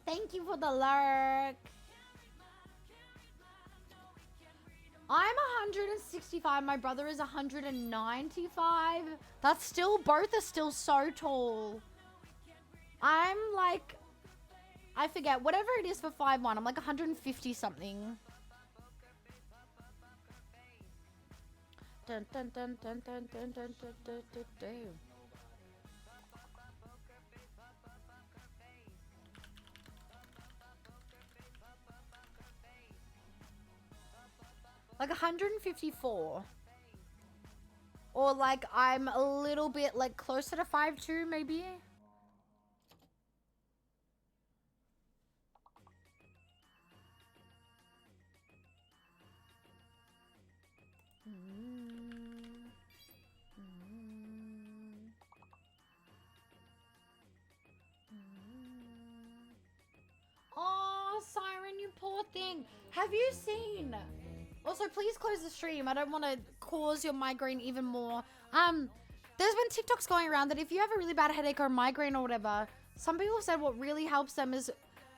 Thank you for the lurk. I'm 165. My brother is 195. That's still, both are still so tall. I'm like, I forget, whatever it is for 5'1", I'm like 150 something. Dun, dun, dun, dun, dun, dun, dun, dun, dun, dun, dun. Like 154. Or like I'm a little bit like closer to 5'2" maybe. Oh, Siren, you poor thing. Have you seen? Also, please close the stream. I don't want to cause your migraine even more. There's been TikToks going around that if you have a really bad headache or migraine or whatever, some people said what really helps them is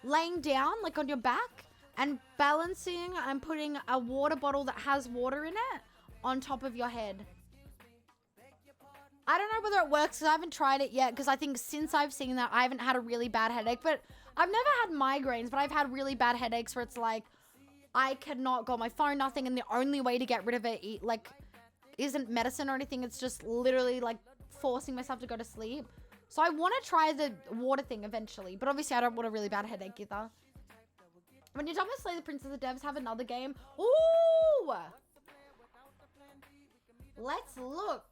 laying down, like on your back, and balancing and putting a water bottle that has water in it on top of your head. I don't know whether it works because I haven't tried it yet, because I think since I've seen that, I haven't had a really bad headache. But I've never had migraines, but I've had really bad headaches where it's like, I cannot go on my phone, nothing, and the only way to get rid of it, isn't medicine or anything. It's just literally, like, forcing myself to go to sleep. So I want to try the water thing eventually, but obviously I don't want a really bad headache either. When you're done with Slay the Princess, the devs have another game. Ooh! Let's look.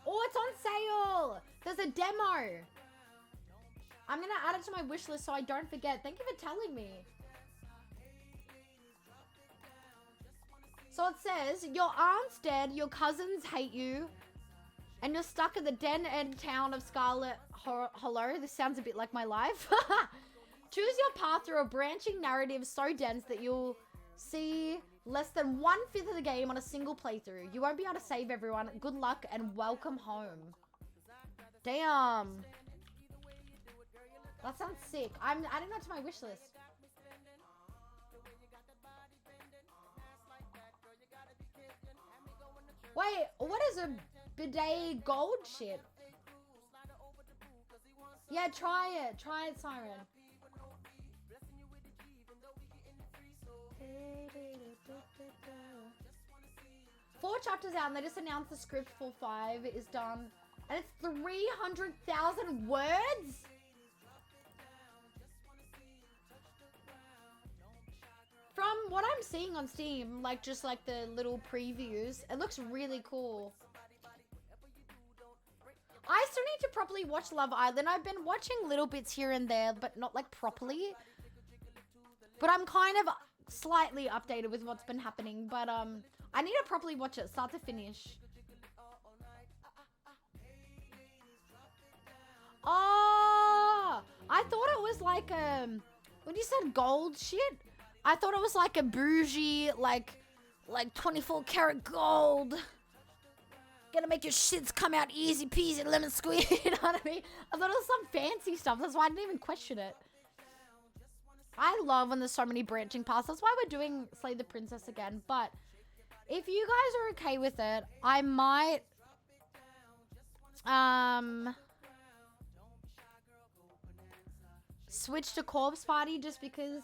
Oh, it's on sale. There's a demo. I'm going to add it to my wish list so I don't forget. Thank you for telling me. So it says, your aunt's dead, your cousins hate you, and you're stuck in the den-end town of Scarlet Hollow. This sounds a bit like my life. Choose your path through a branching narrative so dense that you'll see less than 1/5 of the game on a single playthrough. You won't be able to save everyone. Good luck and welcome home. Damn. That sounds sick. I'm adding that to my wish list. Wait, what is a bidet gold shit? Yeah, try it. Try it, Siren. 4 chapters out and they just announced the script for 5 is done. And it's 300,000 words? From what I'm seeing on Steam, like just like the little previews, it looks really cool. I still need to properly watch Love Island. I've been watching little bits here and there, but not like properly. But I'm kind of slightly updated with what's been happening. But I need to properly watch it, start to finish. Oh, I thought it was like when you said gold shit, I thought it was like a bougie, like 24 karat gold. Gonna make your shits come out easy peasy lemon squeeze. You know what I mean? I thought it was some fancy stuff. That's why I didn't even question it. I love when there's so many branching paths. That's why we're doing Slay the Princess again. But if you guys are okay with it, I might switch to Corpse Party just because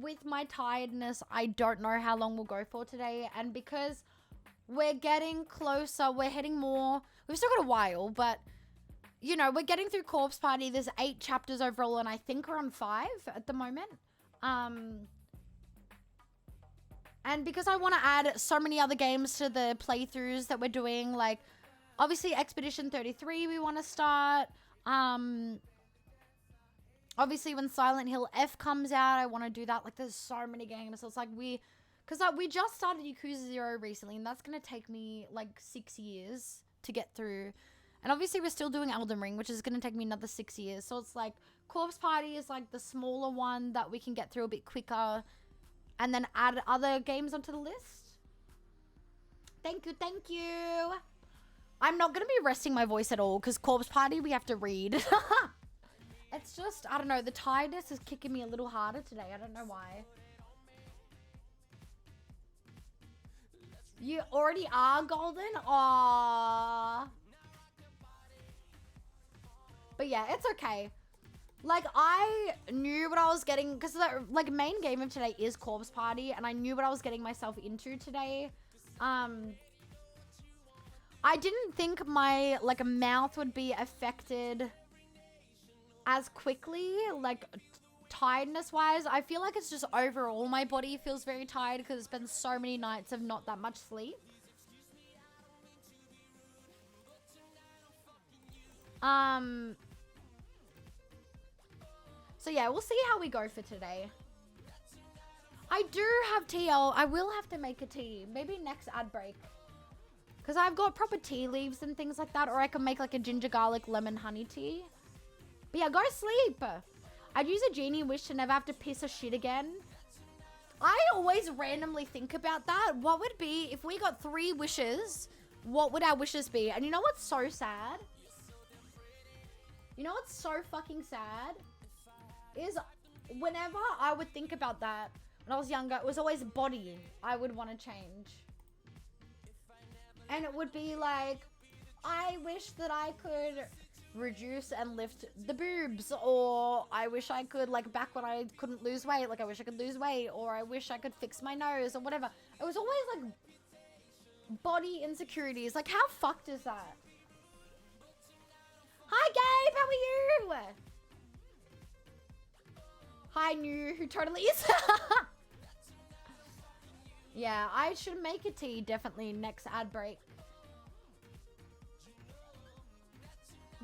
with my tiredness, I don't know how long we'll go for today. And because we're getting closer, we're heading more. We've still got a while, but you know, we're getting through Corpse Party. There's 8 chapters overall, and I think we're on 5 at the moment. And because I want to add so many other games to the playthroughs that we're doing, like obviously Expedition 33 we want to start. Obviously, when Silent Hill F comes out, I want to do that. Like, there's so many games. So it's like because like, we just started Yakuza 0 recently, and that's going to take me like 6 years to get through. And obviously, we're still doing Elden Ring, which is going to take me another 6 years. So it's like, Corpse Party is like the smaller one that we can get through a bit quicker, and then add other games onto the list. Thank you, thank you. I'm not going to be resting my voice at all, because Corpse Party, we have to read. It's just, I don't know, the tiredness is kicking me a little harder today. I don't know why. You already are golden? Aww. But yeah, it's okay. Like, I knew what I was getting, because the like main game of today is Corpse Party, and I knew what I was getting myself into today. I didn't think my like mouth would be affected as quickly, like tiredness wise. I feel like it's just overall my body feels very tired because it's been so many nights of not that much sleep. So yeah, we'll see how we go for today. I do have TL. I will have to make a tea. Maybe next ad break. Because I've got proper tea leaves and things like that. Or I can make like a ginger garlic lemon honey tea. But yeah, go to sleep. I'd use a genie wish to never have to piss or shit again. I always randomly think about that. What would be, if we got 3 wishes, what would our wishes be? And you know what's so sad? You know what's so fucking sad? Is whenever I would think about that, when I was younger, it was always body I would want to change. And it would be like, I wish that I could reduce and lift the boobs, or I wish I could, like back when I couldn't lose weight, like I wish I could lose weight, or I wish I could fix my nose, or whatever. It was always like body insecurities. Like, how fucked is that? Hi Gabe, how are you? Hi New, who totally is. Yeah, I should make a tea definitely next ad break.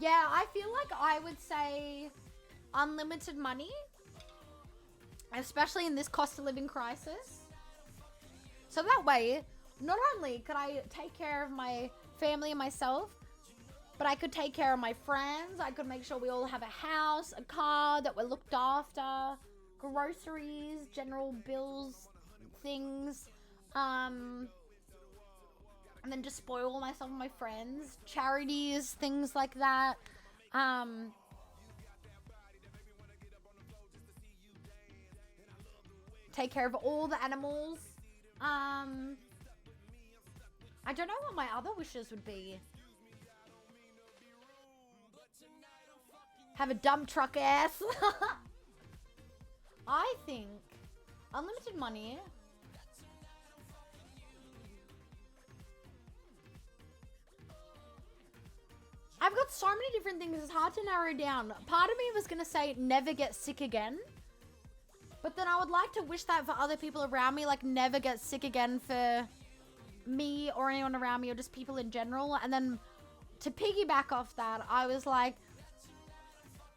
Yeah, I feel like I would say unlimited money, especially in this cost of living crisis. So that way, not only could I take care of my family and myself, but I could take care of my friends. I could make sure we all have a house, a car, that we're looked after, groceries, general bills, things. And then just spoil myself and my friends, charities, things like that. Take care of all the animals. I don't know what my other wishes would be. Have a dump truck ass. I think unlimited money. I've got so many different things, it's hard to narrow down. Part of me was gonna say never get sick again. But then I would like to wish that for other people around me, like never get sick again for me or anyone around me or just people in general. And then to piggyback off that, I was like,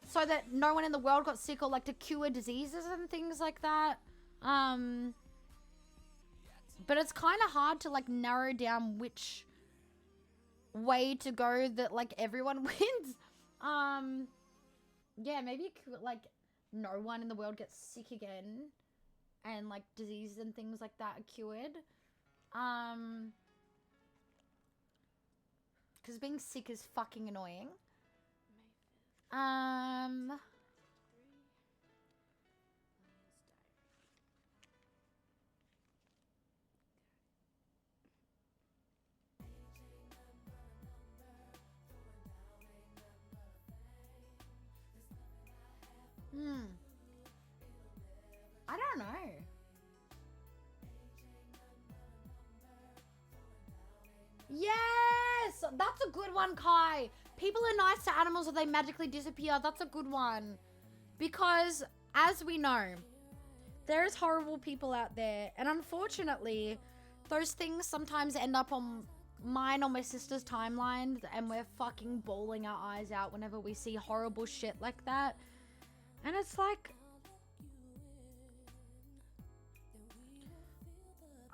so that no one in the world got sick, or like to cure diseases and things like that. But it's kind of hard to like narrow down which way to go that like everyone wins. Yeah, maybe like no one in the world gets sick again, and like diseases and things like that are cured. Because being sick is fucking annoying. I don't know. Yes! That's a good one, Kai. People are nice to animals or they magically disappear. That's a good one. Because, as we know, there's horrible people out there. And unfortunately, those things sometimes end up on mine or my sister's timeline. And we're fucking bawling our eyes out whenever we see horrible shit like that. And it's like,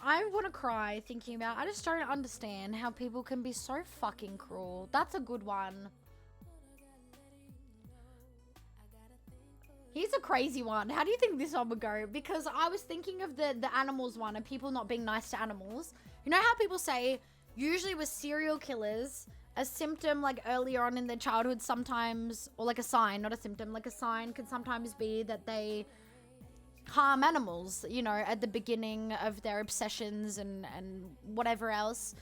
I want to cry thinking about, I just don't understand how people can be so fucking cruel. That's a good one. Here's a crazy one. How do you think this one would go? Because I was thinking of the animals one and people not being nice to animals. You know how people say, usually with serial killers, a symptom like earlier on in their childhood sometimes, or like a sign, not a symptom, like a sign can sometimes be that they harm animals, you know, at the beginning of their obsessions and whatever else.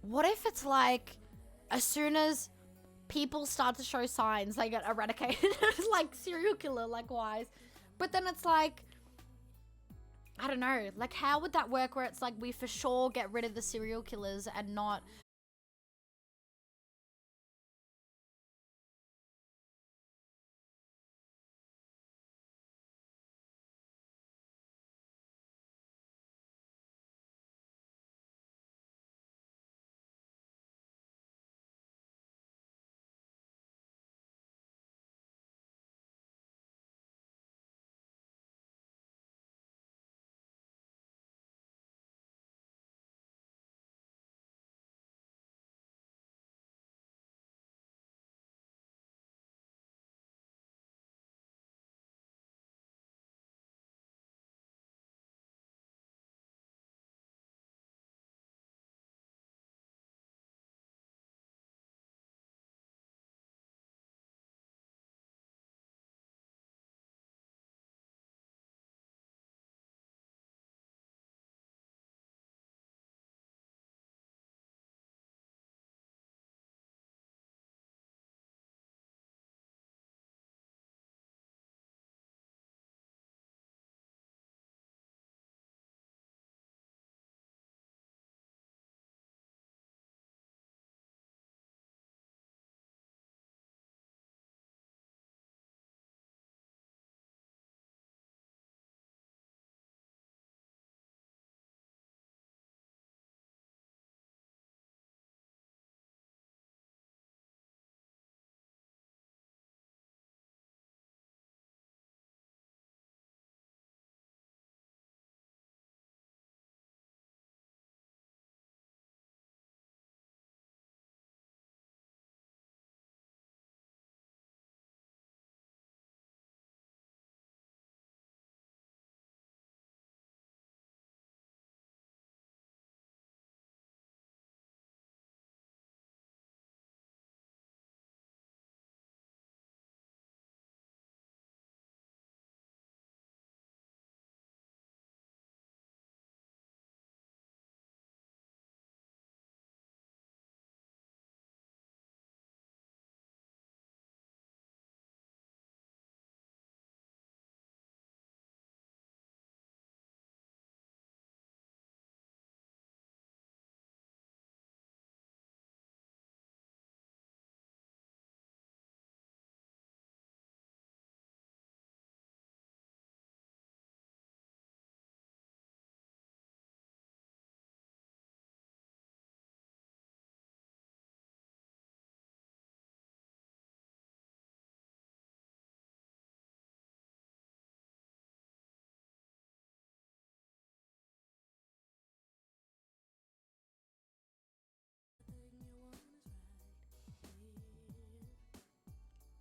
What if it's like, as soon as people start to show signs, they get eradicated? Like serial killer, like wise. But then it's like, I don't know, like how would that work where it's like we for sure get rid of the serial killers and not...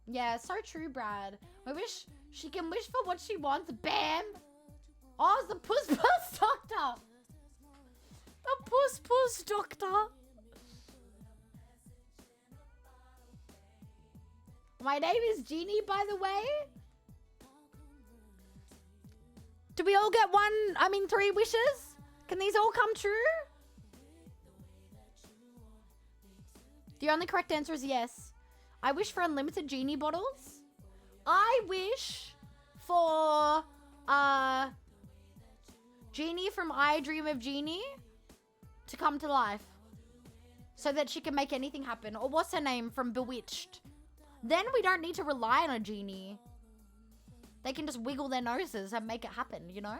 Yeah, so true, Brad. I wish she can wish for what she wants. Bam! Oh, it's the Puss Puss Doctor! The Puss Puss Doctor! My name is Jeannie, by the way. Do we all get 3 wishes? Can these all come true? The only correct answer is yes. I wish for unlimited genie bottles. I wish for Genie from I Dream of Jeannie to come to life so that she can make anything happen. Or what's her name from Bewitched? Then we don't need to rely on a genie. They can just wiggle their noses and make it happen, you know?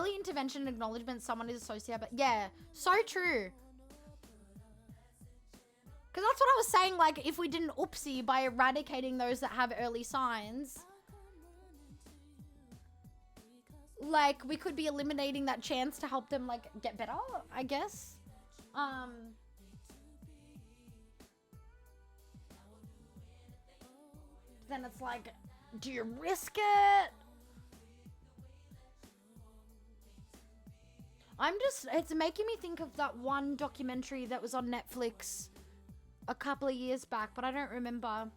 Early intervention and acknowledgement someone is associated, but yeah, so true. Because that's what I was saying, like, if we did an oopsie by eradicating those that have early signs, like, we could be eliminating that chance to help them, like, get better, I guess. Then it's like, do you risk it? It's making me think of that one documentary that was on Netflix a couple of years back, but I don't remember.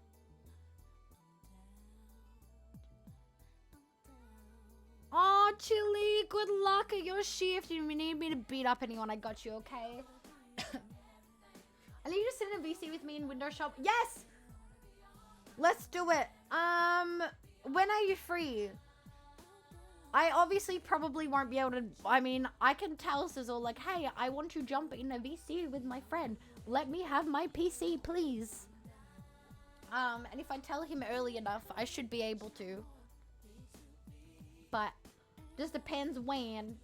Oh, Chili, good luck at your shift. You need me to beat up anyone, I got you, okay? I need you to sit in a VC with me in window shop. Yes! Let's do it. When are you free? I obviously probably won't be able to, I mean, I can tell Sizzle, like, hey, I want to jump in a VC with my friend. Let me have my PC, please. And if I tell him early enough, I should be able to. But, just depends when.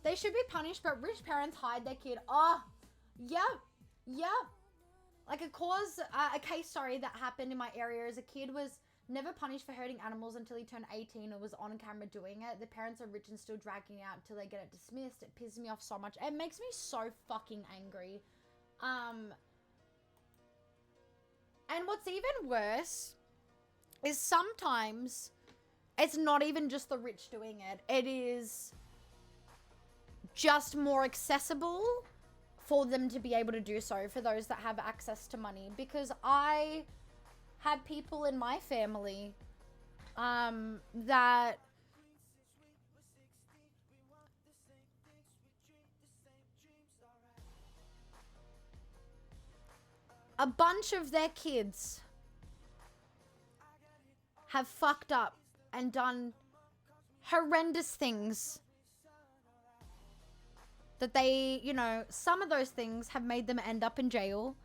They should be punished, but rich parents hide their kid. Oh, yep, yep. Like a case, that happened in my area is a kid was never punished for hurting animals until he turned 18 or was on camera doing it. The parents are rich and still dragging it out until they get it dismissed. It pisses me off so much. It makes me so fucking angry. And what's even worse is sometimes it's not even just the rich doing it. It is just more accessible for them to be able to do so for those that have access to money. Because I had people in my family that a bunch of their kids have fucked up and done horrendous things that they, you know, some of those things have made them end up in jail.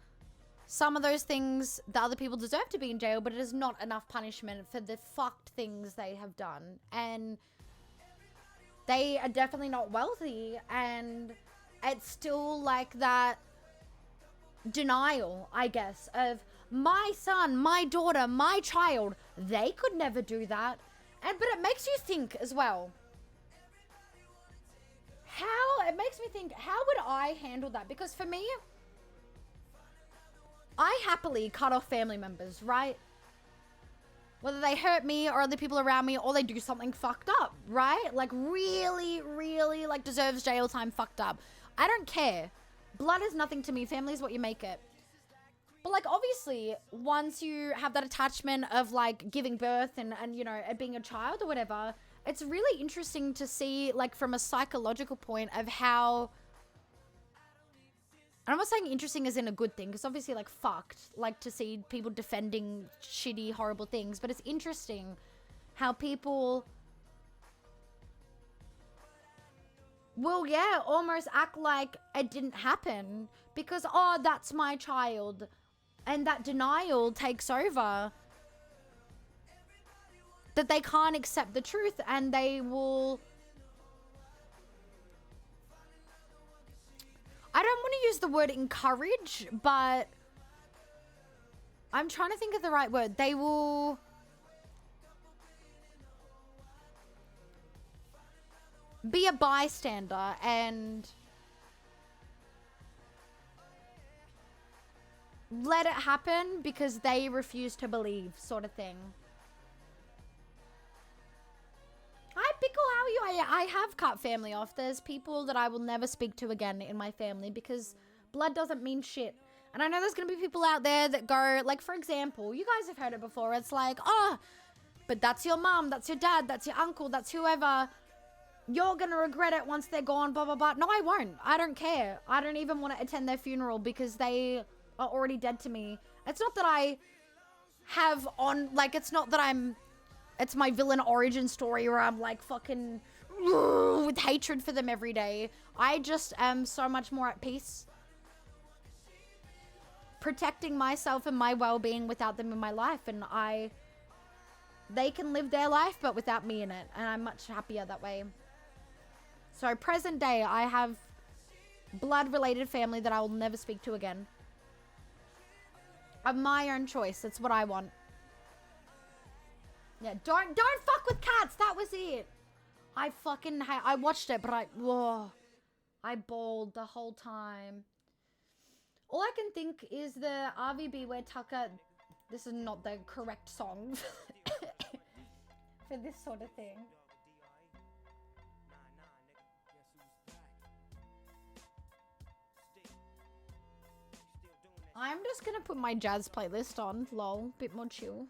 Some of those things, the other people deserve to be in jail, but it is not enough punishment for the fucked things they have done. And they are definitely not wealthy, and it's still like that denial, I guess, of my son, my daughter, my child, they could never do that. But it makes you think as well. It makes me think, how would I handle that? Because for me, I happily cut off family members, right? Whether they hurt me or other people around me, or they do something fucked up, right? Like really, really like deserves jail time fucked up. I don't care. Blood is nothing to me. Family is what you make it. But like obviously, once you have that attachment of like giving birth and you know, being a child or whatever, it's really interesting to see, like, from a psychological point of how... And I'm not saying interesting as in a good thing, because obviously, like, fucked, like, to see people defending shitty, horrible things. But it's interesting how people will, yeah, almost act like it didn't happen. Because, oh, that's my child. And that denial takes over. That they can't accept the truth, and they will... I don't want to use the word encourage, but I'm trying to think of the right word. They will... be a bystander and let it happen because they refuse to believe, sort of thing. Hi, Pickle, how are you? I have cut family off. There's people that I will never speak to again in my family because blood doesn't mean shit. And I know there's going to be people out there that go, like, for example, you guys have heard it before. It's like, oh, but that's your mom, that's your dad, that's your uncle, that's whoever. You're going to regret it once they're gone, blah, blah, blah. No, I won't. I don't care. I don't even want to attend their funeral because they are already dead to me. It's not that I have on, like, it's not that I'm... It's my villain origin story where I'm like fucking with hatred for them every day. I just am so much more at peace. Protecting myself and my well-being without them in my life. And I they can live their life, but without me in it. And I'm much happier that way. So present day, I have blood-related family that I will never speak to again. Of my own choice. It's what I want. Yeah, don't fuck with cats. That was it. I fucking I watched it, but I bawled the whole time. All I can think is the RVB where Tucker... This is not the correct song for this sort of thing. I'm just gonna put my jazz playlist on. Lol. Bit more chill.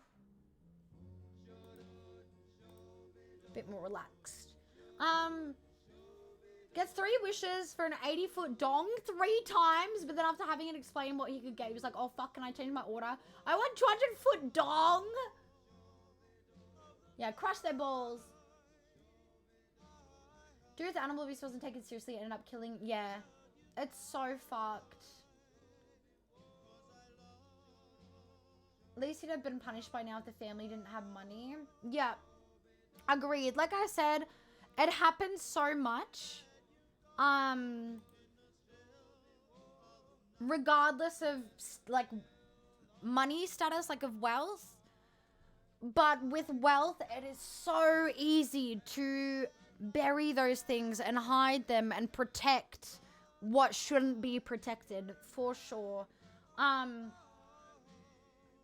Bit more relaxed. Gets 3 wishes for an 80-foot dong 3 times, but then after having it explain what he could get, he was like, oh fuck, can I change my order? I want 200-foot dong! Yeah, crush their balls. Dude's animal abuse wasn't taken seriously and ended up killing. Yeah. It's so fucked. At least he'd have been punished by now if the family didn't have money. Yeah. Agreed. Like I said, it happens so much. Regardless of like money status, like of wealth. But with wealth, it is so easy to bury those things and hide them and protect what shouldn't be protected, for sure. And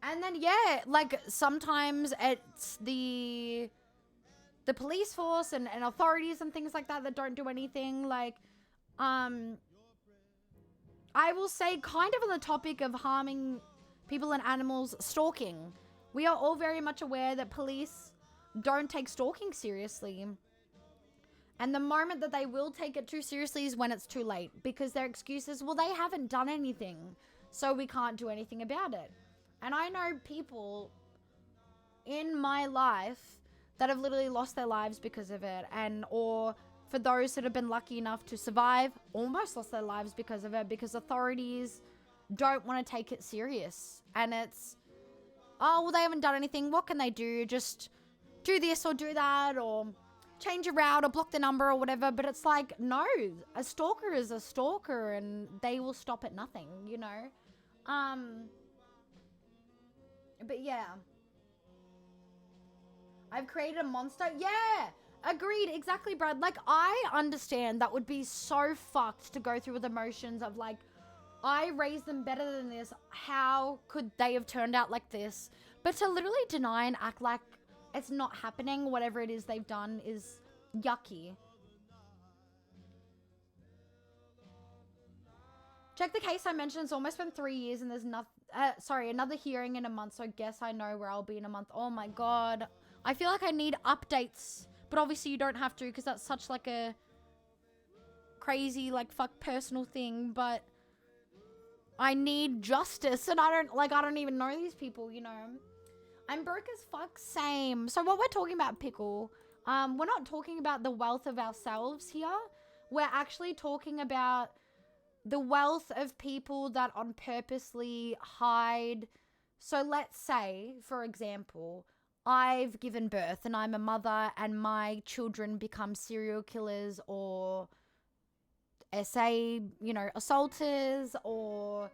then, yeah, like sometimes it's the police force and authorities and things like that that don't do anything. Like, I will say, kind of on the topic of harming people and animals, stalking. We are all very much aware that police don't take stalking seriously. And the moment that they will take it too seriously is when it's too late. Because their excuse is, well, they haven't done anything, so we can't do anything about it. And I know people in my life that have literally lost their lives because of it. Or for those that have been lucky enough to survive, almost lost their lives because of it. Because authorities don't want to take it serious. And it's, oh, well, they haven't done anything. What can they do? Just do this or do that, or change a route or block the number or whatever. But it's like, no, a stalker is a stalker and they will stop at nothing, you know? But yeah. I've created a monster. Yeah, agreed. Exactly, Brad. Like, I understand that would be so fucked to go through with emotions of like, I raised them better than this. How could they have turned out like this? But to literally deny and act like it's not happening, whatever it is they've done, is yucky. Check the case I mentioned. It's almost been 3 years and there's another hearing in a month. So I guess I know where I'll be in a month. Oh my God. I feel like I need updates. But obviously you don't have to because that's such like a crazy, like, fuck personal thing. But I need justice, and I don't even know these people, you know. I'm broke as fuck, same. So what we're talking about, Pickle, we're not talking about the wealth of ourselves here. We're actually talking about the wealth of people that on purposely hide. So let's say, for example, I've given birth and I'm a mother and my children become serial killers or assaulters or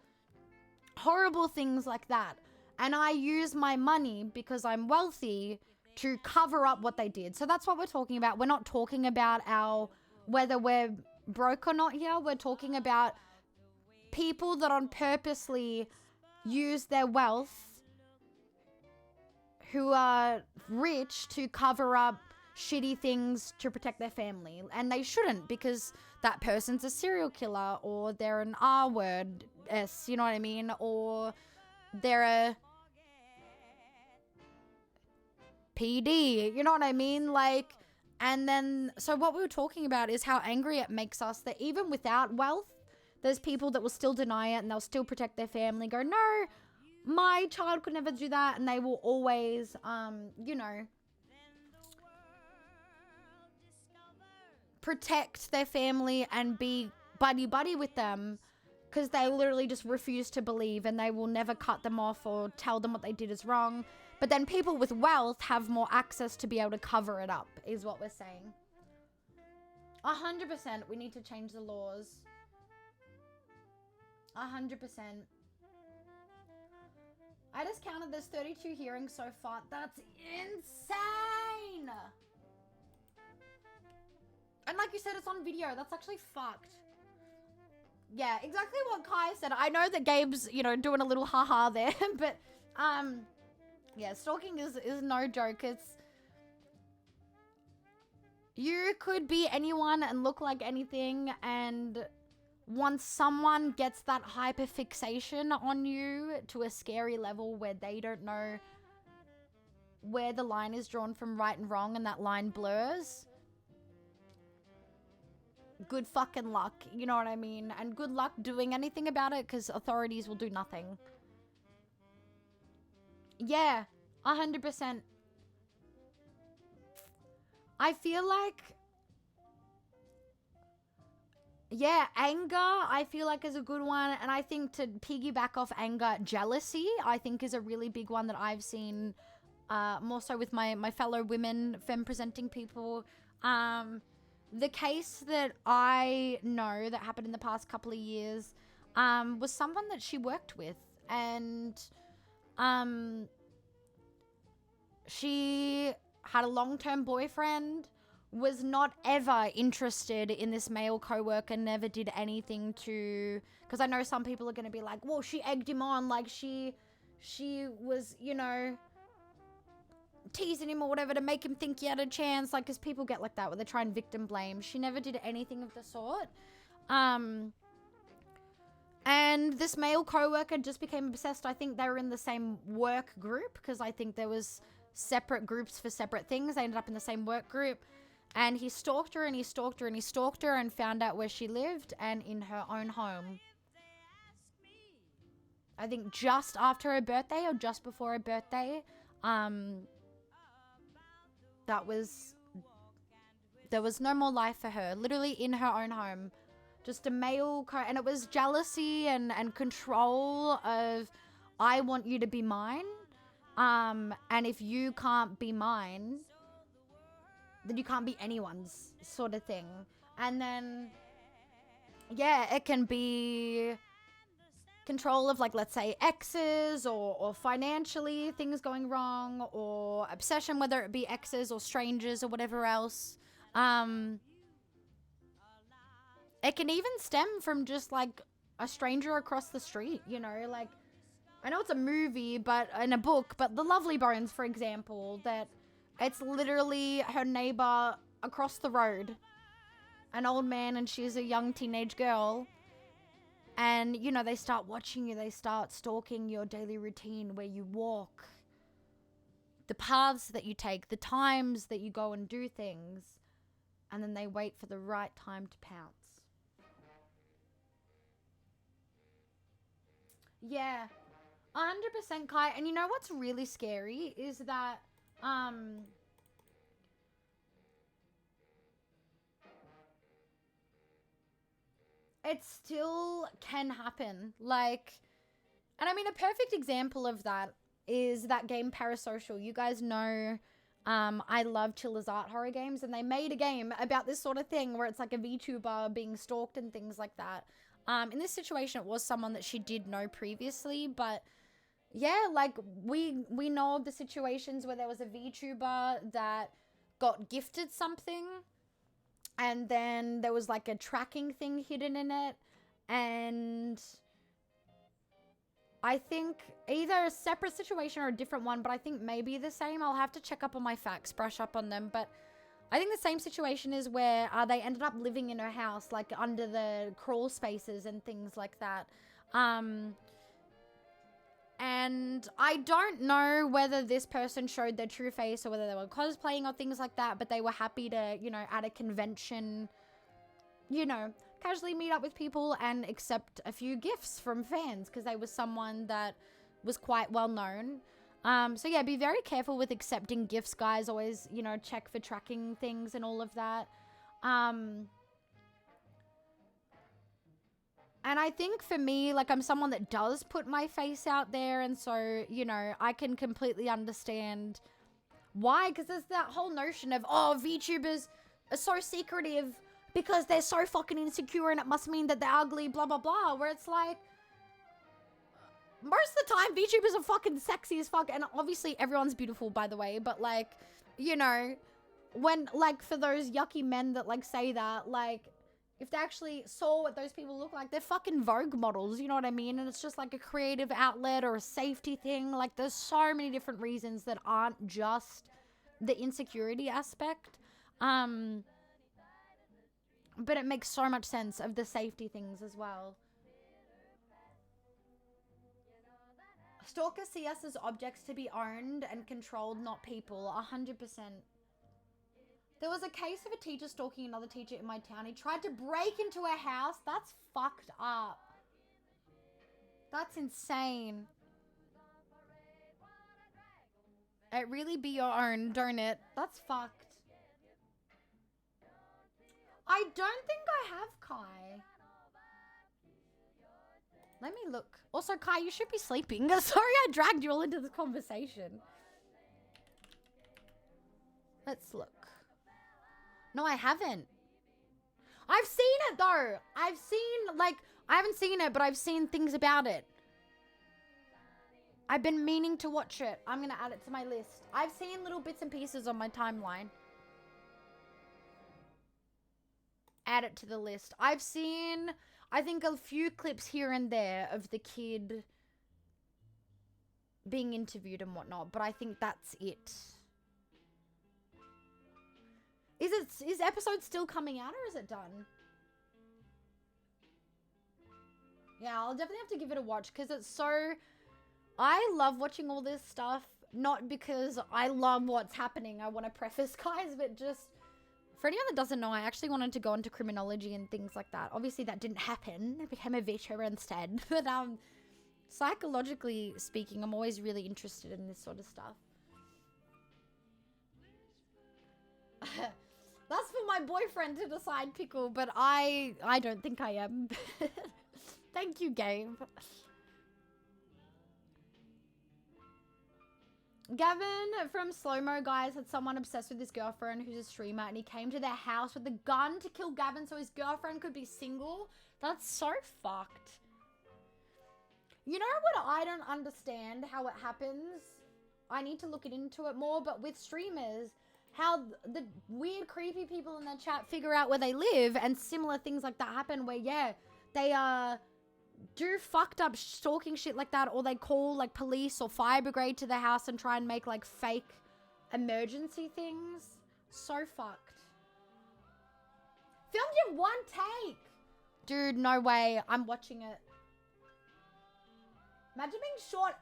horrible things like that. And I use my money because I'm wealthy to cover up what they did. So that's what we're talking about. We're not talking about whether we're broke or not here. We're talking about people that on purposely use their wealth, who are rich, to cover up shitty things to protect their family. And they shouldn't, because that person's a serial killer, or they're an R-word, you know what I mean? Or they're a PD, you know what I mean? Like, and then, so what we were talking about is how angry it makes us that even without wealth, there's people that will still deny it and they'll still protect their family, go, no, my child could never do that. And they will always, protect their family and be buddy-buddy with them because they literally just refuse to believe, and they will never cut them off or tell them what they did is wrong. But then people with wealth have more access to be able to cover it up, is what we're saying. 100%, we need to change the laws. 100%. I just counted, there's 32 hearings so far. That's insane! And like you said, it's on video. That's actually fucked. Yeah, exactly what Kai said. I know that Gabe's, you know, doing a little haha there, but, yeah, stalking is no joke. It's... You could be anyone and look like anything, and once someone gets that hyperfixation on you to a scary level where they don't know where the line is drawn from right and wrong and that line blurs, good fucking luck, you know what I mean? And good luck doing anything about it, because authorities will do nothing. Yeah, 100%. I feel like... Yeah, anger, I feel like is a good one. And I think to piggyback off anger, jealousy, I think is a really big one that I've seen more so with my fellow women, femme-presenting people. The case that I know that happened in the past couple of years was someone that she worked with. And she had a long-term boyfriend, was not ever interested in this male co-worker, never did anything to... Because I know some people are going to be like, well, she egged him on, like she was, you know, teasing him or whatever to make him think he had a chance, like, because people get like that where they try and victim blame. She never did anything of the sort. And this male co-worker just became obsessed. I think they were in the same work group, because I think there was separate groups for separate things. They ended up in the same work group. And he stalked her and he stalked her and he stalked her and found out where she lived and in her own home. I think just after her birthday or just before her birthday. There was no more life for her. Literally in her own home. Just a male and it was jealousy and control of, I want you to be mine. And if you can't be mine, then you can't be anyone's, sort of thing. And then, yeah, it can be control of, like, let's say exes or financially things going wrong, or obsession, whether it be exes or strangers or whatever else. It can even stem from just, like, a stranger across the street, you know, like, I know it's a movie, but in a book, but The Lovely Bones, for example, that it's literally her neighbor across the road, an old man, and she's a young teenage girl. And, you know, they start watching you. They start stalking your daily routine, where you walk, the paths that you take, the times that you go and do things. And then they wait for the right time to pounce. Yeah, 100% Kai. And you know what's really scary is that it still can happen. Like, and I mean, a perfect example of that is that game Parasocial. You guys know I love Chiller's Art horror games, and they made a game about this sort of thing where it's like a VTuber being stalked and things like that. In this situation, it was someone that she did know previously, but yeah, like, we know of the situations where there was a VTuber that got gifted something, and then there was, like, a tracking thing hidden in it, and I think either a separate situation or a different one, but I think maybe the same. I'll have to check up on my facts, brush up on them, but I think the same situation is where they ended up living in her house, like, under the crawl spaces and things like that. And I don't know whether this person showed their true face or whether they were cosplaying or things like that, but they were happy to, you know, at a convention, you know, casually meet up with people and accept a few gifts from fans, because they were someone that was quite well known. So yeah, be very careful with accepting gifts, guys. Always, you know, check for tracking things and all of that. And I think for me, like, I'm someone that does put my face out there. And so, you know, I can completely understand why. Because there's that whole notion of, oh, VTubers are so secretive because they're so fucking insecure and it must mean that they're ugly, blah, blah, blah. Where it's like, most of the time, VTubers are fucking sexy as fuck. And obviously, everyone's beautiful, by the way. But, like, you know, when, like, for those yucky men that, like, say that, like, if they actually saw what those people look like, they're fucking Vogue models, you know what I mean? And it's just like a creative outlet or a safety thing. Like, there's so many different reasons that aren't just the insecurity aspect. But it makes so much sense of the safety things as well. Stalkers see us as objects to be owned and controlled, not people. 100%. There was a case of a teacher stalking another teacher in my town. He tried to break into her house. That's fucked up. That's insane. It really be your own, don't it? That's fucked. I don't think I have Kai. Let me look. Also, Kai, you should be sleeping. Sorry I dragged you all into this conversation. Let's look. No, I haven't. I've seen it, though. I've seen, like, I haven't seen it, but I've seen things about it. I've been meaning to watch it. I'm going to add it to my list. I've seen little bits and pieces on my timeline. Add it to the list. I've seen, I think, a few clips here and there of the kid being interviewed and whatnot, but I think that's it. Is episode still coming out or is it done? Yeah, I'll definitely have to give it a watch because it's so... I love watching all this stuff, not because I love what's happening. I want to preface, guys, but just... For anyone that doesn't know, I actually wanted to go into criminology and things like that. Obviously, that didn't happen. I became a VTuber instead. But psychologically speaking, I'm always really interested in this sort of stuff. That's for my boyfriend to decide, Pickle, but I don't think I am. Thank you, Gabe. Gavin from Slow Mo, guys, had someone obsessed with his girlfriend who's a streamer, and he came to their house with a gun to kill Gavin so his girlfriend could be single. That's so fucked. You know what I don't understand how it happens? I need to look into it more, but with streamers, how the weird, creepy people in their chat figure out where they live, and similar things like that happen where, yeah, they do fucked up stalking shit like that, or they call like police or fire brigade to the house and try and make like fake emergency things. So fucked. Filmed in one take. Dude, no way. I'm watching it. Imagine being short.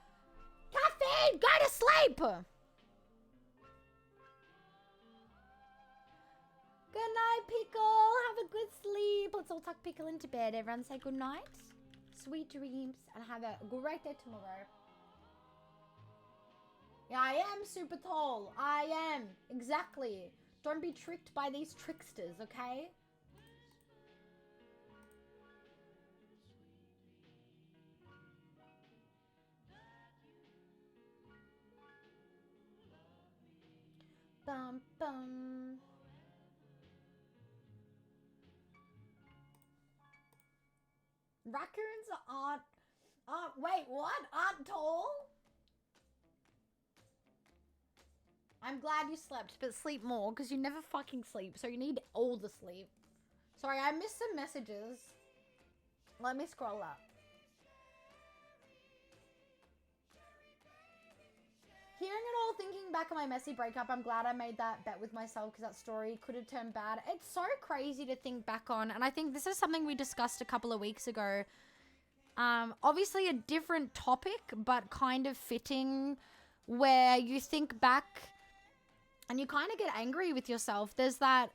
Caffeine, go to sleep. Good night, Pickle. Have a good sleep. Let's all tuck Pickle into bed. Everyone say good night. Sweet dreams. And have a great day tomorrow. Yeah, I am super tall. I am. Exactly. Don't be tricked by these tricksters, okay? Bum, bum. Raccoons aren't wait, what? Aren't tall? I'm glad you slept, but sleep more, because you never fucking sleep, so you need all the sleep. Sorry, I missed some messages. Let me scroll up. Hearing it all, thinking back on my messy breakup, I'm glad I made that bet with myself, because that story could have turned bad. It's so crazy to think back on, and I think this is something we discussed a couple of weeks ago. Obviously a different topic, but kind of fitting, where you think back and you kind of get angry with yourself. There's that,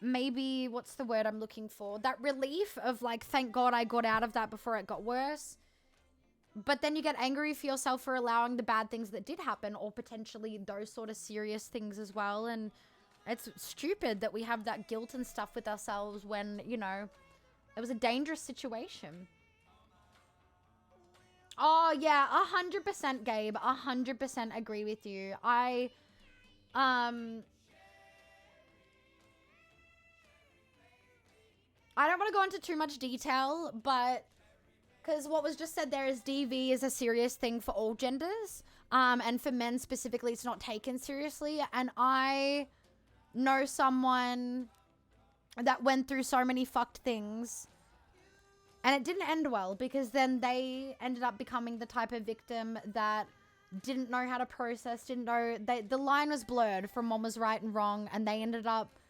maybe, what's the word I'm looking for? That relief of like, thank God I got out of that before it got worse. But then you get angry for yourself for allowing the bad things that did happen, or potentially those sort of serious things as well. And it's stupid that we have that guilt and stuff with ourselves when, you know, It was a dangerous situation. Oh, yeah, 100% Gabe. 100% agree with you. I don't want to go into too much detail, but because what was just said there is DV is a serious thing for all genders. And for men specifically, it's not taken seriously. And I know someone that went through so many fucked things. And it didn't end well because then they ended up becoming the type of victim that didn't know how to process, didn't know. The line was blurred from what was right and wrong. And they ended up,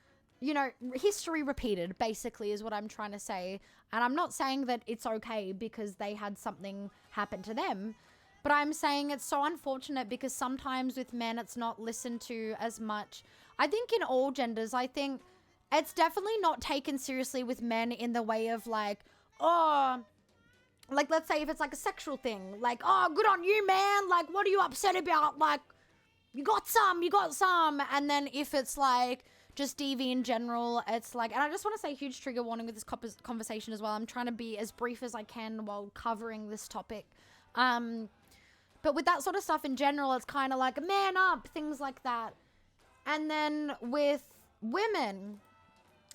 you know, history repeated, basically, is what I'm trying to say. And I'm not saying that it's okay because they had something happen to them. But I'm saying it's so unfortunate because sometimes with men, it's not listened to as much. I think in all genders, I think it's definitely not taken seriously with men in the way of like, oh, like let's say if it's like a sexual thing, like, oh, good on you, man. Like, what are you upset about? Like, you got some. And then if it's like just DV in general, it's like, and I just want to say huge trigger warning with this conversation as well. I'm trying to be as brief as I can while covering this topic. But with that sort of stuff in general, it's kind of like man up, things like that. And then with women,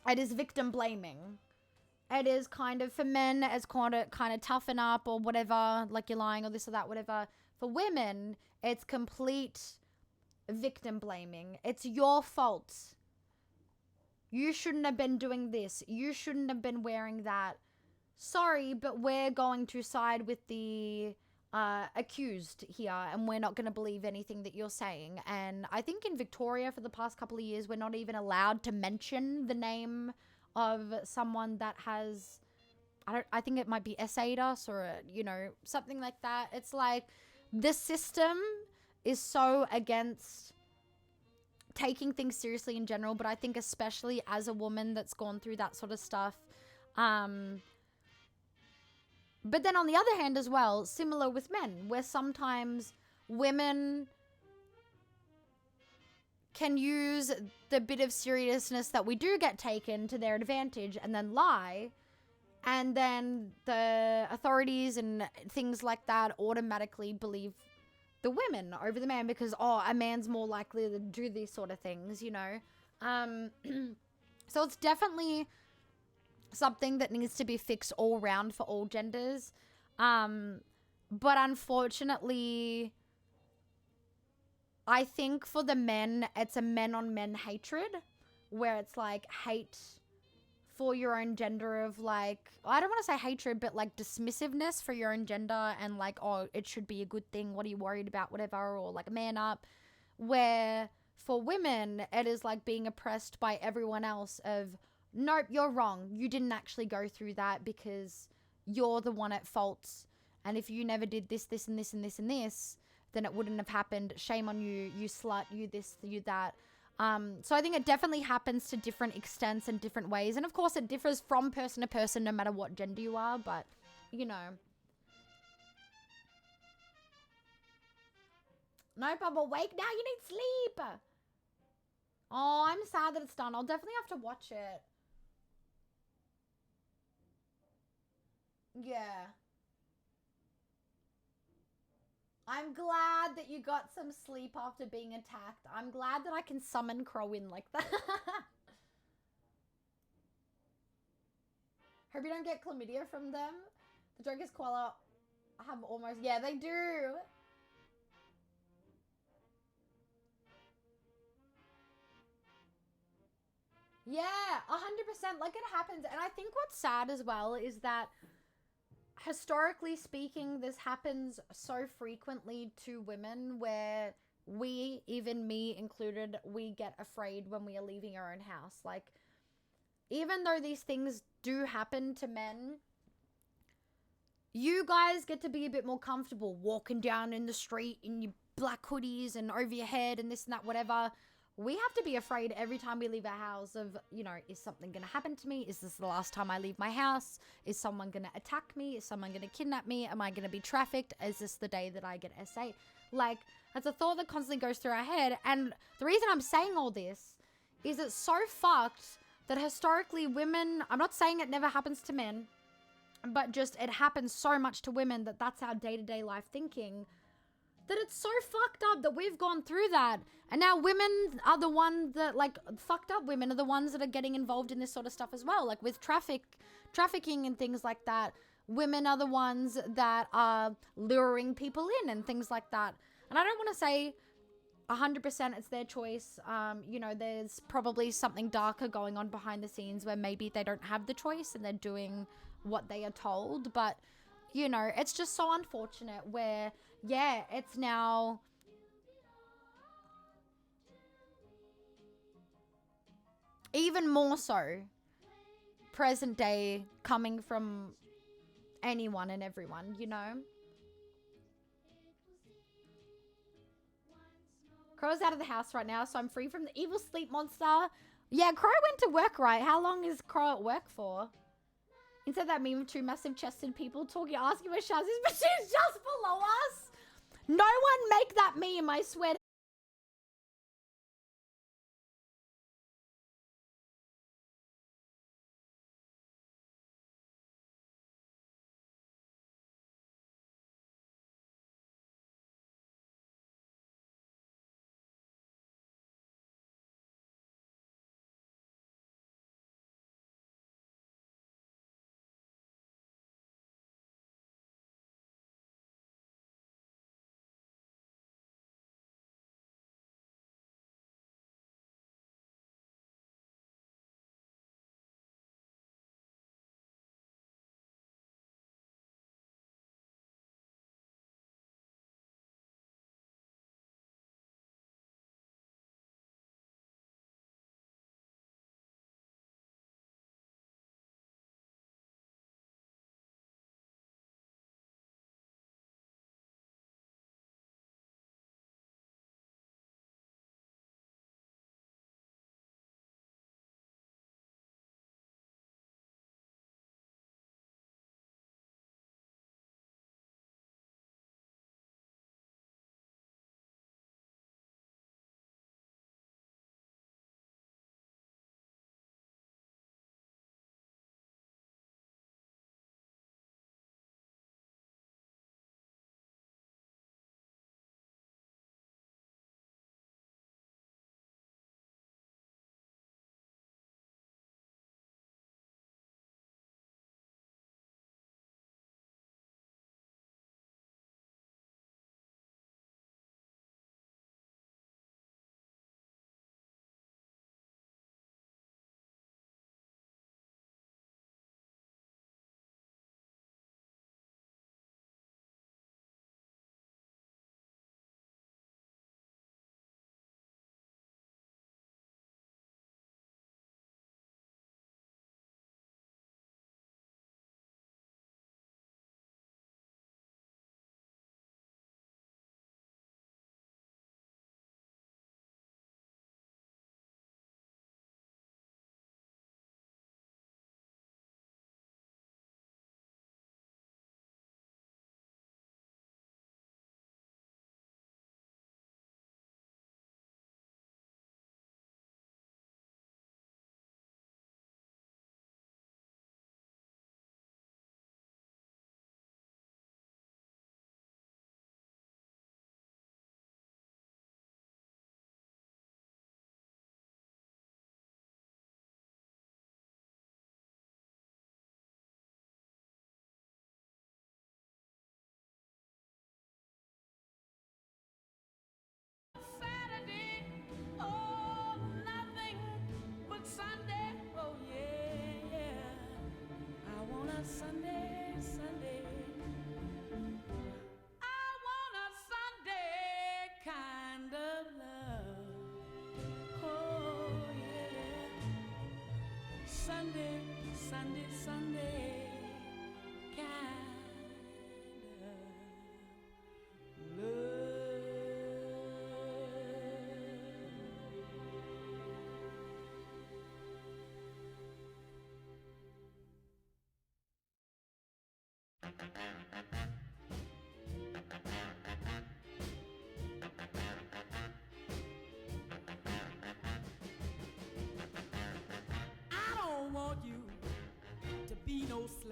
it is victim blaming. It is kind of, for men, it's kind of toughen up or whatever, like you're lying or this or that, whatever. For women, it's complete victim blaming. It's your fault. You shouldn't have been doing this. You shouldn't have been wearing that. Sorry, but we're going to side with the accused here, and we're not going to believe anything that you're saying. And I think in Victoria for the past couple of years, we're not even allowed to mention the name of someone that has, I think it might be essayed us or, you know, something like that. It's like the system is so against taking things seriously in general, but I think especially as a woman that's gone through that sort of stuff. But then on the other hand as well, similar with men, where sometimes women can use the bit of seriousness that we do get taken to their advantage and then lie. And then the authorities and things like that automatically believe the women over the man because, oh, a man's more likely to do these sort of things, you know? So it's definitely something that needs to be fixed all round for all genders. But unfortunately, I think for the men, it's a men on men hatred where it's like hate for your own gender of like, I don't want to say hatred, but like dismissiveness for your own gender and like, oh, it should be a good thing. What are you worried about? Whatever. Or like man up. Where for women, it is like being oppressed by everyone else of, nope, you're wrong. You didn't actually go through that because you're the one at fault. And if you never did this, this, and this, and this, and this, then it wouldn't have happened. Shame on you, you slut, you this, you that. So I think it definitely happens to different extents and different ways. And of course it differs from person to person no matter what gender you are. But, you know. No, Bubba, wake now. You need sleep. Oh, I'm sad that it's done. I'll definitely have to watch it. Yeah. I'm glad that you got some sleep after being attacked. I'm glad that I can summon Crow in like that. Hope you don't get chlamydia from them. The joke is koala have almost... Yeah, they do. Yeah, 100%. Like, it happens. And I think what's sad as well is that historically speaking, this happens so frequently to women where we, even me included, we get afraid when we are leaving our own house. Like, even though these things do happen to men, you guys get to be a bit more comfortable walking down in the street in your black hoodies and over your head and this and that, whatever. We have to be afraid every time we leave our house of, you know, is something going to happen to me? Is this the last time I leave my house? Is someone going to attack me? Is someone going to kidnap me? Am I going to be trafficked? Is this the day that I get SA? Like, that's a thought that constantly goes through our head. And the reason I'm saying all this is it's so fucked that historically women, I'm not saying it never happens to men, but just it happens so much to women that that's our day-to-day life thinking, that it's so fucked up that we've gone through that. And now women are the ones that, like, fucked up women are the ones that are getting involved in this sort of stuff as well. Like with trafficking and things like that. Women are the ones that are luring people in and things like that. And I don't want to say 100% it's their choice. You know, there's probably something darker going on behind the scenes where maybe they don't have the choice and they're doing what they are told. But, you know, it's just so unfortunate where, yeah, it's now even more so present day coming from anyone and everyone, you know? Crow's out of the house right now, so I'm free from the evil sleep monster. Yeah, Crow went to work, right? How long is Crow at work for? Instead of that meme of two massive chested people talking, asking where Shaz is, but she's just below us. No one make that meme, I swear.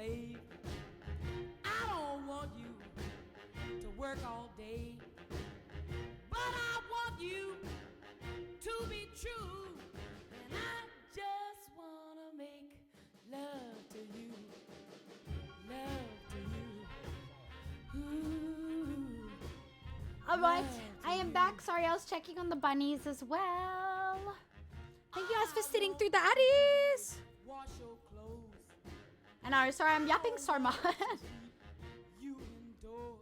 slave. I don't want you to work all day, but I want you to be true. And I just wanna make love to you, love to you. Ooh. Alright, I am back. Sorry, I was checking on the bunnies as well. Thank you guys for sitting through the addies. Wash your clothes. I know, sorry, I'm yapping so much. You indoors.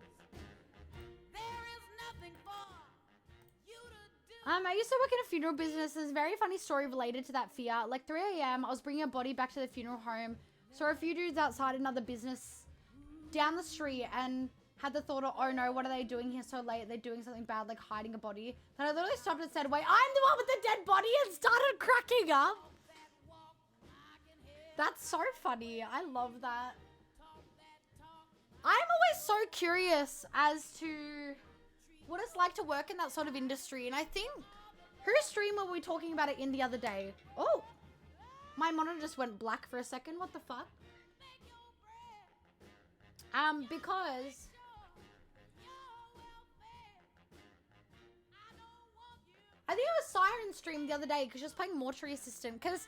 There is nothing for you to do. I used to work in a funeral business. There's a very funny story related to that fear. Like 3 a.m., I was bringing a body back to the funeral home. Saw a few dudes outside another business down the street and had the thought of, oh no, what are they doing here so late? They're doing something bad, like hiding a body. Then I literally stopped and said, wait, I'm the one with the dead body, and started cracking up. That's so funny. I love that. I'm always so curious as to what it's like to work in that sort of industry. And I think, whose stream were we talking about it in the other day? Oh, my monitor just went black for a second. What the fuck? Because I think it was Siren stream the other day because she was playing Mortuary Assistant. Because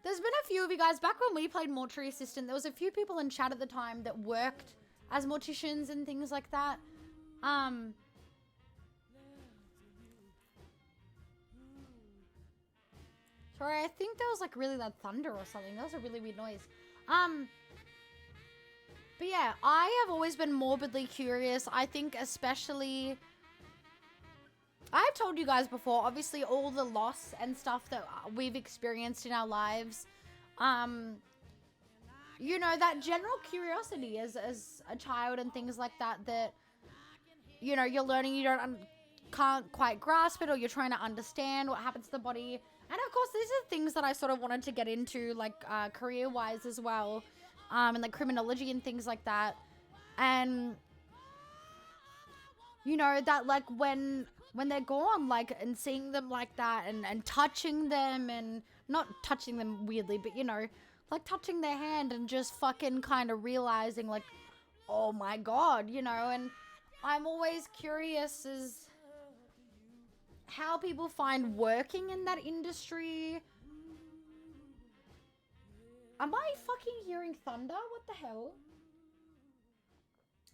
there's been a few of you guys, back when we played Mortuary Assistant, there was a few people in chat at the time that worked as morticians and things like that. Sorry, I think there was like really loud thunder or something. That was a really weird noise. But yeah, I have always been morbidly curious. I think especially, I've told you guys before, obviously all the loss and stuff that we've experienced in our lives. You know, that general curiosity as a child and things like that, that, you know, you're learning, you can't quite grasp it, or you're trying to understand what happens to the body. And of course, these are things that I sort of wanted to get into, like, career-wise as well. And like criminology and things like that. And you know, that like when they're gone, like, and seeing them like that and touching them, and not touching them weirdly, but you know, like touching their hand and just fucking kind of realizing like, oh my God, you know. And I'm always curious as how people find working in that industry. Am I fucking hearing thunder? What the hell?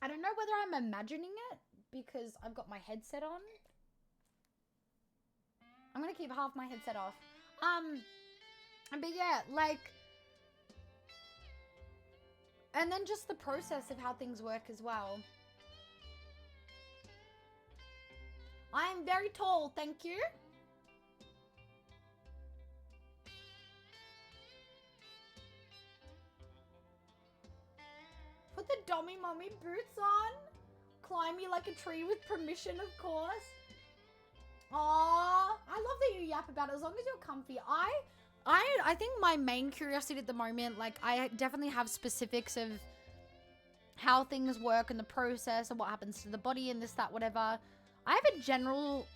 I don't know whether I'm imagining it because I've got my headset on. I'm gonna keep half my headset off. But yeah, like, and then just the process of how things work as well. I am very tall, thank you. Put the dummy mommy boots on. Climb you like a tree with permission, of course. Aww, I love that you yap about it as long as you're comfy. I think my main curiosity at the moment, like, I definitely have specifics of how things work and the process and what happens to the body and this, that, whatever. I have a general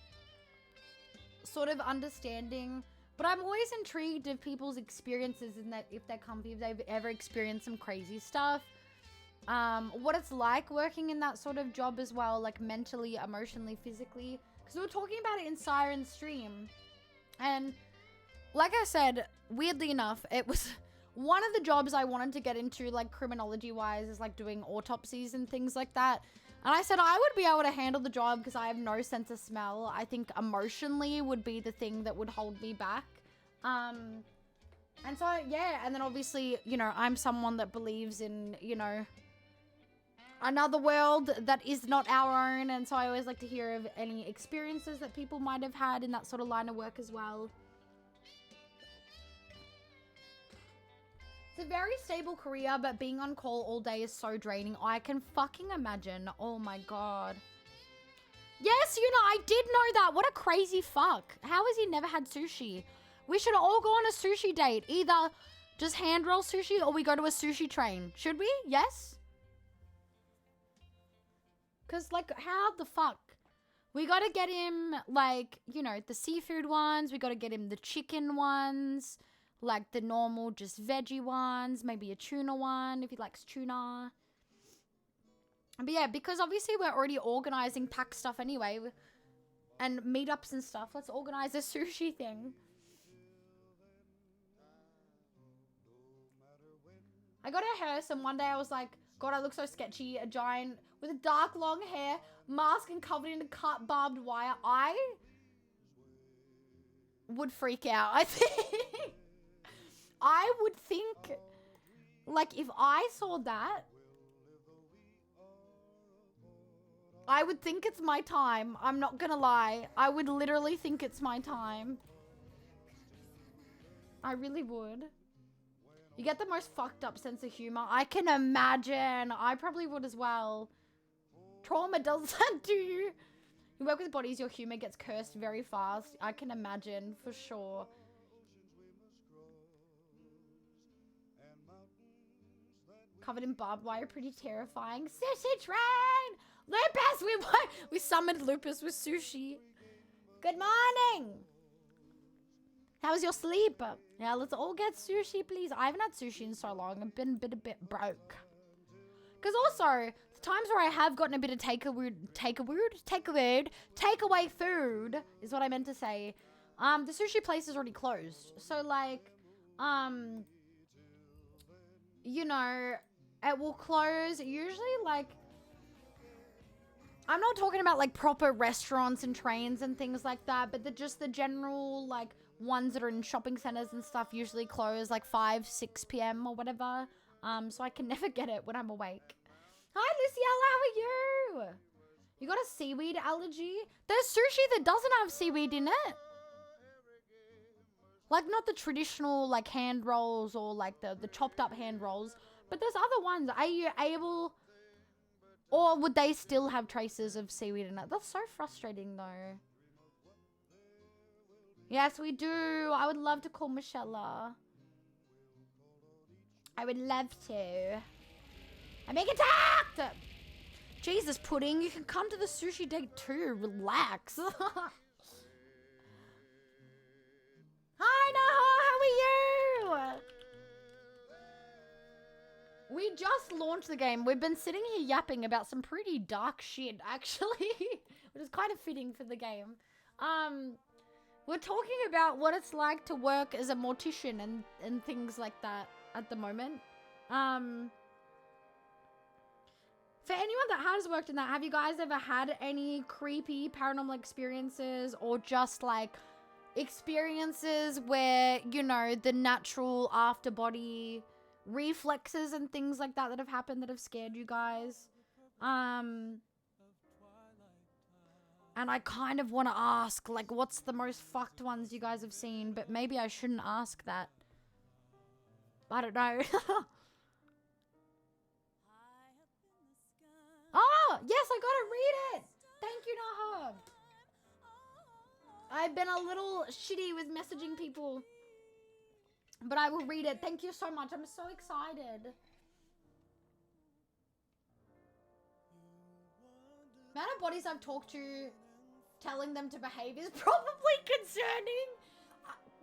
sort of understanding, but I'm always intrigued of people's experiences in that, if they're comfy, if they've ever experienced some crazy stuff. What it's like working in that sort of job as well, like mentally, emotionally, physically. Because we were talking about it in Siren stream. And like I said, weirdly enough, it was one of the jobs I wanted to get into, like criminology-wise, is like doing autopsies and things like that. And I said I would be able to handle the job because I have no sense of smell. I think emotionally would be the thing that would hold me back. And so, yeah, and then obviously, you know, I'm someone that believes in, you know, another world that is not our own, and so I always like to hear of any experiences that people might have had in that sort of line of work as well. It's a very stable career, but being on call all day is so draining. I can fucking imagine. Oh my God. Yes, you know, I did know that. What a crazy fuck. How has he never had sushi? We should all go on a sushi date. Either just hand roll sushi or we go to a sushi train. Should we? Yes? Because, like, how the fuck? We gotta get him, like, you know, the seafood ones. We gotta get him the chicken ones. like the normal just veggie ones, maybe a tuna one if he likes tuna. But yeah, because obviously we're already organizing pack stuff anyway and meetups and stuff, let's organize a sushi thing. I got a hearse and one day I was like, God, I look so sketchy. A giant with a dark long hair, mask and covered in cut barbed wire. I would freak out, I think. I would think, like, if I saw that, I would think it's my time. I'm not gonna lie. I would literally think it's my time. I really would. You get the most fucked up sense of humor. I can imagine. I probably would as well. Trauma does that to you. You work with bodies, your humor gets cursed very fast. I can imagine, for sure. Covered in barbed wire, pretty terrifying. Sushi train! Lupus! We summoned Lupus with sushi. Good morning! How was your sleep? Yeah, let's all get sushi, please. I haven't had sushi in so long. I've been a bit broke. Because also, the times where I have gotten a bit of takeaway food is what I meant to say. The sushi place is already closed. So, like, you know, it will close usually, like, I'm not talking about, like, proper restaurants and trains and things like that, but just the general, like, ones that are in shopping centers and stuff usually close, like, 5, 6 p.m. or whatever. So I can never get it when I'm awake. Hi, Luciella, how are you? You got a seaweed allergy? There's sushi that doesn't have seaweed in it. Like, not the traditional, like, hand rolls or, like, the chopped up hand rolls. But there's other ones. Are you able... Or would they still have traces of seaweed in it? That's so frustrating, though. Yes, we do. I would love to call Michelle. I would love to. I'm being attacked! Jesus, Pudding, you can come to the sushi date too. Relax. Hi, Naha, how are you? We just launched the game. We've been sitting here yapping about some pretty dark shit, actually. Which is kind of fitting for the game. We're talking about what it's like to work as a mortician and things like that at the moment. For anyone that has worked in that, have you guys ever had any creepy paranormal experiences or just like experiences where, you know, the natural after body reflexes and things like that have happened that have scared you guys? And I kind of want to ask, like, what's the most fucked ones you guys have seen? But maybe I shouldn't ask that. I don't know. Oh, yes, I gotta read it. Thank you, Naha. I've been a little shitty with messaging people. But I will read it. Thank you so much. I'm so excited. The amount of bodies I've talked to telling them to behave is probably concerning.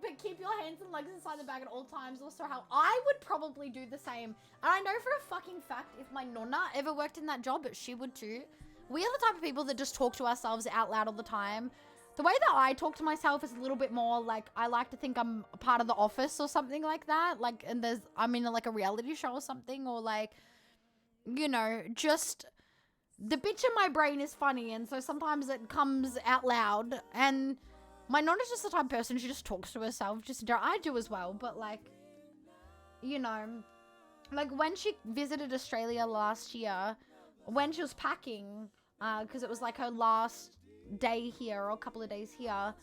But keep your hands and legs inside the bag at all times. Also, how I would probably do the same. And I know for a fucking fact, if my nonna ever worked in that job, but she would too. We are the type of people that just talk to ourselves out loud all the time. The way that I talk to myself is a little bit more like, I like to think I'm a part of The Office or something like that. Like, and I'm in like a reality show or something, or like, you know, just the bitch in my brain is funny. And so sometimes it comes out loud. And my nonna's just the type of person, she just talks to herself. I do as well. But like, you know, like when she visited Australia last year, when she was packing, because it was like her last day here or a couple of days here,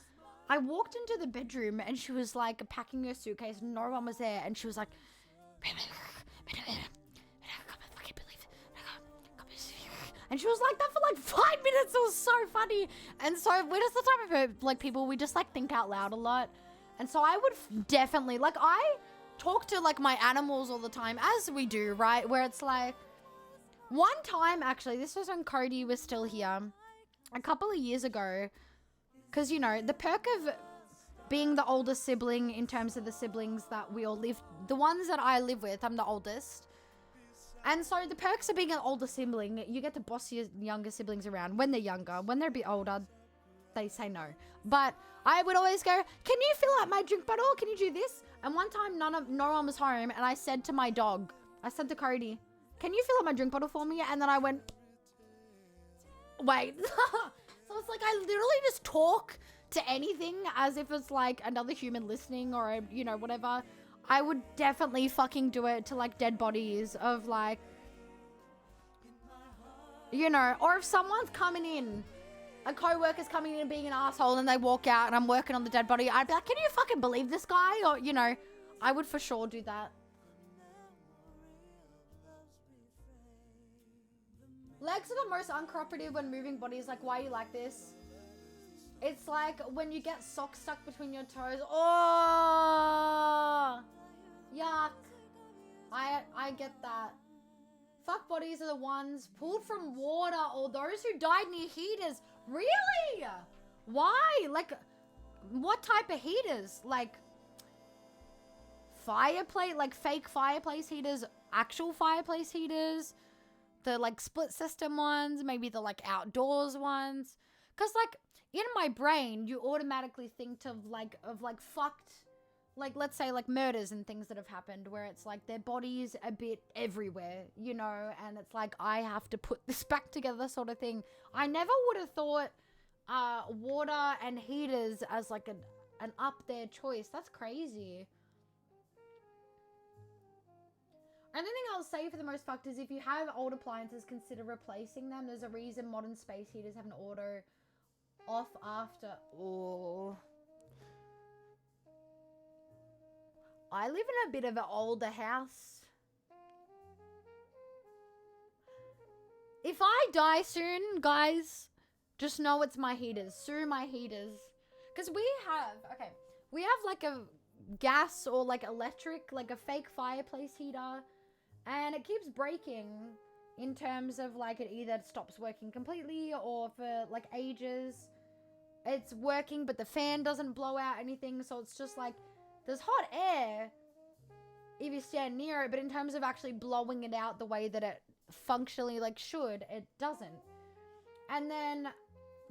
I walked into the bedroom and she was like packing her suitcase. No one was there, and she was like, and she was like that for like 5 minutes. It was so funny. And so we're just the type of like people, we just like think out loud a lot. And so I would definitely, like, I talk to like my animals all the time, as we do, right? Where it's like, one time actually, this was when Cody was still here a couple of years ago, because, you know, the perk of being the older sibling in terms of the siblings that we all live, the ones that I live with, I'm the oldest. And so the perks of being an older sibling, you get to boss your younger siblings around when they're younger. When they're a bit older, they say no. But I would always go, can you fill up my drink bottle? Can you do this? And one time no one was home, and I said to my dog, I said to Cody, can you fill up my drink bottle for me? And then I went, wait. So it's like I literally just talk to anything as if it's like another human listening or, you know, whatever. I would definitely fucking do it to like dead bodies of like, you know, or if someone's coming in, a co-worker's coming in and being an asshole and they walk out and I'm working on the dead body, I'd be like, can you fucking believe this guy? Or, you know, I would for sure do that. Legs are the most uncooperative when moving bodies. Like, why are you like this? It's like when you get socks stuck between your toes. Oh, yuck. I get that. Fuck bodies are the ones pulled from water or those who died near heaters. Really? Why? Like, what type of heaters? Like, fireplace, like fake fireplace heaters, actual fireplace heaters, the like split system ones, maybe the like outdoors ones. Cause like in my brain, you automatically think of like fucked, like let's say like murders and things that have happened where it's like their bodies a bit everywhere, you know, and it's like I have to put this back together sort of thing. I never would have thought water and heaters as like an up there choice. That's crazy. Another thing I'll say for the most fucked is if you have old appliances, consider replacing them. There's a reason modern space heaters have an auto off after. Oh. I live in a bit of an older house. If I die soon, guys, just know it's my heaters. Sue my heaters. Because we have like a gas or like electric, like a fake fireplace heater. And it keeps breaking in terms of like it either stops working completely or for like ages. It's working, but the fan doesn't blow out anything. So it's just like, there's hot air if you stand near it, but in terms of actually blowing it out the way that it functionally like should, it doesn't. And then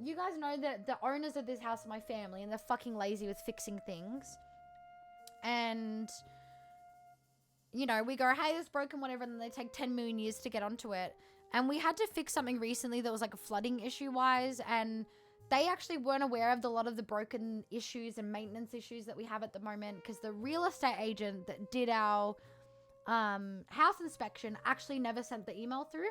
you guys know that the owners of this house are my family and they're fucking lazy with fixing things. And, you know, we go, hey, it's broken, whatever, and then they take 10 million years to get onto it. And we had to fix something recently that was like a flooding issue wise, and they actually weren't aware of a lot of the broken issues and maintenance issues that we have at the moment because the real estate agent that did our house inspection actually never sent the email through.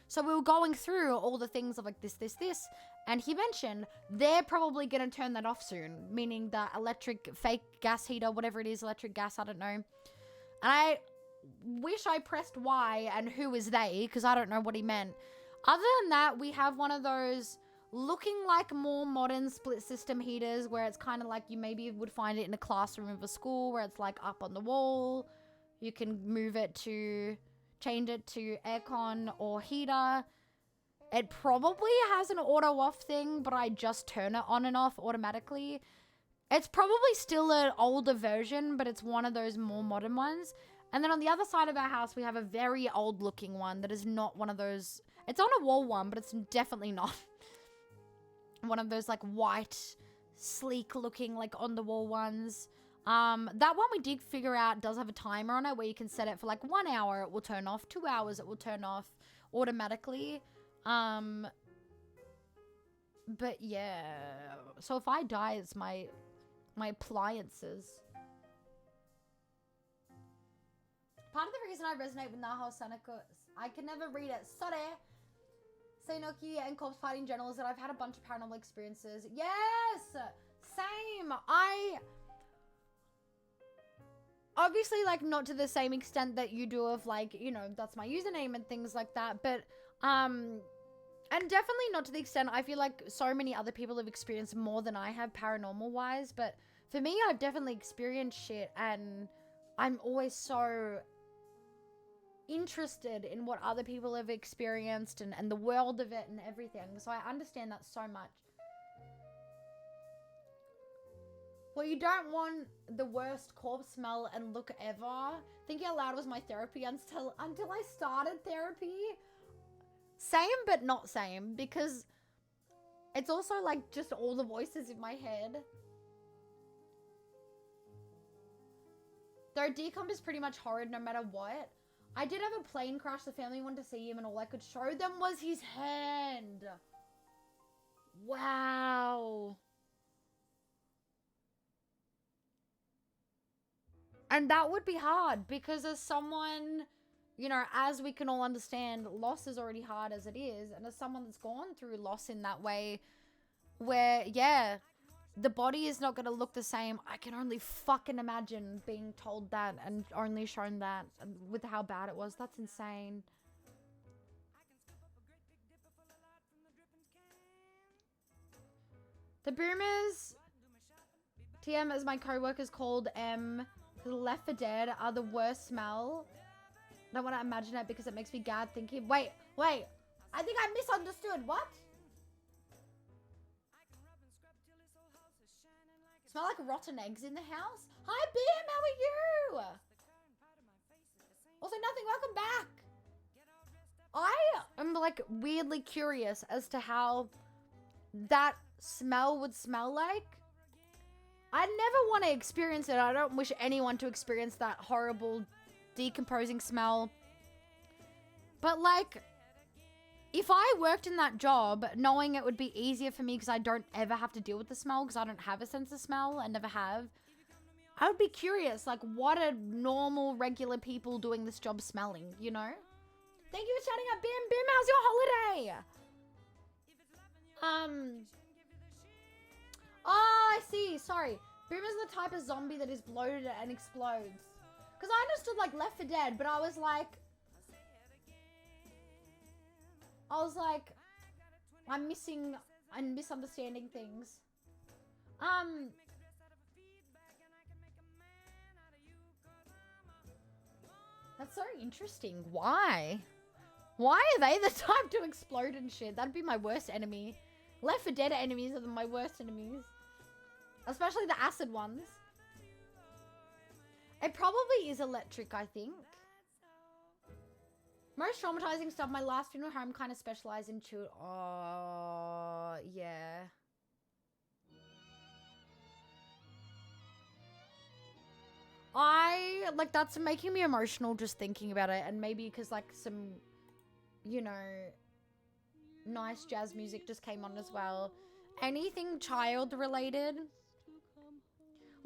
So we were going through all the things of like this, and he mentioned they're probably going to turn that off soon, meaning the electric fake gas heater, whatever it is, electric gas, I don't know. And I wish I pressed Y and who is they, because I don't know what he meant. Other than that, we have one of those looking like more modern split system heaters where it's kind of like you maybe would find it in a classroom of a school where it's like up on the wall. You can move it to, change it to aircon or heater. It probably has an auto off thing, but I just turn it on and off automatically. It's probably still an older version, but it's one of those more modern ones. And then on the other side of our house, we have a very old looking one that is not one of those. It's on a wall one, but it's definitely not one of those like white, sleek looking like on the wall ones. That one we did figure out does have a timer on it where you can set it for like 1 hour, it will turn off, 2 hours, it will turn off automatically. But yeah, so if I die, it's my appliances. Part of the reason I resonate with Naho Seneca, I can never read it. Sorry. Seinoki and corpse party in general is that I've had a bunch of paranormal experiences. Yes! Same! I obviously, like, not to the same extent that you do of, like, you know, that's my username and things like that, but, and definitely not to the extent I feel like so many other people have experienced more than I have paranormal-wise, but for me, I've definitely experienced shit, and I'm always so interested in what other people have experienced and the world of it and everything, so I understand that so much. Well, you don't want the worst corpse smell and look ever. Thinking out loud was my therapy until I started therapy. Same, but not same, because it's also like just all the voices in my head. Though decomp is pretty much horrid no matter what. I did have a plane crash. The family wanted to see him and all I could show them was his hand. Wow. And that would be hard because as someone, you know, as we can all understand, loss is already hard as it is. And as someone that's gone through loss in that way, where, yeah, the body is not going to look the same. I can only fucking imagine being told that and only shown that with how bad it was. That's insane. The boomers, TM as my co-workers called Left 4 Dead are the worst smell. I don't want to imagine it because it makes me gag thinking. Wait. I think I misunderstood. What? Smell like rotten eggs in the house? Hi, Bim. How are you? Also, nothing. Welcome back. I am like weirdly curious as to how that smell would smell like. I never want to experience it. I don't wish anyone to experience that horrible decomposing smell. But like, if I worked in that job, knowing it would be easier for me because I don't ever have to deal with the smell because I don't have a sense of smell and never have, I would be curious, like, what are normal, regular people doing this job smelling, you know? Thank you for shouting out, Bim. Bim, how's your holiday? Oh, I see. Sorry. Boom is the type of zombie that is bloated and explodes. Because I understood, like, Left 4 Dead, but I was like, I'm misunderstanding things. That's so interesting. Why? Why are they the type to explode and shit? That'd be my worst enemy. Left 4 Dead enemies are my worst enemies. Especially the acid ones. It probably is electric, I think. Most traumatizing stuff. My last funeral home kind of specialized in children. Oh, yeah. Like, that's making me emotional just thinking about it. And maybe because, like, some, you know, nice jazz music just came on as well. Anything child related.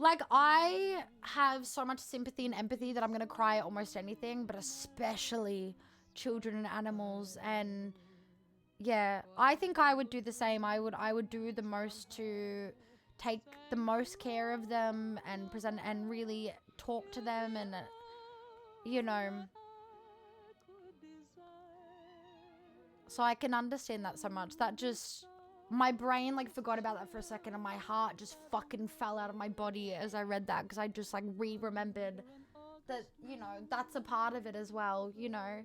Like, I have so much sympathy and empathy that I'm going to cry at almost anything, but especially children and animals. And yeah, I think I would do the same. I would do the most to take the most care of them and present and really talk to them and, you know. So I can understand that so much. That just, my brain like forgot about that for a second and my heart just fucking fell out of my body as I read that because I just like remembered that, you know, that's a part of it as well, you know.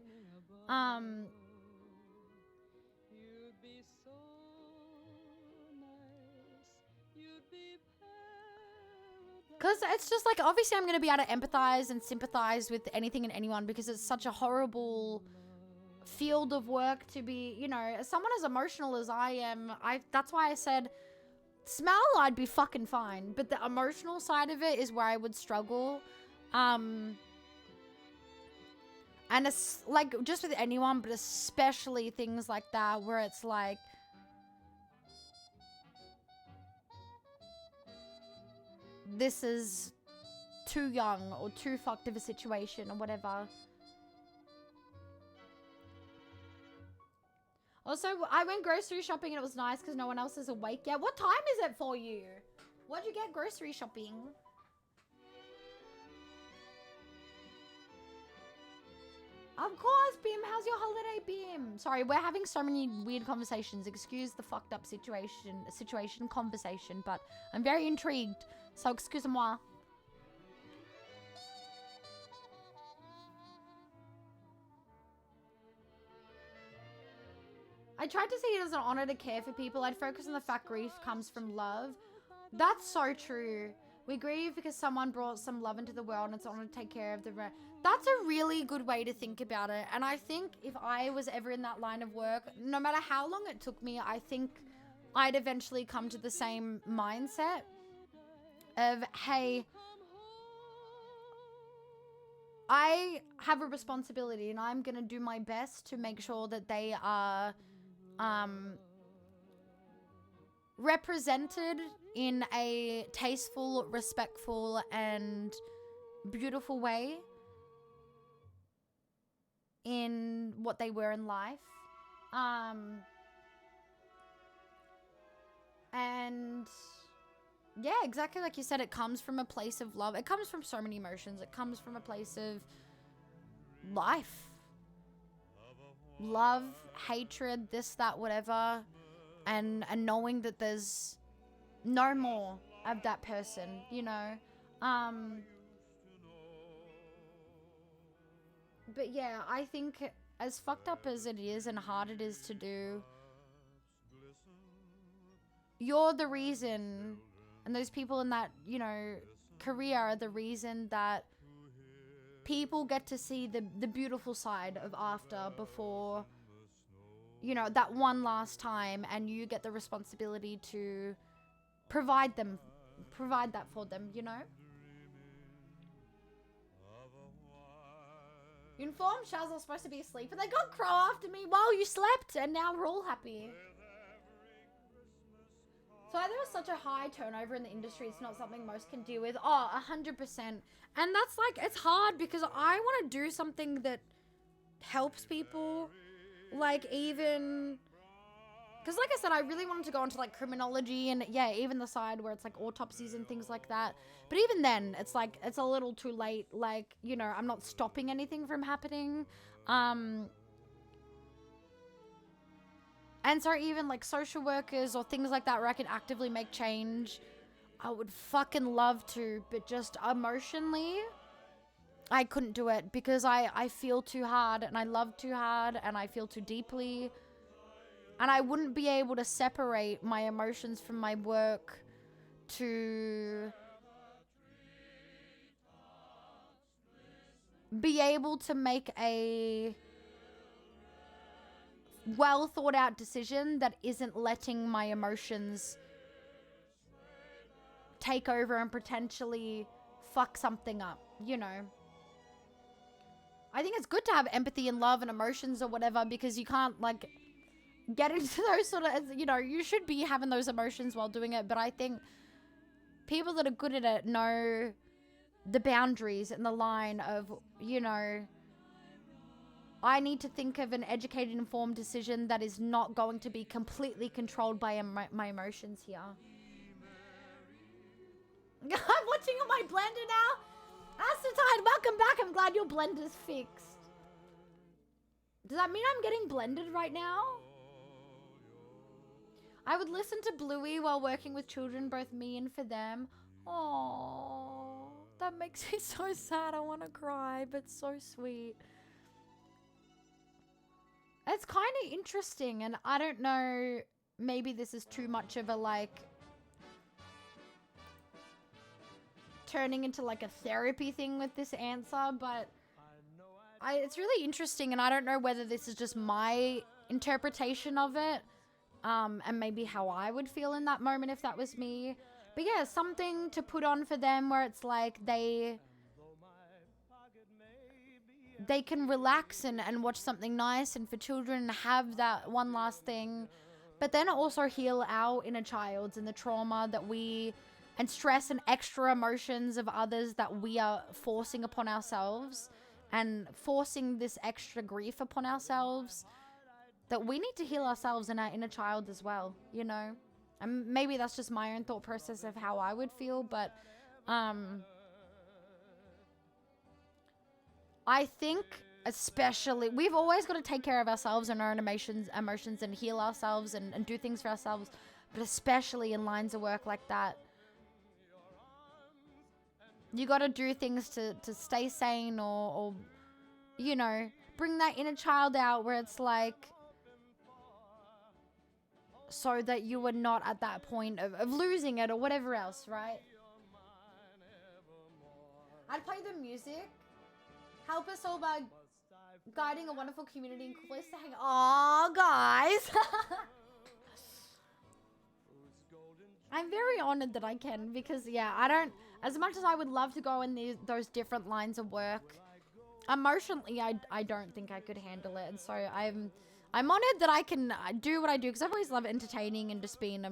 Because it's just like, obviously I'm going to be able to empathize and sympathize with anything and anyone because it's such a horrible field of work to be, you know, as someone as emotional as I am, that's why I said smell I'd be fucking fine, but the emotional side of it is where I would struggle. And it's like just with anyone, but especially things like that where it's like, this is too young or too fucked of a situation or whatever. Also, I went grocery shopping and it was nice because no one else is awake yet. What time is it for you? What'd you get grocery shopping? Of course, Bim. How's your holiday, Bim? Sorry, we're having so many weird conversations. Excuse the fucked up conversation, but I'm very intrigued. So, excuse-moi. I tried to see it as an honor to care for people. I'd focus on the fact grief comes from love. That's so true. We grieve because someone brought some love into the world and it's honor to take care of the rest. That's a really good way to think about it. And I think if I was ever in that line of work, no matter how long it took me, I think I'd eventually come to the same mindset of, hey, I have a responsibility and I'm going to do my best to make sure that they are represented in a tasteful, respectful, and beautiful way in what they were in life. And yeah, exactly like you said, it comes from a place of love. It comes from so many emotions. It comes from a place of life. Love, hatred, this, that, whatever. And knowing that there's no more of that person, you know. But yeah, I think as fucked up as it is and hard it is to do, you're the reason, and those people in that, you know, career are the reason that people get to see the beautiful side of after before, you know, that one last time, and you get the responsibility to provide that for them, you know? You informed Shaz I was supposed to be asleep, but they got crow after me while you slept, and now we're all happy. So there was such a high turnover in the industry, it's not something most can deal with. Oh, 100%. And that's like, it's hard because I want to do something that helps people. Like even, because like I said, I really wanted to go into like criminology and yeah, even the side where it's like autopsies and things like that. But even then, it's like, it's a little too late. Like, you know, I'm not stopping anything from happening. And so even like social workers or things like that where I can actively make change, I would fucking love to, but just emotionally, I couldn't do it because I feel too hard and I love too hard and I feel too deeply. And I wouldn't be able to separate my emotions from my work to be able to make a well thought out decision that isn't letting my emotions take over and potentially fuck something up, you know. I think it's good to have empathy and love and emotions or whatever because you can't like get into those sort of, you know, you should be having those emotions while doing it. But I think people that are good at it know the boundaries and the line of, you know, I need to think of an educated, informed decision that is not going to be completely controlled by my emotions here. I'm watching on my blender now. Asatide, welcome back. I'm glad your blender's fixed. Does that mean I'm getting blended right now? I would listen to Bluey while working with children, both me and for them. Oh, that makes me so sad. I want to cry, but so sweet. It's kind of interesting, and I don't know, maybe this is too much of a, like, turning into, like, a therapy thing with this answer, but it's really interesting, and I don't know whether this is just my interpretation of it, and maybe how I would feel in that moment if that was me. But yeah, something to put on for them where it's like they can relax and watch something nice, and for children have that one last thing, but then also heal our inner childs and the trauma that we, and stress and extra emotions of others that we are forcing upon ourselves and forcing this extra grief upon ourselves, that we need to heal ourselves and our inner child as well, you know? And maybe that's just my own thought process of how I would feel, but I think especially, we've always got to take care of ourselves and our own emotions and heal ourselves and do things for ourselves, but especially in lines of work like that, you got to do things to stay sane or, you know, bring that inner child out where it's like, so that you were not at that point of losing it or whatever else, right? I'd play the music. Help us all by guiding a wonderful community and cool place to hang. Aw, guys. I'm very honored that I can because, yeah, I don't, as much as I would love to go in those different lines of work, emotionally, I don't think I could handle it. And so I'm honored that I can do what I do because I've always loved entertaining and just being a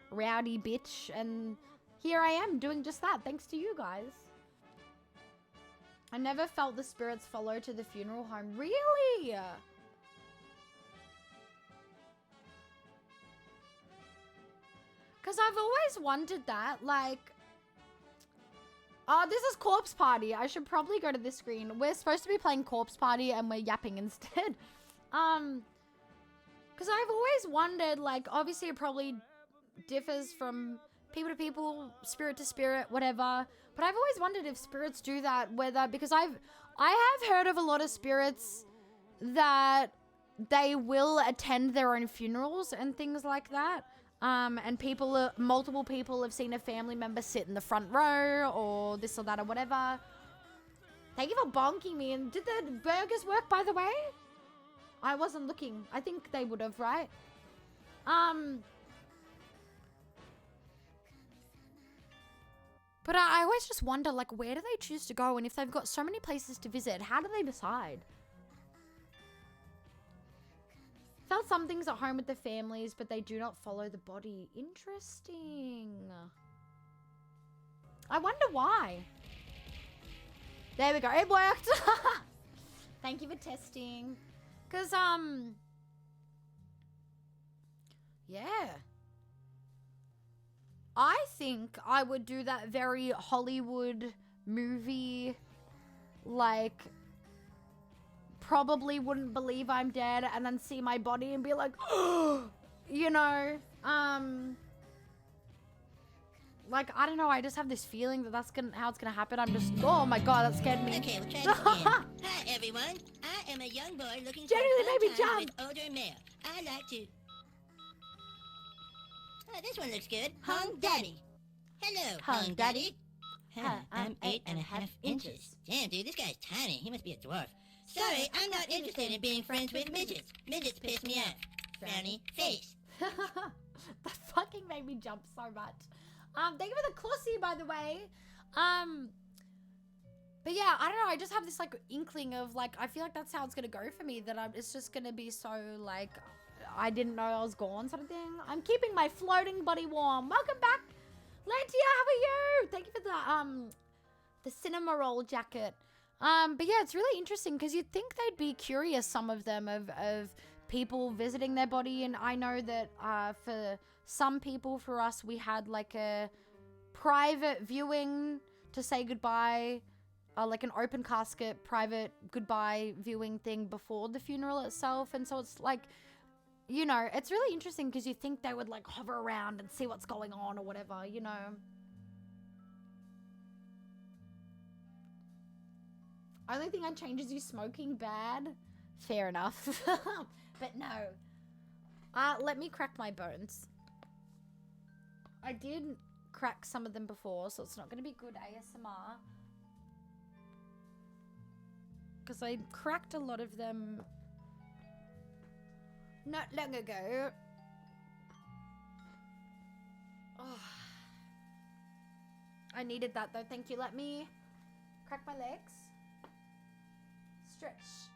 rowdy bitch. And here I am doing just that, thanks to you guys. I never felt the spirits follow to the funeral home. Really? Because I've always wondered that, like... Oh, this is Corpse Party. I should probably go to this screen. We're supposed to be playing Corpse Party and we're yapping instead. Because I've always wondered, like, obviously it probably differs from people to people, spirit to spirit, whatever. But I've always wondered if spirits do that, whether, because I have heard of a lot of spirits that they will attend their own funerals and things like that. And multiple people have seen a family member sit in the front row or this or that or whatever. Thank you for bonking me. And did the burgers work, by the way? I wasn't looking. I think they would have, right? But I always just wonder, like, where do they choose to go? And if they've got so many places to visit, how do they decide? Felt some things at home with the families, but they do not follow the body. Interesting. I wonder why. There we go. It worked. Thank you for testing. Because, yeah. I think I would do that very Hollywood movie, like, probably wouldn't believe I'm dead and then see my body and be like, oh, you know, like, I don't know, I just have this feeling that that's how it's gonna happen. I'm just, oh my god, that scared me. Okay, we'll try this again. Hi everyone, I am a young boy looking for Genuinely a made me fun time jump. with older male. I like to... Oh, this one looks good. Hung Daddy. Hello, Hung Daddy. Huh, I'm 8.5 inches. Damn, dude, this guy's tiny. He must be a dwarf. Sorry, I'm not interested in being friends with midgets. Midgets piss me off. Frowny face. That fucking made me jump so much. Thank you for the Clossy, by the way. But yeah, I don't know. I just have this, like, inkling of, like, I feel like that's how it's gonna go for me. That it's just gonna be so, like, I didn't know I was gone sort of thing. I'm keeping my floating body warm. Welcome back, Lantia. How are you? Thank you for the cinema roll jacket. But yeah, it's really interesting because you'd think they'd be curious, some of them, of people visiting their body. And I know that for some people, for us, we had like a private viewing to say goodbye, like an open casket, private goodbye viewing thing before the funeral itself. And so it's like, you know, it's really interesting because you think they would like hover around and see what's going on or whatever, you know. Only thing I change is you smoking bad. Fair enough. But no. Let me crack my bones. I did crack some of them before, so it's not going to be good ASMR. Because I cracked a lot of them not long ago. Oh. I needed that though, thank you. Let me crack my legs. Stretch.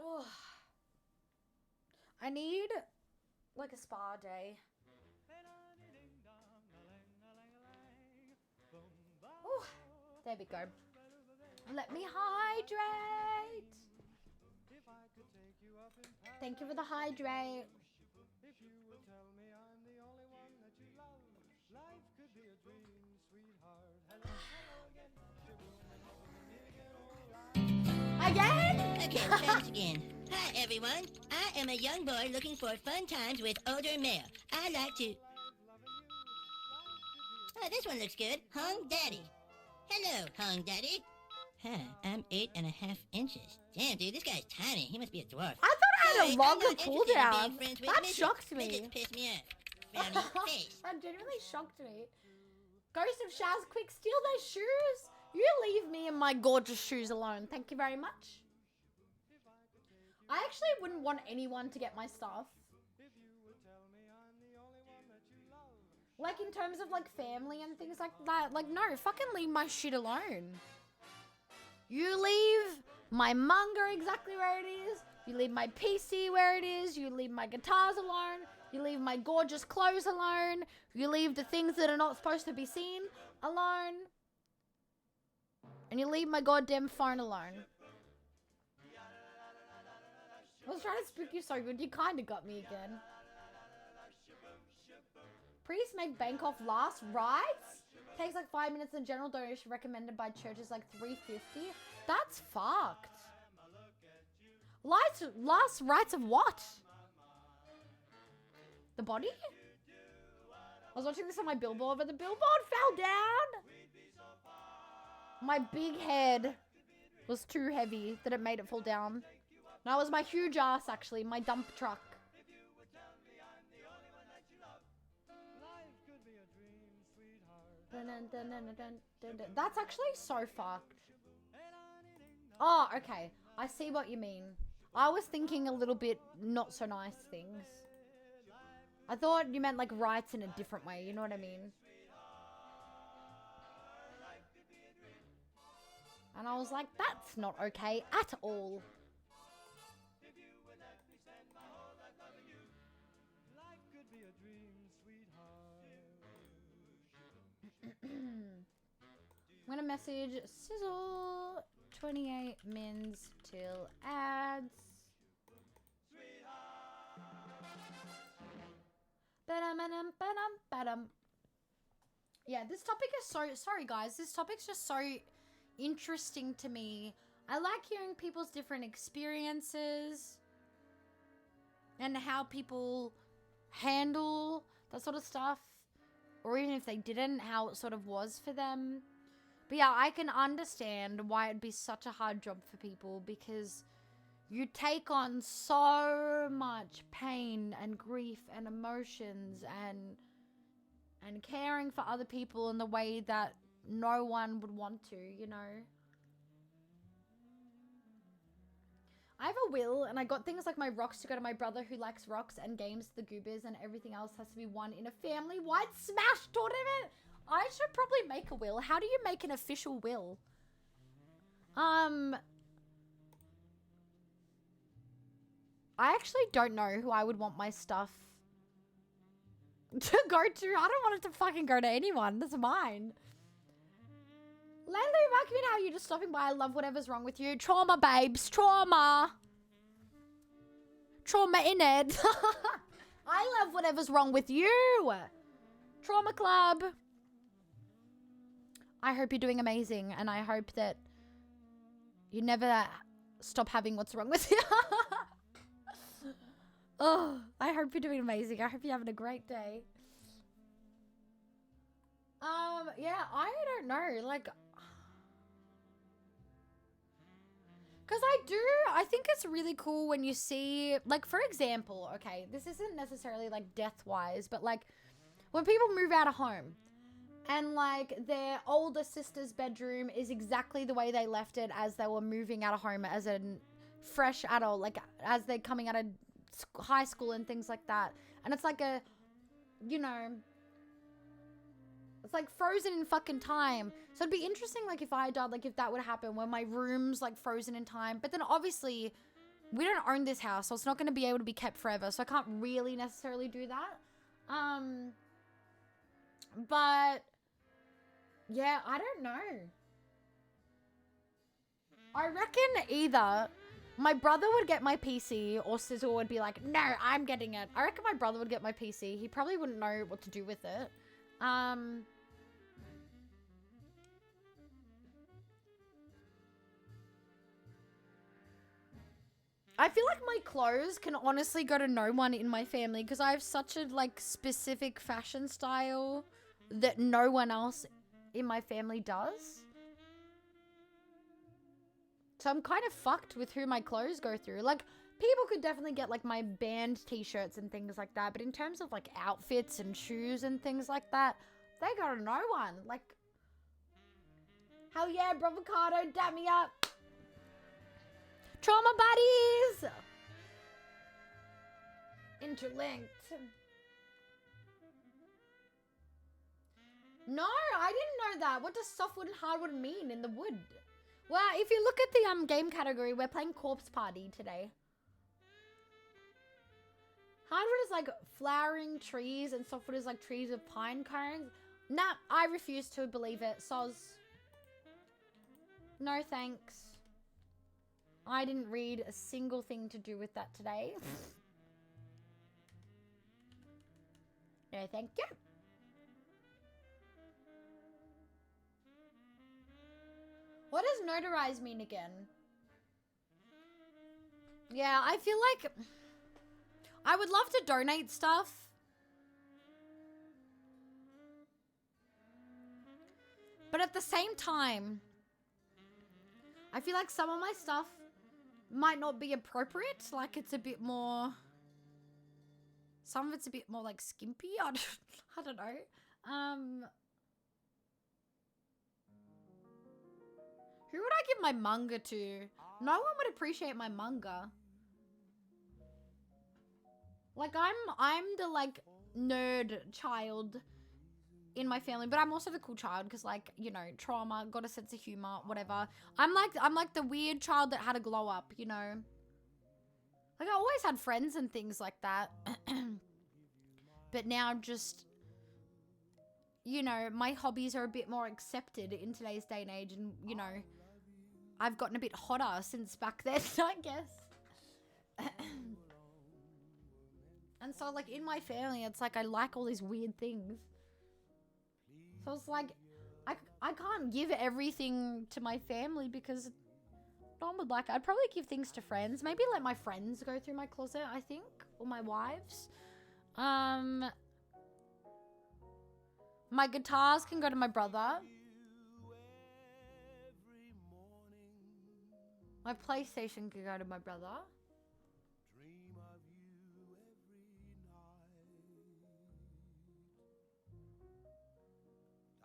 Oh. I need like a spa day. Oh, there we go. Let me hydrate. Thank you for the hydrate. Again? Okay, we'll try this again. Hi, everyone. I am a young boy looking for fun times with older male. I like to... Oh, this one looks good. Hung Daddy. Hello, Hung Daddy. Huh, I'm 8.5 inches. Damn, dude, this guy's tiny. He must be a dwarf. I thought I had Sorry, a longer I'm not interested in cooldown. being friends with That midgets. shocked me. Midgets piss me off. Frowny face. That genuinely shocked me. Ghost of Shaz, quick, steal those shoes. You leave me and my gorgeous shoes alone. Thank you very much. I actually wouldn't want anyone to get my stuff. Like, in terms of, like, family and things like that. Like, no, fucking leave my shit alone. You leave my manga exactly where it is. You leave my PC where it is. You leave my guitars alone. You leave my gorgeous clothes alone. You leave the things that are not supposed to be seen alone. And you leave my goddamn phone alone. I was trying to spook you so good, you kind of got me again. Priests make bank off last rites? Takes like 5 minutes in general donation recommended by churches like $3.50. That's fucked. Last rites of what? The body? I was watching this on my billboard, but the billboard fell down. My big head was too heavy that it made it fall down. That was my huge ass, actually. My dump truck. That's actually so fucked. Oh, okay. I see what you mean. I was thinking a little bit not so nice things. I thought you meant like rights in a different way. You know what I mean? And I was like, that's not okay at all. I'm gonna message Sizzle 28 mins till ads. Yeah, this topic is so sorry guys. This topic's just so interesting to me. I like hearing people's different experiences and how people handle that sort of stuff, or even if they didn't, how it sort of was for them. But yeah, I can understand why it'd be such a hard job for people, because you take on so much pain and grief and emotions and caring for other people in the way that no one would want to, you know. I have a will, and I got things like my rocks to go to my brother who likes rocks, and games to the goobers, and everything else has to be won in a family-wide Smash tournament. I should probably make a will. How do you make an official will? I actually don't know who I would want my stuff to go to. I don't want it to fucking go to anyone. That's mine. Lately, Mark, you know how you're just stopping by. I love whatever's wrong with you. Trauma, babes. Trauma. Trauma in it. I love whatever's wrong with you. Trauma Club. I hope you're doing amazing, and I hope that you never stop having what's wrong with you. Oh, I hope you're doing amazing. I hope you're having a great day. Yeah, I don't know, like, because I think it's really cool when you see, like, for example, okay, this isn't necessarily, like, death-wise, but, like, when people move out of home, and, like, their older sister's bedroom is exactly the way they left it as they were moving out of home as a fresh adult, like, as they're coming out of high school and things like that. And it's like a, you know, it's like frozen in fucking time. So it'd be interesting, like, if I died, like, if that would happen, where my room's, like, frozen in time. But then, obviously, we don't own this house, so it's not going to be able to be kept forever. So I can't really necessarily do that. But yeah, I don't know. I reckon either my brother would get my PC, or Sizzle would be like, no, I'm getting it. I reckon my brother would get my PC. He probably wouldn't know what to do with it. I feel like my clothes can honestly go to no one in my family, because I have such a, like, specific fashion style that no one else in my family does. So I'm kind of fucked with who my clothes go through. Like, people could definitely get, like, my band t-shirts and things like that, but in terms of, like, outfits and shoes and things like that, They got no one. Like, hell yeah, Bravocado, dap me up. Trauma buddies. Interlinked. No, I didn't know that. What does softwood and hardwood mean in the wood? Well, if you look at the game category, we're playing Corpse Party today. Hardwood is like flowering trees and softwood is like trees with pine cones. Nah, I refuse to believe it. Soz. No thanks. I didn't read a single thing to do with that today. No, thank you. What does notarize mean again? Yeah, I feel like I would love to donate stuff. But at the same time, I feel like some of my stuff might not be appropriate. Like it's a bit more... Some of it's a bit more like skimpy. I don't know. Who would I give my manga to? No one would appreciate my manga. Like I'm the like nerd child in my family, but I'm also the cool child because like, you know, trauma, got a sense of humor, whatever. I'm like the weird child that had a glow up, you know. Like I always had friends and things like that. But now just, you know, my hobbies are a bit more accepted in today's day and age, and you know, I've gotten a bit hotter since back then, I guess. And so like in my family, it's like I like all these weird things. So it's like I can't give everything to my family because no one would like it. I'd probably give things to friends. Maybe let my friends go through my closet, I think, or my wives. My guitars can go to my brother. My PlayStation can go to my brother.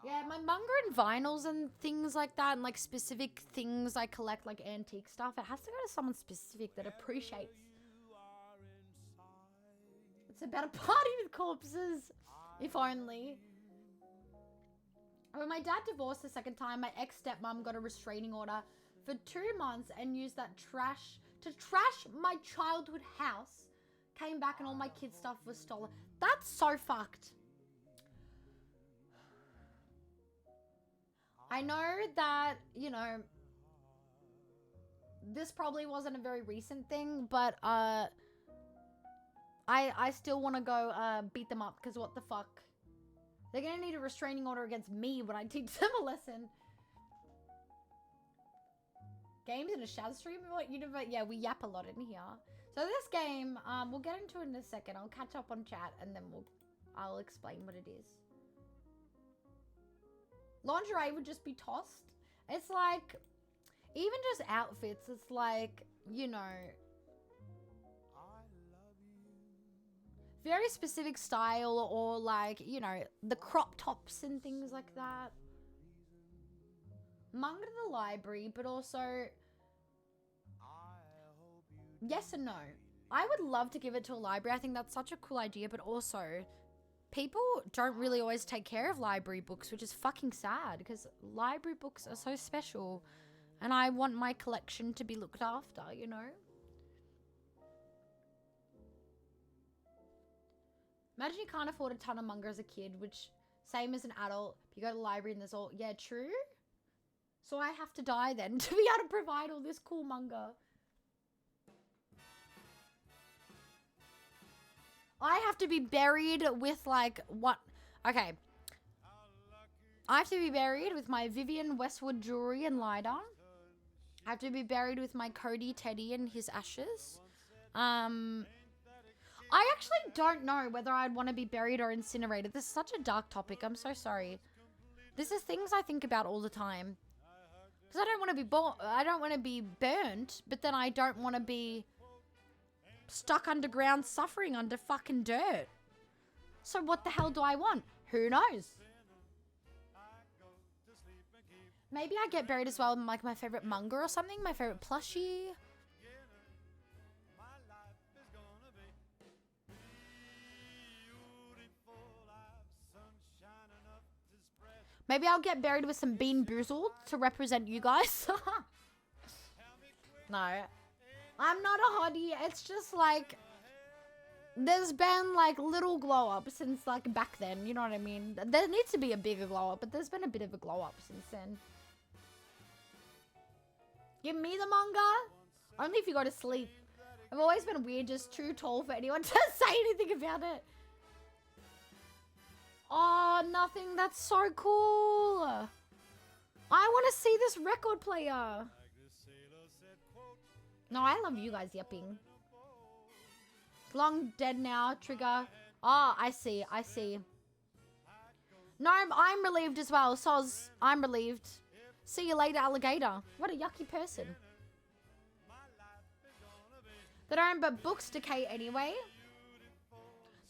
Yeah, my manga and vinyls and things like that, and like specific things I collect, like antique stuff, it has to go to someone specific that appreciates. It's about a party with corpses, if only. When my dad divorced the second time, my ex-stepmom got a restraining order for 2 months and used that trash to trash my childhood house. Came back and all my kids' stuff was stolen. That's so fucked. I know that, you know, this probably wasn't a very recent thing, but I still want to go beat them up because what the fuck? They're going to need a restraining order against me when I teach them a lesson. Games in a Shaz stream? What, you know, yeah, we yap a lot in here. So this game, we'll get into it in a second. I'll catch up on chat and then I'll explain what it is. Lingerie would just be tossed. It's like, even just outfits, it's like, you know, very specific style, or like, you know, the crop tops and things like that. Manga to the library, but also, yes and no. I would love to give it to a library. I think that's such a cool idea, but also, people don't really always take care of library books, which is fucking sad because library books are so special and I want my collection to be looked after, you know? Imagine you can't afford a ton of manga as a kid, which same as an adult. You go to the library and there's all, yeah, true. So I have to die then to be able to provide all this cool manga. I have to be buried with like what? Okay. I have to be buried with my Vivian Westwood jewelry and lighter. I have to be buried with my Cody Teddy and his ashes. I actually don't know whether I'd want to be buried or incinerated. This is such a dark topic. I'm so sorry. This is things I think about all the time. Because I don't want to be I don't want to be burnt, but then I don't want to be stuck underground suffering under fucking dirt. So what the hell do I want? Who knows? Maybe I get buried as well in like my favorite manga or something, my favorite plushie. Maybe I'll get buried with some Bean Boozled to represent you guys. No, I'm not a hottie. It's just like, there's been like little glow up since like back then. You know what I mean? There needs to be a bigger glow up, but there's been a bit of a glow up since then. Give me the manga. Only if you go to sleep. I've always been weird, just too tall for anyone to say anything about it. Oh, nothing. That's so cool. I want to see this record player. No, I love you guys yapping. Long dead now, Trigger. Oh, I see. I see. No, I'm relieved as well. Soz, I'm relieved. See you later, alligator. What a yucky person. They don't, but books decay anyway.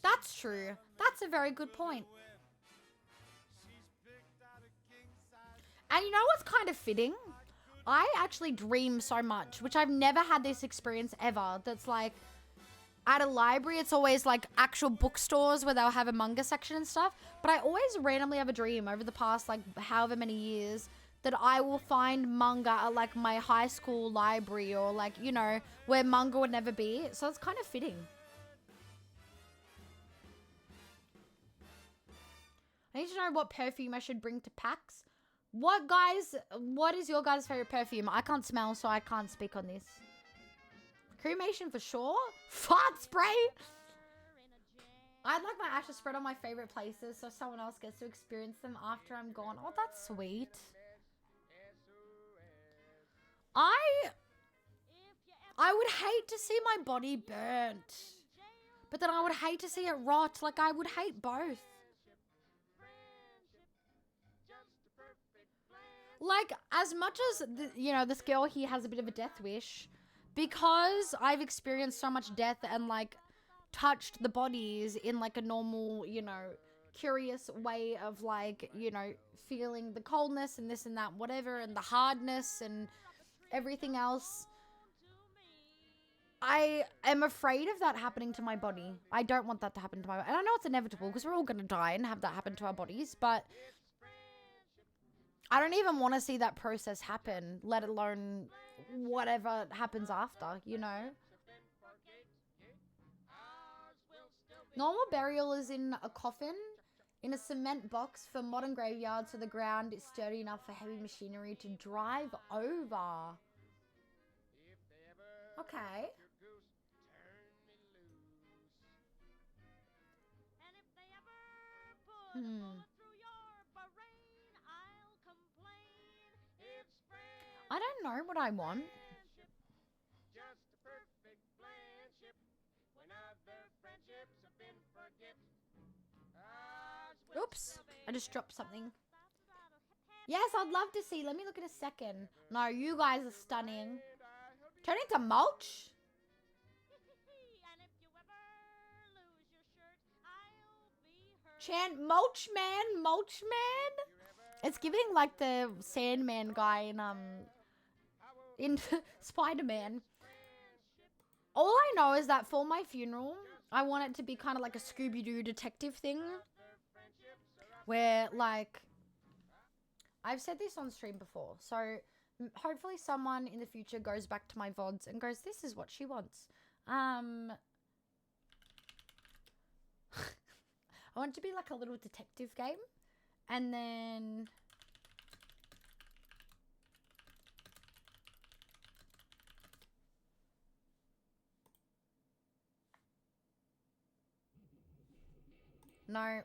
That's true. That's a very good point. And you know what's kind of fitting? I actually dream so much, which I've never had this experience ever. That's like, at a library, it's always like actual bookstores where they'll have a manga section and stuff. But I always randomly have a dream over the past like however many years that I will find manga at like my high school library or like, you know, where manga would never be. So it's kind of fitting. I need to know what perfume I should bring to PAX. What is your guys' favorite perfume? I can't smell, so I can't speak on this. Cremation for sure. Fart spray. I'd like my ashes spread on my favorite places so someone else gets to experience them after I'm gone. Oh, that's sweet. I would hate to see my body burnt. But then I would hate to see it rot. Like, I would hate both. Like, as much as, you know, this girl here has a bit of a death wish, because I've experienced so much death and, like, touched the bodies in, like, a normal, you know, curious way of, like, you know, feeling the coldness and this and that, whatever, and the hardness and everything else, I am afraid of that happening to my body. I don't want that to happen to my body. And I know it's inevitable because we're all going to die and have that happen to our bodies, but I don't even want to see that process happen, let alone whatever happens after, you know? Normal burial is in a coffin, in a cement box for modern graveyards, so the ground is sturdy enough for heavy machinery to drive over. Okay. I don't know what I want. Oops, I just dropped something. Yes, I'd love to see. Let me look in a second. No, you guys are stunning. Turn into mulch? Chant mulch man, mulch man? It's giving like the Sandman guy in Spider-Man. All I know is that for my funeral, I want it to be kind of like a Scooby-Doo detective thing. Where, like, I've said this on stream before. So, hopefully someone in the future goes back to my VODs and goes, this is what she wants. I want it to be like a little detective game. And then no.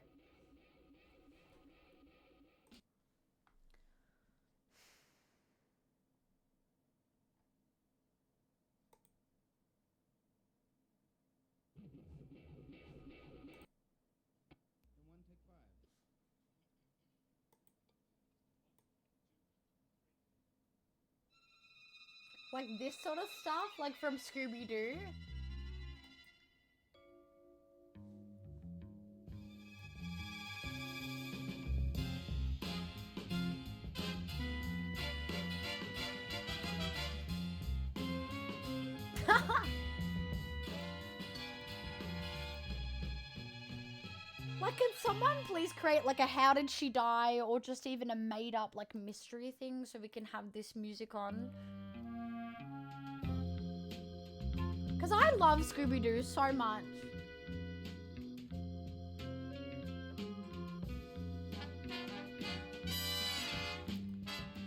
Like this sort of stuff, like from Scooby-Doo. Like, can someone please create like a how did she die or just even a made up like mystery thing so we can have this music on? Because I love Scooby-Doo so much.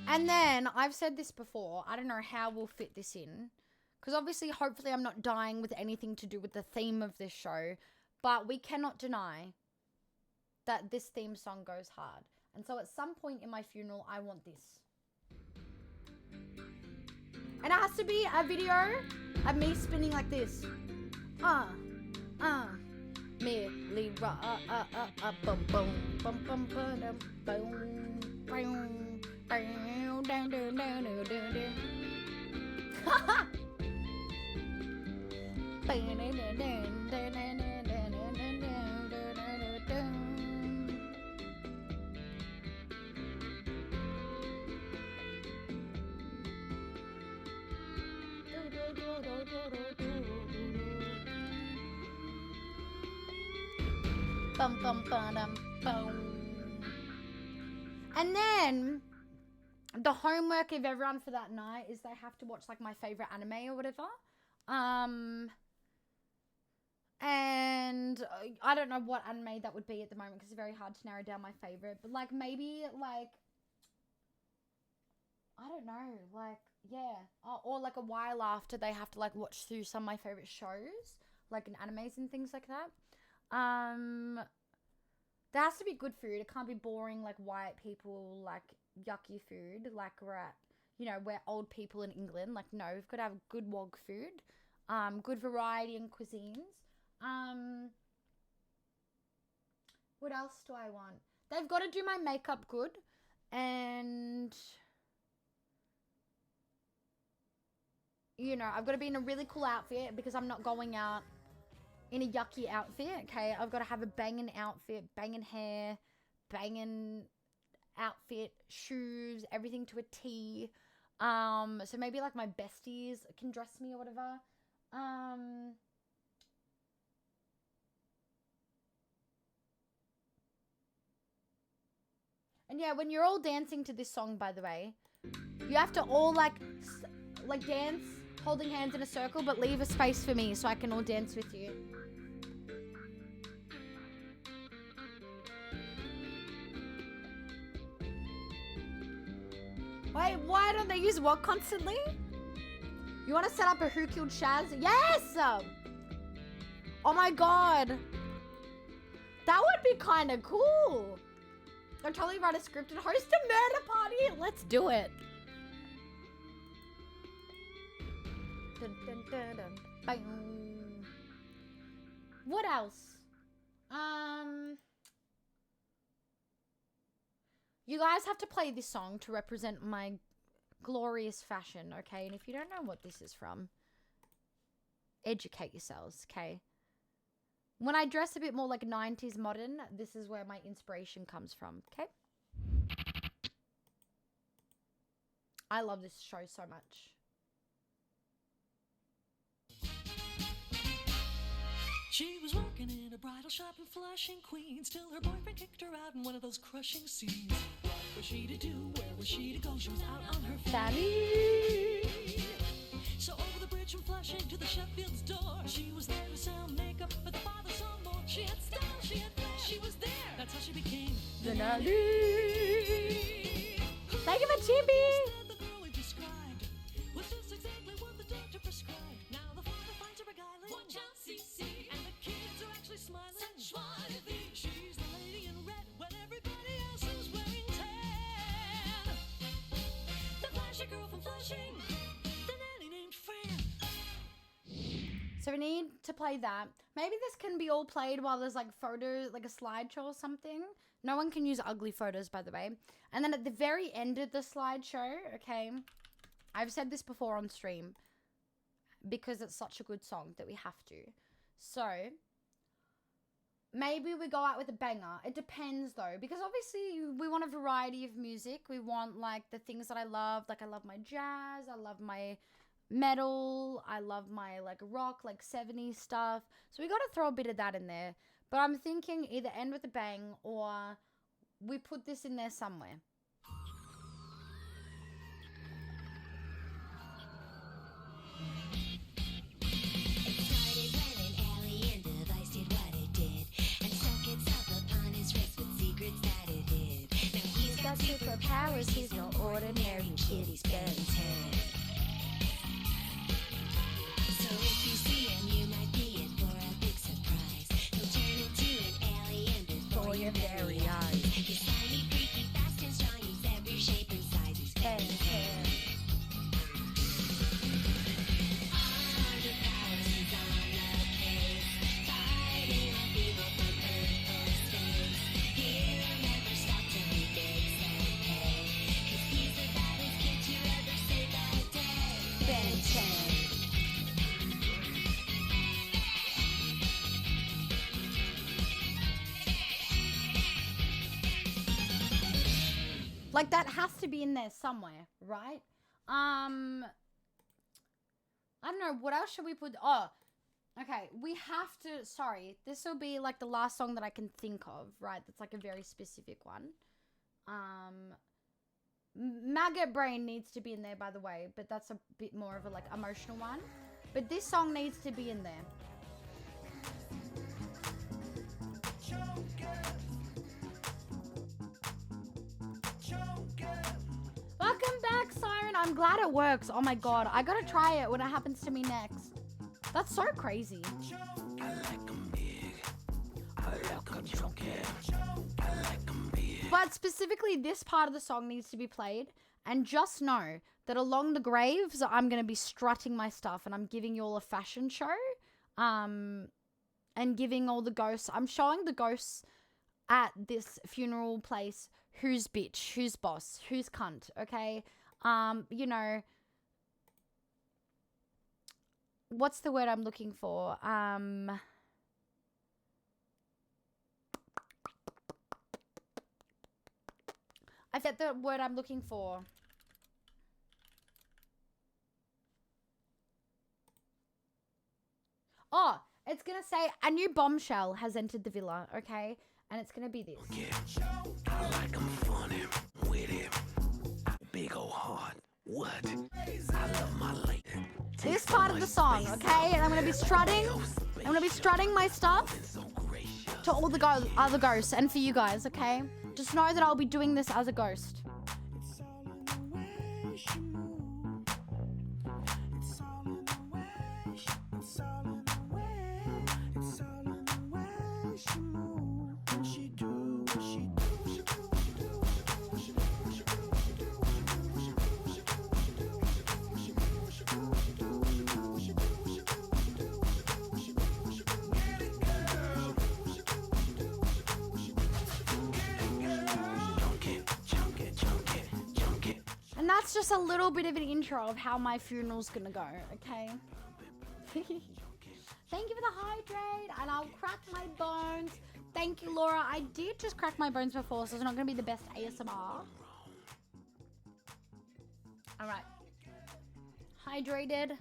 And then, I've said this before, I don't know how we'll fit this in. Because obviously, hopefully I'm not dying with anything to do with the theme of this show. But we cannot deny that this theme song goes hard. And so at some point in my funeral, I want this. And it has to be a video of me spinning like this. Merely bum bum bum bum bum boom boom down down down down down. Bum bum bum bum. And then the homework of everyone for that night is they have to watch like my favorite anime or whatever. And I don't know what anime that would be at the moment because it's very hard to narrow down my favorite. But like maybe like I don't know, like yeah, or like a while after they have to like watch through some of my favorite shows, like in animes and things like that. There has to be good food. It can't be boring like white people like yucky food like we're at, you know, we're old people in England. Like no, we've got to have good wog food, good variety in cuisines. What else do I want? They've got to do my makeup good, and you know, I've got to be in a really cool outfit because I'm not going out in a yucky outfit, okay? I've got to have a banging outfit, banging hair, banging outfit, shoes, everything to a T. So maybe like my besties can dress me or whatever. And yeah, when you're all dancing to this song, by the way, you have to all like dance, holding hands in a circle, but leave a space for me so I can all dance with you. Wait, why don't they use what constantly? You want to set up a Who Killed Shaz? Yes! Oh my god. That would be kind of cool. I'll totally write a script and host a murder party. Let's do it. Dun, dun, dun, dun. Bang. What else? You guys have to play this song to represent my glorious fashion, okay? And if you don't know what this is from, educate yourselves, okay? When I dress a bit more like 90s modern, this is where my inspiration comes from, okay? I love this show so much. She was working in a bridal shop in Flushing, Queens, till her boyfriend kicked her out in one of those crushing scenes. What was she to do? Where was she to go? She was out on her feet. So over the bridge from Flushing to the Sheffield's door, she was there to sell makeup, but the father saw more. She had style, she had flair, she was there. That's how she became the Nali. Thank you for Chibi. The girl we described was just exactly what the doctor prescribed. Now the father finds her beguiling. Watch out, CC. And the kids are actually smiling. Sensuality. She's the lady in red when everybody else is wearing tan. The flashy girl from Flushing. The nanny named Fran. So we need to play that. Maybe this can be all played while there's like photos, like a slideshow or something. No one can use ugly photos, by the way. And then at the very end of the slideshow, okay, I've said this before on stream because it's such a good song that we have to. So maybe we go out with a banger. It depends though, because obviously we want a variety of music. We want like the things that I love. Like I love my jazz. I love my metal. I love my like rock, like 70s stuff. So we got to throw a bit of that in there. But I'm thinking either end with a bang or we put this in there somewhere. Superpowers, he's no ordinary kid, he's Ben 10. So if you see him, you might be in for a big surprise. He'll turn into an alien before your very eyes. He's slimy, freaky, fast and strong, he's every shape and size, he's Ben 10. All the powers, he's on the case, fighting off evil from Earth or space. He'll never stop till he makes them pay, 'cause he's the baddest kid to ever save the day. Ben 10. Like, that has to be in there somewhere, right? I don't know. What else should we put? Oh, okay. We have to... Sorry. This will be, like, the last song that I can think of, right? That's, like, a very specific one. Maggot Brain needs to be in there, by the way. But that's a bit more of a, like, emotional one. But this song needs to be in there. Welcome back, Siren. I'm glad it works. Oh my god. I gotta try it when it happens to me next. That's so crazy. I like 'em big. I like 'em chunky. I like 'em big. But specifically, this part of the song needs to be played. And just know that along the graves, I'm gonna be strutting my stuff. And I'm giving you all a fashion show. And giving all the ghosts. I'm showing the ghosts at this funeral place who's bitch, who's boss, who's cunt, okay? You know, what's the word I'm looking for? I said the word I'm looking for. Oh, it's gonna say a new bombshell has entered the villa, okay? And it's gonna be this. Yeah, I like 'em funny, witty, big ol' heart. What? I love my lady. This part of the song, okay? And I'm gonna be strutting. I'm gonna be strutting my stuff to all the other ghosts and for you guys, okay? Just know that I'll be doing this as a ghost. And that's just a little bit of an intro of how my funeral's gonna go, okay? Thank you for the hydrate, and I'll crack my bones. Thank you, Laura. I did just crack my bones before, so it's not gonna be the best ASMR. Alright. Hydrated.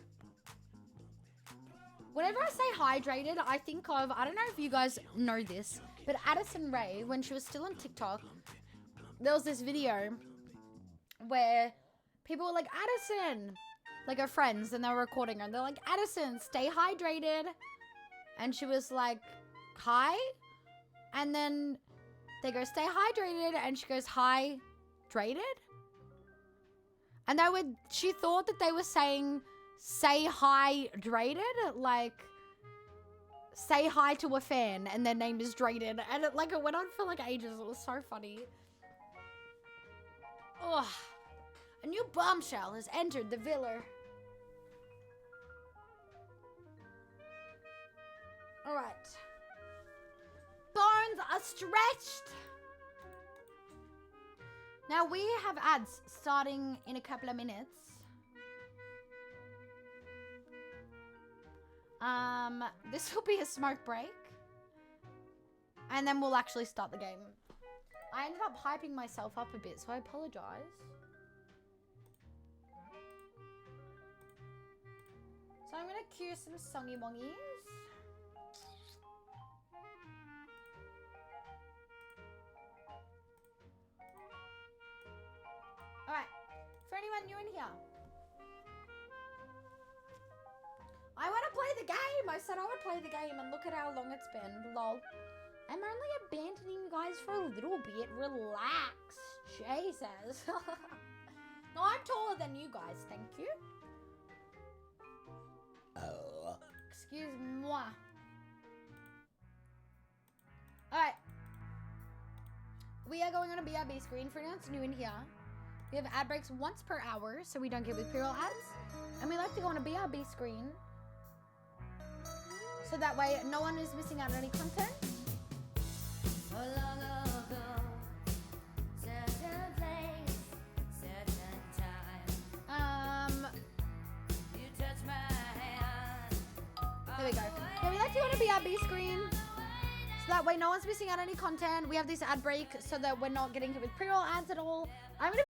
Whenever I say hydrated, I think of, I don't know if you guys know this, but Addison Rae, when she was still on TikTok, there was this video where people were like, Addison, like her friends, and they were recording her, and they're like, Addison, stay hydrated. And she was like, hi? And then they go, stay hydrated, and she goes, hydrated? And she thought that they were saying, say hydrated, like, say hi to a fan, and their name is Drayden. And it went on for like ages. It was so funny. Ugh. A new bombshell has entered the villa. Alright. Bones are stretched. Now we have ads starting in a couple of minutes. This will be a smoke break. And then we'll actually start the game. I ended up hyping myself up a bit, so I apologize. So I'm gonna cue some songy mongies. that new in here? I want to play the game. I said I would play the game, and look at how long it's been. Lol. I'm only abandoning you guys for a little bit. Relax. Jesus. No, I'm taller than you guys. Thank you. Oh. Excuse moi. Alright. We are going on a BRB screen for now. It's new in here. We have ad breaks once per hour, so we don't get with pre-roll ads. And we like to go on a BRB screen, so that way no one is missing out on any content. There we go. Yeah, we like to go on a BRB screen, so that way no one's missing out on any content. We have this ad break so that we're not getting hit with pre-roll ads at all. I'm gonna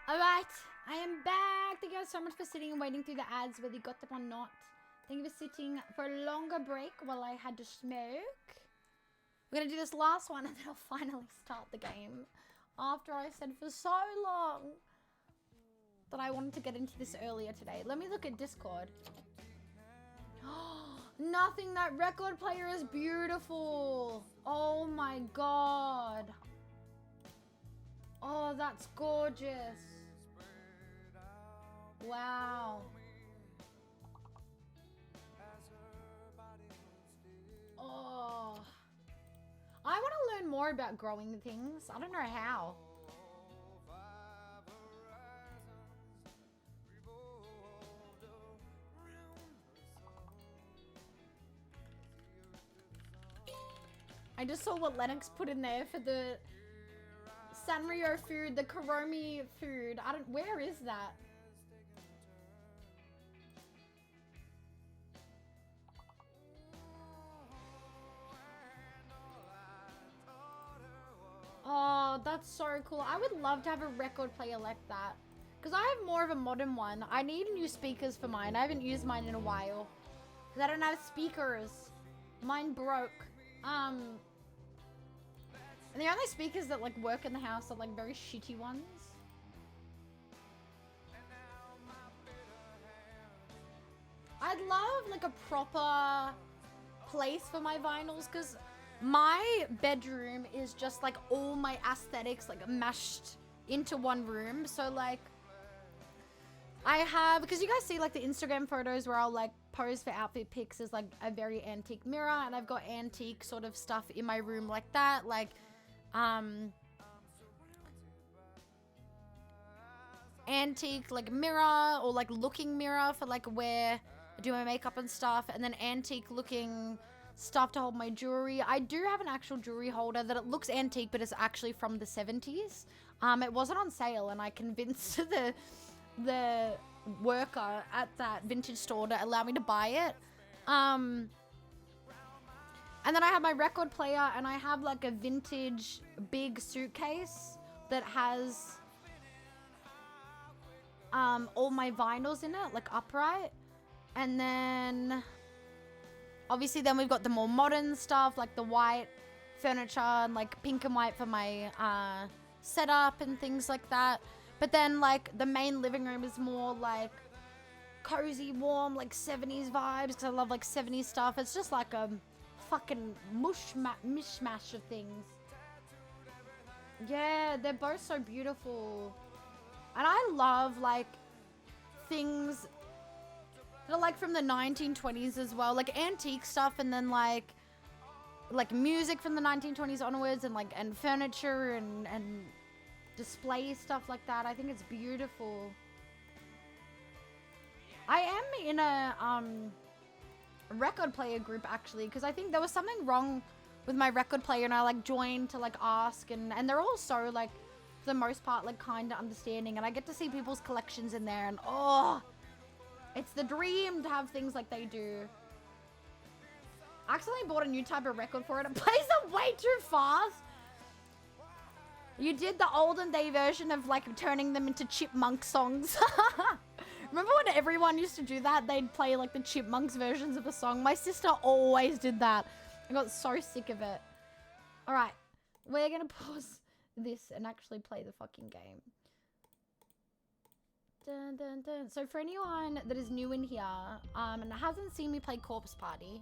Alright, I am back. Thank you guys so much for sitting and waiting through the ads, whether you got them or not. Thank you for sitting for a longer break while I had to smoke. We're gonna do this last one and then I'll finally start the game. After I said for so long that I wanted to get into this earlier today. Let me look at Discord. Nothing, that record player is beautiful. Oh my god. Oh, that's gorgeous. Wow. Oh. I want to learn more about growing things. I don't know how. I just saw what Lennox put in there for the Sanrio food, the Kuromi food. Where is that? Oh, that's so cool. I would love to have a record player like that. Because I have more of a modern one. I need new speakers for mine. I haven't used mine in a while. Because I don't have speakers. Mine broke. And the only speakers that like work in the house are like very shitty ones. I'd love like a proper place for my vinyls because my bedroom is just like all my aesthetics like mashed into one room. So like I have, because you guys see like the Instagram photos where I'll like pose for outfit pics as like a very antique mirror, and I've got antique sort of stuff in my room like that, like antique like mirror or like looking mirror for like where I do my makeup and stuff, and then antique looking stuff to hold my jewelry. I do have an actual jewelry holder that it looks antique but it's actually from the 70s. It wasn't on sale and I convinced the worker at that vintage store to allow me to buy it. And then I have my record player, and I have like a vintage big suitcase that has all my vinyls in it, like upright. And then obviously then we've got the more modern stuff like the white furniture and like pink and white for my setup and things like that. But then like the main living room is more like cozy, warm, like 70s vibes because I love like 70s stuff. It's just like a fucking mishmash of things. Yeah, they're both so beautiful. And I love like things that are like from the 1920s as well, like antique stuff, and then like music from the 1920s onwards, and like and furniture and display stuff like that. I think it's beautiful. I am in a record player group actually, because I think there was something wrong with my record player, and I like joined to like ask, and they're all so like for the most part like kind of understanding, and I get to see people's collections in there, and oh, it's the dream to have things like they do. I accidentally bought a new type of record for it. It plays them way too fast. You did the olden day version of like turning them into chipmunk songs. Remember when everyone used to do that? They'd play like the Chipmunks versions of a song. My sister always did that. I got so sick of it. All right, we're gonna pause this and actually play the fucking game. Dun, dun, dun. So for anyone that is new in here and hasn't seen me play Corpse Party,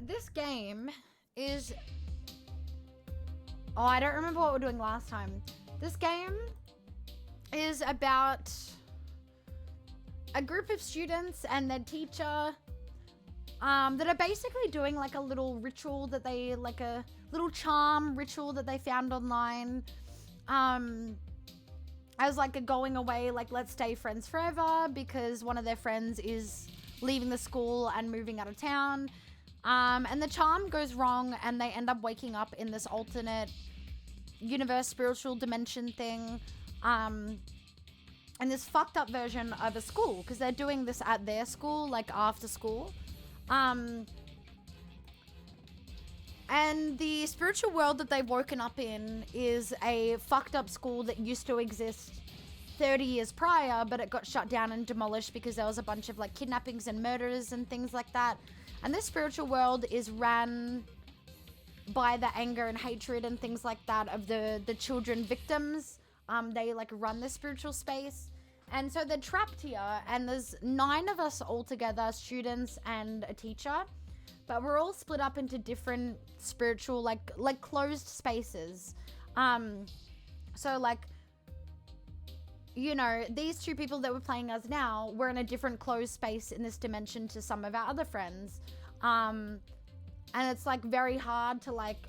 this game is, oh, I don't remember what we were doing last time. This game is about a group of students and their teacher that are basically doing like a little ritual that they, like a little charm ritual that they found online as like a going away, like let's stay friends forever, because one of their friends is leaving the school and moving out of town. And the charm goes wrong and they end up waking up in this alternate universe, spiritual dimension thing. And this fucked up version of a school, because they're doing this at their school, like after school. And And the spiritual world that they've woken up in is a fucked up school that used to exist 30 years prior, but it got shut down and demolished because there was a bunch of like kidnappings and murders and things like that. And this spiritual world is ran by the anger and hatred and things like that of the children victims. They like run the spiritual space. And so they're trapped here, and there's 9 of us all together, students and a teacher. But we're all split up into different spiritual, like closed spaces. So like, you know, these 2 people that we're playing as now, we're in a different closed space in this dimension to some of our other friends. And it's like very hard to like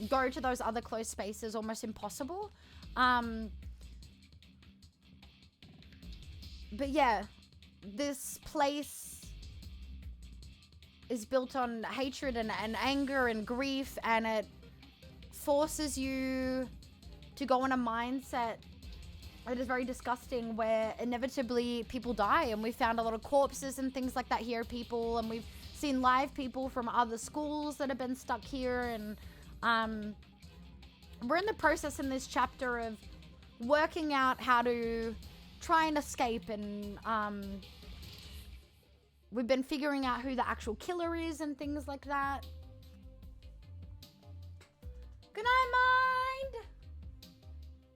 go to those other closed spaces, almost impossible. But yeah, this place is built on hatred and anger and grief, and it forces you to go on a mindset that is very disgusting, where inevitably people die. And we found a lot of corpses and things like that here, people, and we've seen live people from other schools that have been stuck here. And we're in the process in this chapter of working out how to try and escape, and we've been figuring out who the actual killer is and things like that. Good night, Mind!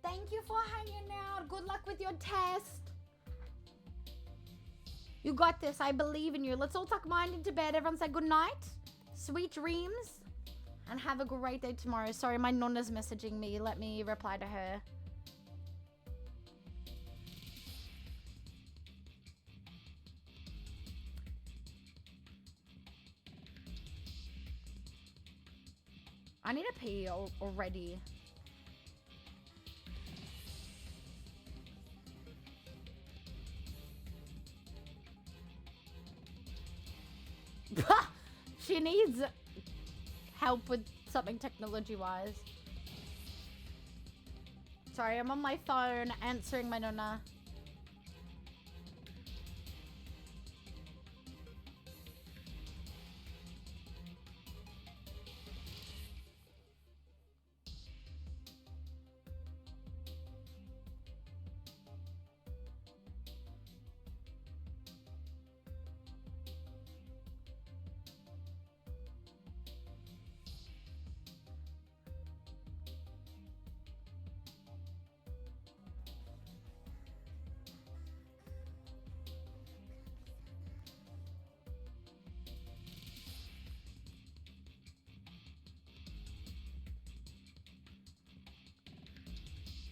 Thank you for hanging out. Good luck with your test. You got this. I believe in you. Let's all tuck Mind into bed. Everyone say good night. Sweet dreams. And have a great day tomorrow. Sorry, my nonna's messaging me. Let me reply to her. I need a pee already. She needs help with something technology-wise. Sorry, I'm on my phone answering my nonna.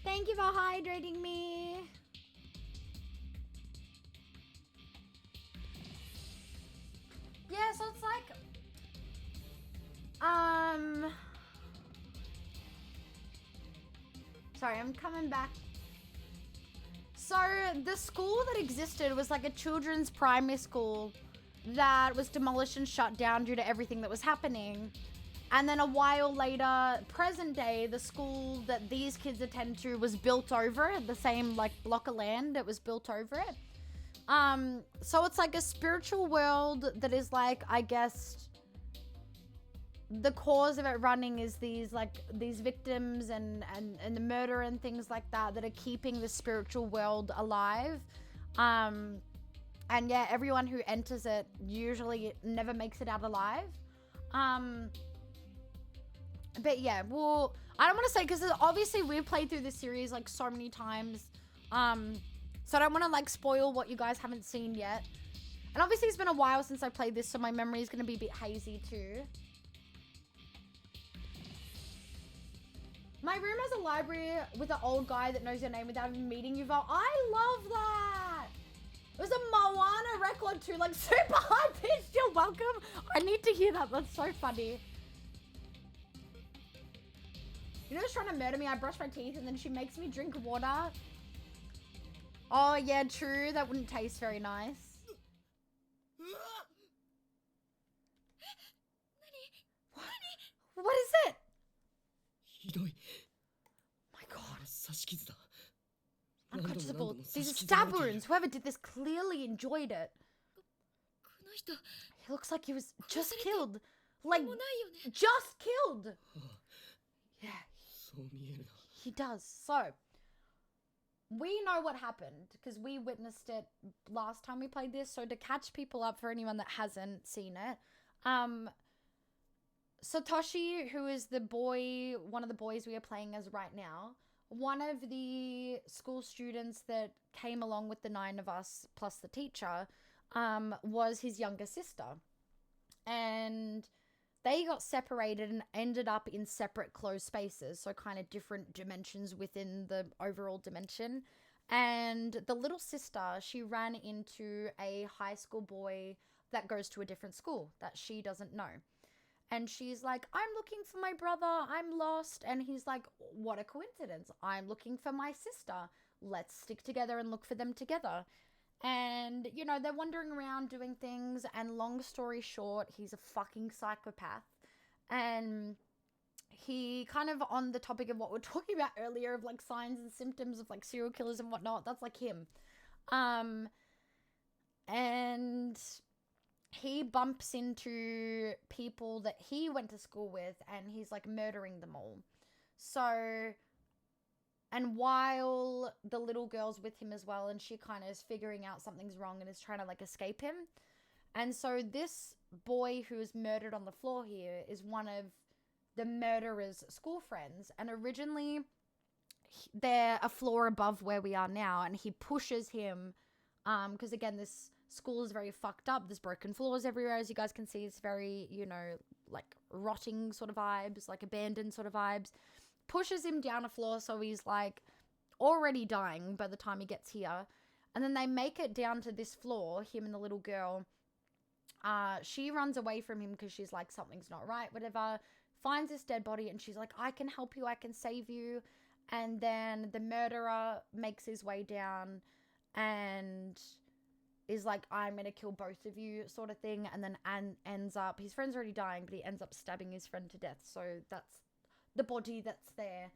Thank you for hydrating me. Yeah, so it's like, sorry, I'm coming back. So the school that existed was like a children's primary school that was demolished and shut down due to everything that was happening. And then a while later, present day, the school that these kids attend to was built over it, the same like block of land that was built over it. So it's like a spiritual world that is like, I guess, the cause of it running is these victims and the murder and things like that are keeping the spiritual world alive. And yeah, everyone who enters it usually never makes it out alive. But yeah, well, I don't want to say, because obviously we've played through this series like so many times. So I don't want to like spoil what you guys haven't seen yet. And obviously it's been a while since I played this, so my memory is going to be a bit hazy too. My room has a library with an old guy that knows your name without even meeting you, Val. I love that. It was a Moana record too, like super high pitched. You're welcome. I need to hear that. That's so funny. You know, she's trying to murder me. I brush my teeth and then she makes me drink water. Oh yeah, true. That wouldn't taste very nice. What is it? My god. Unconscionable. These are stab wounds. Whoever did this clearly enjoyed it. He looks like he was just killed. Like, just killed. Yeah, そう見えるな。 he does. So, we know what happened because we witnessed it last time we played this. So, to catch people up for anyone that hasn't seen it, Satoshi, who is the boy, one of the boys we are playing as right now, one of the school students that came along with the 9 of us plus the teacher, was his younger sister. And they got separated and ended up in separate closed spaces, so kind of different dimensions within the overall dimension. And the little sister, she ran into a high school boy that goes to a different school that she doesn't know. And she's like, I'm looking for my brother, I'm lost. And he's like, what a coincidence. I'm looking for my sister. Let's stick together and look for them together. And, you know, they're wandering around doing things. And long story short, he's a fucking psychopath. And he kind of, on the topic of what we're talking about earlier, of like signs and symptoms of like serial killers and whatnot, that's like him. And he bumps into people that he went to school with, and he's like murdering them all. So, and while the little girl's with him as well, and she kind of is figuring out something's wrong and is trying to like escape him. And so this boy who is murdered on the floor here is one of the murderer's school friends. And originally they're a floor above where we are now, and he pushes him, because again, this school is very fucked up. There's broken floors everywhere, as you guys can see. It's very, you know, like rotting sort of vibes, like abandoned sort of vibes. Pushes him down a floor, so he's like already dying by the time he gets here. And then they make it down to this floor, him and the little girl. She runs away from him because she's like, something's not right, whatever. Finds this dead body, and she's like, I can help you, I can save you. And then the murderer makes his way down and is like, I'm gonna kill both of you, sort of thing. And then ends up, his friend's already dying, but he ends up stabbing his friend to death. So that's the body that's there.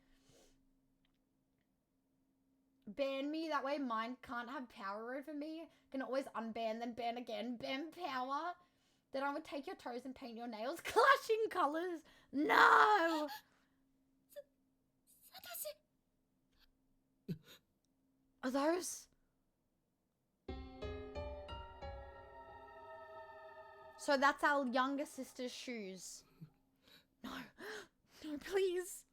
Ban me, that way mine can't have power over me. Can always unban, then ban again. Ban power. Then I would take your toes and paint your nails clashing colors. No! Are those? So that's our younger sister's shoes. No. No, please.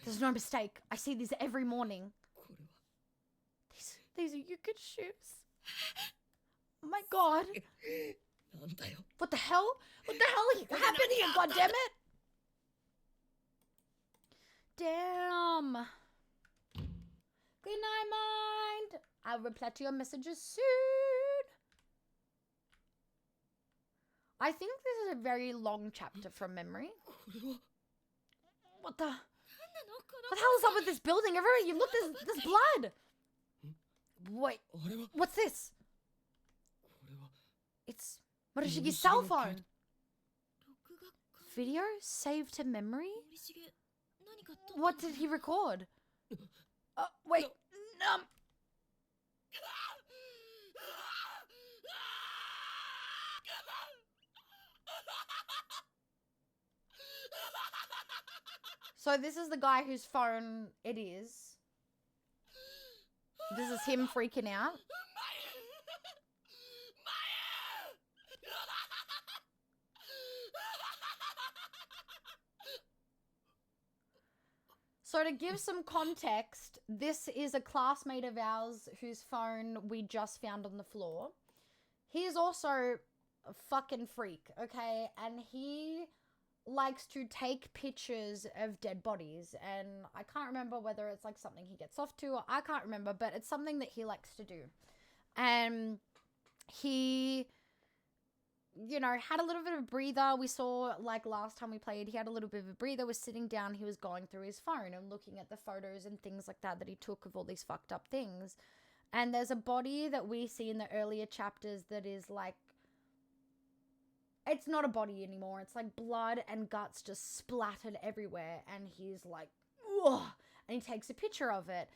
There's no mistake. I see these every morning. These are Yuka's shoes. Oh my god. What the hell? What the hell happened here, goddammit? Damn. Good night, mind. I'll reply to your messages soon. I think this is a very long chapter from memory. What the hell is up with this building? Everywhere you look, there's blood. Wait, what's this? It's Moroshiki's cell phone. Video saved to memory? What did he record? Wait, So this is the guy whose phone it is. This is him freaking out. So to give some context, this is a classmate of ours whose phone we just found on the floor. He is also a fucking freak, okay? And he likes to take pictures of dead bodies, and I can't remember whether it's like something he gets off to, or I can't remember, but it's something that he likes to do. And he, you know, had a little bit of a breather. We saw, like, last time we played, he had a little bit of a breather, was sitting down, he was going through his phone and looking at the photos and things like that he took of all these fucked up things. And there's a body that we see in the earlier chapters that is like, it's not a body anymore. It's like blood and guts just splattered everywhere. And he's like, ugh, and he takes a picture of it.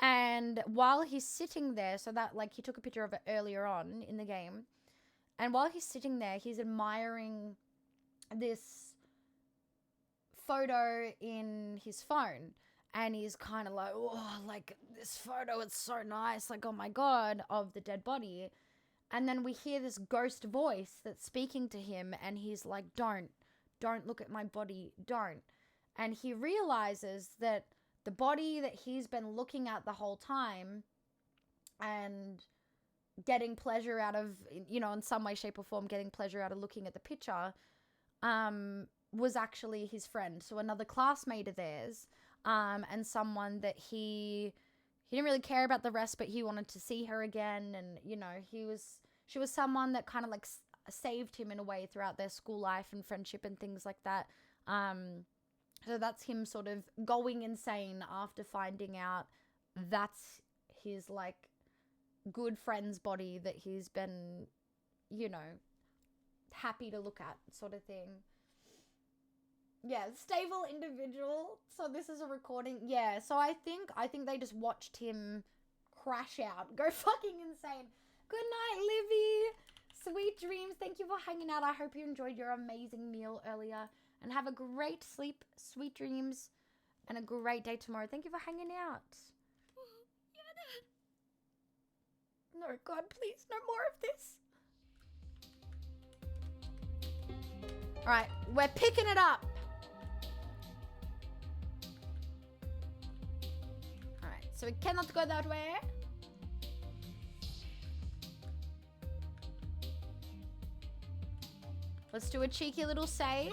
And while he's sitting there, so that, like, he took a picture of it earlier on in the game. And while he's sitting there, he's admiring this photo in his phone. And he's kind of like, oh, like, this photo, it's so nice. Like, oh my God, of the dead body. And then we hear this ghost voice that's speaking to him. And he's like, don't look at my body. Don't. And he realizes that the body that he's been looking at the whole time and getting pleasure out of, you know, in some way, shape or form, getting pleasure out of looking at the picture, was actually his friend. So another classmate of theirs, and someone that he didn't really care about the rest, but he wanted to see her again. And, you know, she was someone that kind of like saved him in a way throughout their school life and friendship and things like that. So that's him sort of going insane after finding out that's his like good friend's body that he's been, you know, happy to look at, sort of thing. Yeah, stable individual. So this is a recording. Yeah, so I think they just watched him crash out, go fucking insane. Good night, Livy. Sweet dreams. Thank you for hanging out. I hope you enjoyed your amazing meal earlier. And have a great sleep, sweet dreams, and a great day tomorrow. Thank you for hanging out. No, God, please, no more of this. All right, we're picking it up. All right, so we cannot go that way. Let's do a cheeky little save.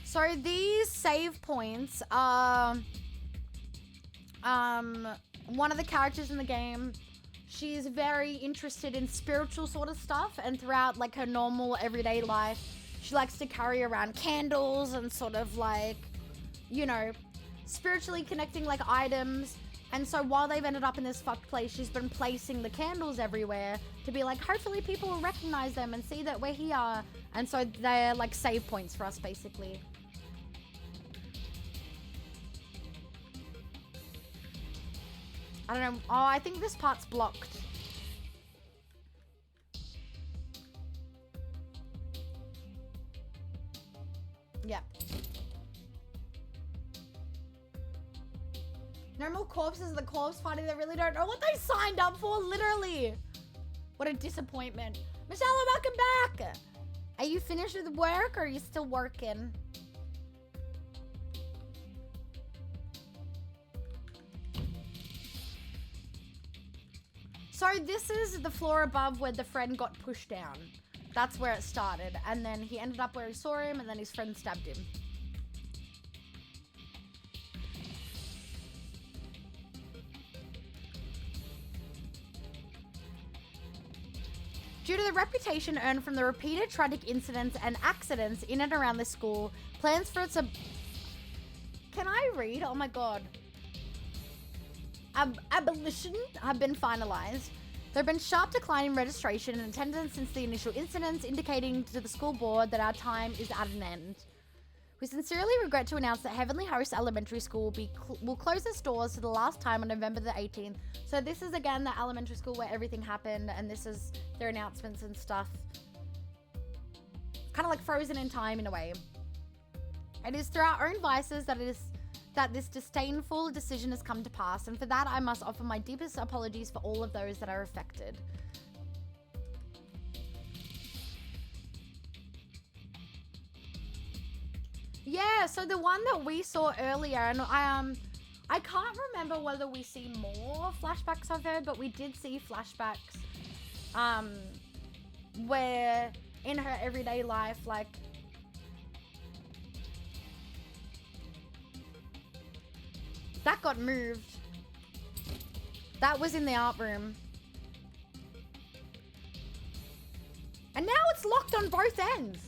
So these save points are one of the characters in the game. She's very interested in spiritual sort of stuff, and throughout like her normal everyday life, she likes to carry around candles and sort of like, you know, spiritually connecting like items. And so while they've ended up in this fucked place, she's been placing the candles everywhere to be like, hopefully people will recognize them and see that we're here. And so they're like save points for us, basically. I don't know. Oh, I think this part's blocked. Yeah. No more corpses at the corpse party. They really don't know what they signed up for, literally. What a disappointment. Michelle, welcome back. Are you finished with work or are you still working? So this is the floor above where the friend got pushed down. That's where it started. And then he ended up where he saw him, and then his friend stabbed him. Due to the reputation earned from the repeated tragic incidents and accidents in and around the school, plans for its Can I read? Oh my god. Abolition have been finalized. There have been sharp decline in registration and attendance since the initial incidents, indicating to the school board that our time is at an end. We sincerely regret to announce that Heavenly Host Elementary School will close its doors for the last time on November the 18th. So this is again the elementary school where everything happened, and this is their announcements and stuff. Kind of like frozen in time in a way. It is through our own vices that this disdainful decision has come to pass, and for that I must offer my deepest apologies for all of those that are affected. Yeah, so the one that we saw earlier, and I can't remember whether we see more flashbacks of her, but we did see flashbacks where in her everyday life, like, that got moved. That was in the art room. And now it's locked on both ends.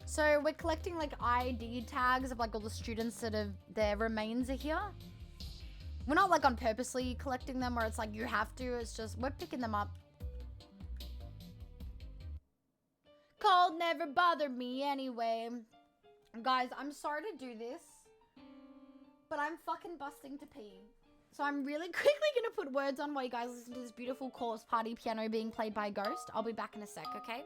So we're collecting like ID tags of like all the students that have, their remains are here. We're not like on purposely collecting them where it's like you have to. It's just we're picking them up. Cold never bothered me anyway. Guys, I'm sorry to do this, but I'm fucking busting to pee. So I'm really quickly gonna put words on while you guys listen to this beautiful corpse party piano being played by a ghost. I'll be back in a sec, okay?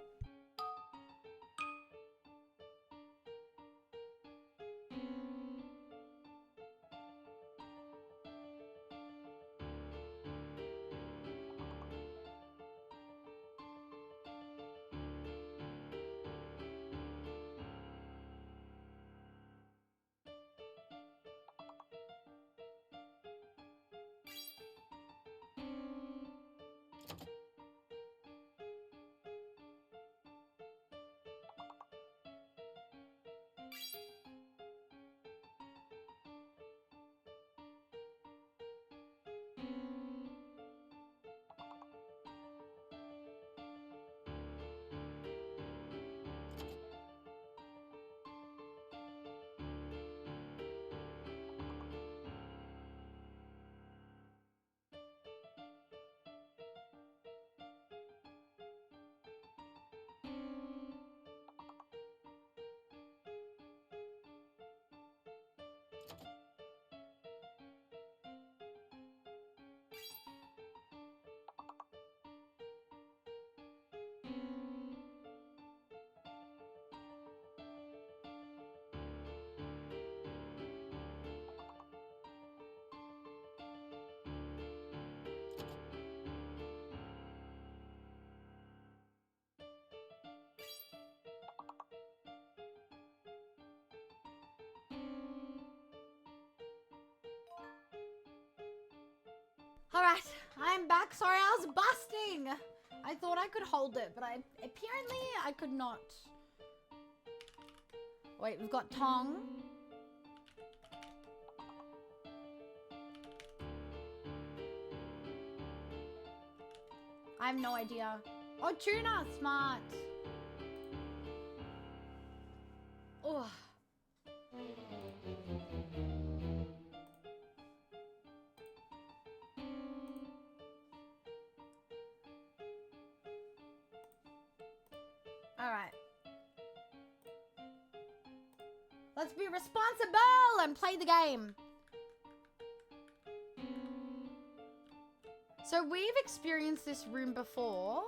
Alright, I'm back. Sorry, I was busting. I thought I could hold it, but apparently I could not. Wait, we've got Tong. I have no idea. Oh, Tuna, smart. Oh. Alright. Let's be responsible and play the game. So we've experienced this room before.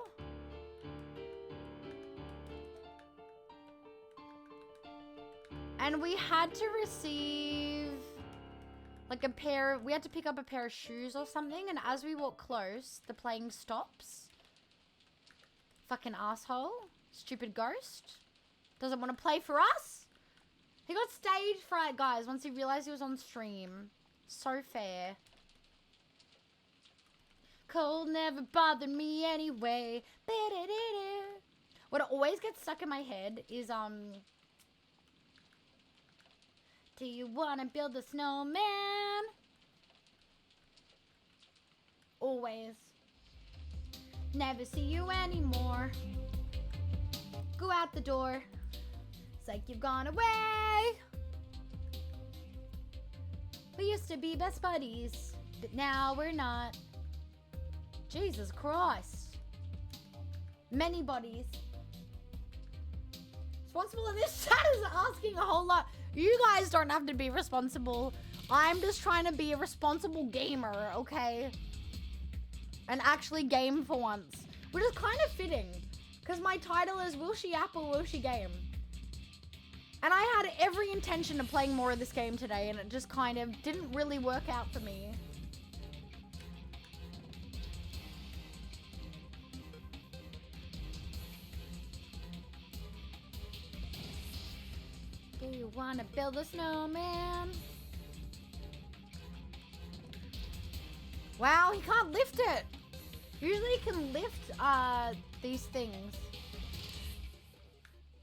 And we had to receive like we had to pick up a pair of shoes or something, and as we walk close, the playing stops. Fucking asshole. Stupid ghost. Doesn't want to play for us. He got stage fright, guys, once he realized he was on stream. So fair. Cold never bothered me anyway. What always gets stuck in my head is, do you want to build a snowman? Always. Never see you anymore. Go out the door. It's like you've gone away. We used to be best buddies, but now we're not. Jesus Christ. Many bodies. Responsible in this chat is asking a whole lot. You guys don't have to be responsible. I'm just trying to be a responsible gamer, okay? And actually game for once. Which is kind of fitting. Because my title is Will She Yap or Will She Game? And I had every intention of playing more of this game today, and it just kind of didn't really work out for me. Do you want to build a snowman? Wow, he can't lift it. Usually he can lift these things.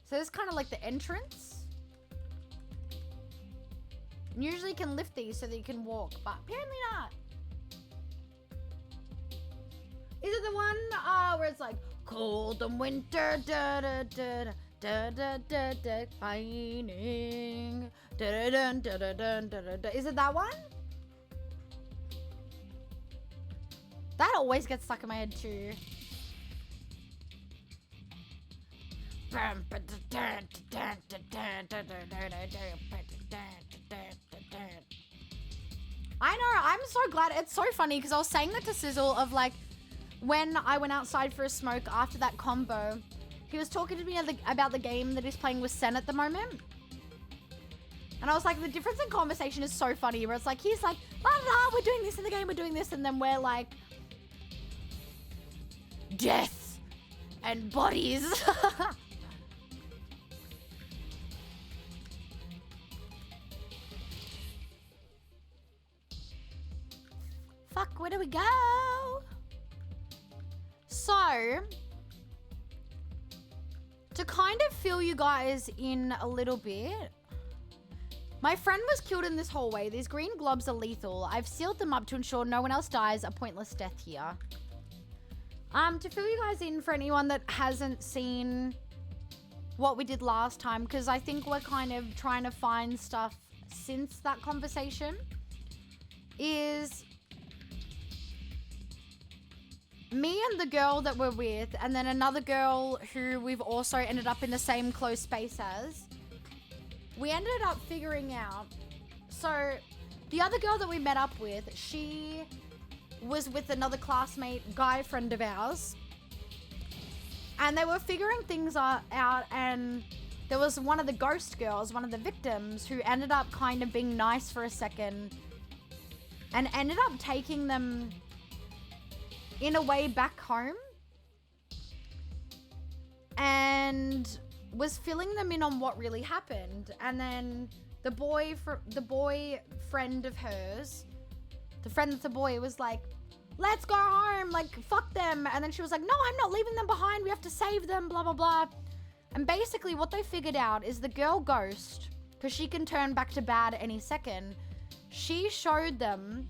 So this is kind of like the entrance. And usually you can lift these so that you can walk, but apparently not. Is it the one where it's like cold and winter, da da da da da da da fighting, da da da da da da da da? Is it that one? That always gets stuck in my head too. I know, I'm so glad. It's so funny because I was saying that to Sizzle of like, when I went outside for a smoke after that combo, he was talking to me about the game that he's playing with Sen at the moment. And I was like, the difference in conversation is so funny, where it's like, he's like, la la la, we're doing this in the game, we're doing this, and then we're like, death and bodies. Fuck, where do we go? So, to kind of fill you guys in a little bit, my friend was killed in this hallway. These green globs are lethal. I've sealed them up to ensure no one else dies a pointless death here. To fill you guys in for anyone that hasn't seen what we did last time, because I think we're kind of trying to find stuff since that conversation, is me and the girl that we're with, and then another girl who we've also ended up in the same close space as, we ended up figuring out, so the other girl that we met up with, she was with another classmate, guy friend of ours, and they were figuring things out, and there was one of the ghost girls, one of the victims, who ended up kind of being nice for a second and ended up taking them in a way back home and was filling them in on what really happened. And then the boyfriend of hers, the friend that's a boy, was like, let's go home, like, fuck them. And then she was like, no, I'm not leaving them behind, we have to save them, blah blah blah. And basically what they figured out is the girl ghost, because she can turn back to bad any second, she showed them,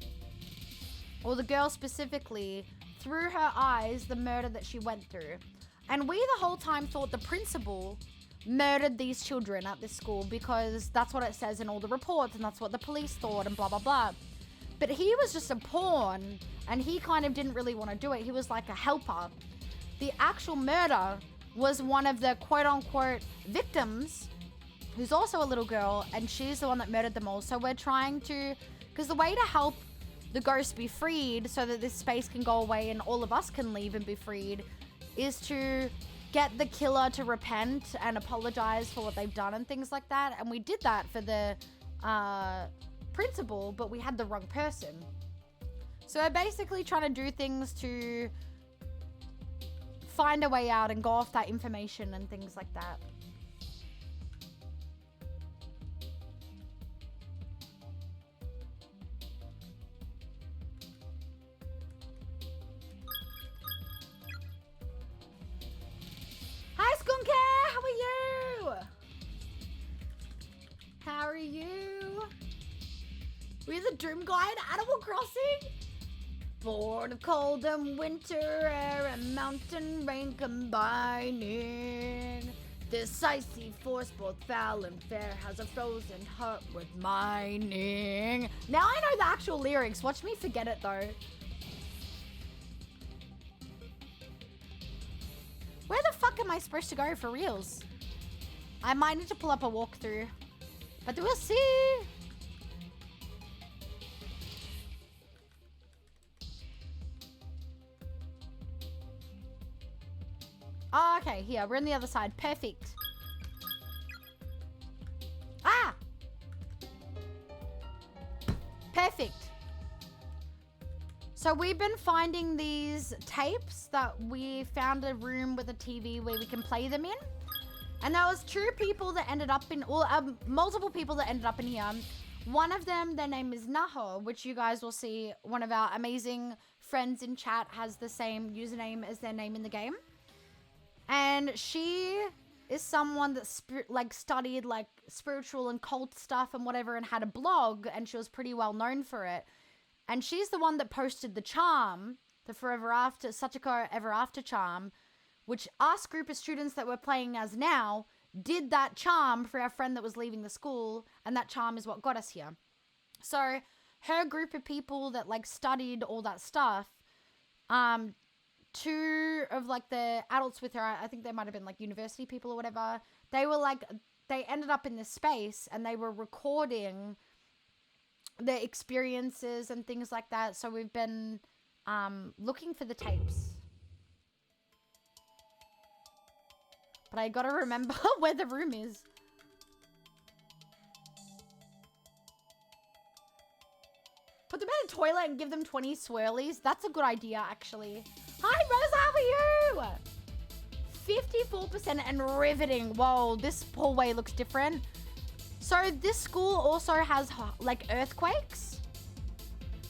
or the girl specifically, through her eyes, the murder that she went through. And we the whole time thought the principal murdered these children at this school because that's what it says in all the reports and that's what the police thought and blah blah blah. But he was just a pawn and he kind of didn't really want to do it. He was like a helper. The actual murder was one of the quote-unquote victims, who's also a little girl, and she's the one that murdered them all. So we're trying to, because the way to help the ghost be freed so that this space can go away and all of us can leave and be freed, is to get the killer to repent and apologize for what they've done and things like that. And we did that for the principal, but we had the wrong person. So we're basically trying to do things to find a way out and go off that information and things like that. Hi, Skunker! How are you? How are you? We're the Doom Guy in Animal Crossing? Bored of cold and winter air and mountain rain combining. This icy force, both foul and fair, has a frozen heart worth mining. Now I know the actual lyrics. Watch me forget it though. Where the fuck am I supposed to go for reals? I might need to pull up a walkthrough, but we'll see. Oh, okay, here, we're on the other side. Perfect. Ah! Perfect. So we've been finding these tapes that we found a room with a TV where we can play them in. And there was two people that ended up in, well, multiple people that ended up in here. One of them, their name is Naho, which you guys will see one of our amazing friends in chat has the same username as their name in the game. And she is someone that studied like spiritual and cult stuff and whatever and had a blog, and she was pretty well known for it. And she's the one that posted the charm, the Forever After, Sachiko Ever After charm, which us group of students that we're playing as now did that charm for our friend that was leaving the school, and that charm is what got us here. So her group of people that like studied all that stuff two of like the adults with her, I think they might have been like university people or whatever. They were like, they ended up in this space and they were recording their experiences and things like that. So we've been looking for the tapes. But I gotta remember where the room is. Put them in a toilet and give them 20 swirlies. That's a good idea, actually. Hi, Rose, how are you? 54% and riveting. Whoa, this hallway looks different. So this school also has like earthquakes.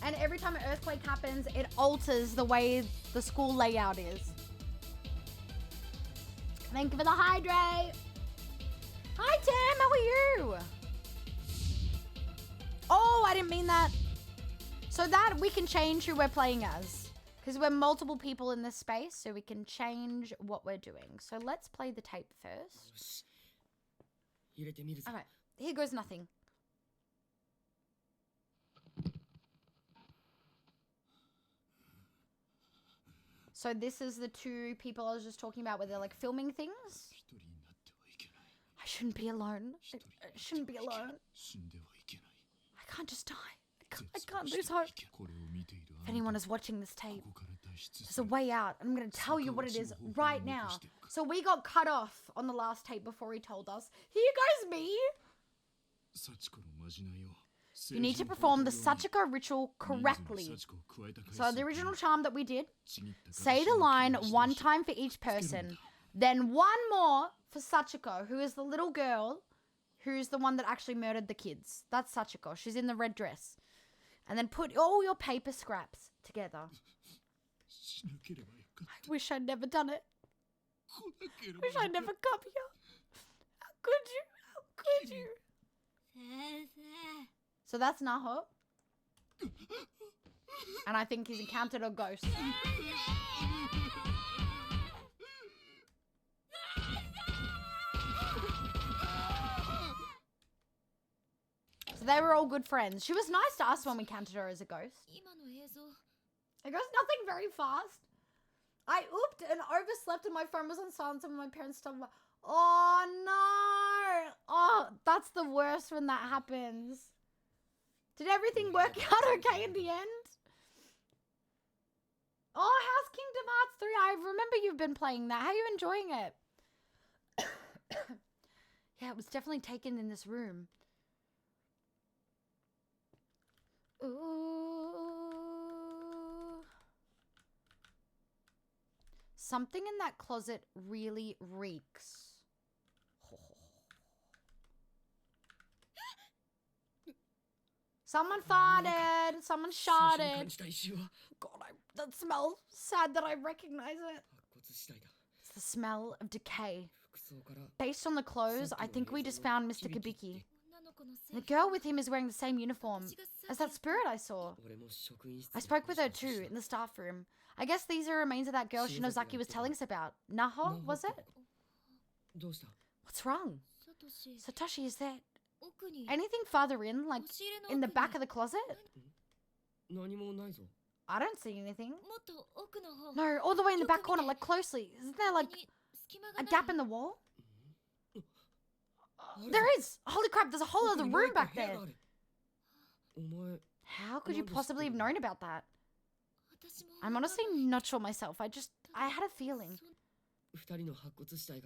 And every time an earthquake happens, it alters the way the school layout is. Thank you for the hydrate. Hi, Tim, how are you? Oh, I didn't mean that. So that we can change who we're playing as. Because we're multiple people in this space, so we can change what we're doing. So let's play the tape first. Alright, here goes nothing. So this is the two people I was just talking about where they're like filming things. I shouldn't be alone. I shouldn't be alone. I can't just die. I can't lose hope. If anyone is watching this tape, there's a way out. I'm going to tell you what it is right now. So we got cut off on the last tape before he told us. Here goes me. You need to perform the Sachiko ritual correctly. So the original charm that we did, say the line one time for each person. Then one more for Sachiko, who is the little girl who's the one that actually murdered the kids. That's Sachiko. She's in the red dress. And then put all your paper scraps together. I wish I'd never done it. I wish I'd never come here. How could you? How could you? So that's Naho. And I think he's encountered a ghost. So they were all good friends. She was nice to us when we counted her as a ghost. It goes nothing very fast. I ooped and overslept and my phone was on silent and my parents told me, oh no. Oh, that's the worst when that happens. Did everything work out okay in the end? Oh, how's Kingdom Hearts 3? I remember you've been playing that. How are you enjoying it? Yeah, it was definitely taken in this room. Ooh. Something in that closet really reeks. Someone farted. Someone sharted. God, that smells sad that I recognize it. It's the smell of decay. Based on the clothes, I think we just found Mr. Kabiki. The girl with him is wearing the same uniform as that spirit I saw. I spoke with her too, in the staff room. I guess these are remains of that girl Shinozaki was telling us about. Naho, was it? What's wrong? Satoshi, is there anything farther in, like in the back of the closet? I don't see anything. No, all the way in the back corner, like closely. Isn't there like a gap in the wall? There is! Holy crap, there's a whole other room back there. How could you possibly have known about that? I'm honestly not sure myself. I had a feeling.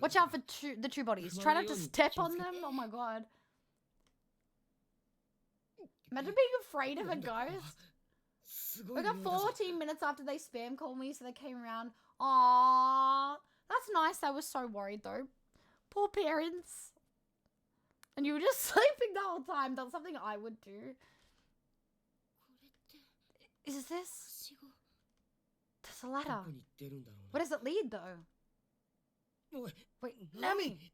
Watch out for the two bodies. Try not to step on them. Oh my god. Imagine being afraid of a ghost. We got 14 minutes after they spam called me, so they came around. Aww. That's nice. I was so worried though. Poor parents. And you were just sleeping the whole time. That's something I would do. Is this? There's a ladder. Where does it lead though? Wait, Naomi.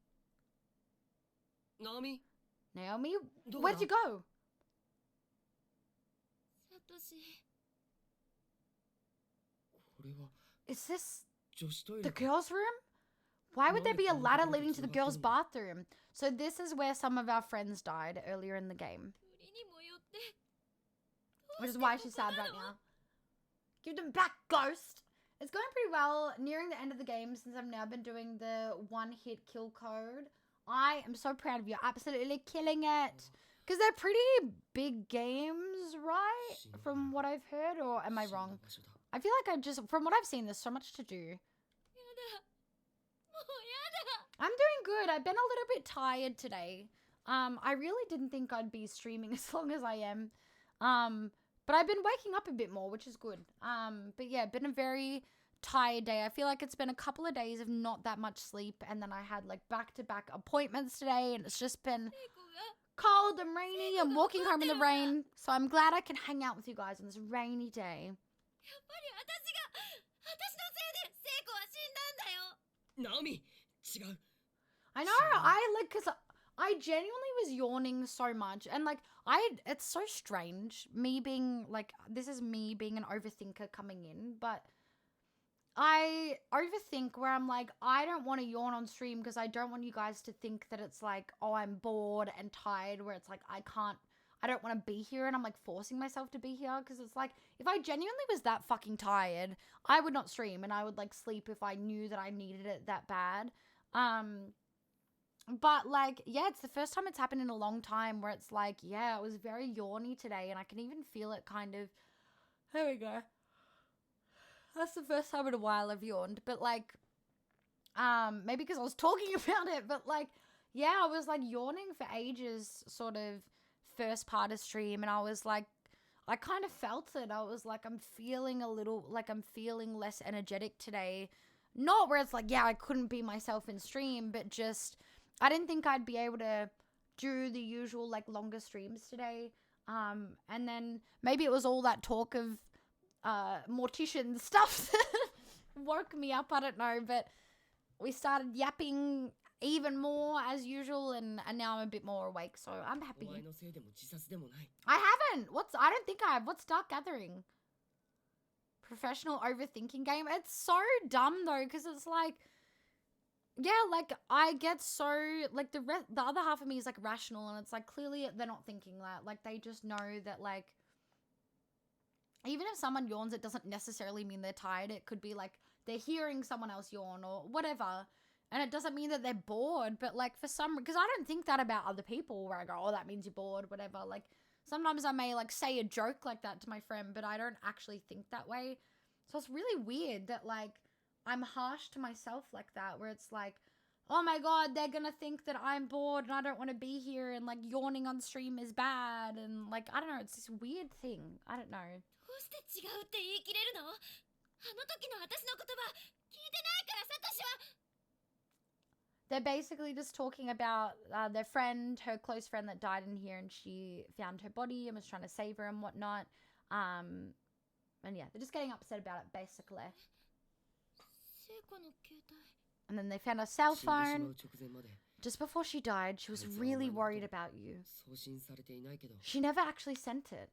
Naomi? Where'd you go? Is this the girls' room? Why would there be a ladder leading to the girls' bathroom? So this is where some of our friends died earlier in the game. Which is why she's sad right now. Give them back, ghost! It's going pretty well. Nearing the end of the game, since I've now been doing the one-hit kill code. I am so proud of you. Absolutely killing it. Because they're pretty big games, right? From what I've heard, or am I wrong? I feel like from what I've seen, there's so much to do. I'm doing good. I've been a little bit tired today. I really didn't think I'd be streaming as long as I am. But I've been waking up a bit more, which is good. But yeah, been a very tired day. I feel like it's been a couple of days of not that much sleep, and then I had like back-to-back appointments today, and it's just been cold and rainy and walking home in the rain. So I'm glad I can hang out with you guys on this rainy day. Naomi, I know, cause I genuinely was yawning so much, and like, it's so strange, me being like, this is me being an overthinker coming in, but I overthink where I'm like, I don't want to yawn on stream because I don't want you guys to think that it's like, oh, I'm bored and tired, where it's like, I don't want to be here, and I'm like forcing myself to be here, because it's like, if I genuinely was that fucking tired, I would not stream, and I would like sleep if I knew that I needed it that bad. But like, yeah, it's the first time it's happened in a long time where it's like, yeah, it was very yawny today, and I can even feel it kind of, there we go. That's the first time in a while I've yawned, but like, maybe because I was talking about it, but like, yeah, I was like yawning for ages, sort of first part of stream, and I was like, I kind of felt it. I was like, I'm feeling less energetic today. Not where it's like, yeah, I couldn't be myself in stream, but just, I didn't think I'd be able to do the usual like longer streams today. And then maybe it was all that talk of mortician stuff that woke me up, I don't know, but we started yapping even more as usual, and now I'm a bit more awake, so I'm happy. I haven't. I don't think I have. What's Dark Gathering? Professional overthinking game. It's so dumb though, because it's like, yeah, like I get so like the other half of me is like rational, and it's like clearly they're not thinking that. Like they just know that like, even if someone yawns, it doesn't necessarily mean they're tired. It could be like they're hearing someone else yawn or whatever. And it doesn't mean that they're bored. But like for some, because I don't think that about other people where I go, oh, that means you're bored, whatever. Like sometimes I may like say a joke like that to my friend, but I don't actually think that way. So it's really weird that like I'm harsh to myself like that, where it's like, oh my God, they're going to think that I'm bored and I don't want to be here, and like yawning on stream is bad. And like, I don't know, it's this weird thing. I don't know. They're basically just talking about their friend, her close friend that died in here, and she found her body and was trying to save her and whatnot. And yeah, they're just getting upset about it, basically. And then they found her cell phone. Just before she died, she was really worried about you. She never actually sent it.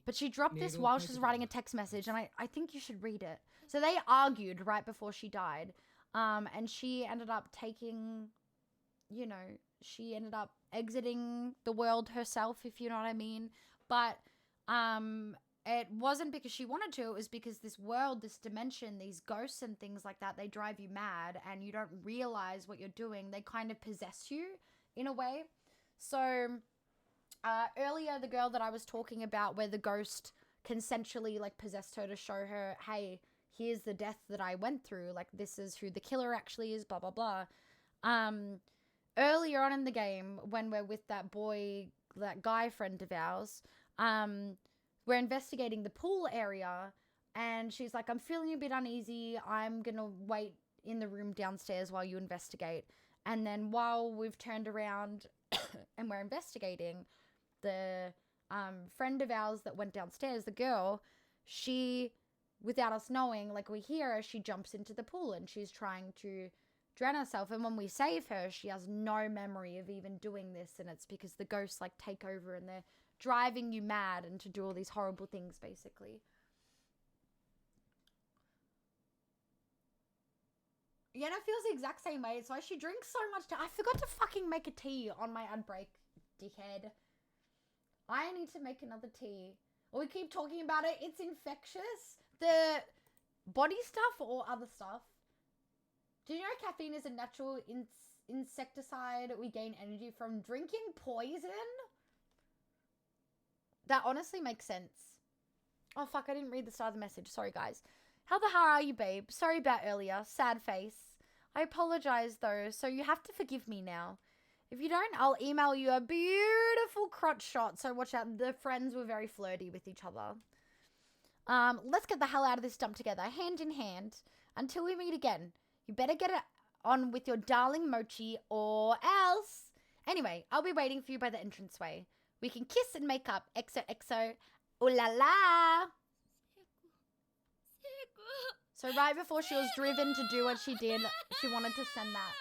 But she dropped this while she was writing a text message, and I think you should read it. So they argued right before she died. And she ended up taking, you know, she ended up exiting the world herself, if you know what I mean. But it wasn't because she wanted to. It was because this world, this dimension, these ghosts and things like that, they drive you mad, and you don't realize what you're doing. They kind of possess you in a way. So earlier, the girl that I was talking about, where the ghost consensually like possessed her to show her, hey, here's the death that I went through. Like, this is who the killer actually is, blah, blah, blah. Earlier on in the game, when we're with that boy, that guy friend of ours, we're investigating the pool area, and she's like, I'm feeling a bit uneasy. I'm going to wait in the room downstairs while you investigate. And then while we've turned around and we're investigating, the friend of ours that went downstairs, the girl, she, without us knowing, like we hear her, she jumps into the pool and she's trying to drown herself. And when we save her, she has no memory of even doing this. And it's because the ghosts like take over and they're driving you mad and to do all these horrible things, basically. Yeah, and it feels the exact same way. So she drinks so much tea. I forgot to fucking make a tea on my ad break, dickhead. I need to make another tea. Well, we keep talking about it. It's infectious. body stuff or other stuff. Do you know caffeine is a natural insecticide we gain energy from? Drinking poison? That honestly makes sense. Oh, fuck, I didn't read the start of the message. Sorry, guys. How the hell are you, babe? Sorry about earlier. Sad face. I apologize, though, so you have to forgive me now. If you don't, I'll email you a beautiful crotch shot, so watch out. The friends were very flirty with each other. Let's get the hell out of this dump together, hand in hand, until we meet again. You better get it on with your darling Mochi, or else. Anyway, I'll be waiting for you by the entranceway. We can kiss and make up. XOXO. Ooh la la. So right before she was driven to do what she did, she wanted to send that.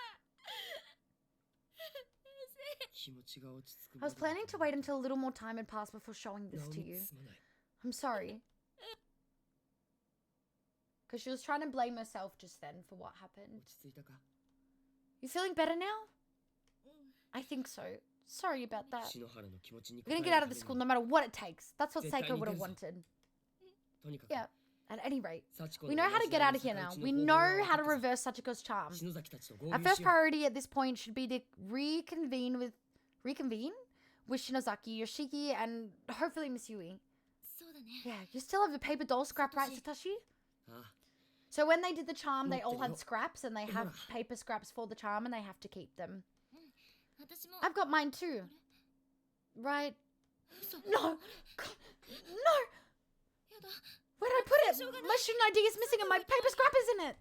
I was planning to wait until a little more time had passed before showing this to you. I'm sorry. Because she was trying to blame herself just then for what happened. You feeling better now? I think so. Sorry about that. We're gonna get out of the school no matter what it takes. That's what Seiko would have wanted. Yeah. At any rate, we know how to get out of here now. We know how to reverse Sachiko's charm. Our first priority at this point should be to reconvene with Shinozaki, Yoshiki, and hopefully Miss Yui. Yeah, you still have the paper doll scrap, right, Satoshi? So when they did the charm, they all had scraps, and they have paper scraps for the charm, and they have to keep them. I've got mine too. Right? No! No! Where did I put it? My student ID is missing and my paper scrap is in it.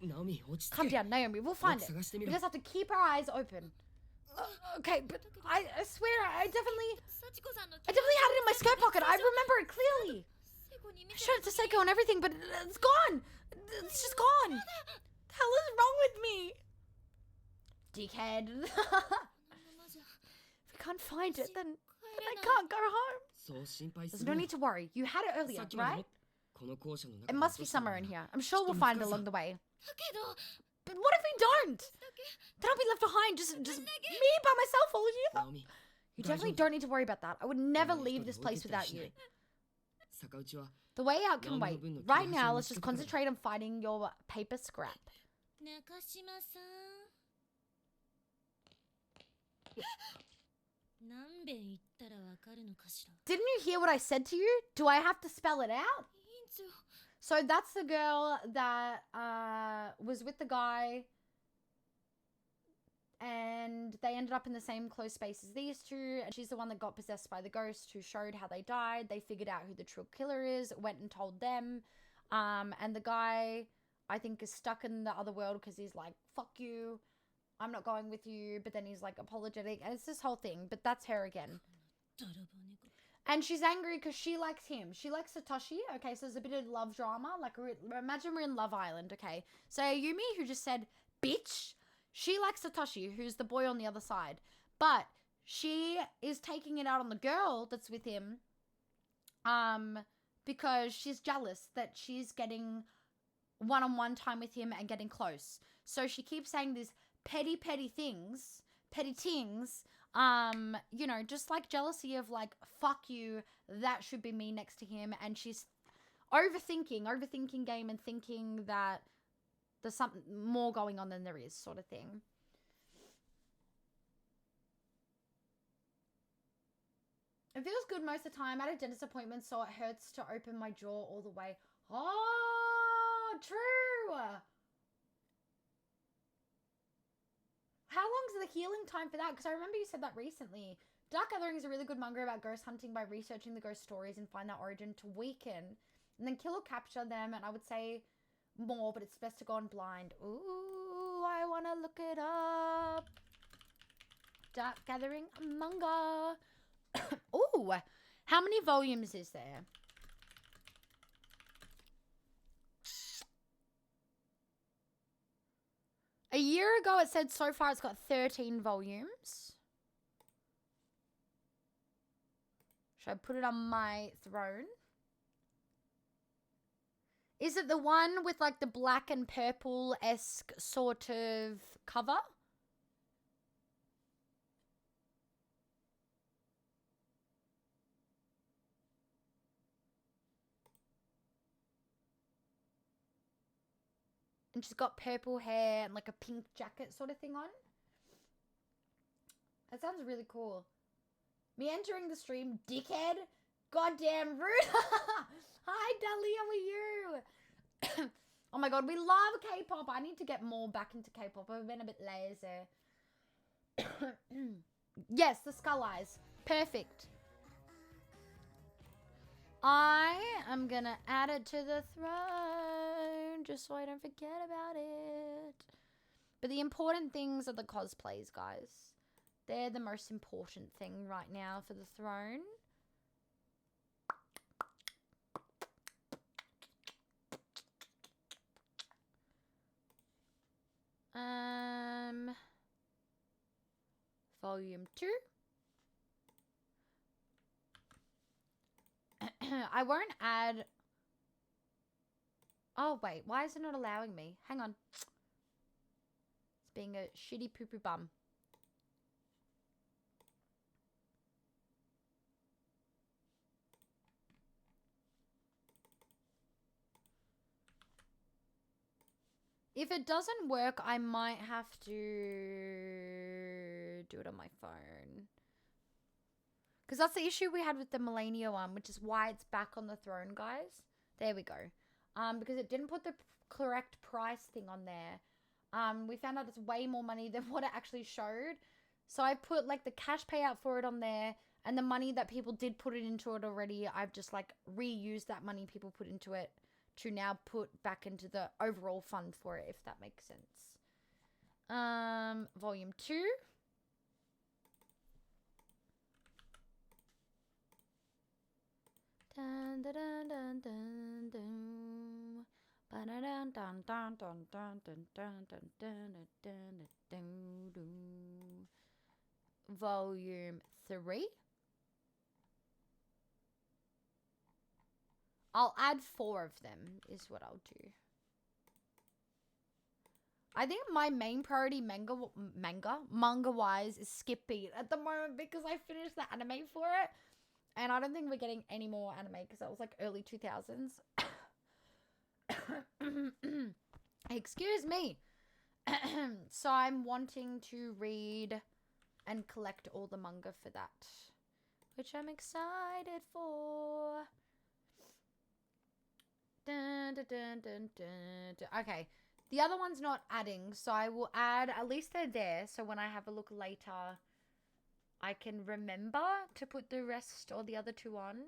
Calm down, Naomi. We'll find it. We just have to keep our eyes open. Okay, but I swear, I definitely had it in my skirt pocket. I remember it clearly. I showed it to Seiko and everything, but it's gone. It's just gone. The hell is wrong with me? Dickhead. If we can't find it, then I can't go home. There's no need to worry. You had it earlier, right? It must be somewhere in here. I'm sure we'll find it along the way. But what if we don't? Then I'll be left behind, just me by myself all year. You definitely don't need to worry about that. I would never leave this place without you. The way out can wait. Right now, let's just concentrate on finding your paper scrap. Didn't you hear what I said to you? Do I have to spell it out? So that's the girl that was with the guy, and they ended up in the same close space as these two, and she's the one that got possessed by the ghost who showed how they died. They figured out who the true killer is, went and told them, and the guy, I think, is stuck in the other world because he's like, fuck you, I'm not going with you, but then he's like apologetic, and it's this whole thing, but that's her again. And she's angry because she likes him. She likes Satoshi. Okay, so there's a bit of love drama. Like, imagine we're in Love Island, okay? So Yumi, who just said, bitch, she likes Satoshi, who's the boy on the other side. But she is taking it out on the girl that's with him because she's jealous that she's getting one-on-one time with him and getting close. So she keeps saying these petty things, you know, just like jealousy of like, fuck you, that should be me next to him. And she's overthinking game and thinking that there's something more going on than there is, sort of thing. It feels good most of the time. I had a dentist appointment, so it hurts to open my jaw all the way. Oh, true. How long's the healing time for that? Because I remember you said that recently. Dark Gathering is a really good manga about ghost hunting by researching the ghost stories and find their origin to weaken. And then kill or capture them, and I would say more, but it's best to go on blind. Ooh, I want to look it up. Dark Gathering manga. Ooh, how many volumes is there? A year ago, it said so far it's got 13 volumes. Should I put it on my throne? Is it the one with like the black and purple-esque sort of cover? And she's got purple hair and like a pink jacket sort of thing on. That sounds really cool. Me entering the stream, dickhead. Goddamn rude. Hi, Dali, how are you? Oh my god, we love K-pop. I need to get more back into K-pop. I've been a bit lazy. Yes, the skull eyes. Perfect. I am gonna add it to the throne just so I don't forget about it. But the important things are the cosplays, guys. They're the most important thing right now for the throne. Volume 2. I won't add... Oh, wait. Why is it not allowing me? Hang on. It's being a shitty poo-poo bum. If it doesn't work, I might have to do it on my phone. Because that's the issue we had with the Millennia one, which is why it's back on the throne, guys. There we go. Because it didn't put the correct price thing on there. We found out it's way more money than what it actually showed. So I put like the cash payout for it on there. And the money that people did put it into it already, I've just like reused that money people put into it to now put back into the overall fund for it, if that makes sense. Volume 2. Dun dun dun dun dun dun. Ba-da-dun dun dun dun dun dun dun dun dun dun dun dun. Volume 3. I'll add 4 of them, is what I'll do. I think my main priority manga-wise is Skip Beat at the moment because I finished the anime for it. And I don't think we're getting any more anime because that was like early 2000s. Excuse me. So I'm wanting to read and collect all the manga for that, which I'm excited for. Dun, dun, dun, dun, dun, dun. Okay, the other one's not adding, so I will add, at least they're there, so when I have a look later, I can remember to put the rest or the other 2 on.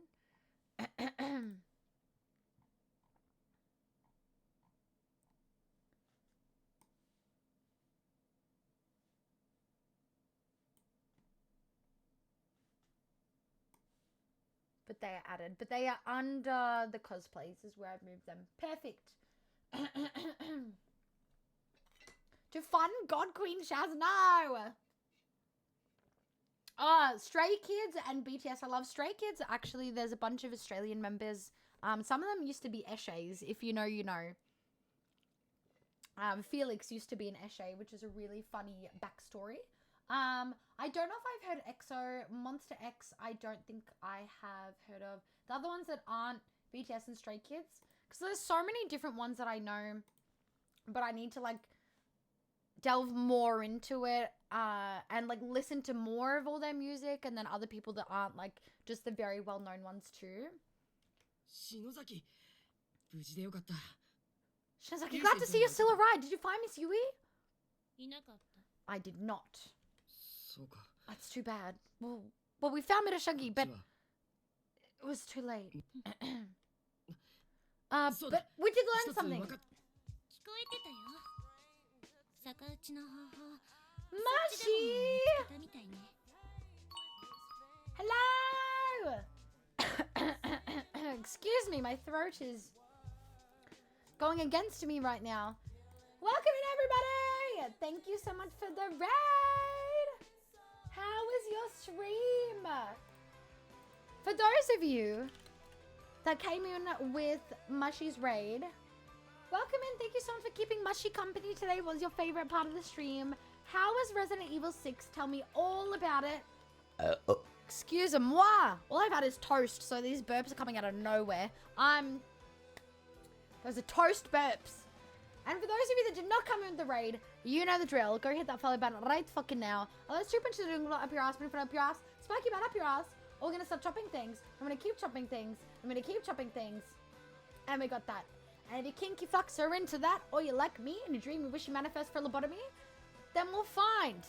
But they are added. But they are under the cosplays is where I've moved them. Perfect. To fund God Queen Shaz. No. Stray Kids and BTS. I love Stray Kids. Actually, there's a bunch of Australian members. Some of them used to be Eshays. If you know, you know. Felix used to be an Eshay, which is a really funny backstory. I don't know if I've heard EXO. Monster X, I don't think I have heard of. The other ones that aren't BTS and Stray Kids. Because there's so many different ones that I know. But I need to, like, delve more into it. And, like, listen to more of all their music. And then other people that aren't, like, just the very well-known ones, too. Shinozaki, glad to see you're still alive. Did you find Miss Yui? I did not. That's too bad. Well, we found Mirashagi, but it was too late. But we did learn something. Mashi! Hello! Excuse me, my throat is going against me right now. Welcome in, everybody! Thank you so much for the raid! How was your stream? For those of you that came in with Mushy's raid, welcome in. Thank you so much for keeping Mushy company today. What was your favorite part of the stream? How was Resident Evil 6? Tell me all about it. Excuse-moi. All I've had is toast, so these burps are coming out of nowhere. Those are toast burps. And for those of you that did not come in with the raid, you know the drill. Go hit that follow button right fucking now. Oh, let's troop into the jungle up your ass, put up your ass. Spiky man up your ass. We're gonna start chopping things. I'm gonna keep chopping things. I'm gonna keep chopping things. And we got that. And if you kinky fucks are into that, or you like me and you dream you wish you manifest for lobotomy, then we'll find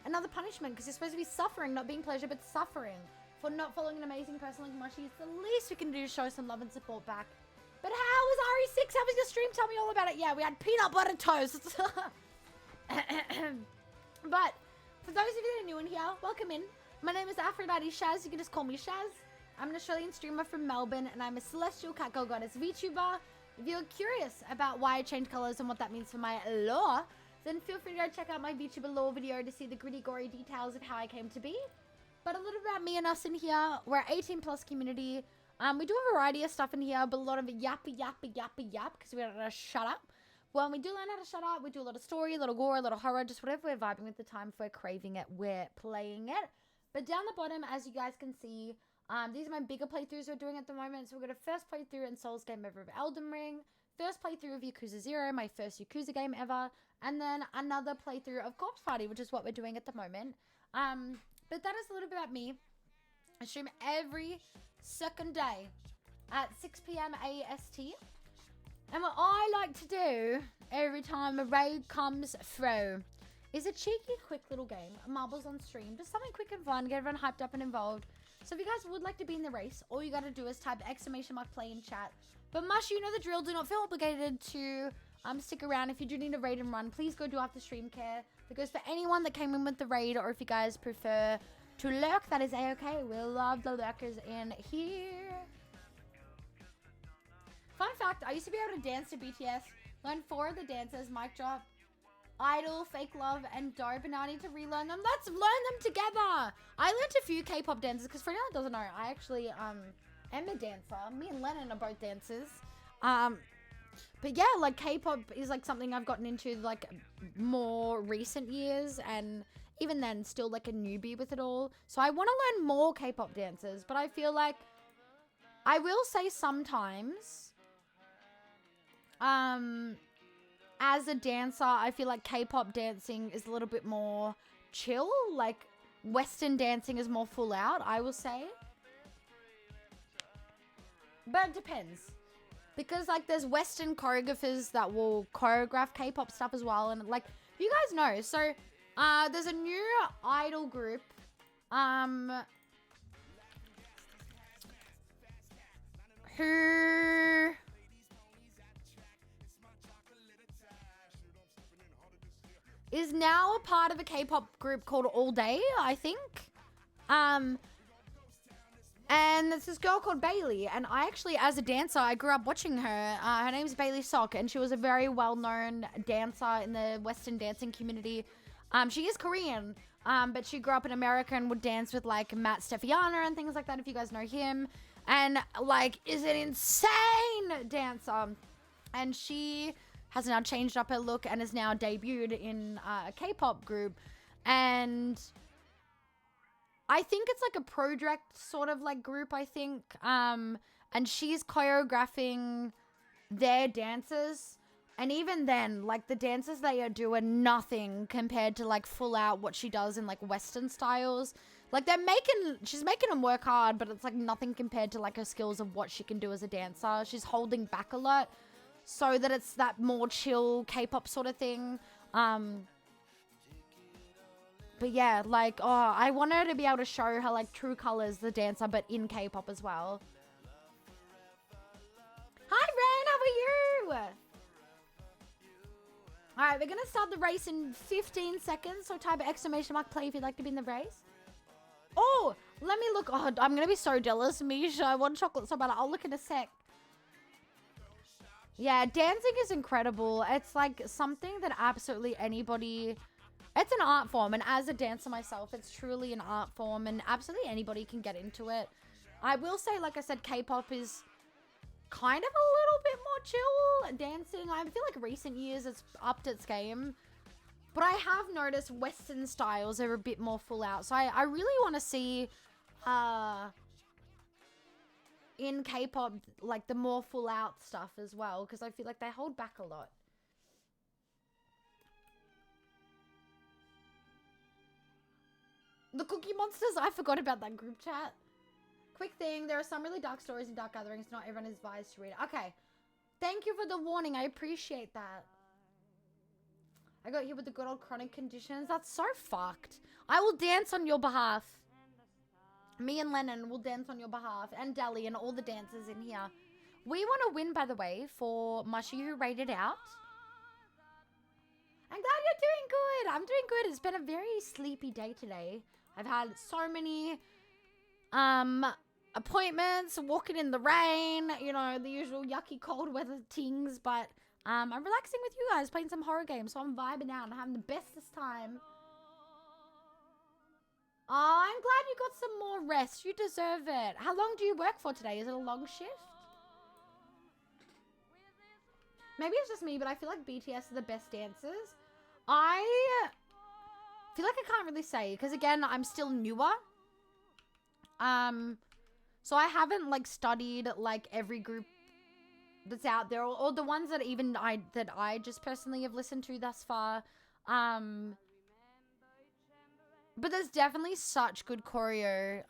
another punishment, because you're supposed to be suffering, not being pleasure, but suffering for not following an amazing person like Mushy. It's the least we can do to show some love and support back. But how was RE6? How was your stream? Tell me all about it. Yeah, we had peanut butter toast. But for those of you that are new in here, welcome in. My name is Aphrodite Shaz. You can just call me Shaz. I'm an Australian streamer from Melbourne, and I'm a celestial cat girl goddess VTuber. If you're curious about why I change colors and what that means for my lore, then feel free to go check out my VTuber lore video to see the gritty, gory details of how I came to be. But a little about me and us in here. We're an 18+ community. We do a variety of stuff in here, but a lot of yap, because we don't know how to shut up. When we do learn how to shut up, we do a lot of story, a lot of gore, a lot of horror, just whatever we're vibing with the time. If we're craving it, we're playing it. But down the bottom, as you guys can see, these are my bigger playthroughs we're doing at the moment. So we're going to first playthrough in Souls game ever of Elden Ring, first playthrough of Yakuza 0, my first Yakuza game ever, and then another playthrough of Corpse Party, which is what we're doing at the moment. But that is a little bit about me. I stream every second day at 6 p.m. AST. And what I like to do every time a raid comes through is a cheeky, quick little game. Marbles on stream. Just something quick and fun. Get everyone hyped up and involved. So if you guys would like to be in the race, all you got to do is type !play in chat. But Mush, you know the drill. Do not feel obligated to stick around. If you do need a raid and run, please go do after stream care. That goes for anyone that came in with the raid, or if you guys prefer to lurk, that is a-okay. We love the lurkers in here. Fun fact, I used to be able to dance to BTS. Learned 4 of the dances, mic drop, Idol, Fake Love, and Dope, and now I need to relearn them. Let's learn them together. I learned a few K-pop dances, because for anyone that doesn't know, I actually am a dancer. Me and Lennon are both dancers. But yeah, like K-pop is like something I've gotten into like more recent years, and even then still like a newbie with it all. So I want to learn more K-pop dances, but I feel like I will say sometimes as a dancer, I feel like K-pop dancing is a little bit more chill. Like Western dancing is more full out, I will say. But it depends. Because like there's Western choreographers that will choreograph K-pop stuff as well. And like you guys know, so there's a new idol group who is now a part of a K-pop group called All Day, I think. And there's this girl called Bailey, and I actually, as a dancer, I grew up watching her. Her name's Bailey Sok, and she was a very well-known dancer in the Western dancing community. She is Korean, but she grew up in America and would dance with, like, Matt Stefiana and things like that, if you guys know him. And, like, is an insane dancer. And she has now changed up her look and is now debuted in a K-pop group. And I think it's like a project sort of like group, I think. And she's choreographing their dances. And even then, like the dances they do are nothing compared to like full out what she does in like Western styles. Like she's making them work hard, but it's like nothing compared to like her skills of what she can do as a dancer. She's holding back a lot so that it's that more chill K-pop sort of thing. But yeah, like, oh, I want her to be able to show her, like, true colors, the dancer, but in K-pop as well. Hi, Ren, how are you? Alright, we're gonna start the race in 15 seconds, so type !play if you'd like to be in the race. Oh, let me look. Oh, I'm gonna be so jealous, Misha. I want chocolate so bad. I'll look in a sec. Yeah, dancing is incredible. It's, like, something that absolutely anybody... It's an art form, and as a dancer myself, it's truly an art form, and absolutely anybody can get into it. I will say, like I said, K-pop is kind of a little bit more chill dancing. I feel like recent years it's upped its game. But I have noticed Western styles are a bit more full out. So I really want to see in K-pop, like the more full out stuff as well, because I feel like they hold back a lot. The Cookie Monsters, I forgot about that group chat. Quick thing, there are some really dark stories in Dark Gatherings. Not everyone is advised to read it. Okay. Thank you for the warning. I appreciate that. I got here with the good old chronic conditions. That's so fucked. I will dance on your behalf. Me and Lennon will dance on your behalf. And Deli and all the dancers in here. We want to win, by the way, for Mushy who rated out. I'm glad you're doing good. I'm doing good. It's been a very sleepy day today. I've had so many appointments, walking in the rain, you know, the usual yucky cold weather things, but I'm relaxing with you guys, playing some horror games, so I'm vibing out and having the bestest time. Oh, I'm glad you got some more rest. You deserve it. How long do you work for today? Is it a long shift? Maybe it's just me, but I feel like BTS are the best dancers. I feel like I can't really say, because again, I'm still newer. So I haven't like studied like every group that's out there, or the ones that even I just personally have listened to thus far. But there's definitely such good choreo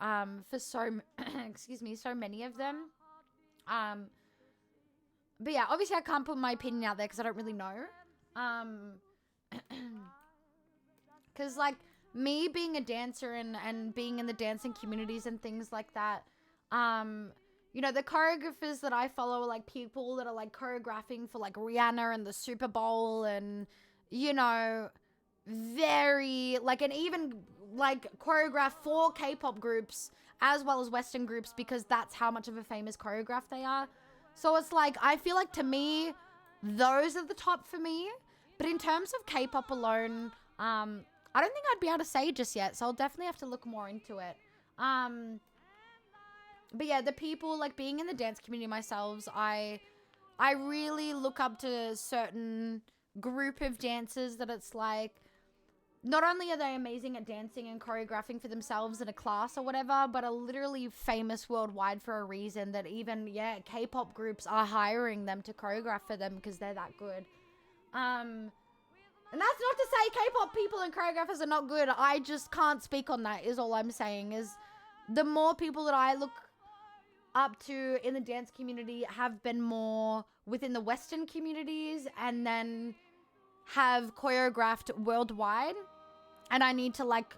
for so excuse me, so many of them. But yeah, obviously I can't put my opinion out there because I don't really know. Because like me being a dancer and being in the dancing communities and things like that, you know, the choreographers that I follow are like people that are like choreographing for like Rihanna and the Super Bowl, and you know, very like, and even like choreograph for K-pop groups as well as Western groups, because that's how much of a famous choreograph they are. So it's like, I feel like to me, those are the top for me. But in terms of K-pop alone, I don't think I'd be able to say just yet. So I'll definitely have to look more into it. But yeah, the people, like being in the dance community myself, I really look up to a certain group of dancers that it's like, not only are they amazing at dancing and choreographing for themselves in a class or whatever, but are literally famous worldwide for a reason that even, yeah, K-pop groups are hiring them to choreograph for them because they're that good. And that's not to say K-pop people and choreographers are not good. I just can't speak on that, is all I'm saying. Is the more people that I look up to in the dance community have been more within the Western communities and then have choreographed worldwide. And I need to like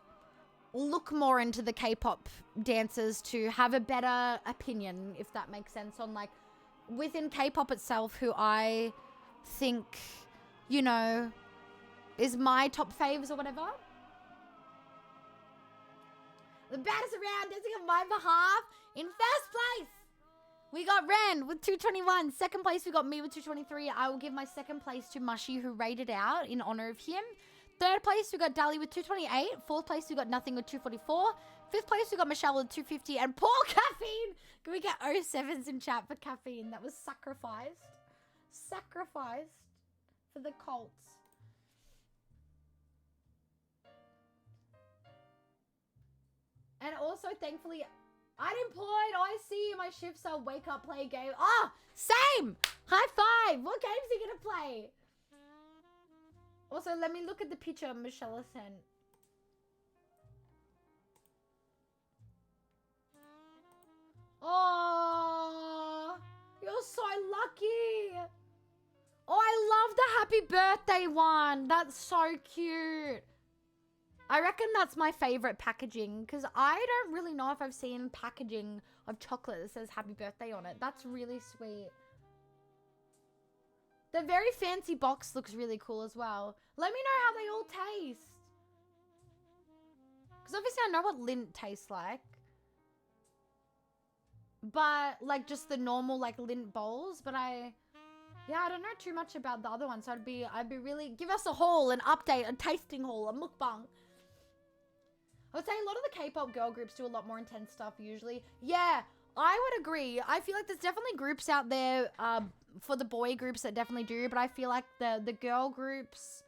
look more into the K-pop dancers to have a better opinion, if that makes sense, on like within K-pop itself, who I think, you know, is my top faves or whatever. The baddest around dancing on my behalf. In first place, we got Ren with 221. Second place, we got me with 223. I will give my second place to Mushy, who rated out in honor of him. Third place, we got Dali with 228. Fourth place, we got Nothing with 244. Fifth place, we got Michelle with 250. And Paul Caffeine. Can we get 07s in chat for Caffeine? That was sacrificed. Sacrificed for the Colts. And also, thankfully, unemployed. Oh, I see. My shifts are wake up, play a game. Oh, same. High five. What games are you going to play? Also, let me look at the picture Michelle sent. Oh, you're so lucky. Oh, I love the happy birthday one. That's so cute. I reckon that's my favorite packaging, because I don't really know if I've seen packaging of chocolate that says happy birthday on it. That's really sweet. The very fancy box looks really cool as well. Let me know how they all taste. Because obviously I know what lint tastes like. But like just the normal like lint bowls. But I don't know too much about the other ones. So I'd be really, give us a haul, an update, a tasting haul, a mukbang. I would say a lot of the K-pop girl groups do a lot more intense stuff usually. Yeah, I would agree. I feel like there's definitely groups out there for the boy groups that definitely do, but I feel like the girl groups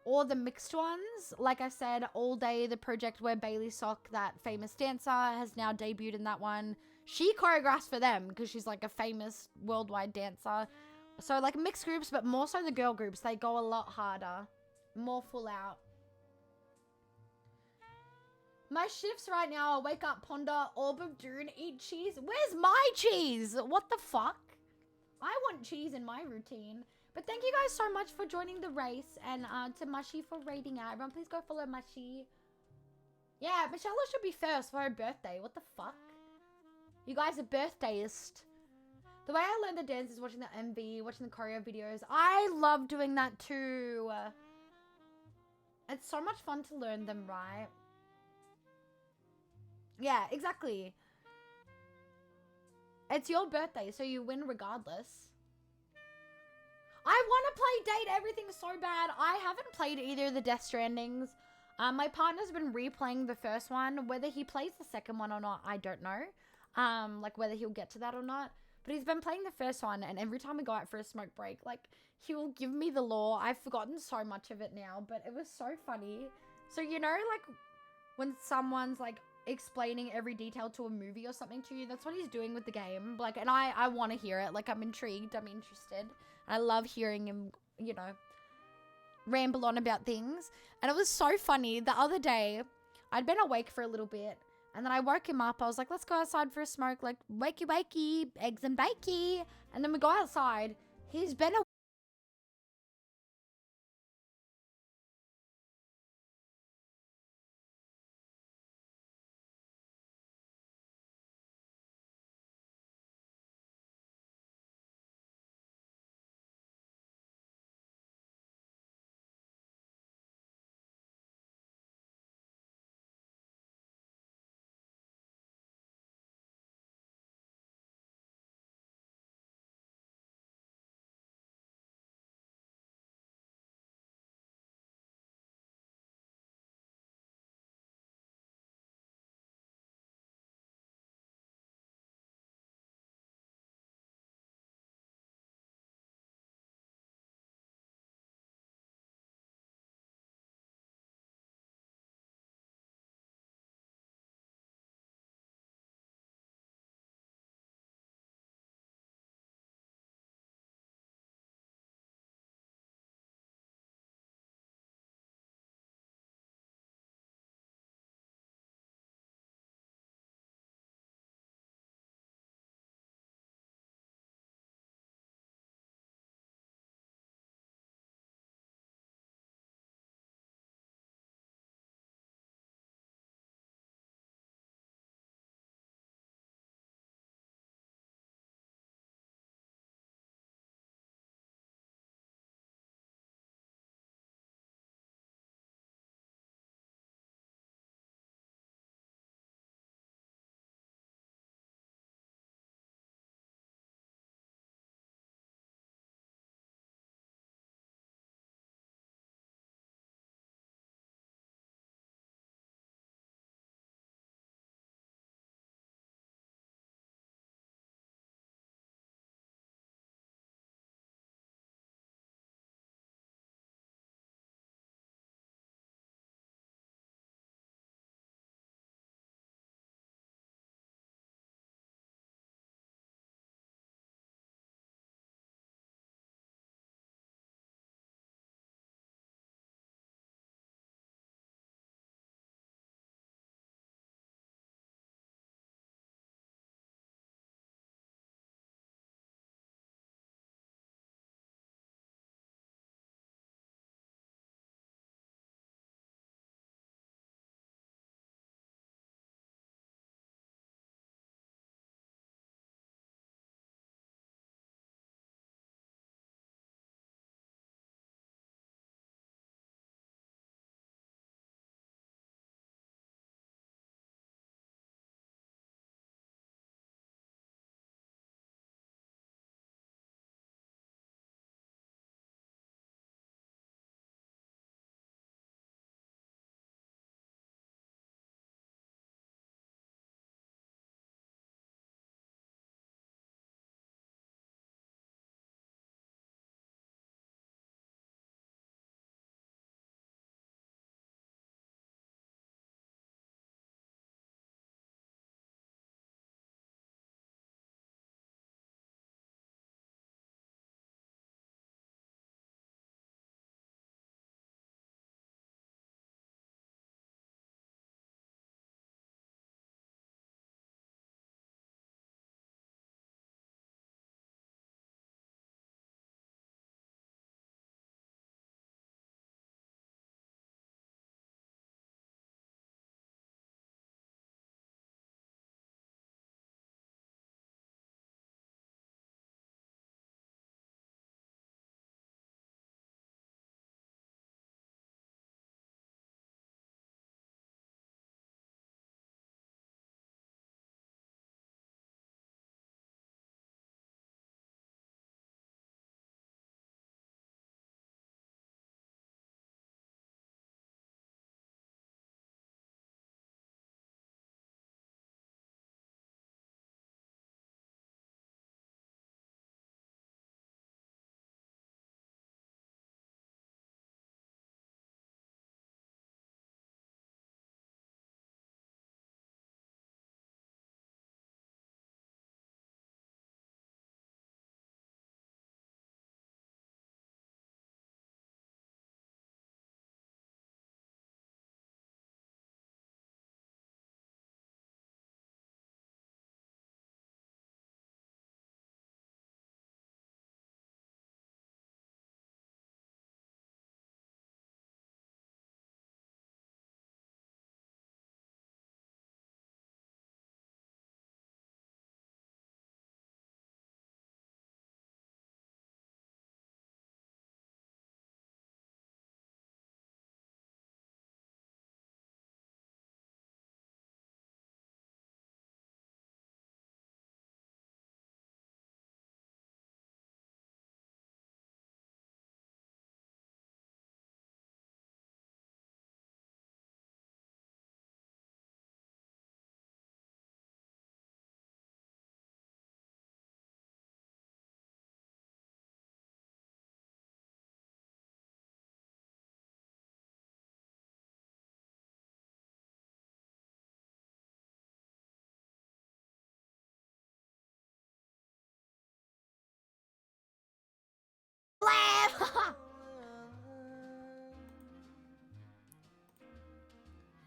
or the mixed ones, like I said, All Day, the project where Bailey Sock, that famous dancer, has now debuted in that one. She choreographs for them because she's like a famous worldwide dancer. So like mixed groups, but more so the girl groups, they go a lot harder, more full out. My shifts right now are wake up, ponder, orb of Dune, eat cheese. Where's my cheese? What the fuck? I want cheese in my routine. But thank you guys so much for joining the race. And to Mashi for raiding out. Everyone please go follow Mashi. Yeah, Michelle should be first for her birthday. What the fuck? You guys are birthdayist. The way I learned the dance is watching the MV, watching the choreo videos. I love doing that too. It's so much fun to learn them, right? Yeah, exactly. It's your birthday, so you win regardless. I want to play Date Everything so bad. I haven't played either of the Death Strandings. My partner's been replaying the first one. Whether he plays the second one or not, I don't know. Like whether he'll get to that or not. But he's been playing the first one, and every time we go out for a smoke break, like, he will give me the lore. I've forgotten so much of it now, but it was so funny. So, you know, like, when someone's, like, explaining every detail to a movie or something to you, that's what he's doing with the game. Like, and I want to hear it. Like, I'm intrigued. I'm interested. I love hearing him, you know, ramble on about things. And it was so funny. The other day, I'd been awake for a little bit. And then I woke him up. I was like, let's go outside for a smoke. Like, wakey, wakey, eggs and bakey. And then we go outside. He's been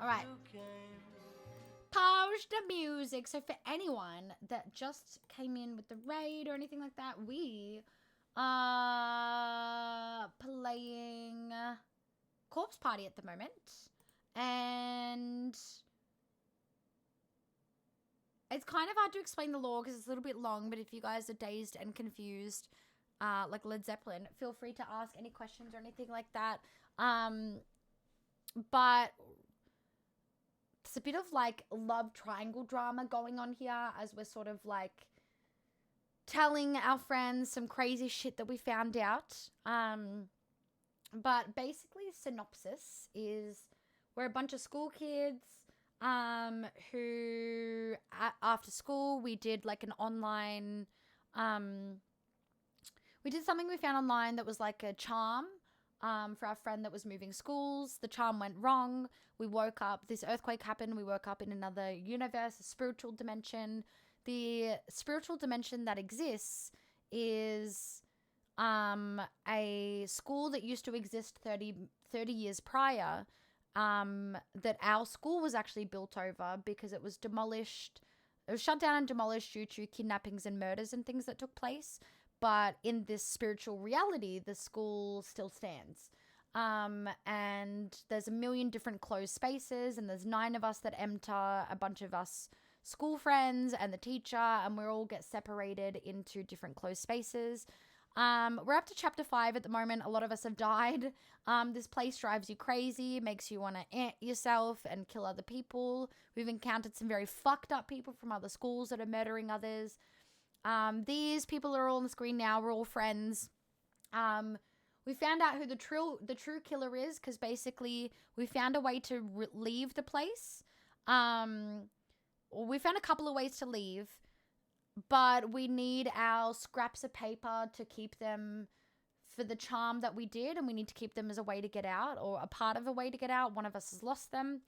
All right. Pause the music. So for anyone that just came in with the raid or anything like that, we are playing Corpse Party at the moment. And it's kind of hard to explain the lore because it's a little bit long, but if you guys are dazed and confused, like Led Zeppelin, feel free to ask any questions or anything like that. But there's a bit of like love triangle drama going on here as we're sort of like telling our friends some crazy shit that we found out. But basically, synopsis is we're a bunch of school kids who after school we did like an online we did something we found online that was like a charm for our friend that was moving schools. The charm went wrong. We woke up, this earthquake happened, we woke up in another universe, a spiritual dimension. The spiritual dimension that exists is a school that used to exist 30 years prior, that our school was actually built over because it was demolished. It was shut down and demolished due to kidnappings and murders and things that took place. But in this spiritual reality, the school still stands. And there's a million different closed spaces, and there's 9 of us that enter, a bunch of us school friends and the teacher, and we all get separated into different closed spaces. We're up to chapter 5 at the moment. A lot of us have died. This place drives you crazy, makes you want to ant yourself and kill other people. We've encountered some very fucked up people from other schools that are murdering others. These people are all on the screen now. We're all friends. We found out who the true killer is because basically we found a way to leave the place. We found a couple of ways to leave, but we need our scraps of paper to keep them for the charm that we did, and we need to keep them as a way to get out, or a part of a way to get out. One of us has lost them.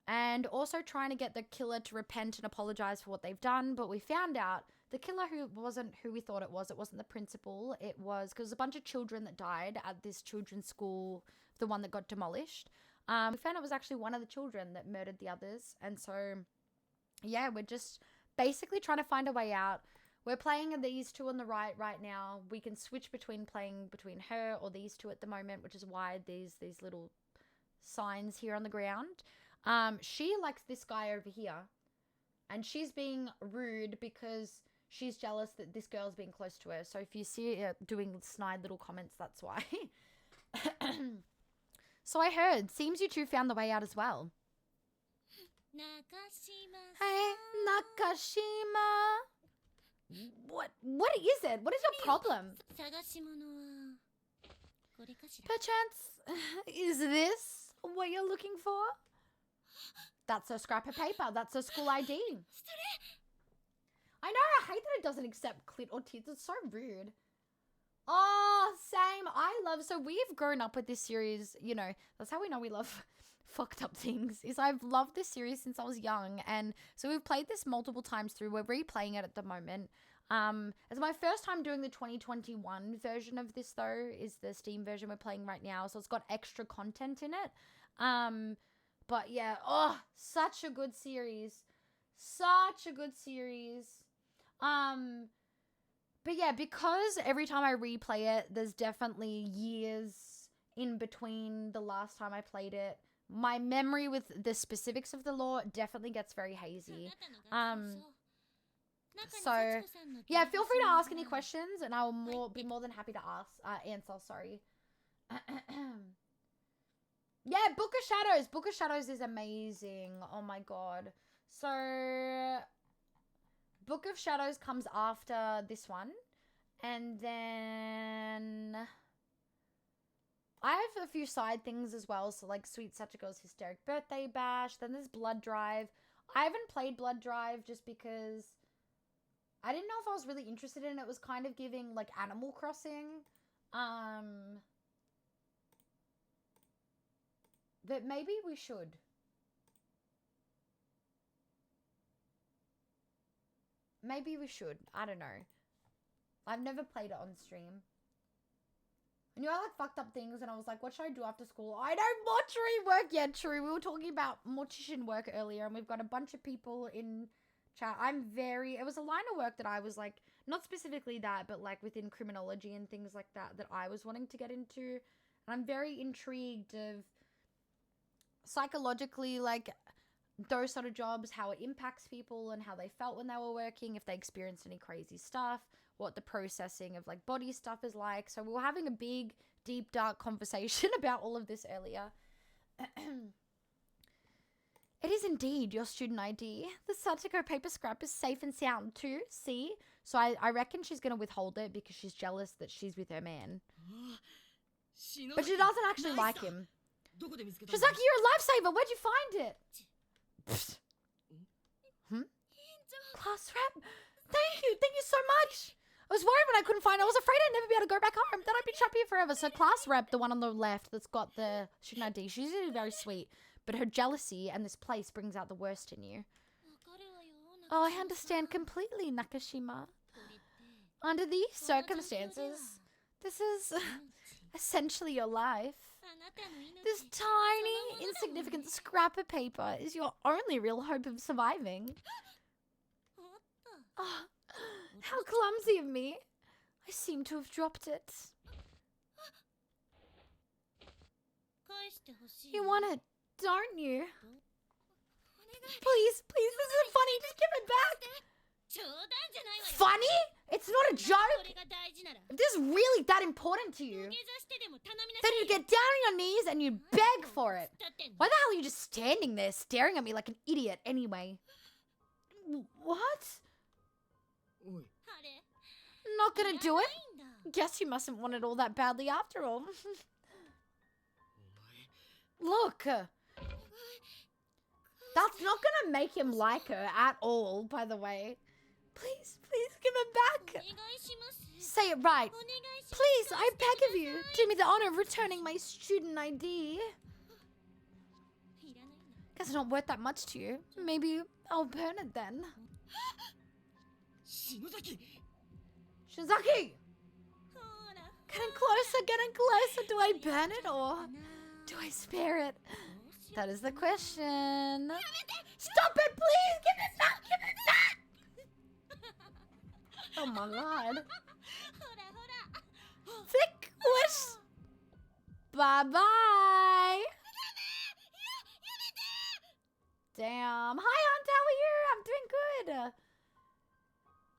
And also trying to get the killer to repent and apologize for what they've done. But we found out the killer who wasn't who we thought it was. It wasn't the principal. It was because a bunch of children that died at this children's school, the one that got demolished. We found it was actually one of the children that murdered the others. And so, yeah, we're just basically trying to find a way out. We're playing these two on the right now. We can switch between playing between her or these two at the moment, which is why these little signs here on the ground. She likes this guy over here, and she's being rude because she's jealous that this girl's being close to her. So if you see her doing snide little comments, that's why. So I heard, seems you two found the way out as well. Hey, Nakashima. What is it? What is your problem? Perchance, is this what you're looking for? That's a scrap of paper. That's a school ID. I know, I hate that it doesn't accept clit or tits. It's so rude. Oh, same. So we've grown up with this series, you know, that's how we know we love fucked up things, is I've loved this series since I was young. And so we've played this multiple times through. We're replaying it at the moment. It's my first time doing the 2021 version of this, though, is the Steam version we're playing right now. So it's got extra content in it. But yeah, oh, such a good series. Such a good series. But yeah, because every time I replay it, there's definitely years in between the last time I played it. My memory with the specifics of the lore definitely gets very hazy. So yeah, feel free to ask any questions, and I will be more than happy to answer. Sorry. Yeah, Book of Shadows. Book of Shadows is amazing. Oh my god. So Book of Shadows comes after this one. And then I have a few side things as well. So like Sweet Sachiko's Hysteric Birthday Bash. Then there's Blood Drive. I haven't played Blood Drive just because I didn't know if I was really interested in it. It was kind of giving like Animal Crossing. But maybe we should. Maybe we should. I don't know. I've never played it on stream. And you know, I like fucked up things, and I was like, what should I do after school? I don't mortuary work yet, true. We were talking about mortician work earlier, and we've got a bunch of people in chat. It was a line of work that I was like, not specifically that, but like within criminology and things like that I was wanting to get into. And I'm very intrigued of psychologically, like, those sort of jobs, how it impacts people and how they felt when they were working, if they experienced any crazy stuff, what the processing of like body stuff is like. So we were having a big, deep, dark conversation about all of this earlier. It is indeed your student ID. The Satiko paper scrap is safe and sound too, see? So I reckon she's going to withhold it because she's jealous that she's with her man. But she doesn't actually like him. She's like, you're a lifesaver. Where'd you find it? Class rep? Thank you so much. I was worried when I couldn't find it. I was afraid I'd never be able to go back home. Then I'd be trapped here forever. So class rep, the one on the left that's got the student ID, she's usually very sweet. But her jealousy and this place brings out the worst in you. Oh, I understand completely, Nakashima. Under these circumstances, this is essentially your life. This tiny, insignificant scrap of paper is your only real hope of surviving. Oh, how clumsy of me. I seem to have dropped it. You want it, don't you? Please, this isn't funny. Just give it back. Funny? It's not a joke. If this is really that important to you, then you get down on your knees and you beg for it. Why the hell are you just standing there staring at me like an idiot anyway? What? Not gonna do it? Guess you mustn't want it all that badly after all. Look. That's not gonna make him like her at all, by the way. Please give it back. Say it right. Please, I beg of you, do me the honor of returning my student ID. Guess it's not worth that much to you. Maybe I'll burn it then. Shinozaki! Getting closer. Do I burn it or do I spare it? That is the question. Stop it, please! Give it back! Oh my god. Thick wish. Bye-bye. Damn. Hi, Hunt, how are you? I'm doing good.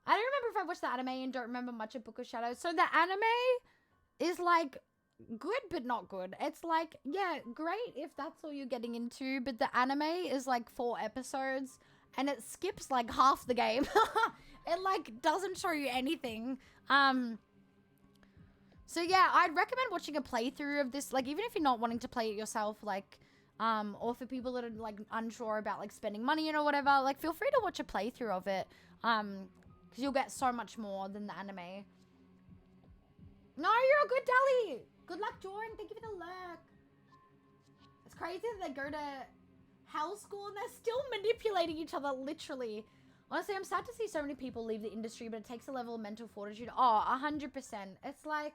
I don't remember if I watched the anime and don't remember much of Book of Shadows. So the anime is like good but not good. It's like, yeah, great if that's all you're getting into, but the anime is like 4 episodes and it skips like half the game. It like doesn't show you anything. So yeah, I'd recommend watching a playthrough of this, like even if you're not wanting to play it yourself, like or for people that are like unsure about like spending money or whatever, like feel free to watch a playthrough of it. Because you'll get so much more than the anime. No, you're a good Deli. Good luck, Jordan. Thank you for the lurk. It's crazy that they go to hell school and they're still manipulating each other, literally. Honestly, I'm sad to see so many people leave the industry, but it takes a level of mental fortitude. Oh, 100%. It's like,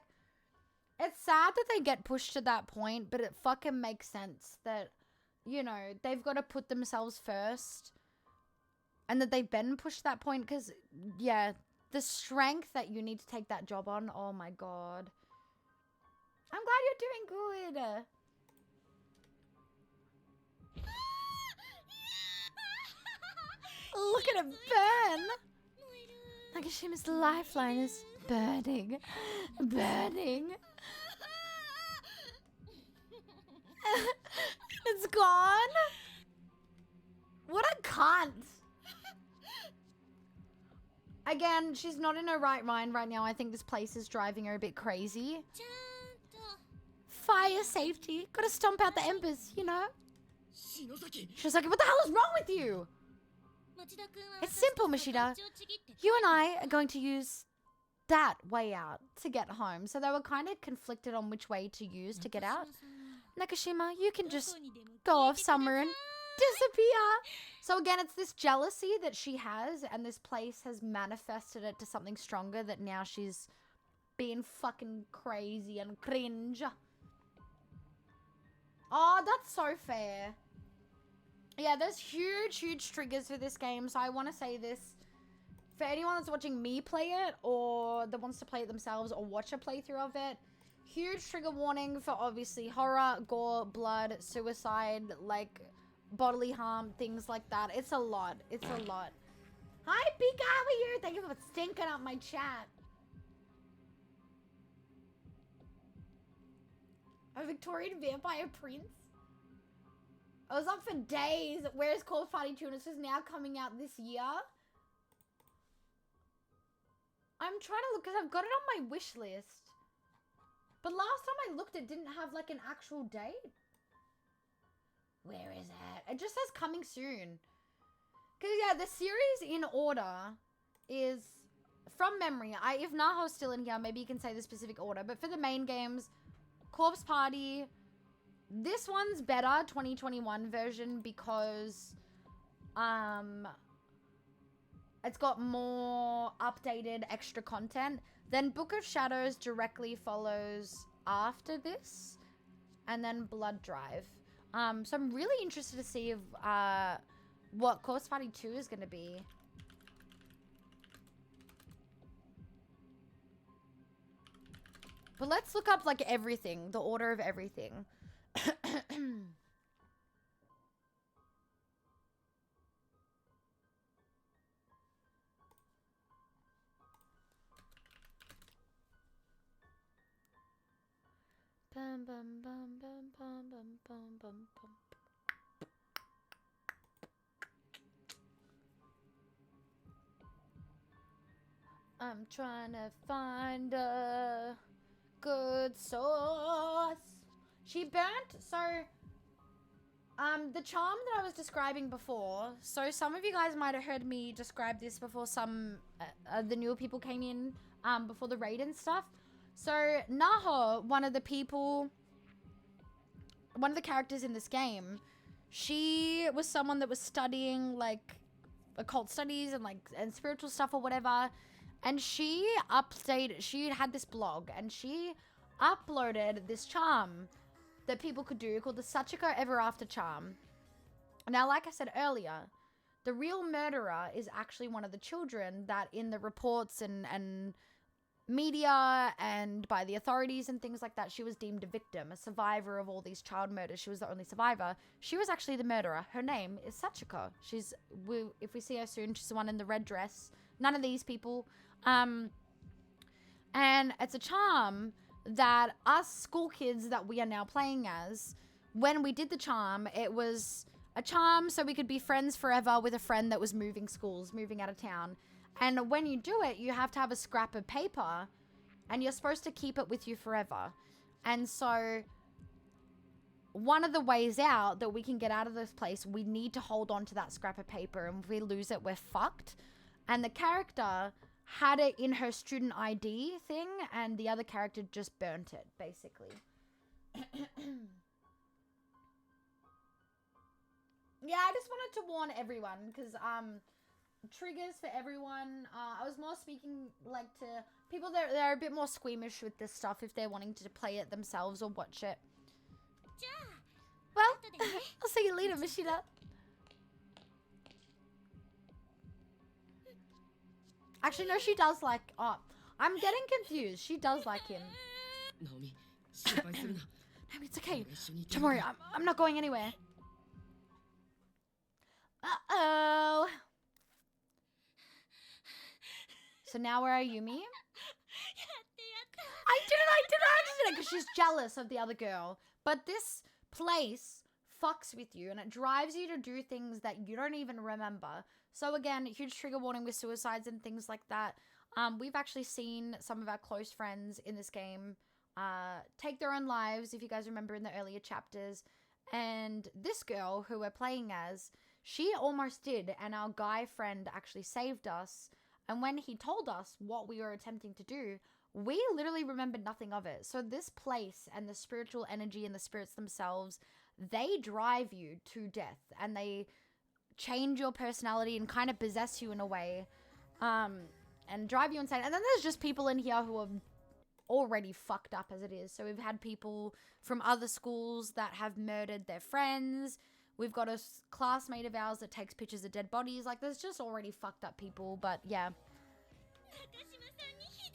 it's sad that they get pushed to that point, but it fucking makes sense that, you know, they've got to put themselves first. And that they've been pushed to that point because, yeah, the strength that you need to take that job on, oh my god. I'm glad you're doing good. Look at it burn. Nakashima's lifeline is burning. It's gone. What a cunt. Again, she's not in her right mind right now. I think this place is driving her a bit crazy. Fire safety. Gotta stomp out the embers, you know? She's like, what the hell is wrong with you? It's simple, Mashida. You and I are going to use that way out to get home. So they were kind of conflicted on which way to use to get out. Nakashima, you can just go off somewhere and disappear. So again, it's this jealousy that she has, and this place has manifested it to something stronger that now she's being fucking crazy and cringe. Oh, that's so fair. Yeah, there's huge triggers for this game, so I want to say this. For anyone that's watching me play it, or that wants to play it themselves, or watch a playthrough of it, huge trigger warning for obviously horror, gore, blood, suicide, like bodily harm, things like that. It's a lot. It's a lot. Hi, Big Guy, how are you? Thank you for stinking up my chat. A Victorian vampire prince? I was up for days. Where's Call of Party 2? And it's just now coming out this year. I'm trying to look because I've got it on my wish list. But last time I looked, it didn't have like an actual date. Where is it? It just says coming soon. Because yeah, the series in order is, from memory, if Naho's still in here, maybe you can say the specific order. But for the main games, Corpse Party, this one's better, 2021 version, because it's got more updated extra content. Then Book of Shadows directly follows after this, and then Blood Drive. So I'm really interested to see if, what Corpse Party 2 is going to be. But let's look up like everything, the order of everything. Bum, bum, bum, bum, bum, bum, bum, bum, bum. I'm trying to find a good source. She burnt, so the charm that I was describing before, so some of you guys might have heard me describe this before some the newer people came in before the raid and stuff. So Naho, one of the characters in this game, she was someone that was studying like occult studies and spiritual stuff or whatever. And she had this blog and she uploaded this charm that people could do called the Sachiko Ever After charm. Now, like I said earlier, the real murderer is actually one of the children that in the reports and media and by the authorities and things like that, she was deemed a victim, a survivor of all these child murders. She was the only survivor. She was actually the murderer. Her name is Sachiko. If we see her soon, she's the one in the red dress. None of these people. And it's a charm that us school kids that we are now playing as, when we did the charm, it was a charm so we could be friends forever with a friend that was moving schools, moving out of town. And when you do it, you have to have a scrap of paper and you're supposed to keep it with you forever. And so one of the ways out that we can get out of this place, we need to hold on to that scrap of paper, and if we lose it, we're fucked. And the character had it in her student ID thing, and the other character just burnt it, basically. Yeah, I just wanted to warn everyone, because triggers for everyone. I was more speaking like to people that are a bit more squeamish with this stuff if they're wanting to play it themselves or watch it. Well, I'll see you later, Mishida. Actually, no, she does like... Oh, I'm getting confused. She does like him. Naomi, Naomi, it's okay. Don't worry, I'm not going anywhere. Uh-oh. So now where are Yumi? I did it, because she's jealous of the other girl. But this place fucks with you, and it drives you to do things that you don't even remember. So again, huge trigger warning with suicides and things like that. We've actually seen some of our close friends in this game take their own lives, if you guys remember in the earlier chapters. And this girl who we're playing as, she almost did, and our guy friend actually saved us. And when he told us what we were attempting to do, we literally remembered nothing of it. So this place and the spiritual energy and the spirits themselves, they drive you to death, and they change your personality and kind of possess you in a way, and drive you insane. And then there's just people in here who are already fucked up as it is. So we've had people from other schools that have murdered their friends. We've got a classmate of ours that takes pictures of dead bodies. Like, there's just already fucked up people, but yeah.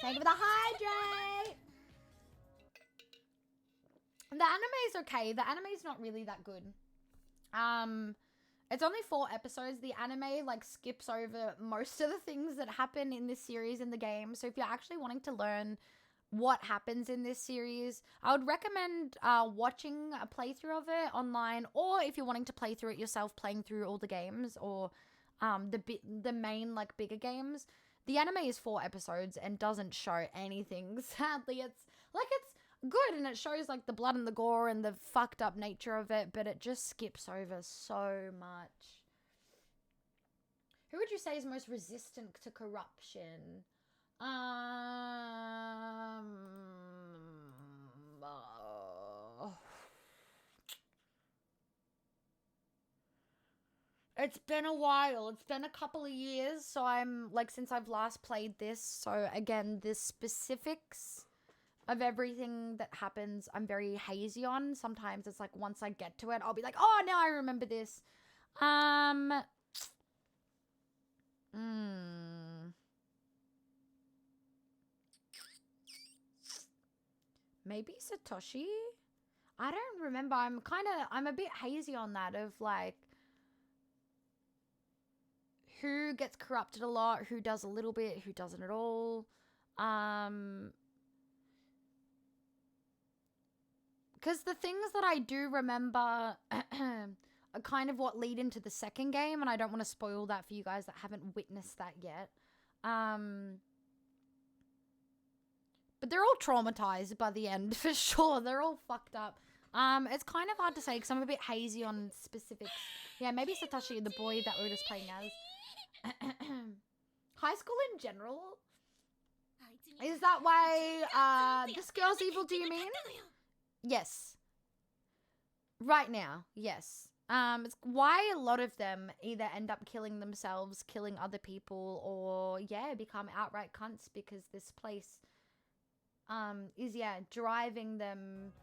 Thank you for the hydrate! The anime's okay. The anime's not really that good. It's only 4 episodes. The anime, like, skips over most of the things that happen in this series in the game. So if you're actually wanting to learn what happens in this series, I would recommend watching a playthrough of it online, or if you're wanting to play through it yourself, playing through all the games, or the main, like, bigger games. The anime is 4 episodes and doesn't show anything. Sadly, it's good, and it shows, like, the blood and the gore and the fucked up nature of it, but it just skips over so much. Who would you say is most resistant to corruption? It's been a while. It's been a couple of years, so I'm, like, since I've last played this, so again, the specifics of everything that happens, I'm very hazy on. Sometimes it's like, once I get to it, I'll be like, oh, now I remember this. Maybe Satoshi? I don't remember. I'm a bit hazy on that, of, like, who gets corrupted a lot, who does a little bit, who doesn't at all. Because the things that I do remember are kind of what lead into the second game, and I don't want to spoil that for you guys that haven't witnessed that yet. But they're all traumatized by the end, for sure. They're all fucked up. It's kind of hard to say because I'm a bit hazy on specifics. Yeah, maybe Satoshi, the boy that we were just playing as. High school in general? Is that why this girl's evil, do you mean? Yes. Right now, yes. It's why a lot of them either end up killing themselves, killing other people, or, yeah, become outright cunts because this place is, yeah, driving them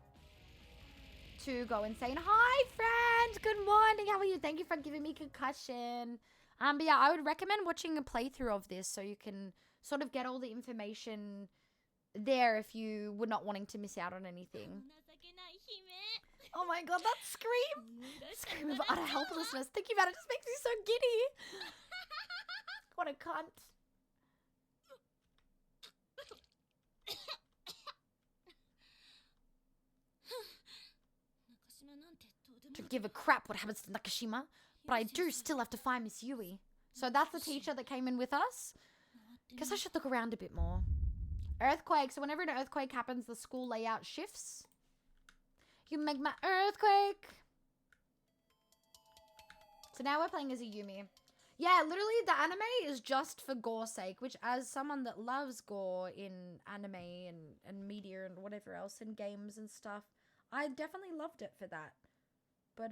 to go insane. Hi, friend! Good morning, how are you? Thank you for giving me concussion. But yeah, I would recommend watching a playthrough of this so you can sort of get all the information there if you were not wanting to miss out on anything. Oh my god, that scream! Scream of utter helplessness. Thinking about it just makes me so giddy. What a cunt. Don't give a crap what happens to Nakashima, but I do still have to find Miss Yui. So that's the teacher that came in with us? Guess I should look around a bit more. Earthquake. So whenever an earthquake happens, the school layout shifts. You make my earthquake. So now we're playing as a Yumi. Yeah, literally the anime is just for gore's sake, which as someone that loves gore in anime and media and whatever else in games and stuff, I definitely loved it for that. But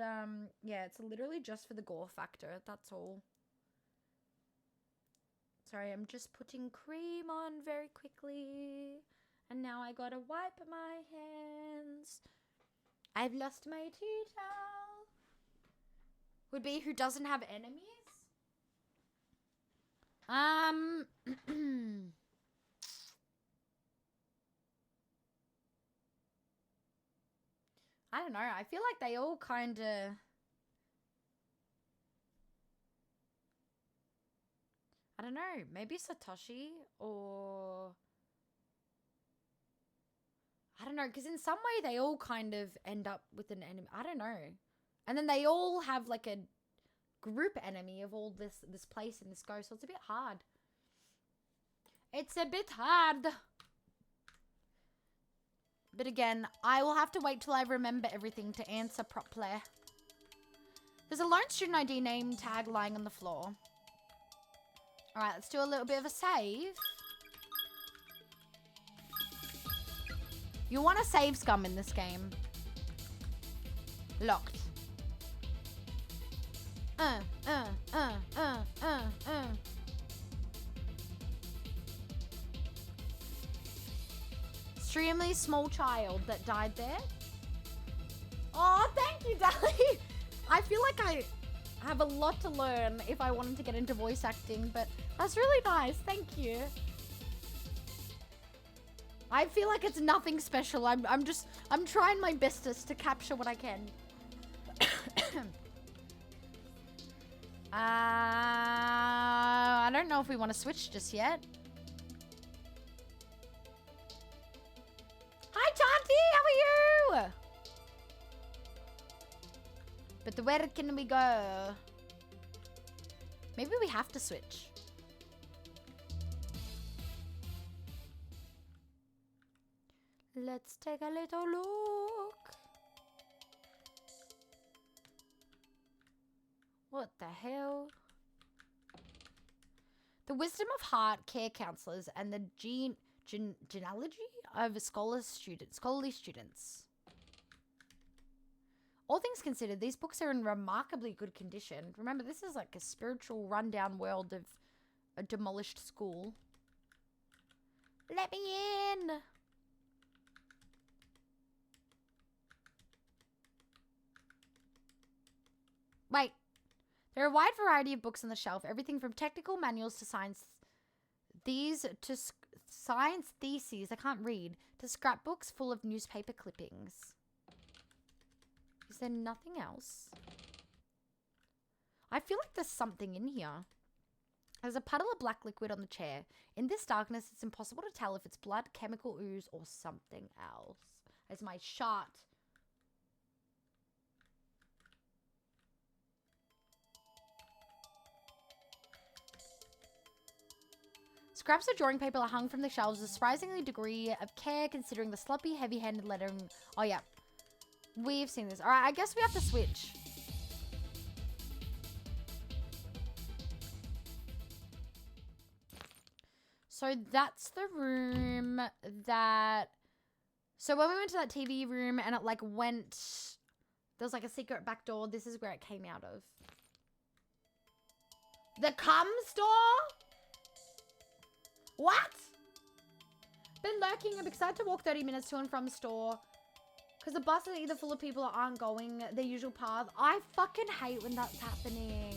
yeah, it's literally just for the gore factor, that's all. Sorry, I'm just putting cream on very quickly. And now I gotta wipe my hands. I've lost my tea towel. Would be who doesn't have enemies? I don't know. I feel like they all kind of... I don't know. Maybe Satoshi or... I don't know. Because in some way they all kind of end up with an enemy. I don't know. And then they all have like a group enemy of all this place and this ghost. So it's a bit hard. It's a bit hard. But again, I will have to wait till I remember everything to answer properly. There's a lone student ID name tag lying on the floor. Alright, let's do a little bit of a save. You want to save scum in this game. Locked. extremely small child that died there. Oh, thank you, Dali. I feel like I have a lot to learn if I wanted to get into voice acting, but that's really nice. Thank you. I feel like it's nothing special. I'm trying my bestest to capture what I can. I don't know if we want to switch just yet. Hi, Chanti, how are you? But where can we go? Maybe we have to switch. Let's take a little look. What the hell? The wisdom of heart care counselors and the genealogy of scholarly students. All things considered, these books are in remarkably good condition. Remember, this is like a spiritual rundown world of a demolished school. Let me in! Wait. There are a wide variety of books on the shelf, everything from technical manuals to science theses, I can't read, to scrapbooks full of newspaper clippings. Is there nothing else? I feel like there's something in here. There's a puddle of black liquid on the chair. In this darkness, it's impossible to tell if it's blood, chemical ooze, or something else. As my shot. Scraps of drawing paper are hung from the shelves with a surprisingly degree of care considering the sloppy, heavy-handed lettering. Oh, yeah. We've seen this. All right, I guess we have to switch. So that's the room that... So when we went to that TV room and it like went... There was like a secret back door. This is where it came out of. The cum store? What? Been lurking. I'm excited to walk 30 minutes to and from store. Because the buses are either full of people or aren't going their usual path. I fucking hate when that's happening.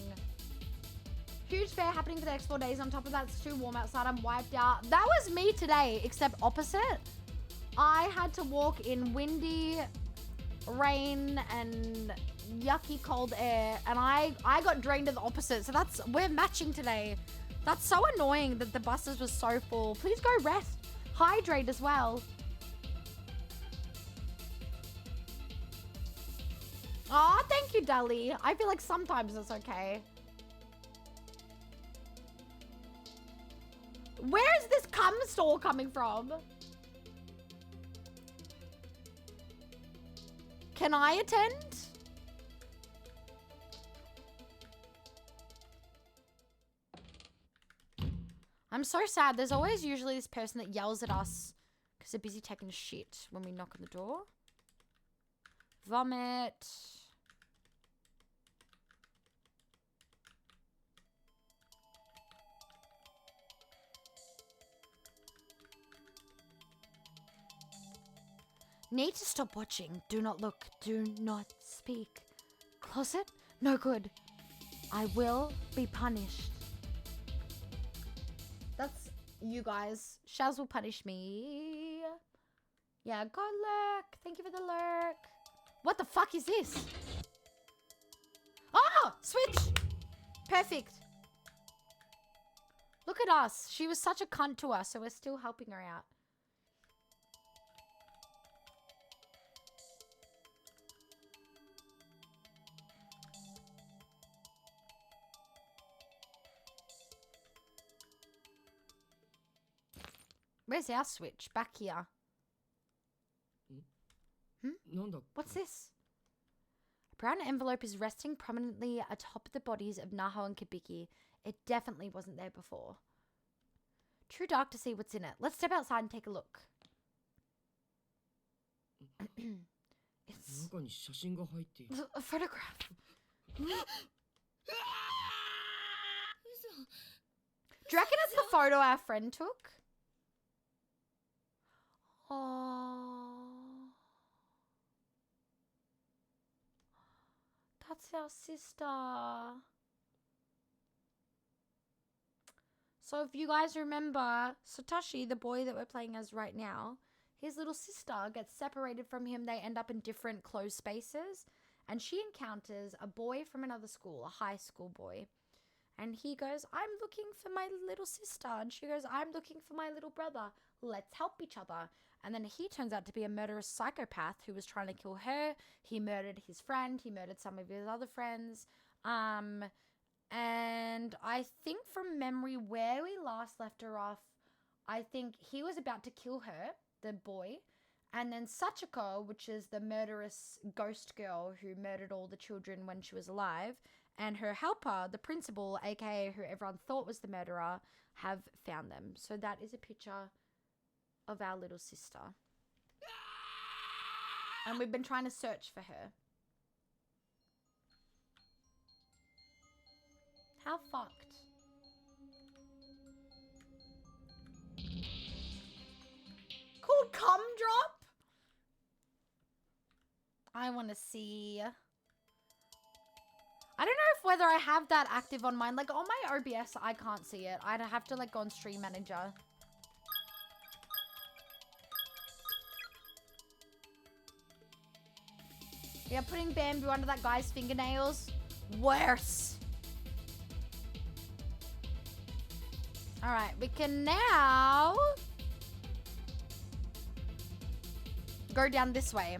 Huge fair happening for the next 4 days. On top of that, it's too warm outside. I'm wiped out. That was me today, except opposite. I had to walk in windy rain and yucky cold air. And I got drained at the opposite. So we're matching today. That's so annoying that the buses were so full. Please go rest. Hydrate as well. Aw, thank you, Dali. I feel like sometimes it's okay. Where is this cum store coming from? Can I attend? I'm so sad. There's always usually this person that yells at us because they're busy taking a shit when we knock on the door. Vomit. Need to stop watching. Do not look. Do not speak. Closet? No good. I will be punished. That's you guys. Shaz will punish me. Yeah, go lurk. Thank you for the lurk. What the fuck is this? Oh! Switch! Perfect. Look at us. She was such a cunt to us, so we're still helping her out. Where's our switch? Back here. What's this? A brown envelope is resting prominently atop the bodies of Naho and Kabiki. It definitely wasn't there before. Too dark to see what's in it. Let's step outside and take a look. It's a photograph. Do you reckon it's the photo our friend took? Oh. That's our sister. So if you guys remember, Satoshi, the boy that we're playing as right now, his little sister gets separated from him. They end up in different closed spaces. And she encounters a boy from another school, a high school boy. And he goes, I'm looking for my little sister. And she goes, I'm looking for my little brother. Let's help each other. And then he turns out to be a murderous psychopath who was trying to kill her. He murdered his friend. He murdered some of his other friends. And I think from memory where we last left her off, I think he was about to kill her, the boy. And then Sachiko, which is the murderous ghost girl who murdered all the children when she was alive, and her helper, the principal, aka who everyone thought was the murderer, have found them. So that is a picture of our little sister. And we've been trying to search for her. How fucked? Called Cum Drop? I want to see. I don't know if whether I have that active on mine. Like on my OBS, I can't see it. I'd have to like go on Stream Manager. Yeah, putting bamboo under that guy's fingernails. Worse. Alright, we can now go down this way.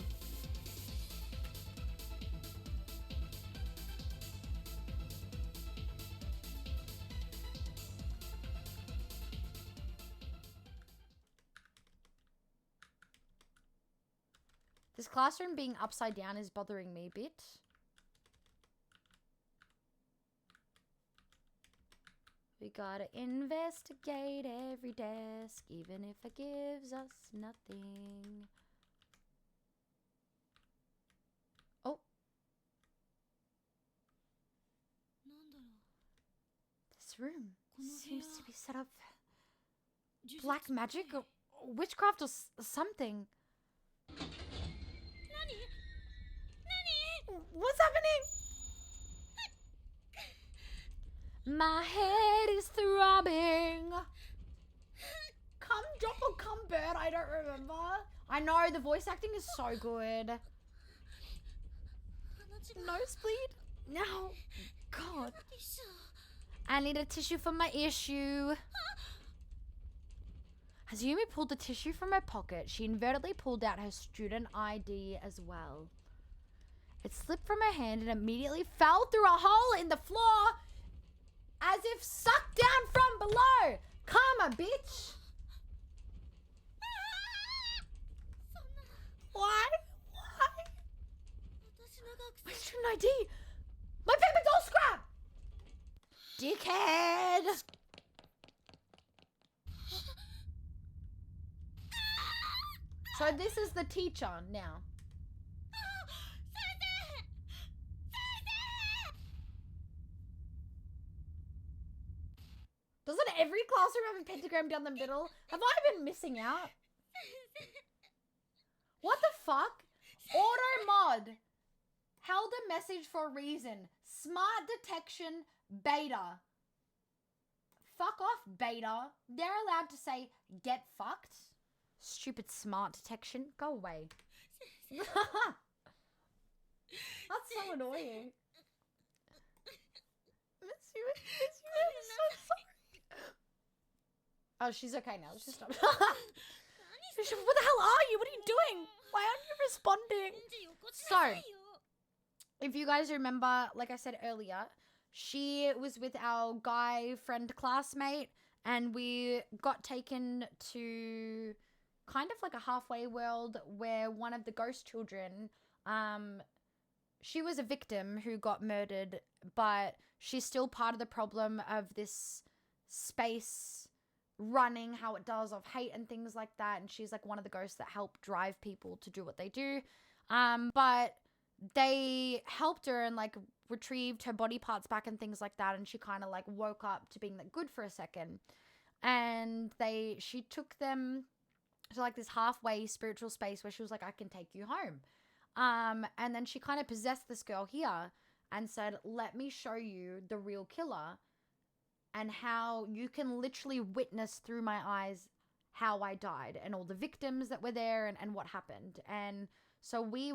This classroom being upside down is bothering me a bit. We gotta investigate every desk, even if it gives us nothing. Oh. This room seems to be set up for black magic or witchcraft or something. What's happening? My head is throbbing. Come drop or come bird, I don't remember. I know, the voice acting is so good. Nosebleed? No. God. I need a tissue for my issue. As Yumi pulled the tissue from her pocket, she inadvertently pulled out her student ID as well. It slipped from her hand and immediately fell through a hole in the floor as if sucked down from below. Karma, bitch. Why? Why? My student ID. My paper's all scrap. Dickhead. So this is the teacher now. Doesn't every classroom have a pentagram down the middle? Have I been missing out? What the fuck? Auto mod. Held a message for a reason. Smart detection beta. Fuck off, beta. They're allowed to say, get fucked. Stupid smart detection. Go away. That's so annoying. Miss you. I'm so sorry. Oh, she's okay now. Let's just stop. What the hell are you? What are you doing? Why aren't you responding? So, if you guys remember, like I said earlier, she was with our guy friend classmate, and we got taken to kind of like a halfway world where one of the ghost children, she was a victim who got murdered, but she's still part of the problem of this space running how it does of hate and things like that, and she's like one of the ghosts that help drive people to do what they do. But they helped her and like retrieved her body parts back and things like that, and she kind of like woke up to being like good for a second. And she took them So like this halfway spiritual space where she was like, I can take you home. And then she kind of possessed this girl here and said, let me show you the real killer and how you can literally witness through my eyes how I died and all the victims that were there and what happened. And so we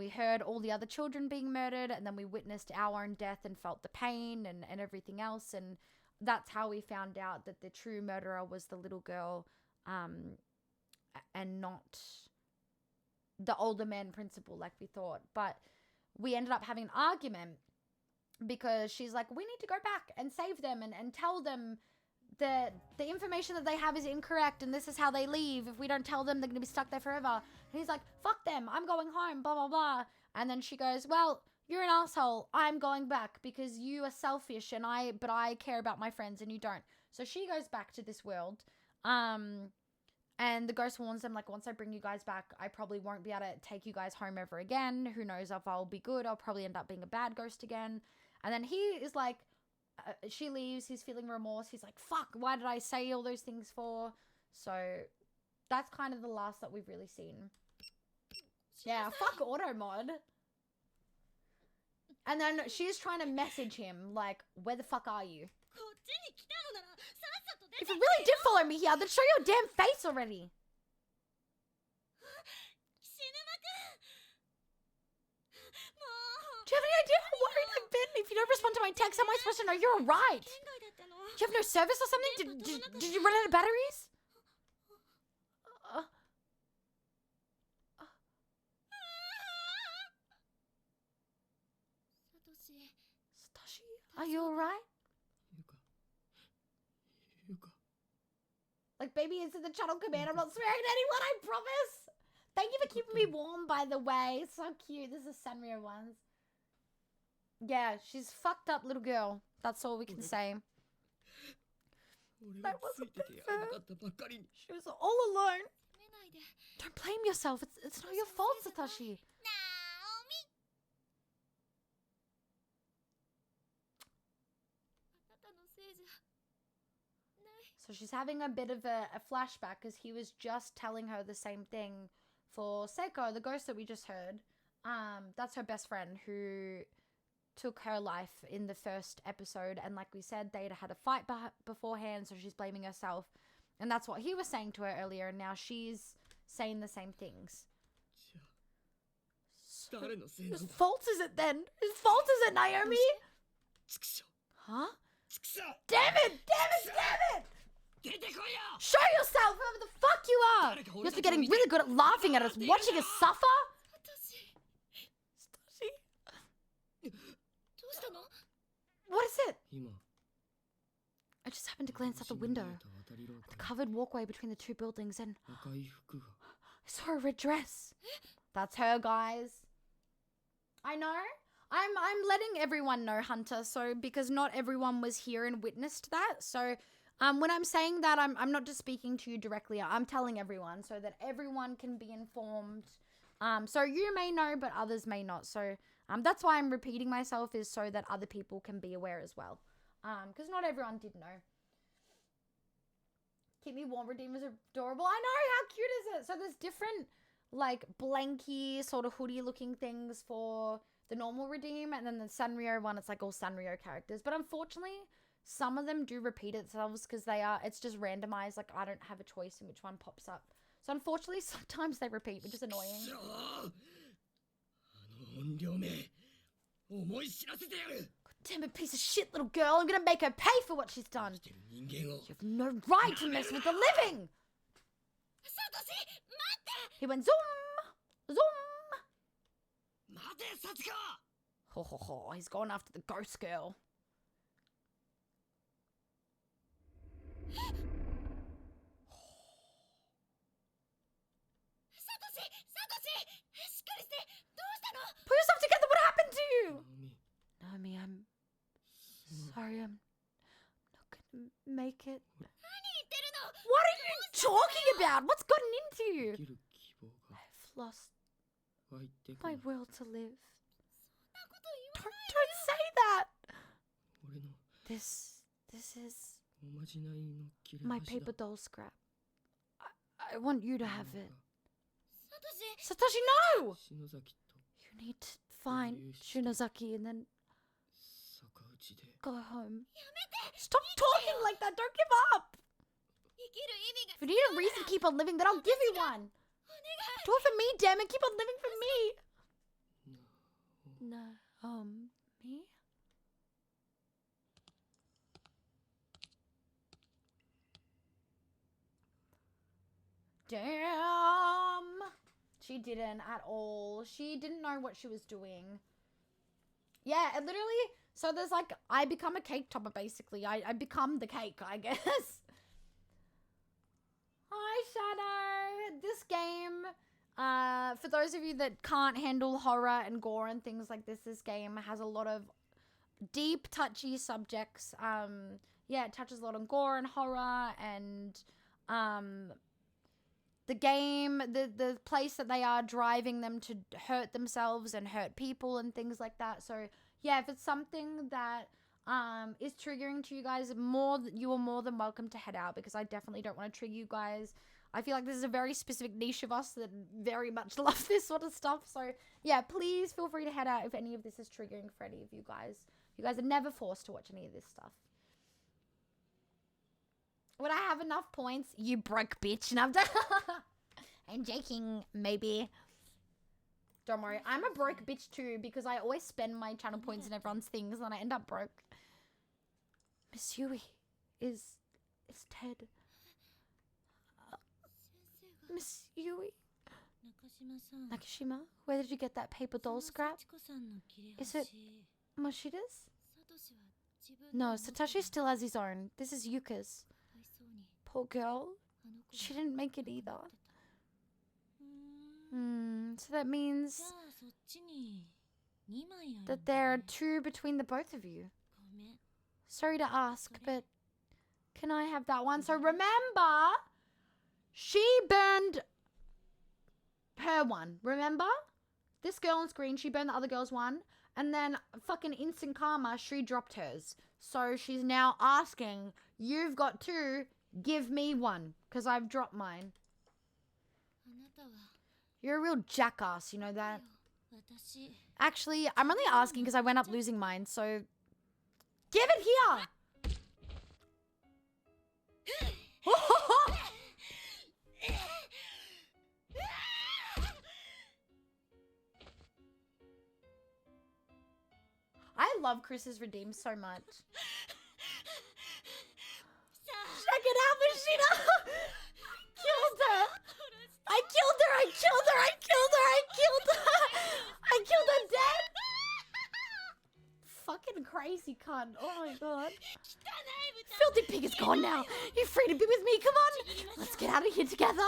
heard all the other children being murdered, and then we witnessed our own death and felt the pain and everything else. And that's how we found out that the true murderer was the little girl, and not the older man principal like we thought. But we ended up having an argument because she's like, we need to go back and save them and tell them that the information that they have is incorrect and this is how they leave. If we don't tell them, they're going to be stuck there forever. And he's like, fuck them, I'm going home, blah, blah, blah. And then she goes, well, you're an asshole. I'm going back because you are selfish but I care about my friends and you don't. So she goes back to this world. And the ghost warns them, like, once I bring you guys back, I probably won't be able to take you guys home ever again. Who knows if I'll be good. I'll probably end up being a bad ghost again. And then he is like, she leaves. He's feeling remorse. He's like, fuck, why did I say all those things for? So that's kind of the last that we've really seen. Yeah, fuck auto mod. And then she's trying to message him, like, where the fuck are you? If you really did follow me here, then show your damn face already. Do you have any idea how worried I've been? If you don't respond to my text, how am I supposed to know you're alright? Do you have no service or something? Did you run out of batteries? Satoshi, are you alright? Like, baby, is it the channel command? I'm not swearing at anyone, I promise. Thank you for keeping me warm, by the way. So cute. This is Sanrio ones. Yeah, she's fucked up little girl. That's all we can say. That wasn't fair. She was all alone. Don't blame yourself. It's not your fault, Satoshi. So she's having a bit of a flashback because he was just telling her the same thing for Seiko, the ghost that we just heard. That's her best friend who took her life in the first episode. And like we said, they'd had a fight beforehand, so she's blaming herself. And that's what he was saying to her earlier. And now she's saying the same things. So, whose fault is it then? Whose fault is it, Naomi? Huh? Damn it! Damn it! Damn it! Show yourself, whoever the fuck you are! You must be getting really good at laughing at us, watching us suffer? What is it? I just happened to glance out the window at the covered walkway between the two buildings and I saw a red dress. That's her, guys. I know. I'm letting everyone know, Hunter, so because not everyone was here and witnessed that. So when I'm saying that, I'm not just speaking to you directly. I'm telling everyone so that everyone can be informed. So you may know, but others may not. So that's why I'm repeating myself, is so that other people can be aware as well. Because not everyone did know. Keep me warm, Redeemer's adorable. I know, how cute is it? So there's different, like, blanky, sort of hoodie looking things for the normal Redeem, and then the Sanrio one, it's like all Sanrio characters. But unfortunately, some of them do repeat itself because it's just randomized. Like, I don't have a choice in which one pops up. So unfortunately, sometimes they repeat, which is annoying. God damn it, piece of shit, little girl. I'm gonna make her pay for what she's done. You have no right to mess with the living. He went zoom, zoom. Ho ho ho, he's going after the ghost girl. Put yourself together, what happened to you? Naomi, I'm sorry, I'm not gonna make it. What are you talking about? What's gotten into you? I've lost my will to live. Don't say that. This is my paper doll scrap. I want you to have it. Satoshi, no! You need to find Shinozaki and then go home. Stop talking like that. Don't give up. If you need a reason to keep on living, then I'll give you one. Do it for me, damn it. Keep on living for me. No. Me? Damn. She didn't at all. She didn't know what she was doing. Yeah, it literally... So there's like... I become a cake topper, basically. I become the cake, I guess. Hi, Shadow. This game... for those of you that can't handle horror and gore and things like this game has a lot of deep, touchy subjects. Yeah, it touches a lot on gore and horror and... the game, the place that they are driving them to hurt themselves and hurt people and things like that. So, yeah, if it's something that is triggering to you guys, you are more than welcome to head out, because I definitely don't want to trigger you guys. I feel like this is a very specific niche of us that very much love this sort of stuff. So, yeah, please feel free to head out if any of this is triggering for any of you guys. You guys are never forced to watch any of this stuff. Would I have enough points? You broke bitch. And I'm joking, maybe. Don't worry. I'm a broke bitch too, because I always spend my channel points in everyone's things and I end up broke. Miss Yui is Ted. Miss Yui? Nakashima? Where did you get that paper doll scrap? Is it Moshida's? No, Satoshi still has his own. This is Yuka's. Poor girl. She didn't make it either. So that means that there are two between the both of you. Sorry to ask, but can I have that one? So remember, she burned her one. Remember? This girl on screen, she burned the other girl's one. And then fucking instant karma, she dropped hers. So she's now asking, you've got two, give me one. Because I've dropped mine. You're a real jackass, you know that? Actually, I'm only asking because I went up losing mine, so... Give it here! I love Chris's Redeem so much. Check it out, Machina! Killed her! I killed her! I killed her! I killed her! I killed her! I killed her dead! Fucking crazy cunt. Oh my god. Filthy pig is gone now. You're free to be with me. Come on. Let's get out of here together.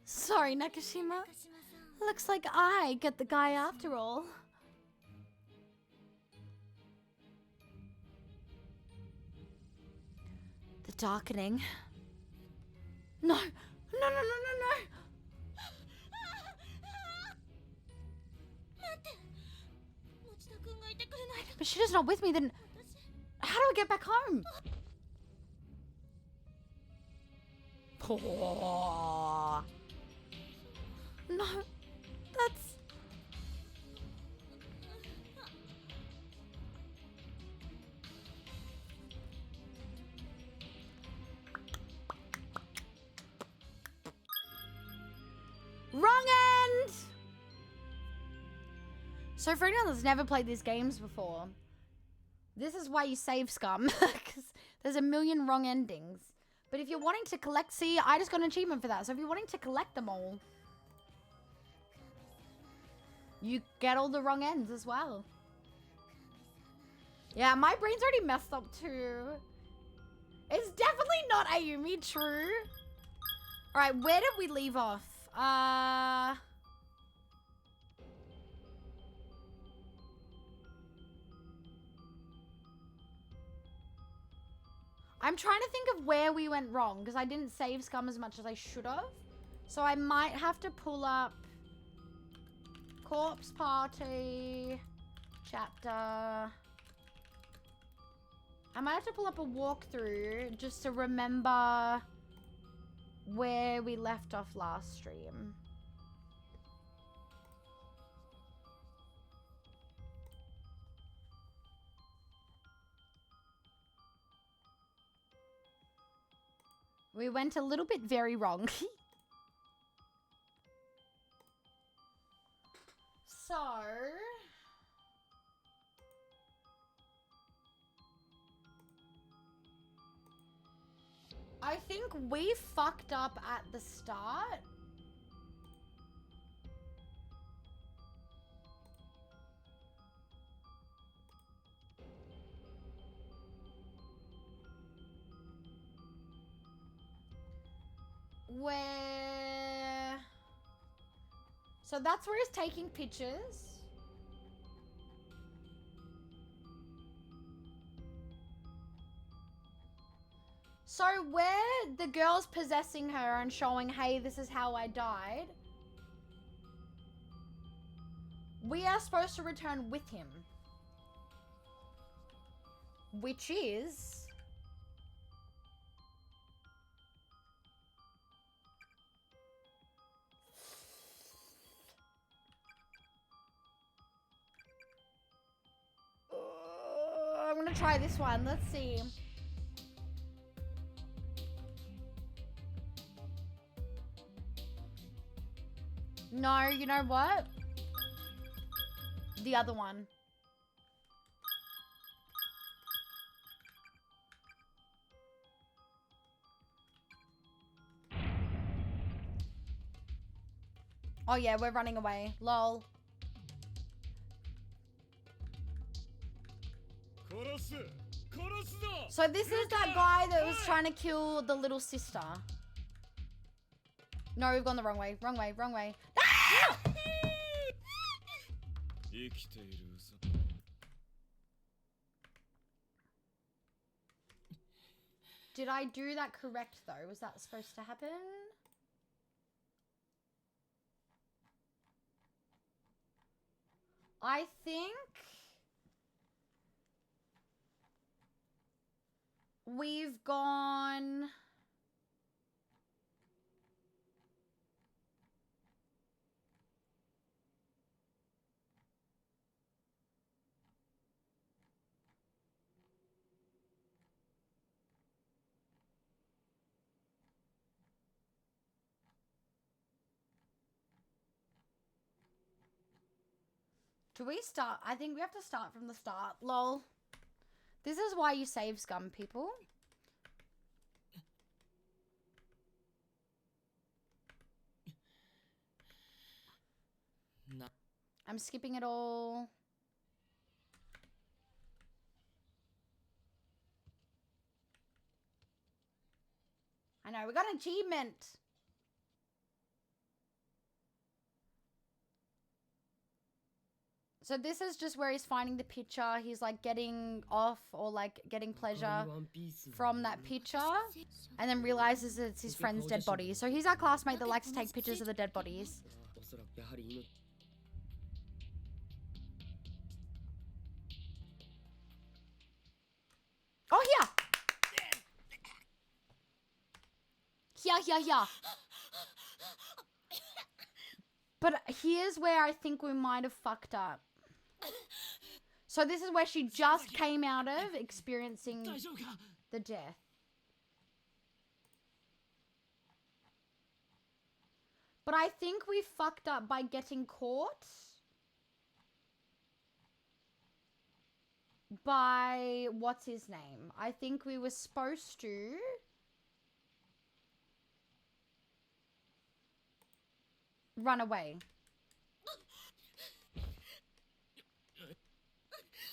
Sorry, Nakashima. Looks like I get the guy after all. The darkening. No. No, no, no, no, no. But she's not with me, then how do I get back home? Oh. No, that's... Wrong end! So for anyone that's never played these games before, this is why you save scum, because there's a million wrong endings. But if you're wanting to collect, see, I just got an achievement for that. So if you're wanting to collect them all, you get all the wrong ends as well. Yeah, my brain's already messed up too. It's definitely not Ayumi, true. All right, where did we leave off? I'm trying to think of where we went wrong, because I didn't save scum as much as I should have. So I might have to pull up Corpse Party chapter. I I might have to pull up a walkthrough just to remember where we left off last stream. We went a little bit very wrong. So... I think we fucked up at the start. Where... So that's where he's taking pictures. So where the girl's possessing her and showing, hey, this is how I died, we are supposed to return with him. Which is... I'm gonna try this one. Let's see. No, you know what? The other one. Oh yeah, we're running away. Lol. So this is that guy that was trying to kill the little sister. No, we've gone the wrong way. Wrong way, wrong way. Ah! Did I do that correct though? Was that supposed to happen? I think we've gone... Do we start? I think we have to start from the start. Lol. This is why you save scum, people. No. I'm skipping it all. I know, we got an achievement. So this is just where he's finding the picture. He's like getting off or like getting pleasure from that picture and then realizes it's his friend's dead body. So he's our classmate that likes to take pictures of the dead bodies. Oh, here! Here. But here's where I think we might have fucked up. So this is where she just came out of experiencing the death. But I think we fucked up by getting caught by what's his name. I think we were supposed to run away.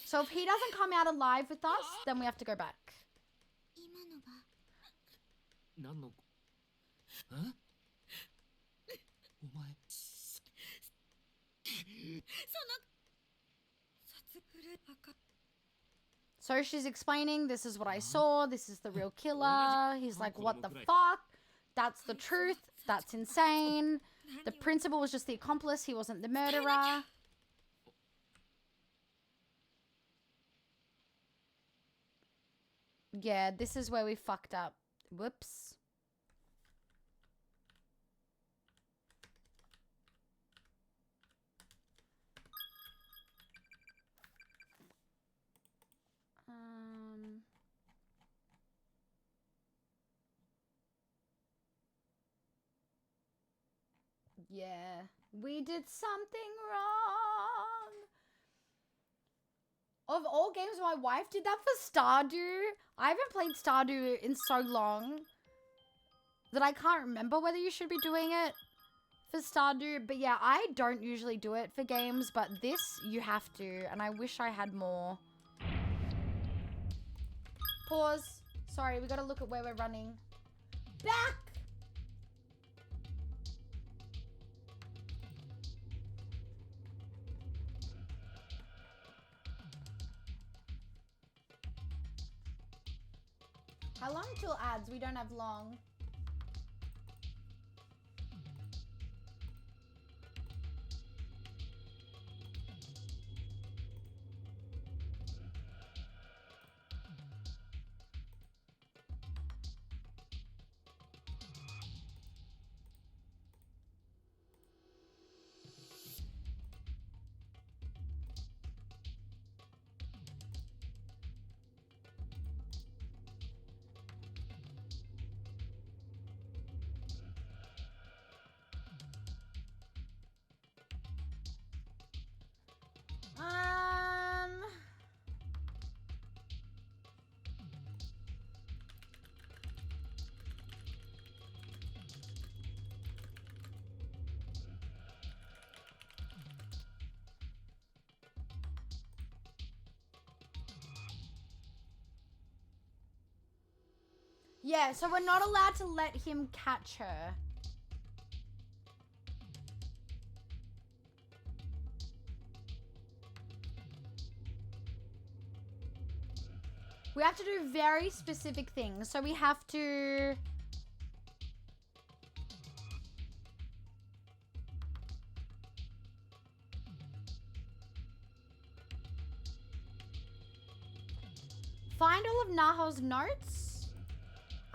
So if he doesn't come out alive with us, then we have to go back. So she's explaining, this is what I saw, this is the real killer. He's like, what the fuck? That's the truth. That's insane. The principal was just the accomplice. He wasn't the murderer. Yeah, this is where we fucked up. Whoops. Yeah, we did something wrong. Of all games, my wife did that for Stardew. I haven't played Stardew in so long that I can't remember whether you should be doing it for Stardew. But yeah, I don't usually do it for games, but this you have to, and I wish I had more. Pause. Sorry, we gotta look at where we're running. Back! How long till ads? We don't have long. Yeah, so we're not allowed to let him catch her. We have to do very specific things. So we have to... find all of Naho's notes.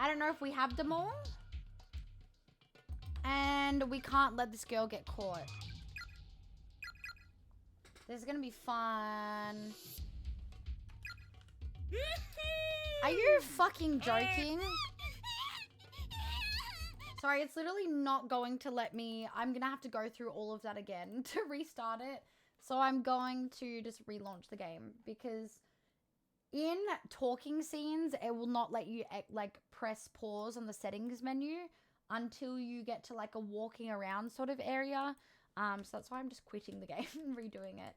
I don't know if we have them all. And we can't let this girl get caught. This is gonna be fun. Are you fucking joking? Sorry, it's literally not going to let me. I'm gonna have to go through all of that again to restart it. So I'm going to just relaunch the game because in talking scenes, it will not let you like press pause on the settings menu until you get to like a walking around sort of area. So that's why I'm just quitting the game and redoing it.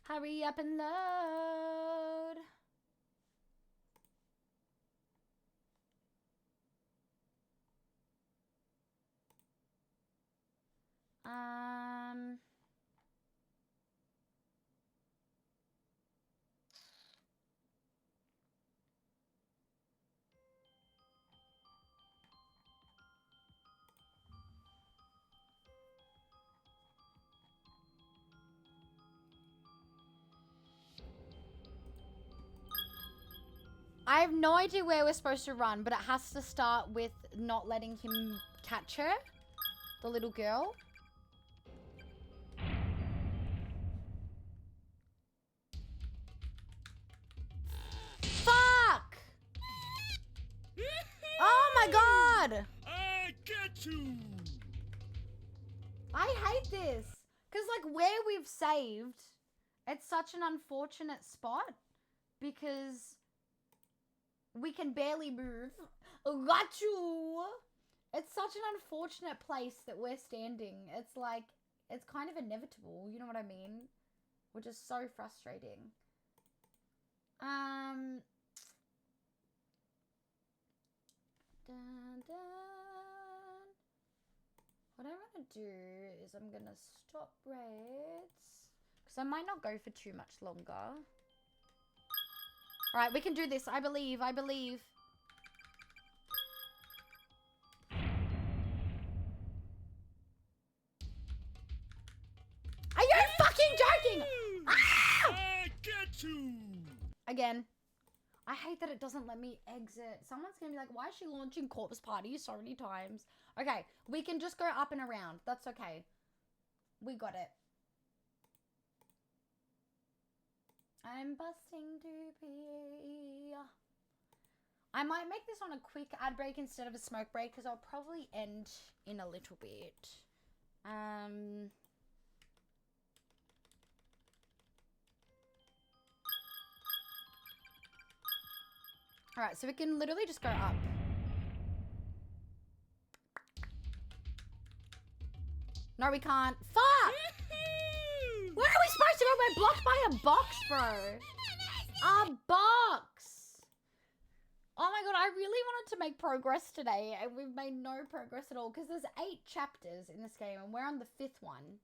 Hurry up and load. I have no idea where we're supposed to run, but it has to start with not letting him catch her, the little girl. Fuck! Oh my god! I get you! I hate this. Because, like, where we've saved, it's such an unfortunate spot. Because we can barely move. Got you! It's such an unfortunate place that we're standing. It's like, it's kind of inevitable. You know what I mean? Which is so frustrating. Dun, dun. What I'm gonna do is I'm gonna stop raids because I might not go for too much longer. All right, we can do this. I believe. I believe. Are you fucking joking? Ah! I get you! Again, I hate that it doesn't let me exit. Someone's gonna be like, why is she launching corpse parties so many times? Okay, we can just go up and around. That's okay. We got it. I'm busting to pee. I might make this on a quick ad break instead of a smoke break because I'll probably end in a little bit. Alright, so we can literally just go up. No, we can't. Fuck! Where are we supposed to go? We're blocked by a box, bro. A box! Oh my god, I really wanted to make progress today, and we've made no progress at all, because there's 8 chapters in this game, and we're on the 5th one.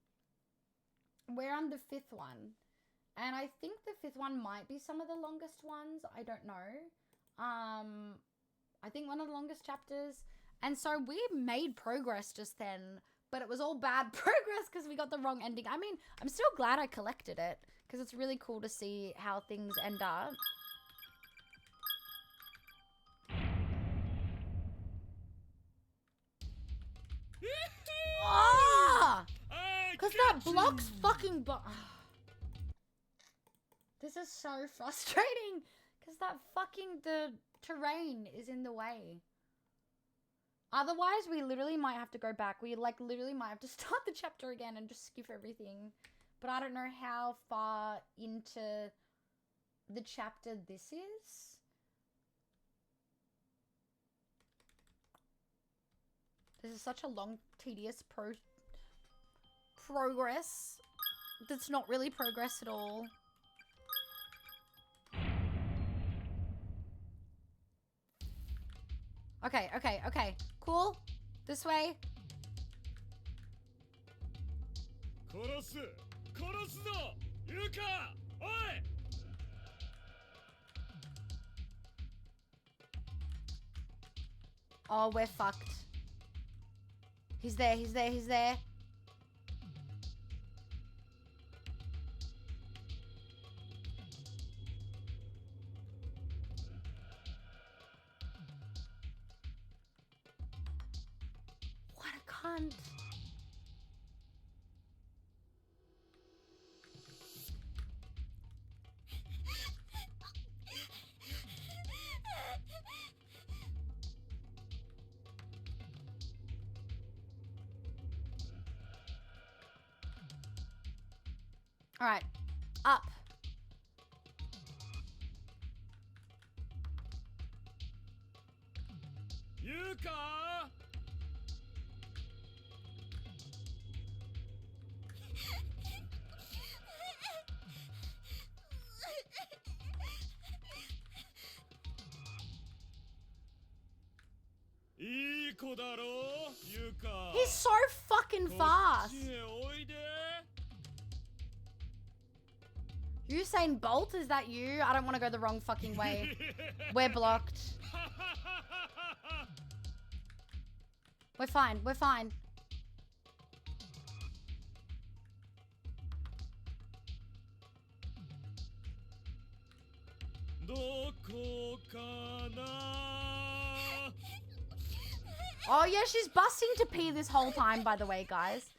We're on the 5th one. And I think the 5th one might be some of the longest ones. I don't know. I think one of the longest chapters. And so we made progress just then, but it was all bad progress because we got the wrong ending. I mean, I'm still glad I collected it because it's really cool to see how things end up. Ah! Because that blocks fucking This is so frustrating because that fucking the terrain is in the way. Otherwise, we literally might have to go back. We like literally might have to start the chapter again and just skip everything. But I don't know how far into the chapter this is. This is such a long, tedious progress. That's not really progress at all. Okay, okay, okay. Cool. This way. Oh, we're fucked. He's there, he's there, he's there. What a cunt. All right, up. Yuka! He's so fucking fast. Usain Bolt, is that you? I don't want to go the wrong fucking way. We're blocked. We're fine, we're fine. Oh yeah, she's busting to pee this whole time, by the way, guys.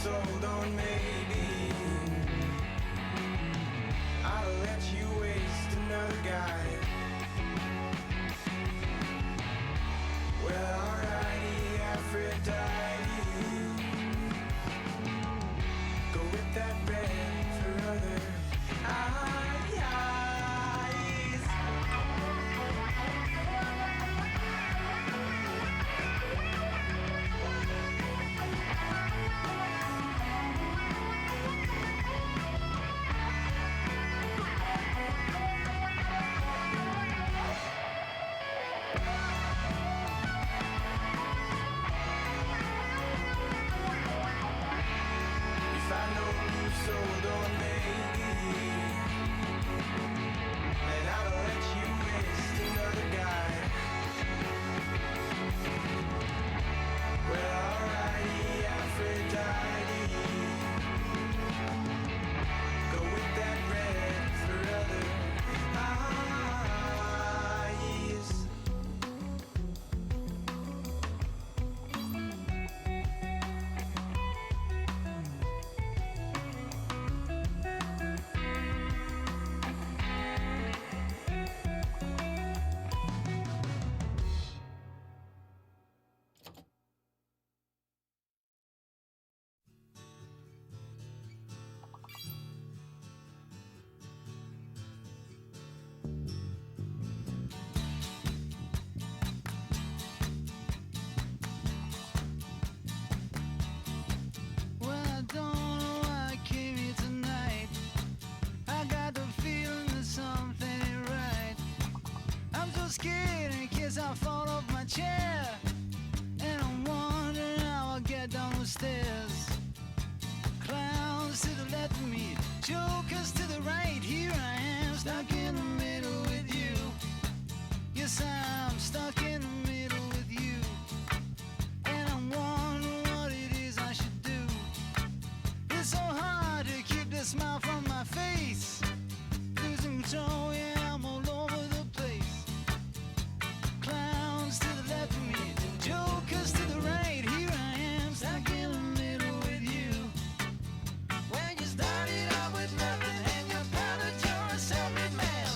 sold on maybe. I'll let you waste another guy. Well, alrighty, Aphrodite. Go with that red for other eyes. If I know you sold on maybe, then I'll let you waste another guy. Well, alrighty, Aphrodite. Go with that red for other eyes. Well, I don't know why I came here tonight. I got the feeling that something ain't right. I'm so scared in case I fall off my chair. And I'm wondering how I'll get down the stairs. Clowns to the left of me, jokers to the right. Here I am, stuck in the middle with you. Yes, I'm stuck in the middle with you. And I'm wondering what it is I should do. It's so hard to keep the smile from my face. Losing control, yeah, I'm all over the place. Clowns to the left of me, jokers to the right. Here I am, stuck in the middle with you. When you started out with nothing and you found that you're a self-made man.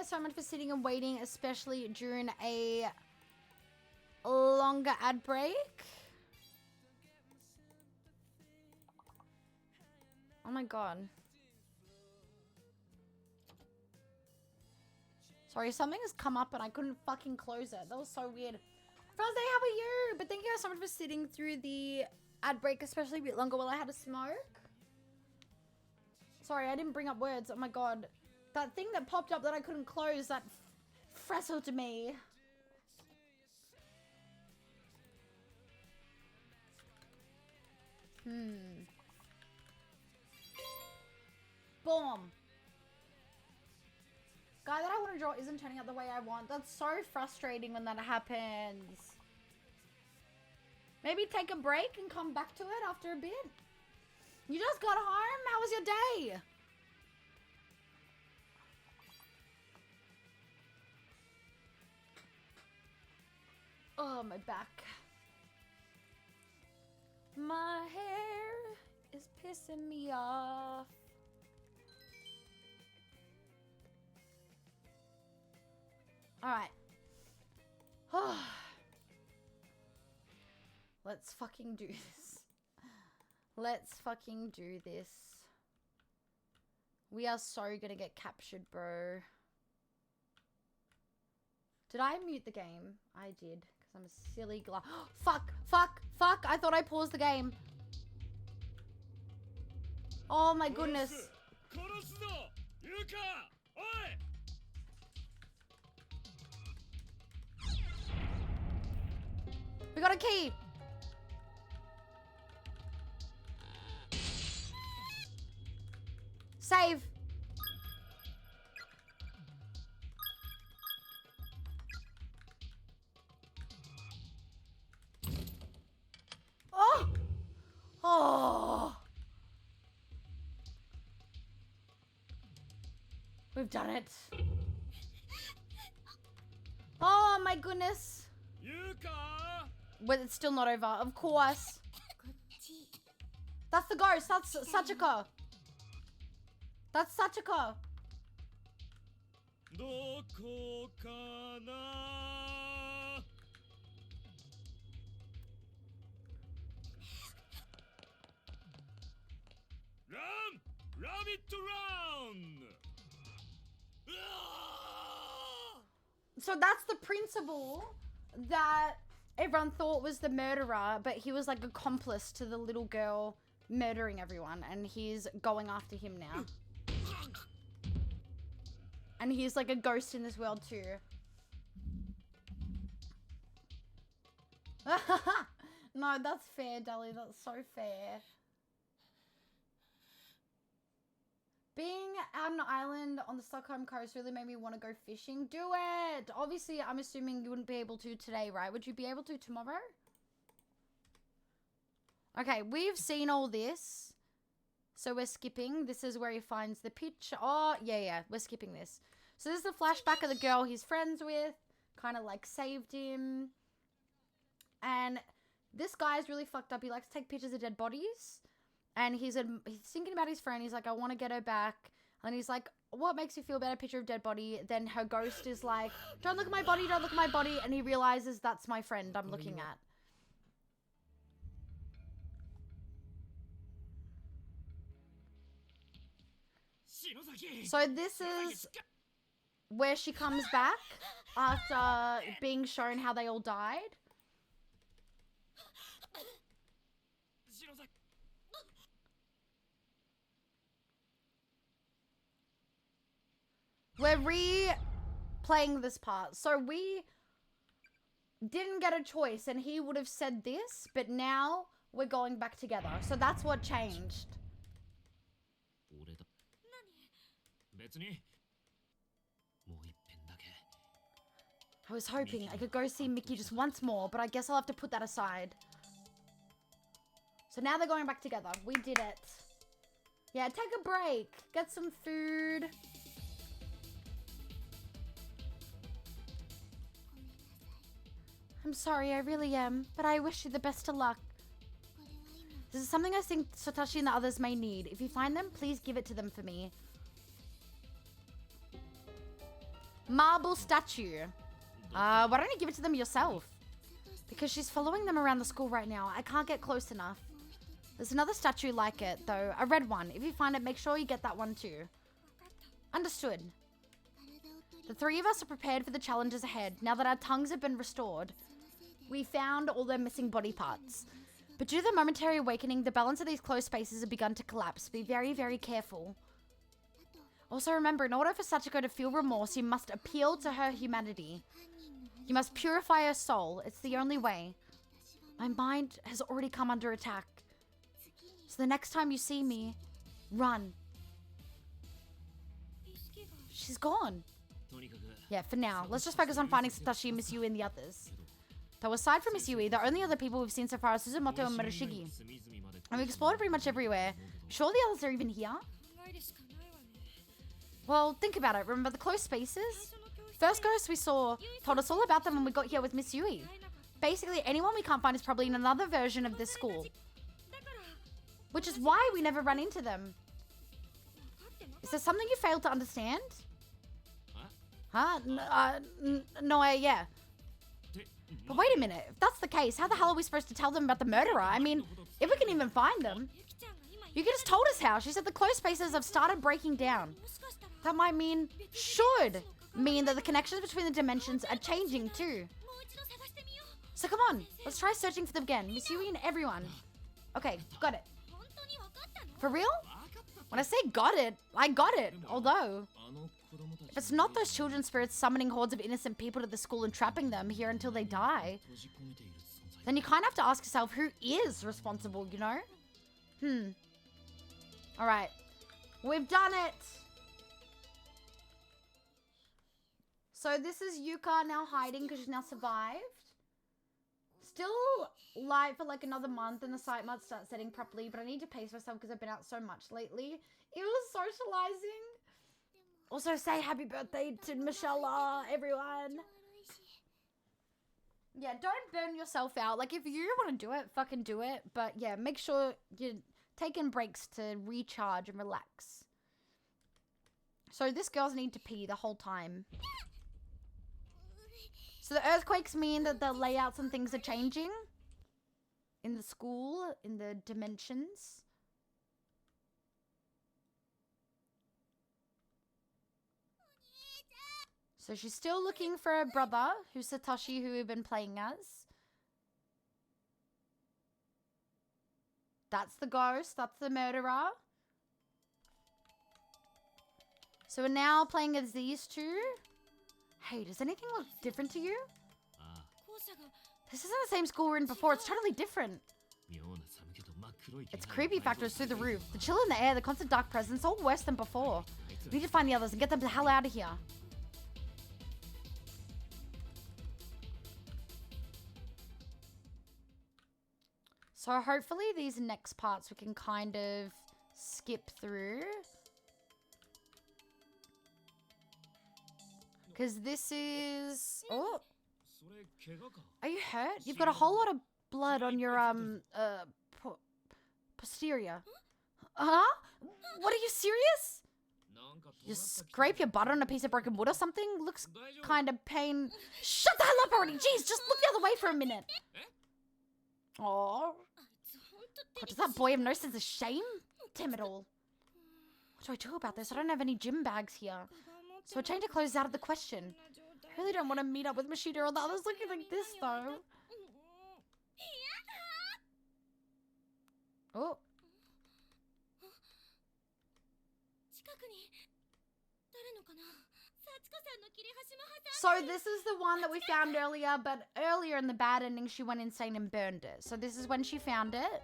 guys so much for sitting and waiting, especially during a longer ad break. Oh my god. Sorry, something has come up and I couldn't fucking close it. That was so weird. Friday, how are you? But thank you guys so much for sitting through the ad break, especially a bit longer while I had a smoke. Sorry, I didn't bring up words. Oh my god. That thing that popped up that I couldn't close, that frazzled me. Boom. Guy that I want to draw isn't turning out the way I want. That's so frustrating when that happens. Maybe take a break and come back to it after a bit. You just got home? How was your day? Oh, my back. My hair is pissing me off. Alright. Let's fucking do this. Let's fucking do this. We are so gonna get captured, bro. Did I mute the game? I did, because I'm a silly fuck, fuck, fuck! I thought I paused the game. Oh my goodness. We got a key. Save. Oh. Oh. We've done it. Oh my goodness. But it's still not over, of course. That's the ghost. That's Sachiko. That's Sachiko. Run! Rabbit run! So that's the principal that everyone thought was the murderer, but he was like accomplice to the little girl murdering everyone, and he's going after him now. And he's like a ghost in this world too. No, that's fair, Deli. That's so fair. Being out on an island on the Stockholm coast really made me want to go fishing. Do it! Obviously, I'm assuming you wouldn't be able to today, right? Would you be able to tomorrow? Okay, we've seen all this. So we're skipping. This is where he finds the picture. Oh, yeah, we're skipping this. So this is the flashback of the girl he's friends with. Kind of like saved him. And this guy's really fucked up. He likes to take pictures of dead bodies. And he's thinking about his friend. He's like, I want to get her back. And he's like, what makes you feel better? Picture of dead body. Then her ghost is like, don't look at my body, don't look at my body. And he realizes that's my friend I'm looking at. So this is where she comes back after being shown how they all died. We're replaying this part. So we didn't get a choice and he would have said this, but now we're going back together. So that's what changed. I was hoping I could go see Mickey just once more, but I guess I'll have to put that aside. So now they're going back together. We did it. Yeah, take a break. Get some food. I'm sorry, I really am, but I wish you the best of luck. This is something I think Satoshi and the others may need. If you find them, please give it to them for me. marble statue. Why don't you give it to them yourself? Because she's following them around the school right now. I can't get close enough. There's another statue like it, though. A red one. If you find it, make sure you get that one too. Understood. The three of us are prepared for the challenges ahead. Now that our tongues have been restored, we found all their missing body parts. But due to the momentary awakening, the balance of these closed spaces have begun to collapse. Be very, very careful. Also remember, in order for Sachiko to feel remorse, you must appeal to her humanity. You must purify her soul. It's the only way. My mind has already come under attack. So the next time you see me, run. She's gone. Yeah, for now. Let's just focus on finding Satoshi, Miss Yui, and the others. Though aside from Miss Yui, the only other people we've seen so far are Suzumoto and Murashigi. And we've explored pretty much everywhere. Sure the others are even here? Well, think about it. Remember the closed spaces? First ghost we saw told us all about them when we got here with Miss Yui. Basically, anyone we can't find is probably in another version of this school. Which is why we never run into them. Is there something you failed to understand? Huh? Yeah. But wait a minute. If that's the case, how the hell are we supposed to tell them about the murderer? I mean, if we can even find them. Yuki just told us how. She said the closed spaces have started breaking down. That might mean, should mean that the connections between the dimensions are changing too. So come on, let's try searching for them again. Miss Yui and everyone. Okay, got it. For real? When I say got it, I got it. Although, if it's not those children spirits summoning hordes of innocent people to the school and trapping them here until they die, then you kind of have to ask yourself who is responsible, you know? Alright. We've done it! So this is Yuka now hiding because she's now survived. Still live for like another month and the site might start setting properly, but I need to pace myself because I've been out so much lately. It was socializing. Also say happy birthday to Michelle, everyone. Yeah, don't burn yourself out. Like if you want to do it, fucking do it. But yeah, make sure you're taking breaks to recharge and relax. So this girl's need to pee the whole time. So the earthquakes mean that the layouts and things are changing in the school, in the dimensions. So she's still looking for her brother, who's Satoshi, who we've been playing as. That's the ghost, that's the murderer. So we're now playing as these two. Hey, does anything look different to you? This isn't the same school we're in before. It's totally different. Its creepy factor is through the roof. The chill in the air, the constant dark presence, all worse than before. We need to find the others and get them the hell out of here. So hopefully these next parts we can kind of skip through. Because this is... Oh! Are you hurt? You've got a whole lot of blood on your, posterior. Huh? What, are you serious? You scrape your butt on a piece of broken wood or something? Looks kind of pain... Shut the hell up already! Jeez, just look the other way for a minute! Aww. God, does that boy have no sense of shame? Damn it all. What do I do about this? I don't have any gym bags here. So a change of clothes is out of the question. I really don't want to meet up with Mashida or the others looking like this, though. Oh. So this is the one that we found earlier, but earlier in the bad ending, she went insane and burned it. So this is when she found it.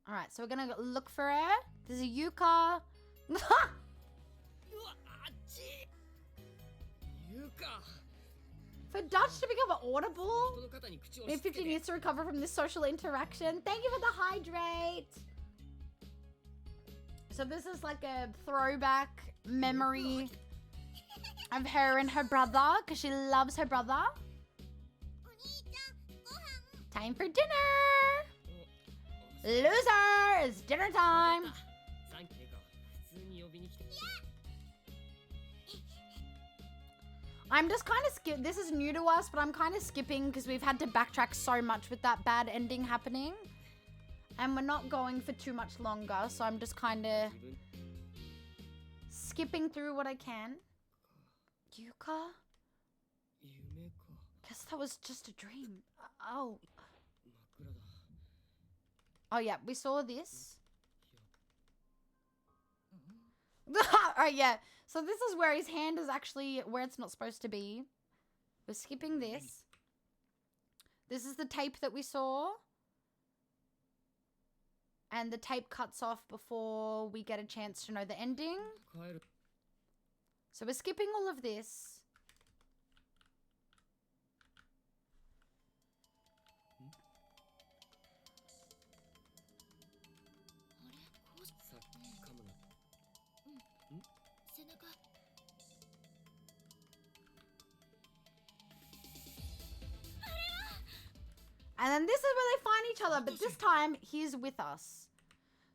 Alright, so we're gonna look for her. There's a Yuka. For Dutch to become audible, we have 15 years to recover from this social interaction. Thank you for the hydrate. So this is like a throwback memory of her and her brother, because she loves her brother. Time for dinner. Loser! It's dinner time! I'm just kind of this is new to us, but I'm kind of skipping because we've had to backtrack so much with that bad ending happening. And we're not going for too much longer, so I'm just kind of skipping through what I can. Yuka? Guess that was just a dream. Oh. Oh yeah, we saw this. Alright, yeah. So this is where his hand is actually where it's not supposed to be. We're skipping this. This is the tape that we saw. And the tape cuts off before we get a chance to know the ending. So we're skipping all of this. And then this is where they find each other, but this time he's with us.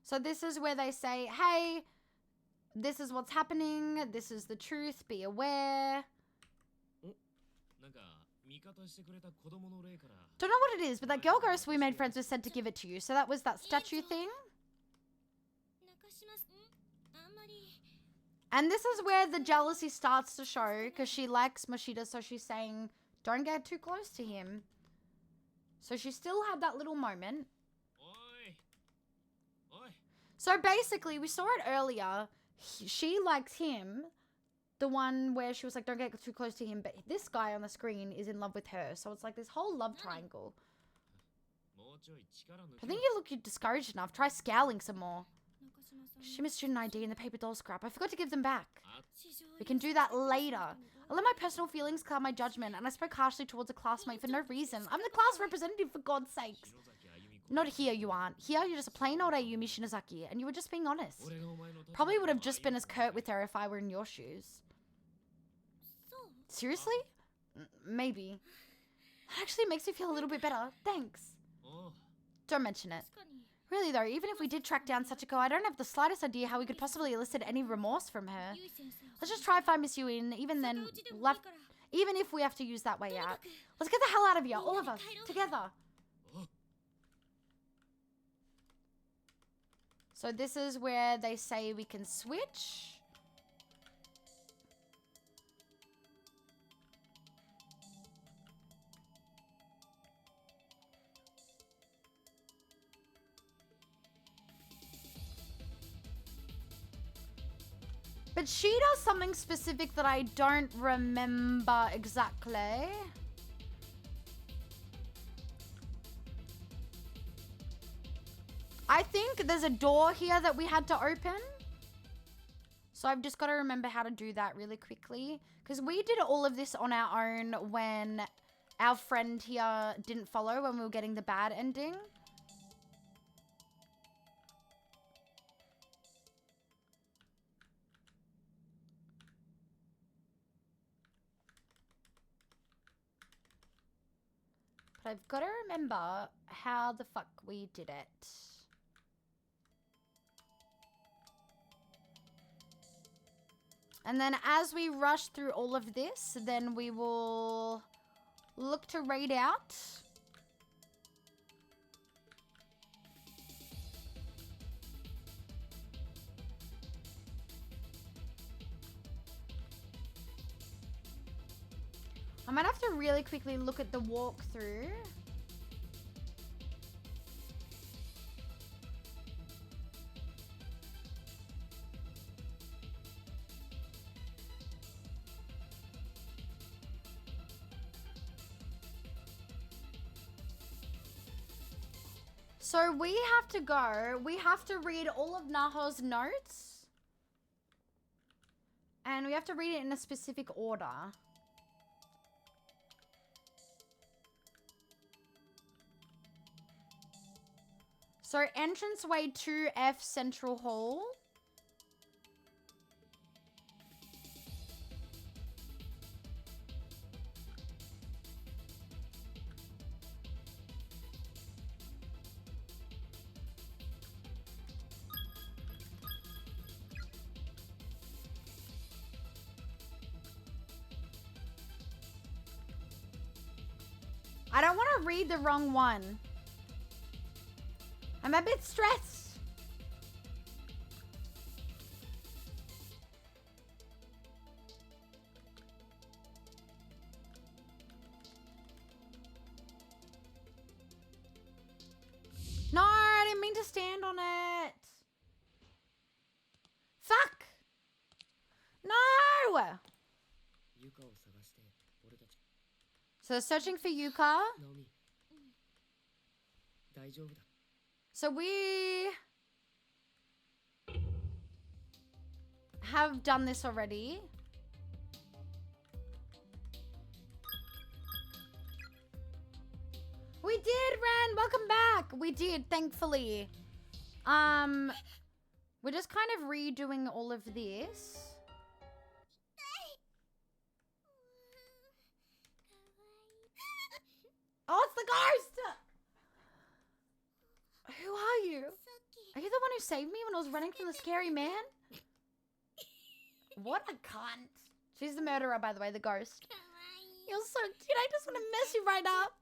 So this is where they say, hey, this is what's happening. This is the truth. Be aware. Don't know what it is, but that girl ghost we made friends with said to give it to you. So that was that statue thing. And this is where the jealousy starts to show because she likes Moshida, so she's saying, don't get too close to him. So she still had that little moment. So basically, we saw it earlier. She likes him. The one where she was like, don't get too close to him. But this guy on the screen is in love with her. So it's like this whole love triangle. I think you look discouraged enough. Try scowling some more. She missed student ID and the paper doll scrap. I forgot to give them back. We can do that later. I let my personal feelings cloud my judgment, and I spoke harshly towards a classmate for no reason. I'm the class representative, for God's sakes. Not here, you aren't. Here, you're just a plain old Ayumi Shinozaki, and you were just being honest. Probably would have just been as curt with her if I were in your shoes. Seriously? Maybe. That actually makes me feel a little bit better. Thanks. Don't mention it. Really though, even if we did track down Sachiko, I don't have the slightest idea how we could possibly elicit any remorse from her. Let's just try and find Miss Yui, and even then, even if we have to use that way out. Let's get the hell out of here, all of us, together. So this is where they say we can switch. But she does something specific that I don't remember exactly. I think there's a door here that we had to open. So I've just got to remember how to do that really quickly. Because we did all of this on our own when our friend here didn't follow when we were getting the bad ending. But I've got to remember how the fuck we did it. And then as we rush through all of this, then we will look to raid out. I might have to really quickly look at the walkthrough. So we have to go, we have to read all of Naho's notes. And we have to read it in a specific order. So entranceway 2F Central Hall. I don't want to read the wrong one. I'm a bit stressed. No, I didn't mean to stand on it. Fuck. No. So searching for Yuka. So we have done this already. We did, Ren. Welcome back. We did, thankfully. We're just kind of redoing all of this. Oh, it's the ghost! Who are you? Are you the one who saved me when I was running from the scary man? What a cunt. She's the murderer, by the way, the ghost. You're so cute. I just want to mess you right up.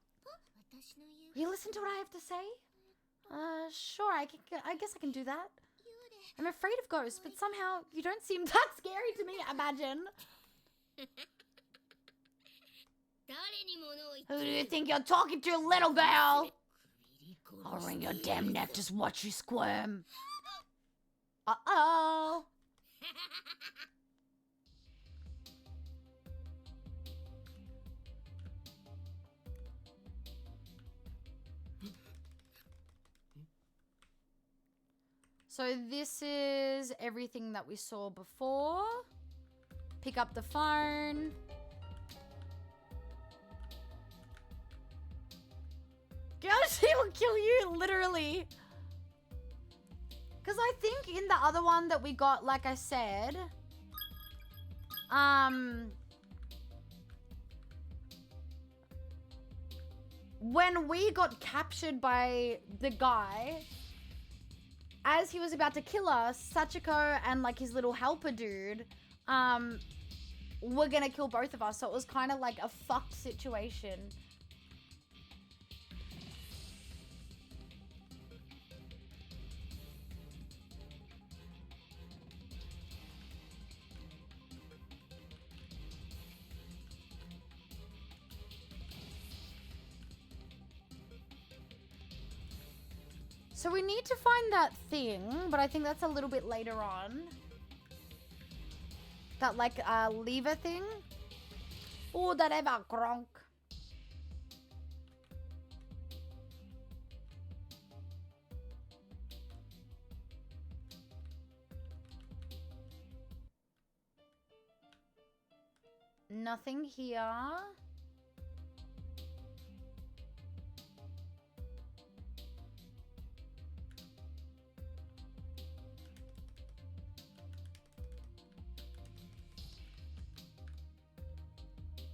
You listen to what I have to say? Sure, I guess I can do that. I'm afraid of ghosts, but somehow you don't seem that scary to me, imagine. Who do you think you're talking to, little girl? I'll wring your damn neck, just watch you squirm. Uh-oh. So this is everything that we saw before. Pick up the phone. She will kill you, literally. Because I think in the other one that we got, like I said, when we got captured by the guy, as he was about to kill us, Sachiko and like his little helper dude, were gonna kill both of us. So it was kind of like a fucked situation. So we need to find that thing, but I think that's a little bit later on. That like lever thing. Oh, that ever gronk. Nothing here.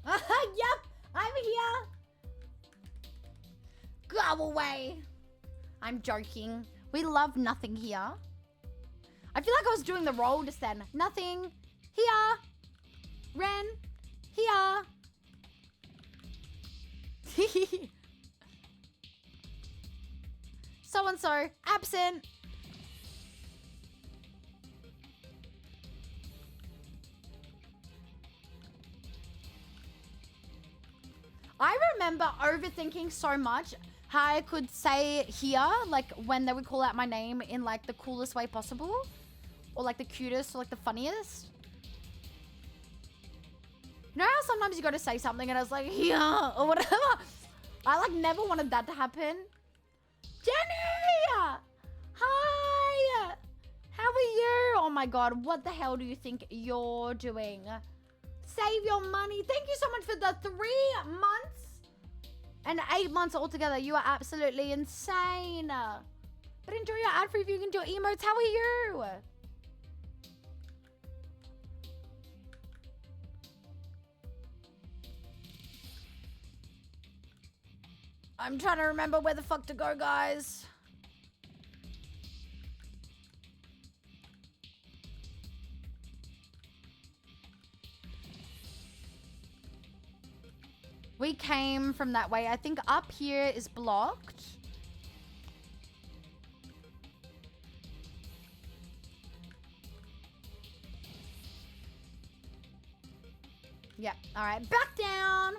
Yep, I'm here. Go away. I'm joking. We love nothing here. I feel like I was doing the role just then. Nothing here. Ren, here. So-and-so, absent. I remember overthinking so much how I could say here, like when they would call out my name in like the coolest way possible. Or like the cutest or like the funniest. You know how sometimes you gotta say something and I was like, here, or whatever? I like never wanted that to happen. Jenny! Hi! How are you? Oh my god, what the hell do you think you're doing? Save your money. Thank you so much for the 3 months and 8 months altogether. You are absolutely insane. But enjoy your ad-free view and your emotes. How are you? I'm trying to remember where the fuck to go, guys. We came from that way. I think up here is blocked. Yep. All right. Back down.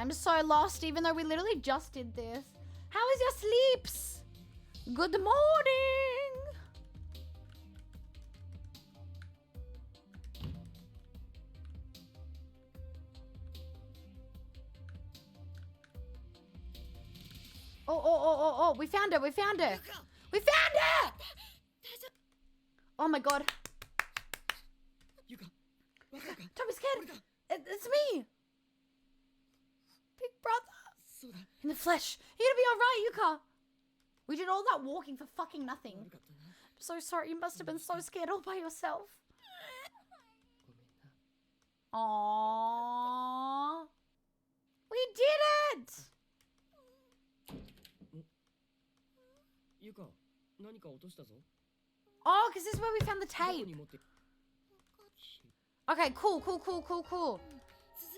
I'm so lost, even though we literally just did this. How is your sleeps? Good morning. Oh, we found her, we found her. We found her! Oh my god. Don't be scared. It's me. Big brother. In the flesh. You're gonna be alright, Yuka. We did all that walking for fucking nothing. I'm so sorry. You must have been so scared all by yourself. Aww. We did it! Yuka, 何か落としたぞ。 Oh, because this is where we found the tape. Okay, cool. 続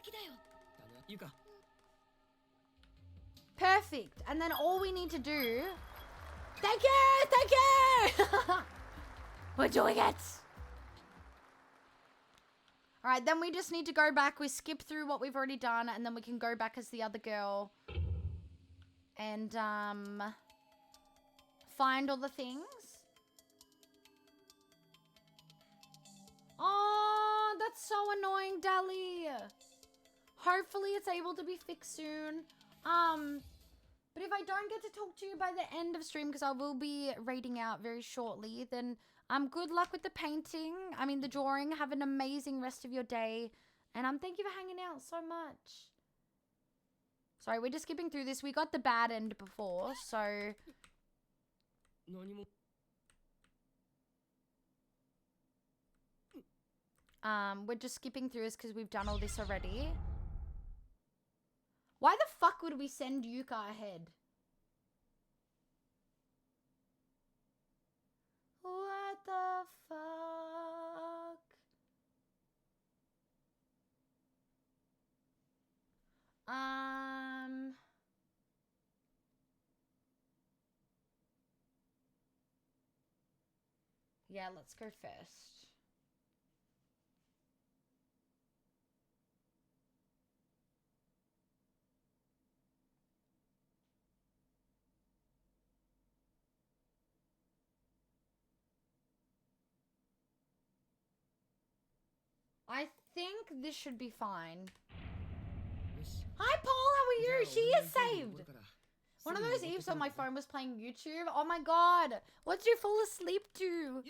きだよ。 Yuka. Perfect. And then all we need to do... Thank you! We're doing it! Alright, then we just need to go back. We skip through what we've already done, and then we can go back as the other girl. And, find all the things. Oh, that's so annoying, Dali. Hopefully it's able to be fixed soon. But if I don't get to talk to you by the end of stream, because I will be raiding out very shortly, then good luck with the painting. I mean, the drawing. Have an amazing rest of your day. And thank you for hanging out so much. Sorry, we're just skipping through this. We got the bad end before, so... we're just skipping through this because we've done all this already. Why the fuck would we send Yuka ahead? What the fuck? Yeah, let's go first. I think this should be fine. Hi, Paul. How are you? She is saved. One of those eves on my phone was playing YouTube. Oh my god. What did you fall asleep to?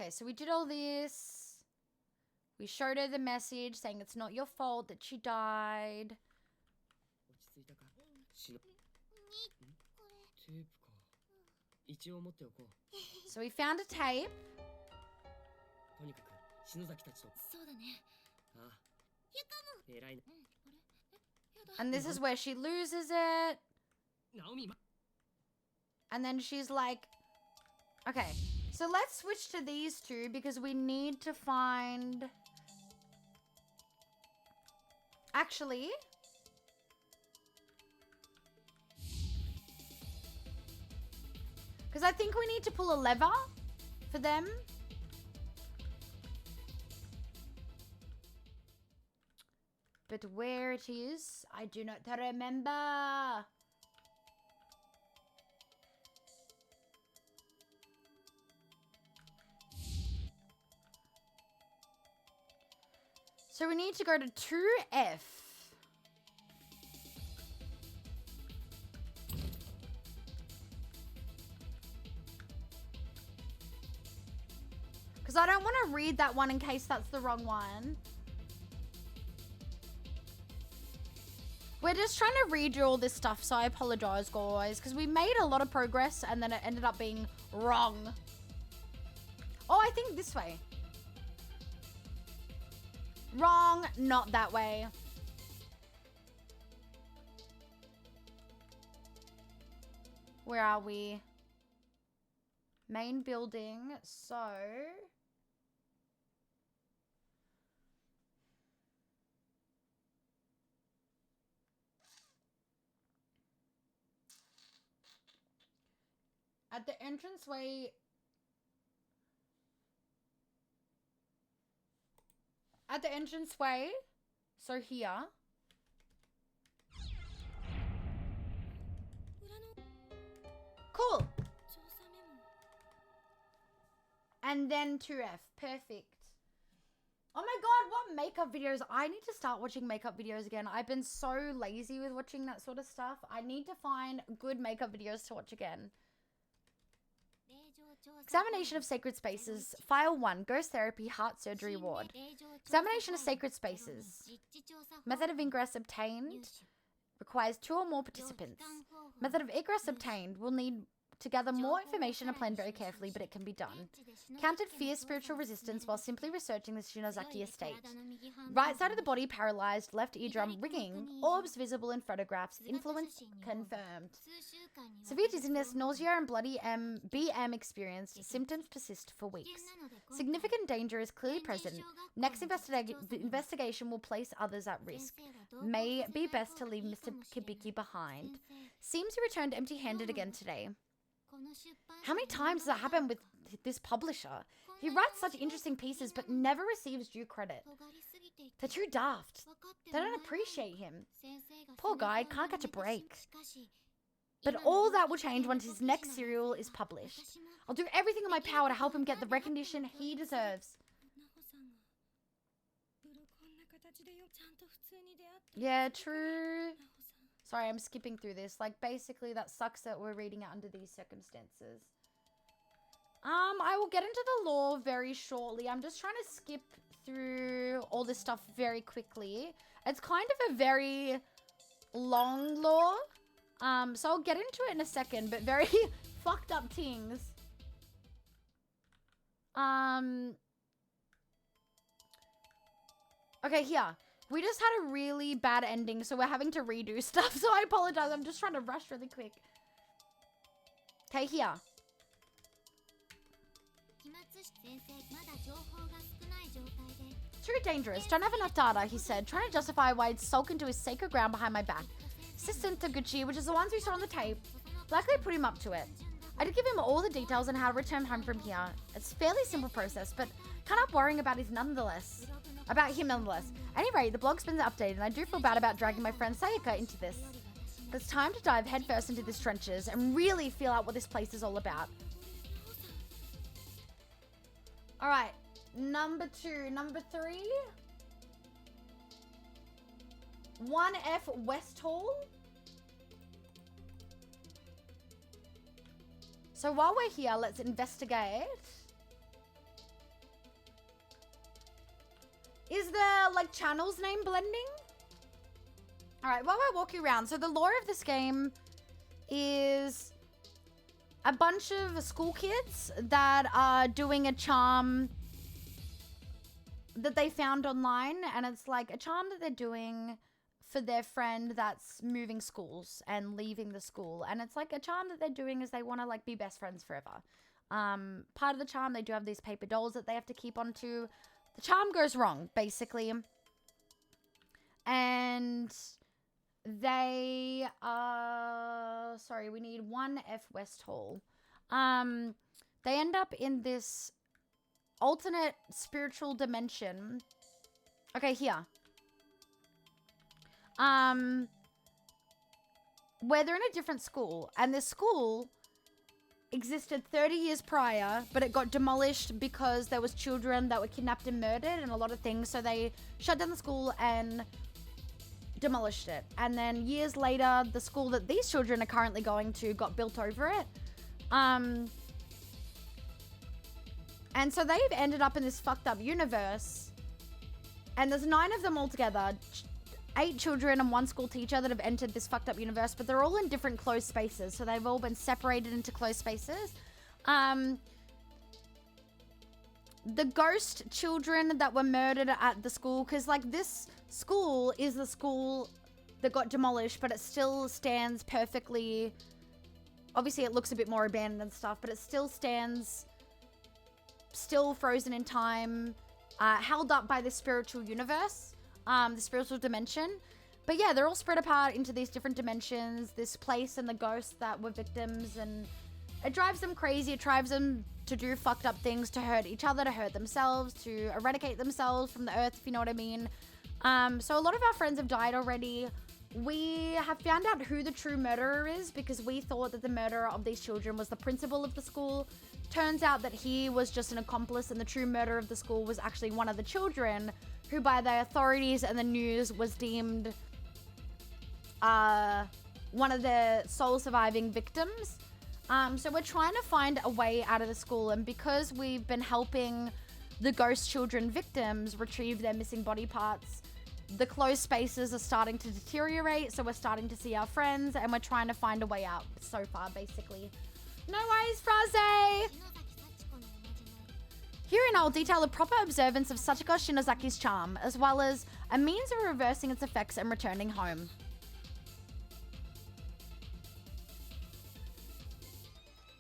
Okay, so we did all this. We showed her the message saying it's not your fault that she died. So we found a tape. And this is where she loses it. And then she's like... Okay, so let's switch to these two because we need to find... Actually... Because I think we need to pull a lever for them. But where it is, I do not remember. So we need to go to 2F. Because I don't want to read that one in case that's the wrong one. We're just trying to redo all this stuff, so I apologize, guys. Because we made a lot of progress and then it ended up being wrong. Oh, I think this way. Wrong, not that way. Where are we? Main building, so... At the entranceway... At the entranceway, so here. Cool. And then 2F, perfect. Oh my god, what makeup videos? I need to start watching makeup videos again. I've been so lazy with watching that sort of stuff. I need to find good makeup videos to watch again. Examination of sacred spaces. File 1. Ghost therapy, heart surgery ward. Examination of sacred spaces. Method of ingress obtained. Requires 2 or more participants. Method of egress obtained. Will need to gather more information and plan very carefully, but it can be done. Countered fierce spiritual resistance while simply researching the Shinozaki estate. Right side of the body paralyzed, left eardrum ringing, orbs visible in photographs, influence confirmed. Severe dizziness, nausea and bloody BM experienced, symptoms persist for weeks. Significant danger is clearly present. Next investigation will place others at risk. May be best to leave Mr. Kibiki behind. Seems he returned empty-handed again today. How many times does that happen with this publisher? He writes such interesting pieces but never receives due credit. They're too daft. They don't appreciate him. Poor guy, can't catch a break. But all that will change once his next serial is published. I'll do everything in my power to help him get the recognition he deserves. Yeah, true. Sorry, I'm skipping through this. Like, basically, that sucks that we're reading it under these circumstances. I will get into the lore very shortly. I'm just trying to skip through all this stuff very quickly. It's kind of a very long lore. So I'll get into it in a second, but very fucked up things. Okay, here. We just had a really bad ending, so we're having to redo stuff, so I apologize. I'm just trying to rush really quick. Okay, here. Too dangerous. Don't have enough data, he said, trying to justify why he'd sulk into his sacred ground behind my back. Assistant Taguchi, which is the ones we saw on the tape, likely put him up to it. I did give him all the details on how to return home from here. It's a fairly simple process, but can't help worrying about him nonetheless. At any rate, the blog's been updated, and I do feel bad about dragging my friend Sayaka into this. But it's time to dive headfirst into these trenches and really feel out what this place is all about. Alright, number 2. Number 3. 1F West Hall. So while we're here, let's investigate. Is the, like, channel's name blending? Alright, while we're walking around, so the lore of this game is a bunch of school kids that are doing a charm that they found online, and it's like a charm that they're doing for their friend that's moving schools and leaving the school. And it's like a charm that they're doing is they want to, like, be best friends forever. Part of the charm, they do have these paper dolls that they have to keep onto. The charm goes wrong, basically. And they sorry, we need 1F West Hall. They end up in this alternate spiritual dimension. Okay, here. Where they're in a different school. And this school existed 30 years prior, but it got demolished because there was children that were kidnapped and murdered and a lot of things. So they shut down the school and demolished it. And then years later, the school that these children are currently going to got built over it. And so they've ended up in this fucked up universe. And there's 9 of them altogether. 8 children and 1 school teacher that have entered this fucked up universe, but they're all in different closed spaces. So they've all been separated into closed spaces. the ghost children that were murdered at the school, because like this school is the school that got demolished, but it still stands perfectly. Obviously it looks a bit more abandoned and stuff, but it still stands, still frozen in time, held up by the spiritual universe, the spiritual dimension. But yeah, they're all spread apart into these different dimensions, this place and the ghosts that were victims, and it drives them crazy. It drives them to do fucked up things, to hurt each other, to hurt themselves, to eradicate themselves from the earth, if you know what I mean. So a lot of our friends have died already. We have found out who the true murderer is because we thought that the murderer of these children was the principal of the school. Turns out that he was just an accomplice, and the true murderer of the school was actually one of the children who by the authorities and the news was deemed one of the sole surviving victims. So we're trying to find a way out of the school, and because we've been helping the ghost children victims retrieve their missing body parts, the closed spaces are starting to deteriorate, so we're starting to see our friends, and we're trying to find a way out so far, basically. No worries, Fraze! Herein I'll detail the proper observance of Sachiko Shinozaki's charm, as well as a means of reversing its effects and returning home.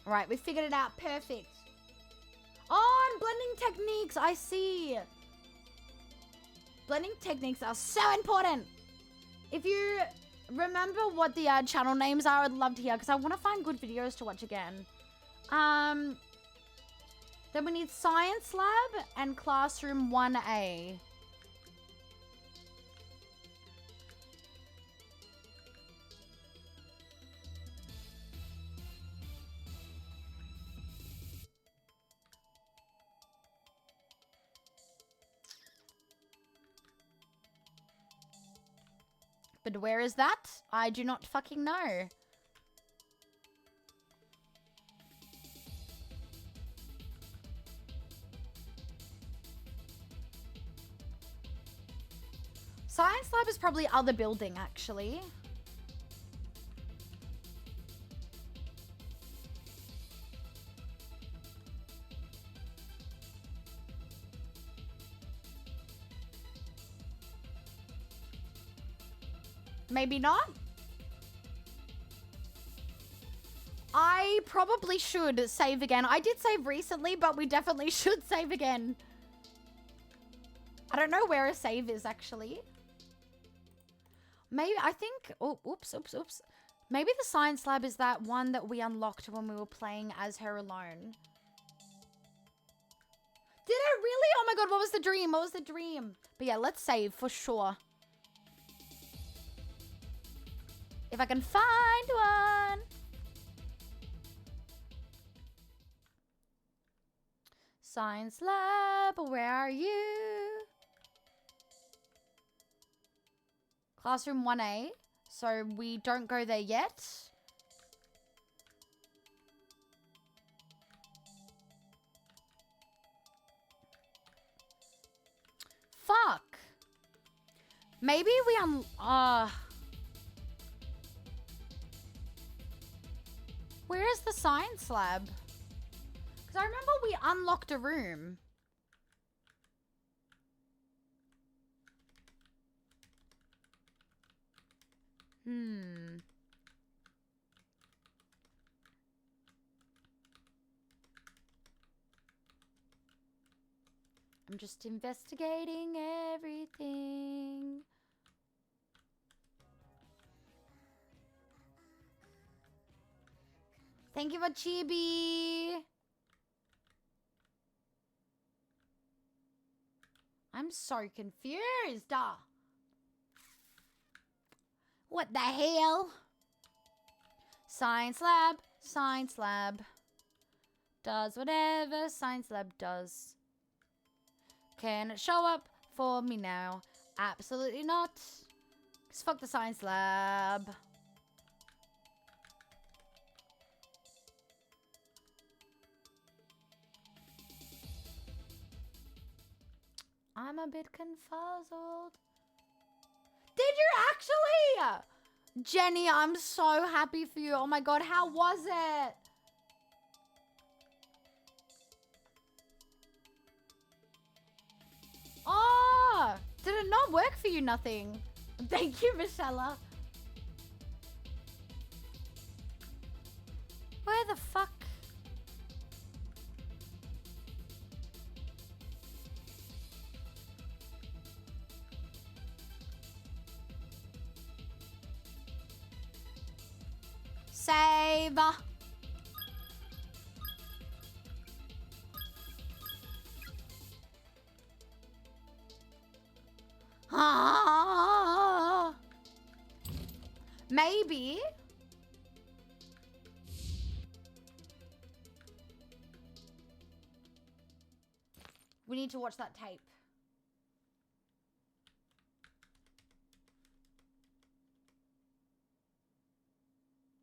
Right, we figured it out. Perfect. Oh, and blending techniques. I see. Blending techniques are so important. If you remember what the channel names are, I'd love to hear, because I want to find good videos to watch again. Then we need Science Lab and Classroom 1A. But where is that? I do not fucking know. Science Lab is probably other building, actually. Maybe not. I probably should save again. I did save recently, but we definitely should save again. I don't know where a save is, actually. Maybe, I think... Oh, oops. Maybe the Science Lab is that one that we unlocked when we were playing as her alone. Did it really? Oh my god, what was the dream? What was the dream? But yeah, let's save for sure. If I can find one. Science Lab, where are you? Classroom 1A. So we don't go there yet. Fuck. Maybe we where is the Science Lab? Because I remember we unlocked a room. I'm just investigating everything. Thank you for Chibi. I'm so confused. What the hell? Science Lab. Science Lab. Does whatever Science Lab does. Can it show up for me now? Absolutely not. 'Cause fuck the Science Lab. I'm a bit confuzzled. Did you actually? Jenny, I'm so happy for you. Oh my god, how was it? work for you, nothing. Thank you, Michelle. Where the fuck? Save. Ah. Maybe. We need to watch that tape.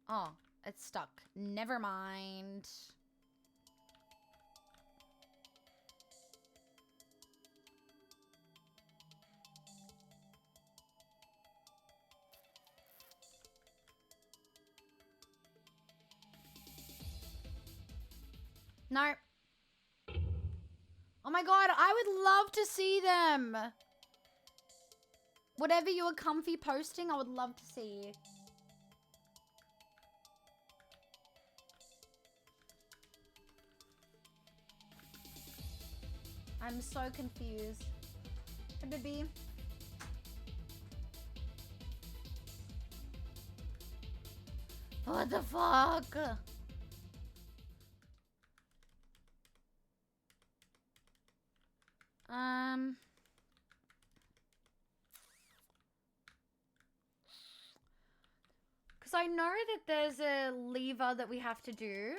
Oh, it's stuck. Never mind. No. Oh my god, I would love to see them. Whatever you were comfy posting, I would love to see. I'm so confused. Hey, baby. What the fuck? Because I know that there's a lever that we have to do.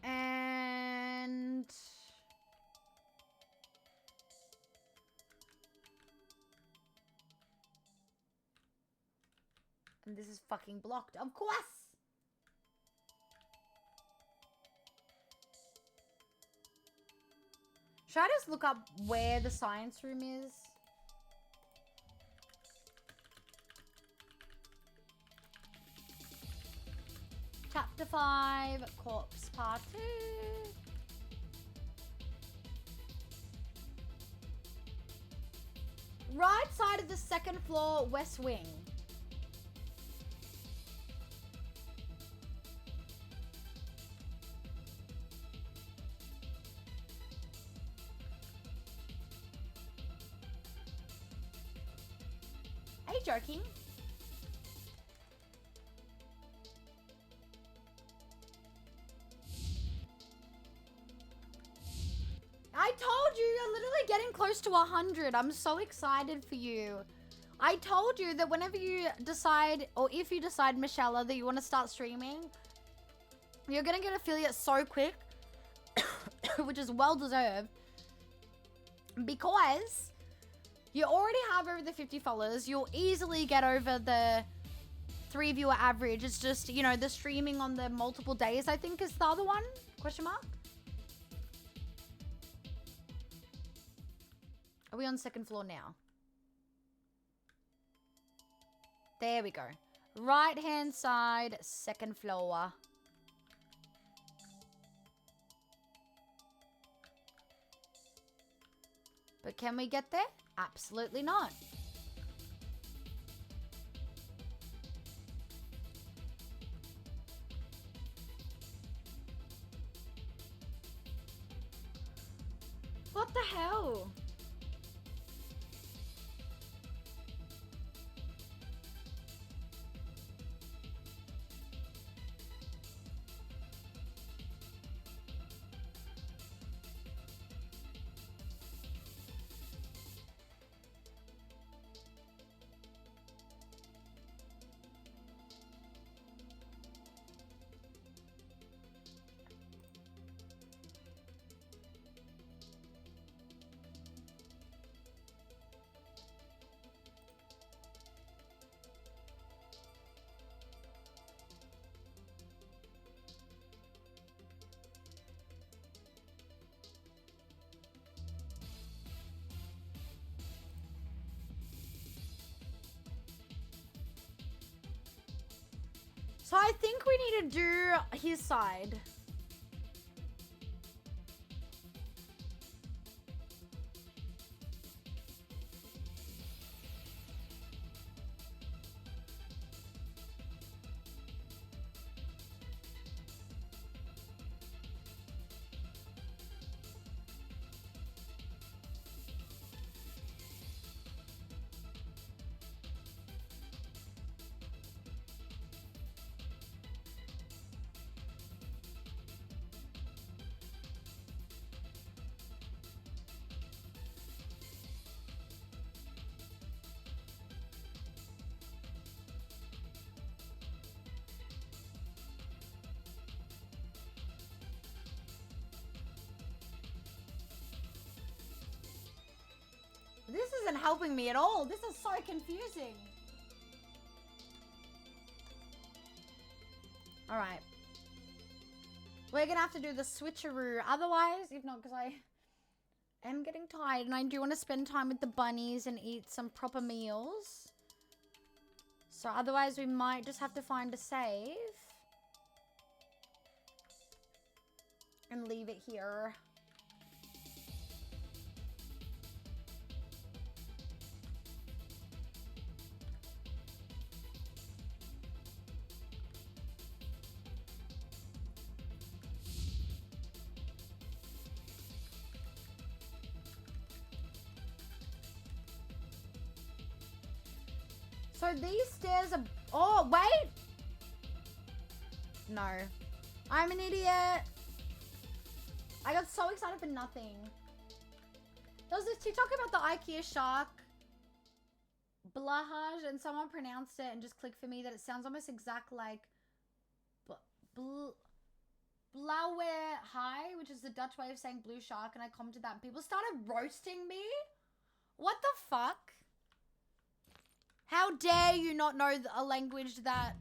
And this is fucking blocked, of course. Should I just look up where the science room is? Chapter 5, Corpse Part 2. Right side of the second floor, west wing. Are you joking? I told you, you're literally getting close to 100. I'm so excited for you. I told you that whenever you decide, or if you decide, Michelle, that you want to start streaming, you're going to get affiliate so quick, which is well deserved, because you already have over the 50 followers. You'll easily get over the 3 viewer average. It's just, you know, the streaming on the multiple days, I think, is the other one? Question mark? Are we on second floor now? There we go. Right hand side, second floor. But can we get there? Absolutely not. What the hell? So I think we need to do his side. helping me at all. This is so confusing. All right. We're gonna have to do the switcheroo. Otherwise, if not, because I am getting tired and I do want to spend time with the bunnies and eat some proper meals. So otherwise, we might just have to find a save and leave it here. So these stairs are... Oh, wait! No. I'm an idiot. I got so excited for nothing. There was this TikTok about the IKEA shark. Blahaj, and someone pronounced it and just clicked for me that it sounds almost exact like... Blauwe High, which is the Dutch way of saying blue shark, and I commented that and people started roasting me. What the fuck? How dare you not know a language that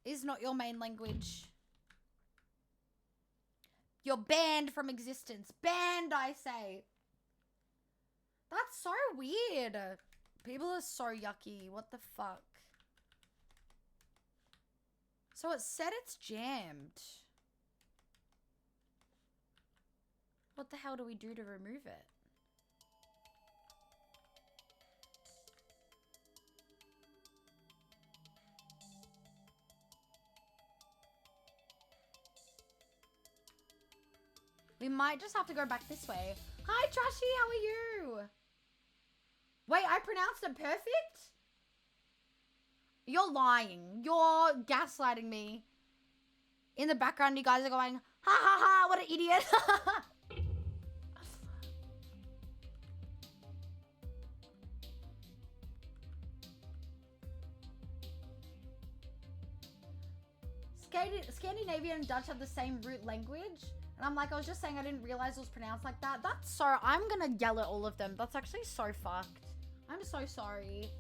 is not your main language? You're banned from existence. Banned, I say. That's so weird. People are so yucky. What the fuck? So it said it's jammed. What the hell do we do to remove it? We might just have to go back this way. Hi, Trashy, how are you? Wait, I pronounced it perfect? You're lying. You're gaslighting me. In the background, you guys are going, ha ha ha, what an idiot. Scandinavian and Dutch have the same root language. And I'm like, I was just saying I didn't realize it was pronounced like that. That's so... I'm gonna yell at all of them. That's actually so fucked. I'm so sorry.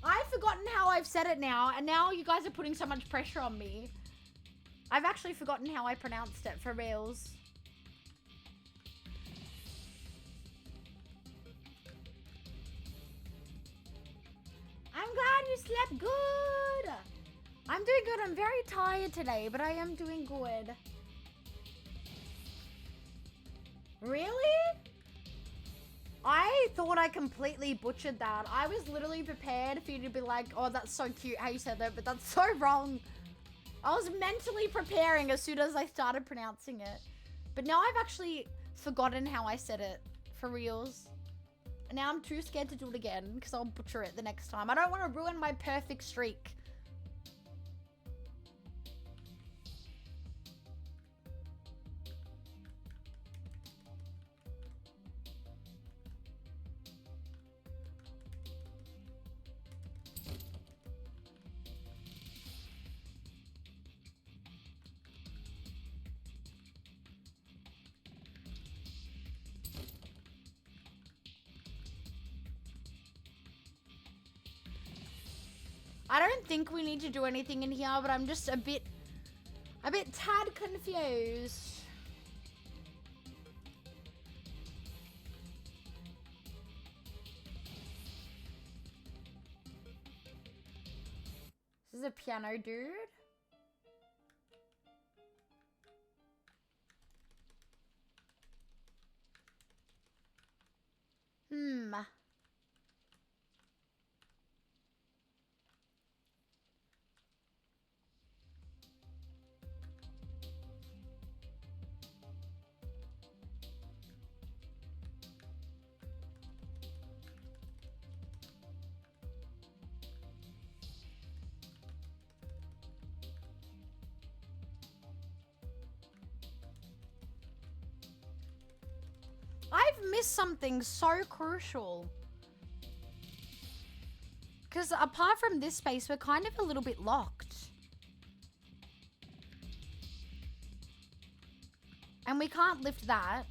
I've forgotten how I've said it now. And now you guys are putting so much pressure on me. I've actually forgotten how I pronounced it for reals. I'm glad you slept good. I'm doing good. I'm very tired today, but I am doing good. Really? I thought I completely butchered that. I was literally prepared for you to be like, oh, that's so cute how you said that, but that's so wrong. I was mentally preparing as soon as I started pronouncing it. But now I've actually forgotten how I said it for reals. And now I'm too scared to do it again because I'll butcher it the next time. I don't want to ruin my perfect streak. I don't think we need to do anything in here, but I'm just a bit tad confused. This is a piano dude. I've missed something so crucial. Because apart from this space, we're kind of a little bit locked. And we can't lift that.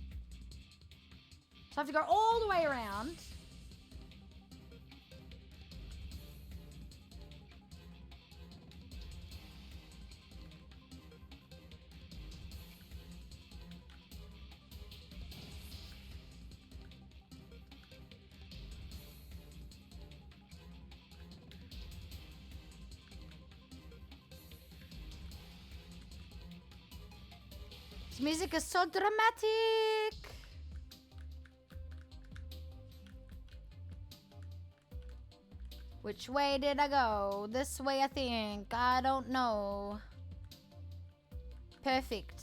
So I have to go all the way around. This music is so dramatic. Which way did I go? This way, I think. I don't know. Perfect.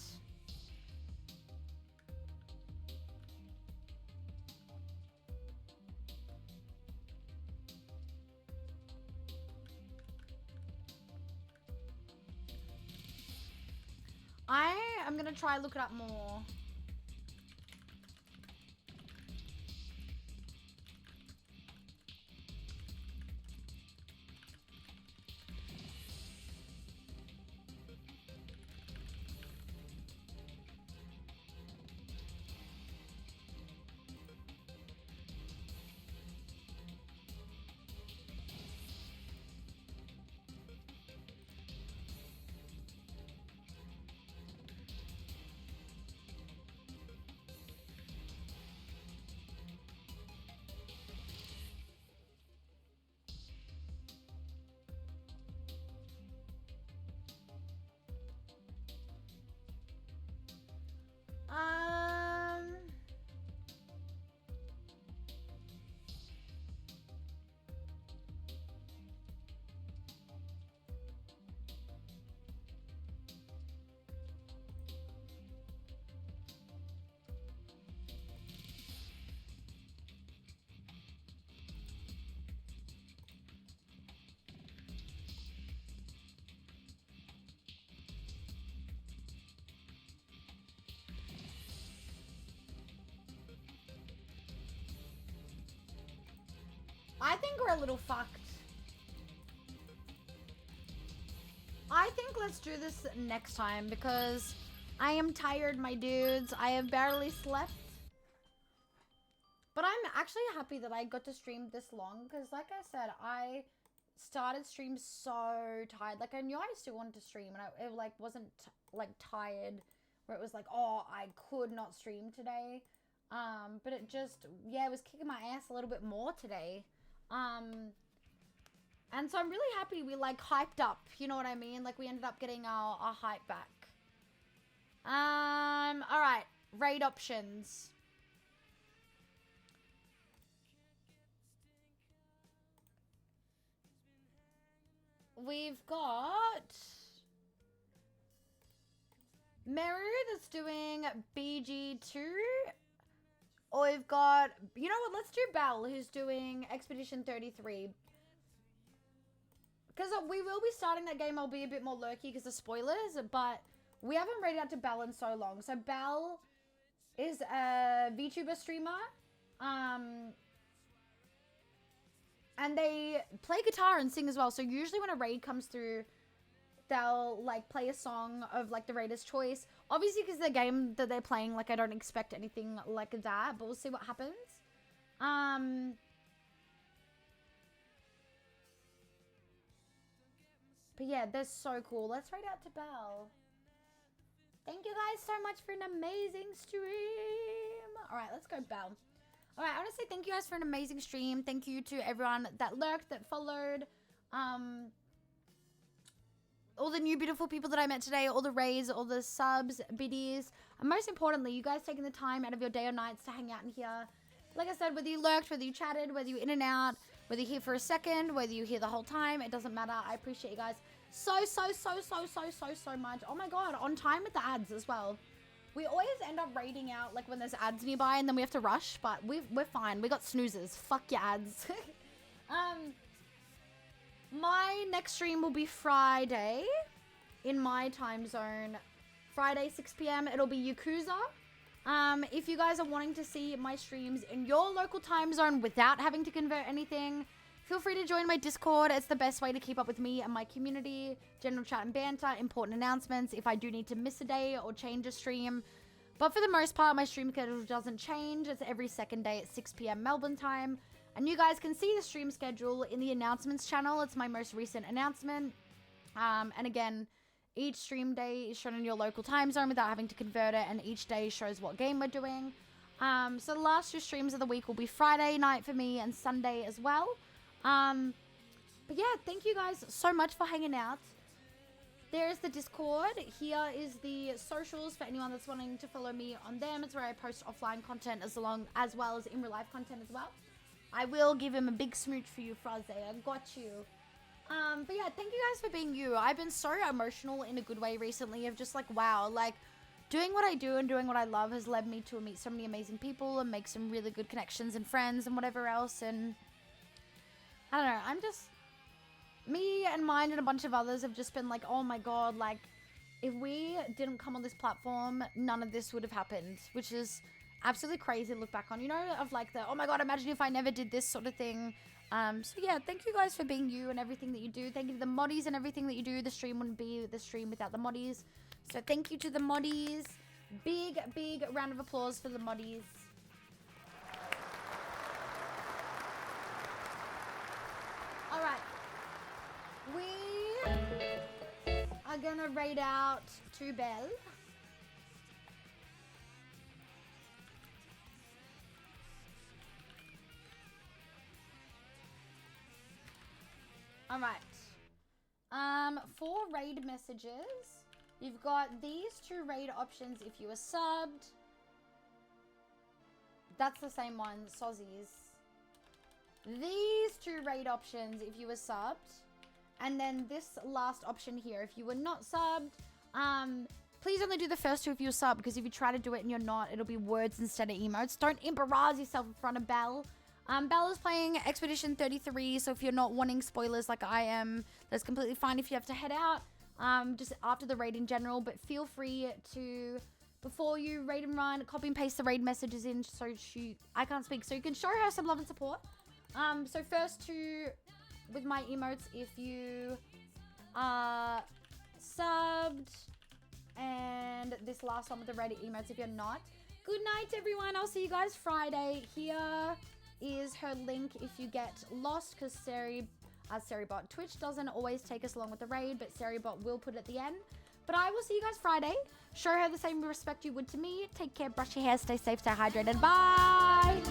I'm gonna try look it up more. I think we're a little fucked. I think let's do this next time because I am tired, my dudes. I have barely slept. But I'm actually happy that I got to stream this long because like I said, I started stream so tired. Like I knew I still wanted to stream and it like wasn't like tired where it was like, oh, I could not stream today. But it just, yeah, it was kicking my ass a little bit more today. And so I'm really happy we like hyped up, you know what I mean? Like we ended up getting our hype back. All right, raid options. We've got Meru that's doing BG2. Or we've got, you know what, let's do Belle who's doing Expedition 33. Because we will be starting that game, I'll be a bit more lurky because of spoilers, but we haven't raided out to Belle in so long. So Belle is a VTuber streamer. And they play guitar and sing as well. So usually when a raid comes through, they'll like play a song of like the raider's choice. Obviously because the game that they're playing, like I don't expect anything like that, but we'll see what happens. But yeah, they're so cool. Let's raid out to Belle. Thank you guys so much for an amazing stream. All right, let's go Belle. All right, I want to say thank you guys for an amazing stream. Thank you to everyone that lurked, that followed. All the new beautiful people that I met today, all the raids, all the subs, biddies, and most importantly, you guys taking the time out of your day or nights to hang out in here. Like I said, whether you lurked, whether you chatted, whether you in and out, whether you're here for a second, whether you're here the whole time, it doesn't matter. I appreciate you guys so much. Oh my god, on time with the ads as well. We always end up raiding out like when there's ads nearby and then we have to rush, but we're fine. We got snoozers. Fuck your ads. My next stream will be Friday in my time zone. Friday, 6 p.m. It'll be Yakuza. If you guys are wanting to see my streams in your local time zone without having to convert anything, feel free to join my Discord. It's the best way to keep up with me and my community. General chat and banter, important announcements. If I do need to miss a day or change a stream But for the most part, my stream schedule doesn't change. It's every second day at 6 p.m. Melbourne time. And you guys can see the stream schedule in the announcements channel. It's my most recent announcement. And again, each stream day is shown in your local time zone without having to convert it. And each day shows what game we're doing. So the last 2 streams of the week will be Friday night for me and Sunday as well. But yeah, thank you guys so much for hanging out. There's the Discord. Here is the socials for anyone that's wanting to follow me on them. It's where I post offline content as well as in real life content as well. I will give him a big smooch for you, Fraze. I got you. But yeah, thank you guys for being you. I've been so emotional in a good way recently of just like, wow, like doing what I do and doing what I love has led me to meet so many amazing people and make some really good connections and friends and whatever else. And I don't know, I'm just... Me and mine and a bunch of others have just been like, oh my god, like, if we didn't come on this platform, none of this would have happened, which is absolutely crazy to look back on, you know, of like the, oh my god, imagine if I never did this sort of thing. So yeah, thank you guys for being you and everything that you do. Thank you to the moddies and everything that you do. The stream wouldn't be the stream without the moddies. So thank you to the moddies. Big, big round of applause for the moddies. All right. We are gonna raid out to Belle. All right. For raid messages, you've got these 2 raid options if you are subbed. That's the same one, Sozzies. These 2 raid options if you were subbed. And then this last option here, if you were not subbed, please only do the first 2 if you're subbed, because if you try to do it and you're not, it'll be words instead of emotes. Don't embarrass yourself in front of Belle. Belle is playing Expedition 33, so if you're not wanting spoilers like I am, that's completely fine if you have to head out, just after the raid in general, but feel free to, before you raid and run, copy and paste the raid messages in so I can't speak, so you can show her some love and support. So first 2... with my emotes if you are subbed, and this last one with the Reddit emotes if you're not. Good night, everyone. I'll see you guys Friday. Here is her link if you get lost, because Seribot Twitch doesn't always take us along with the raid, but Seribot will put it at the end. But I will see you guys Friday. Show her the same respect you would to me. Take care, brush your hair, stay safe, stay hydrated. Bye!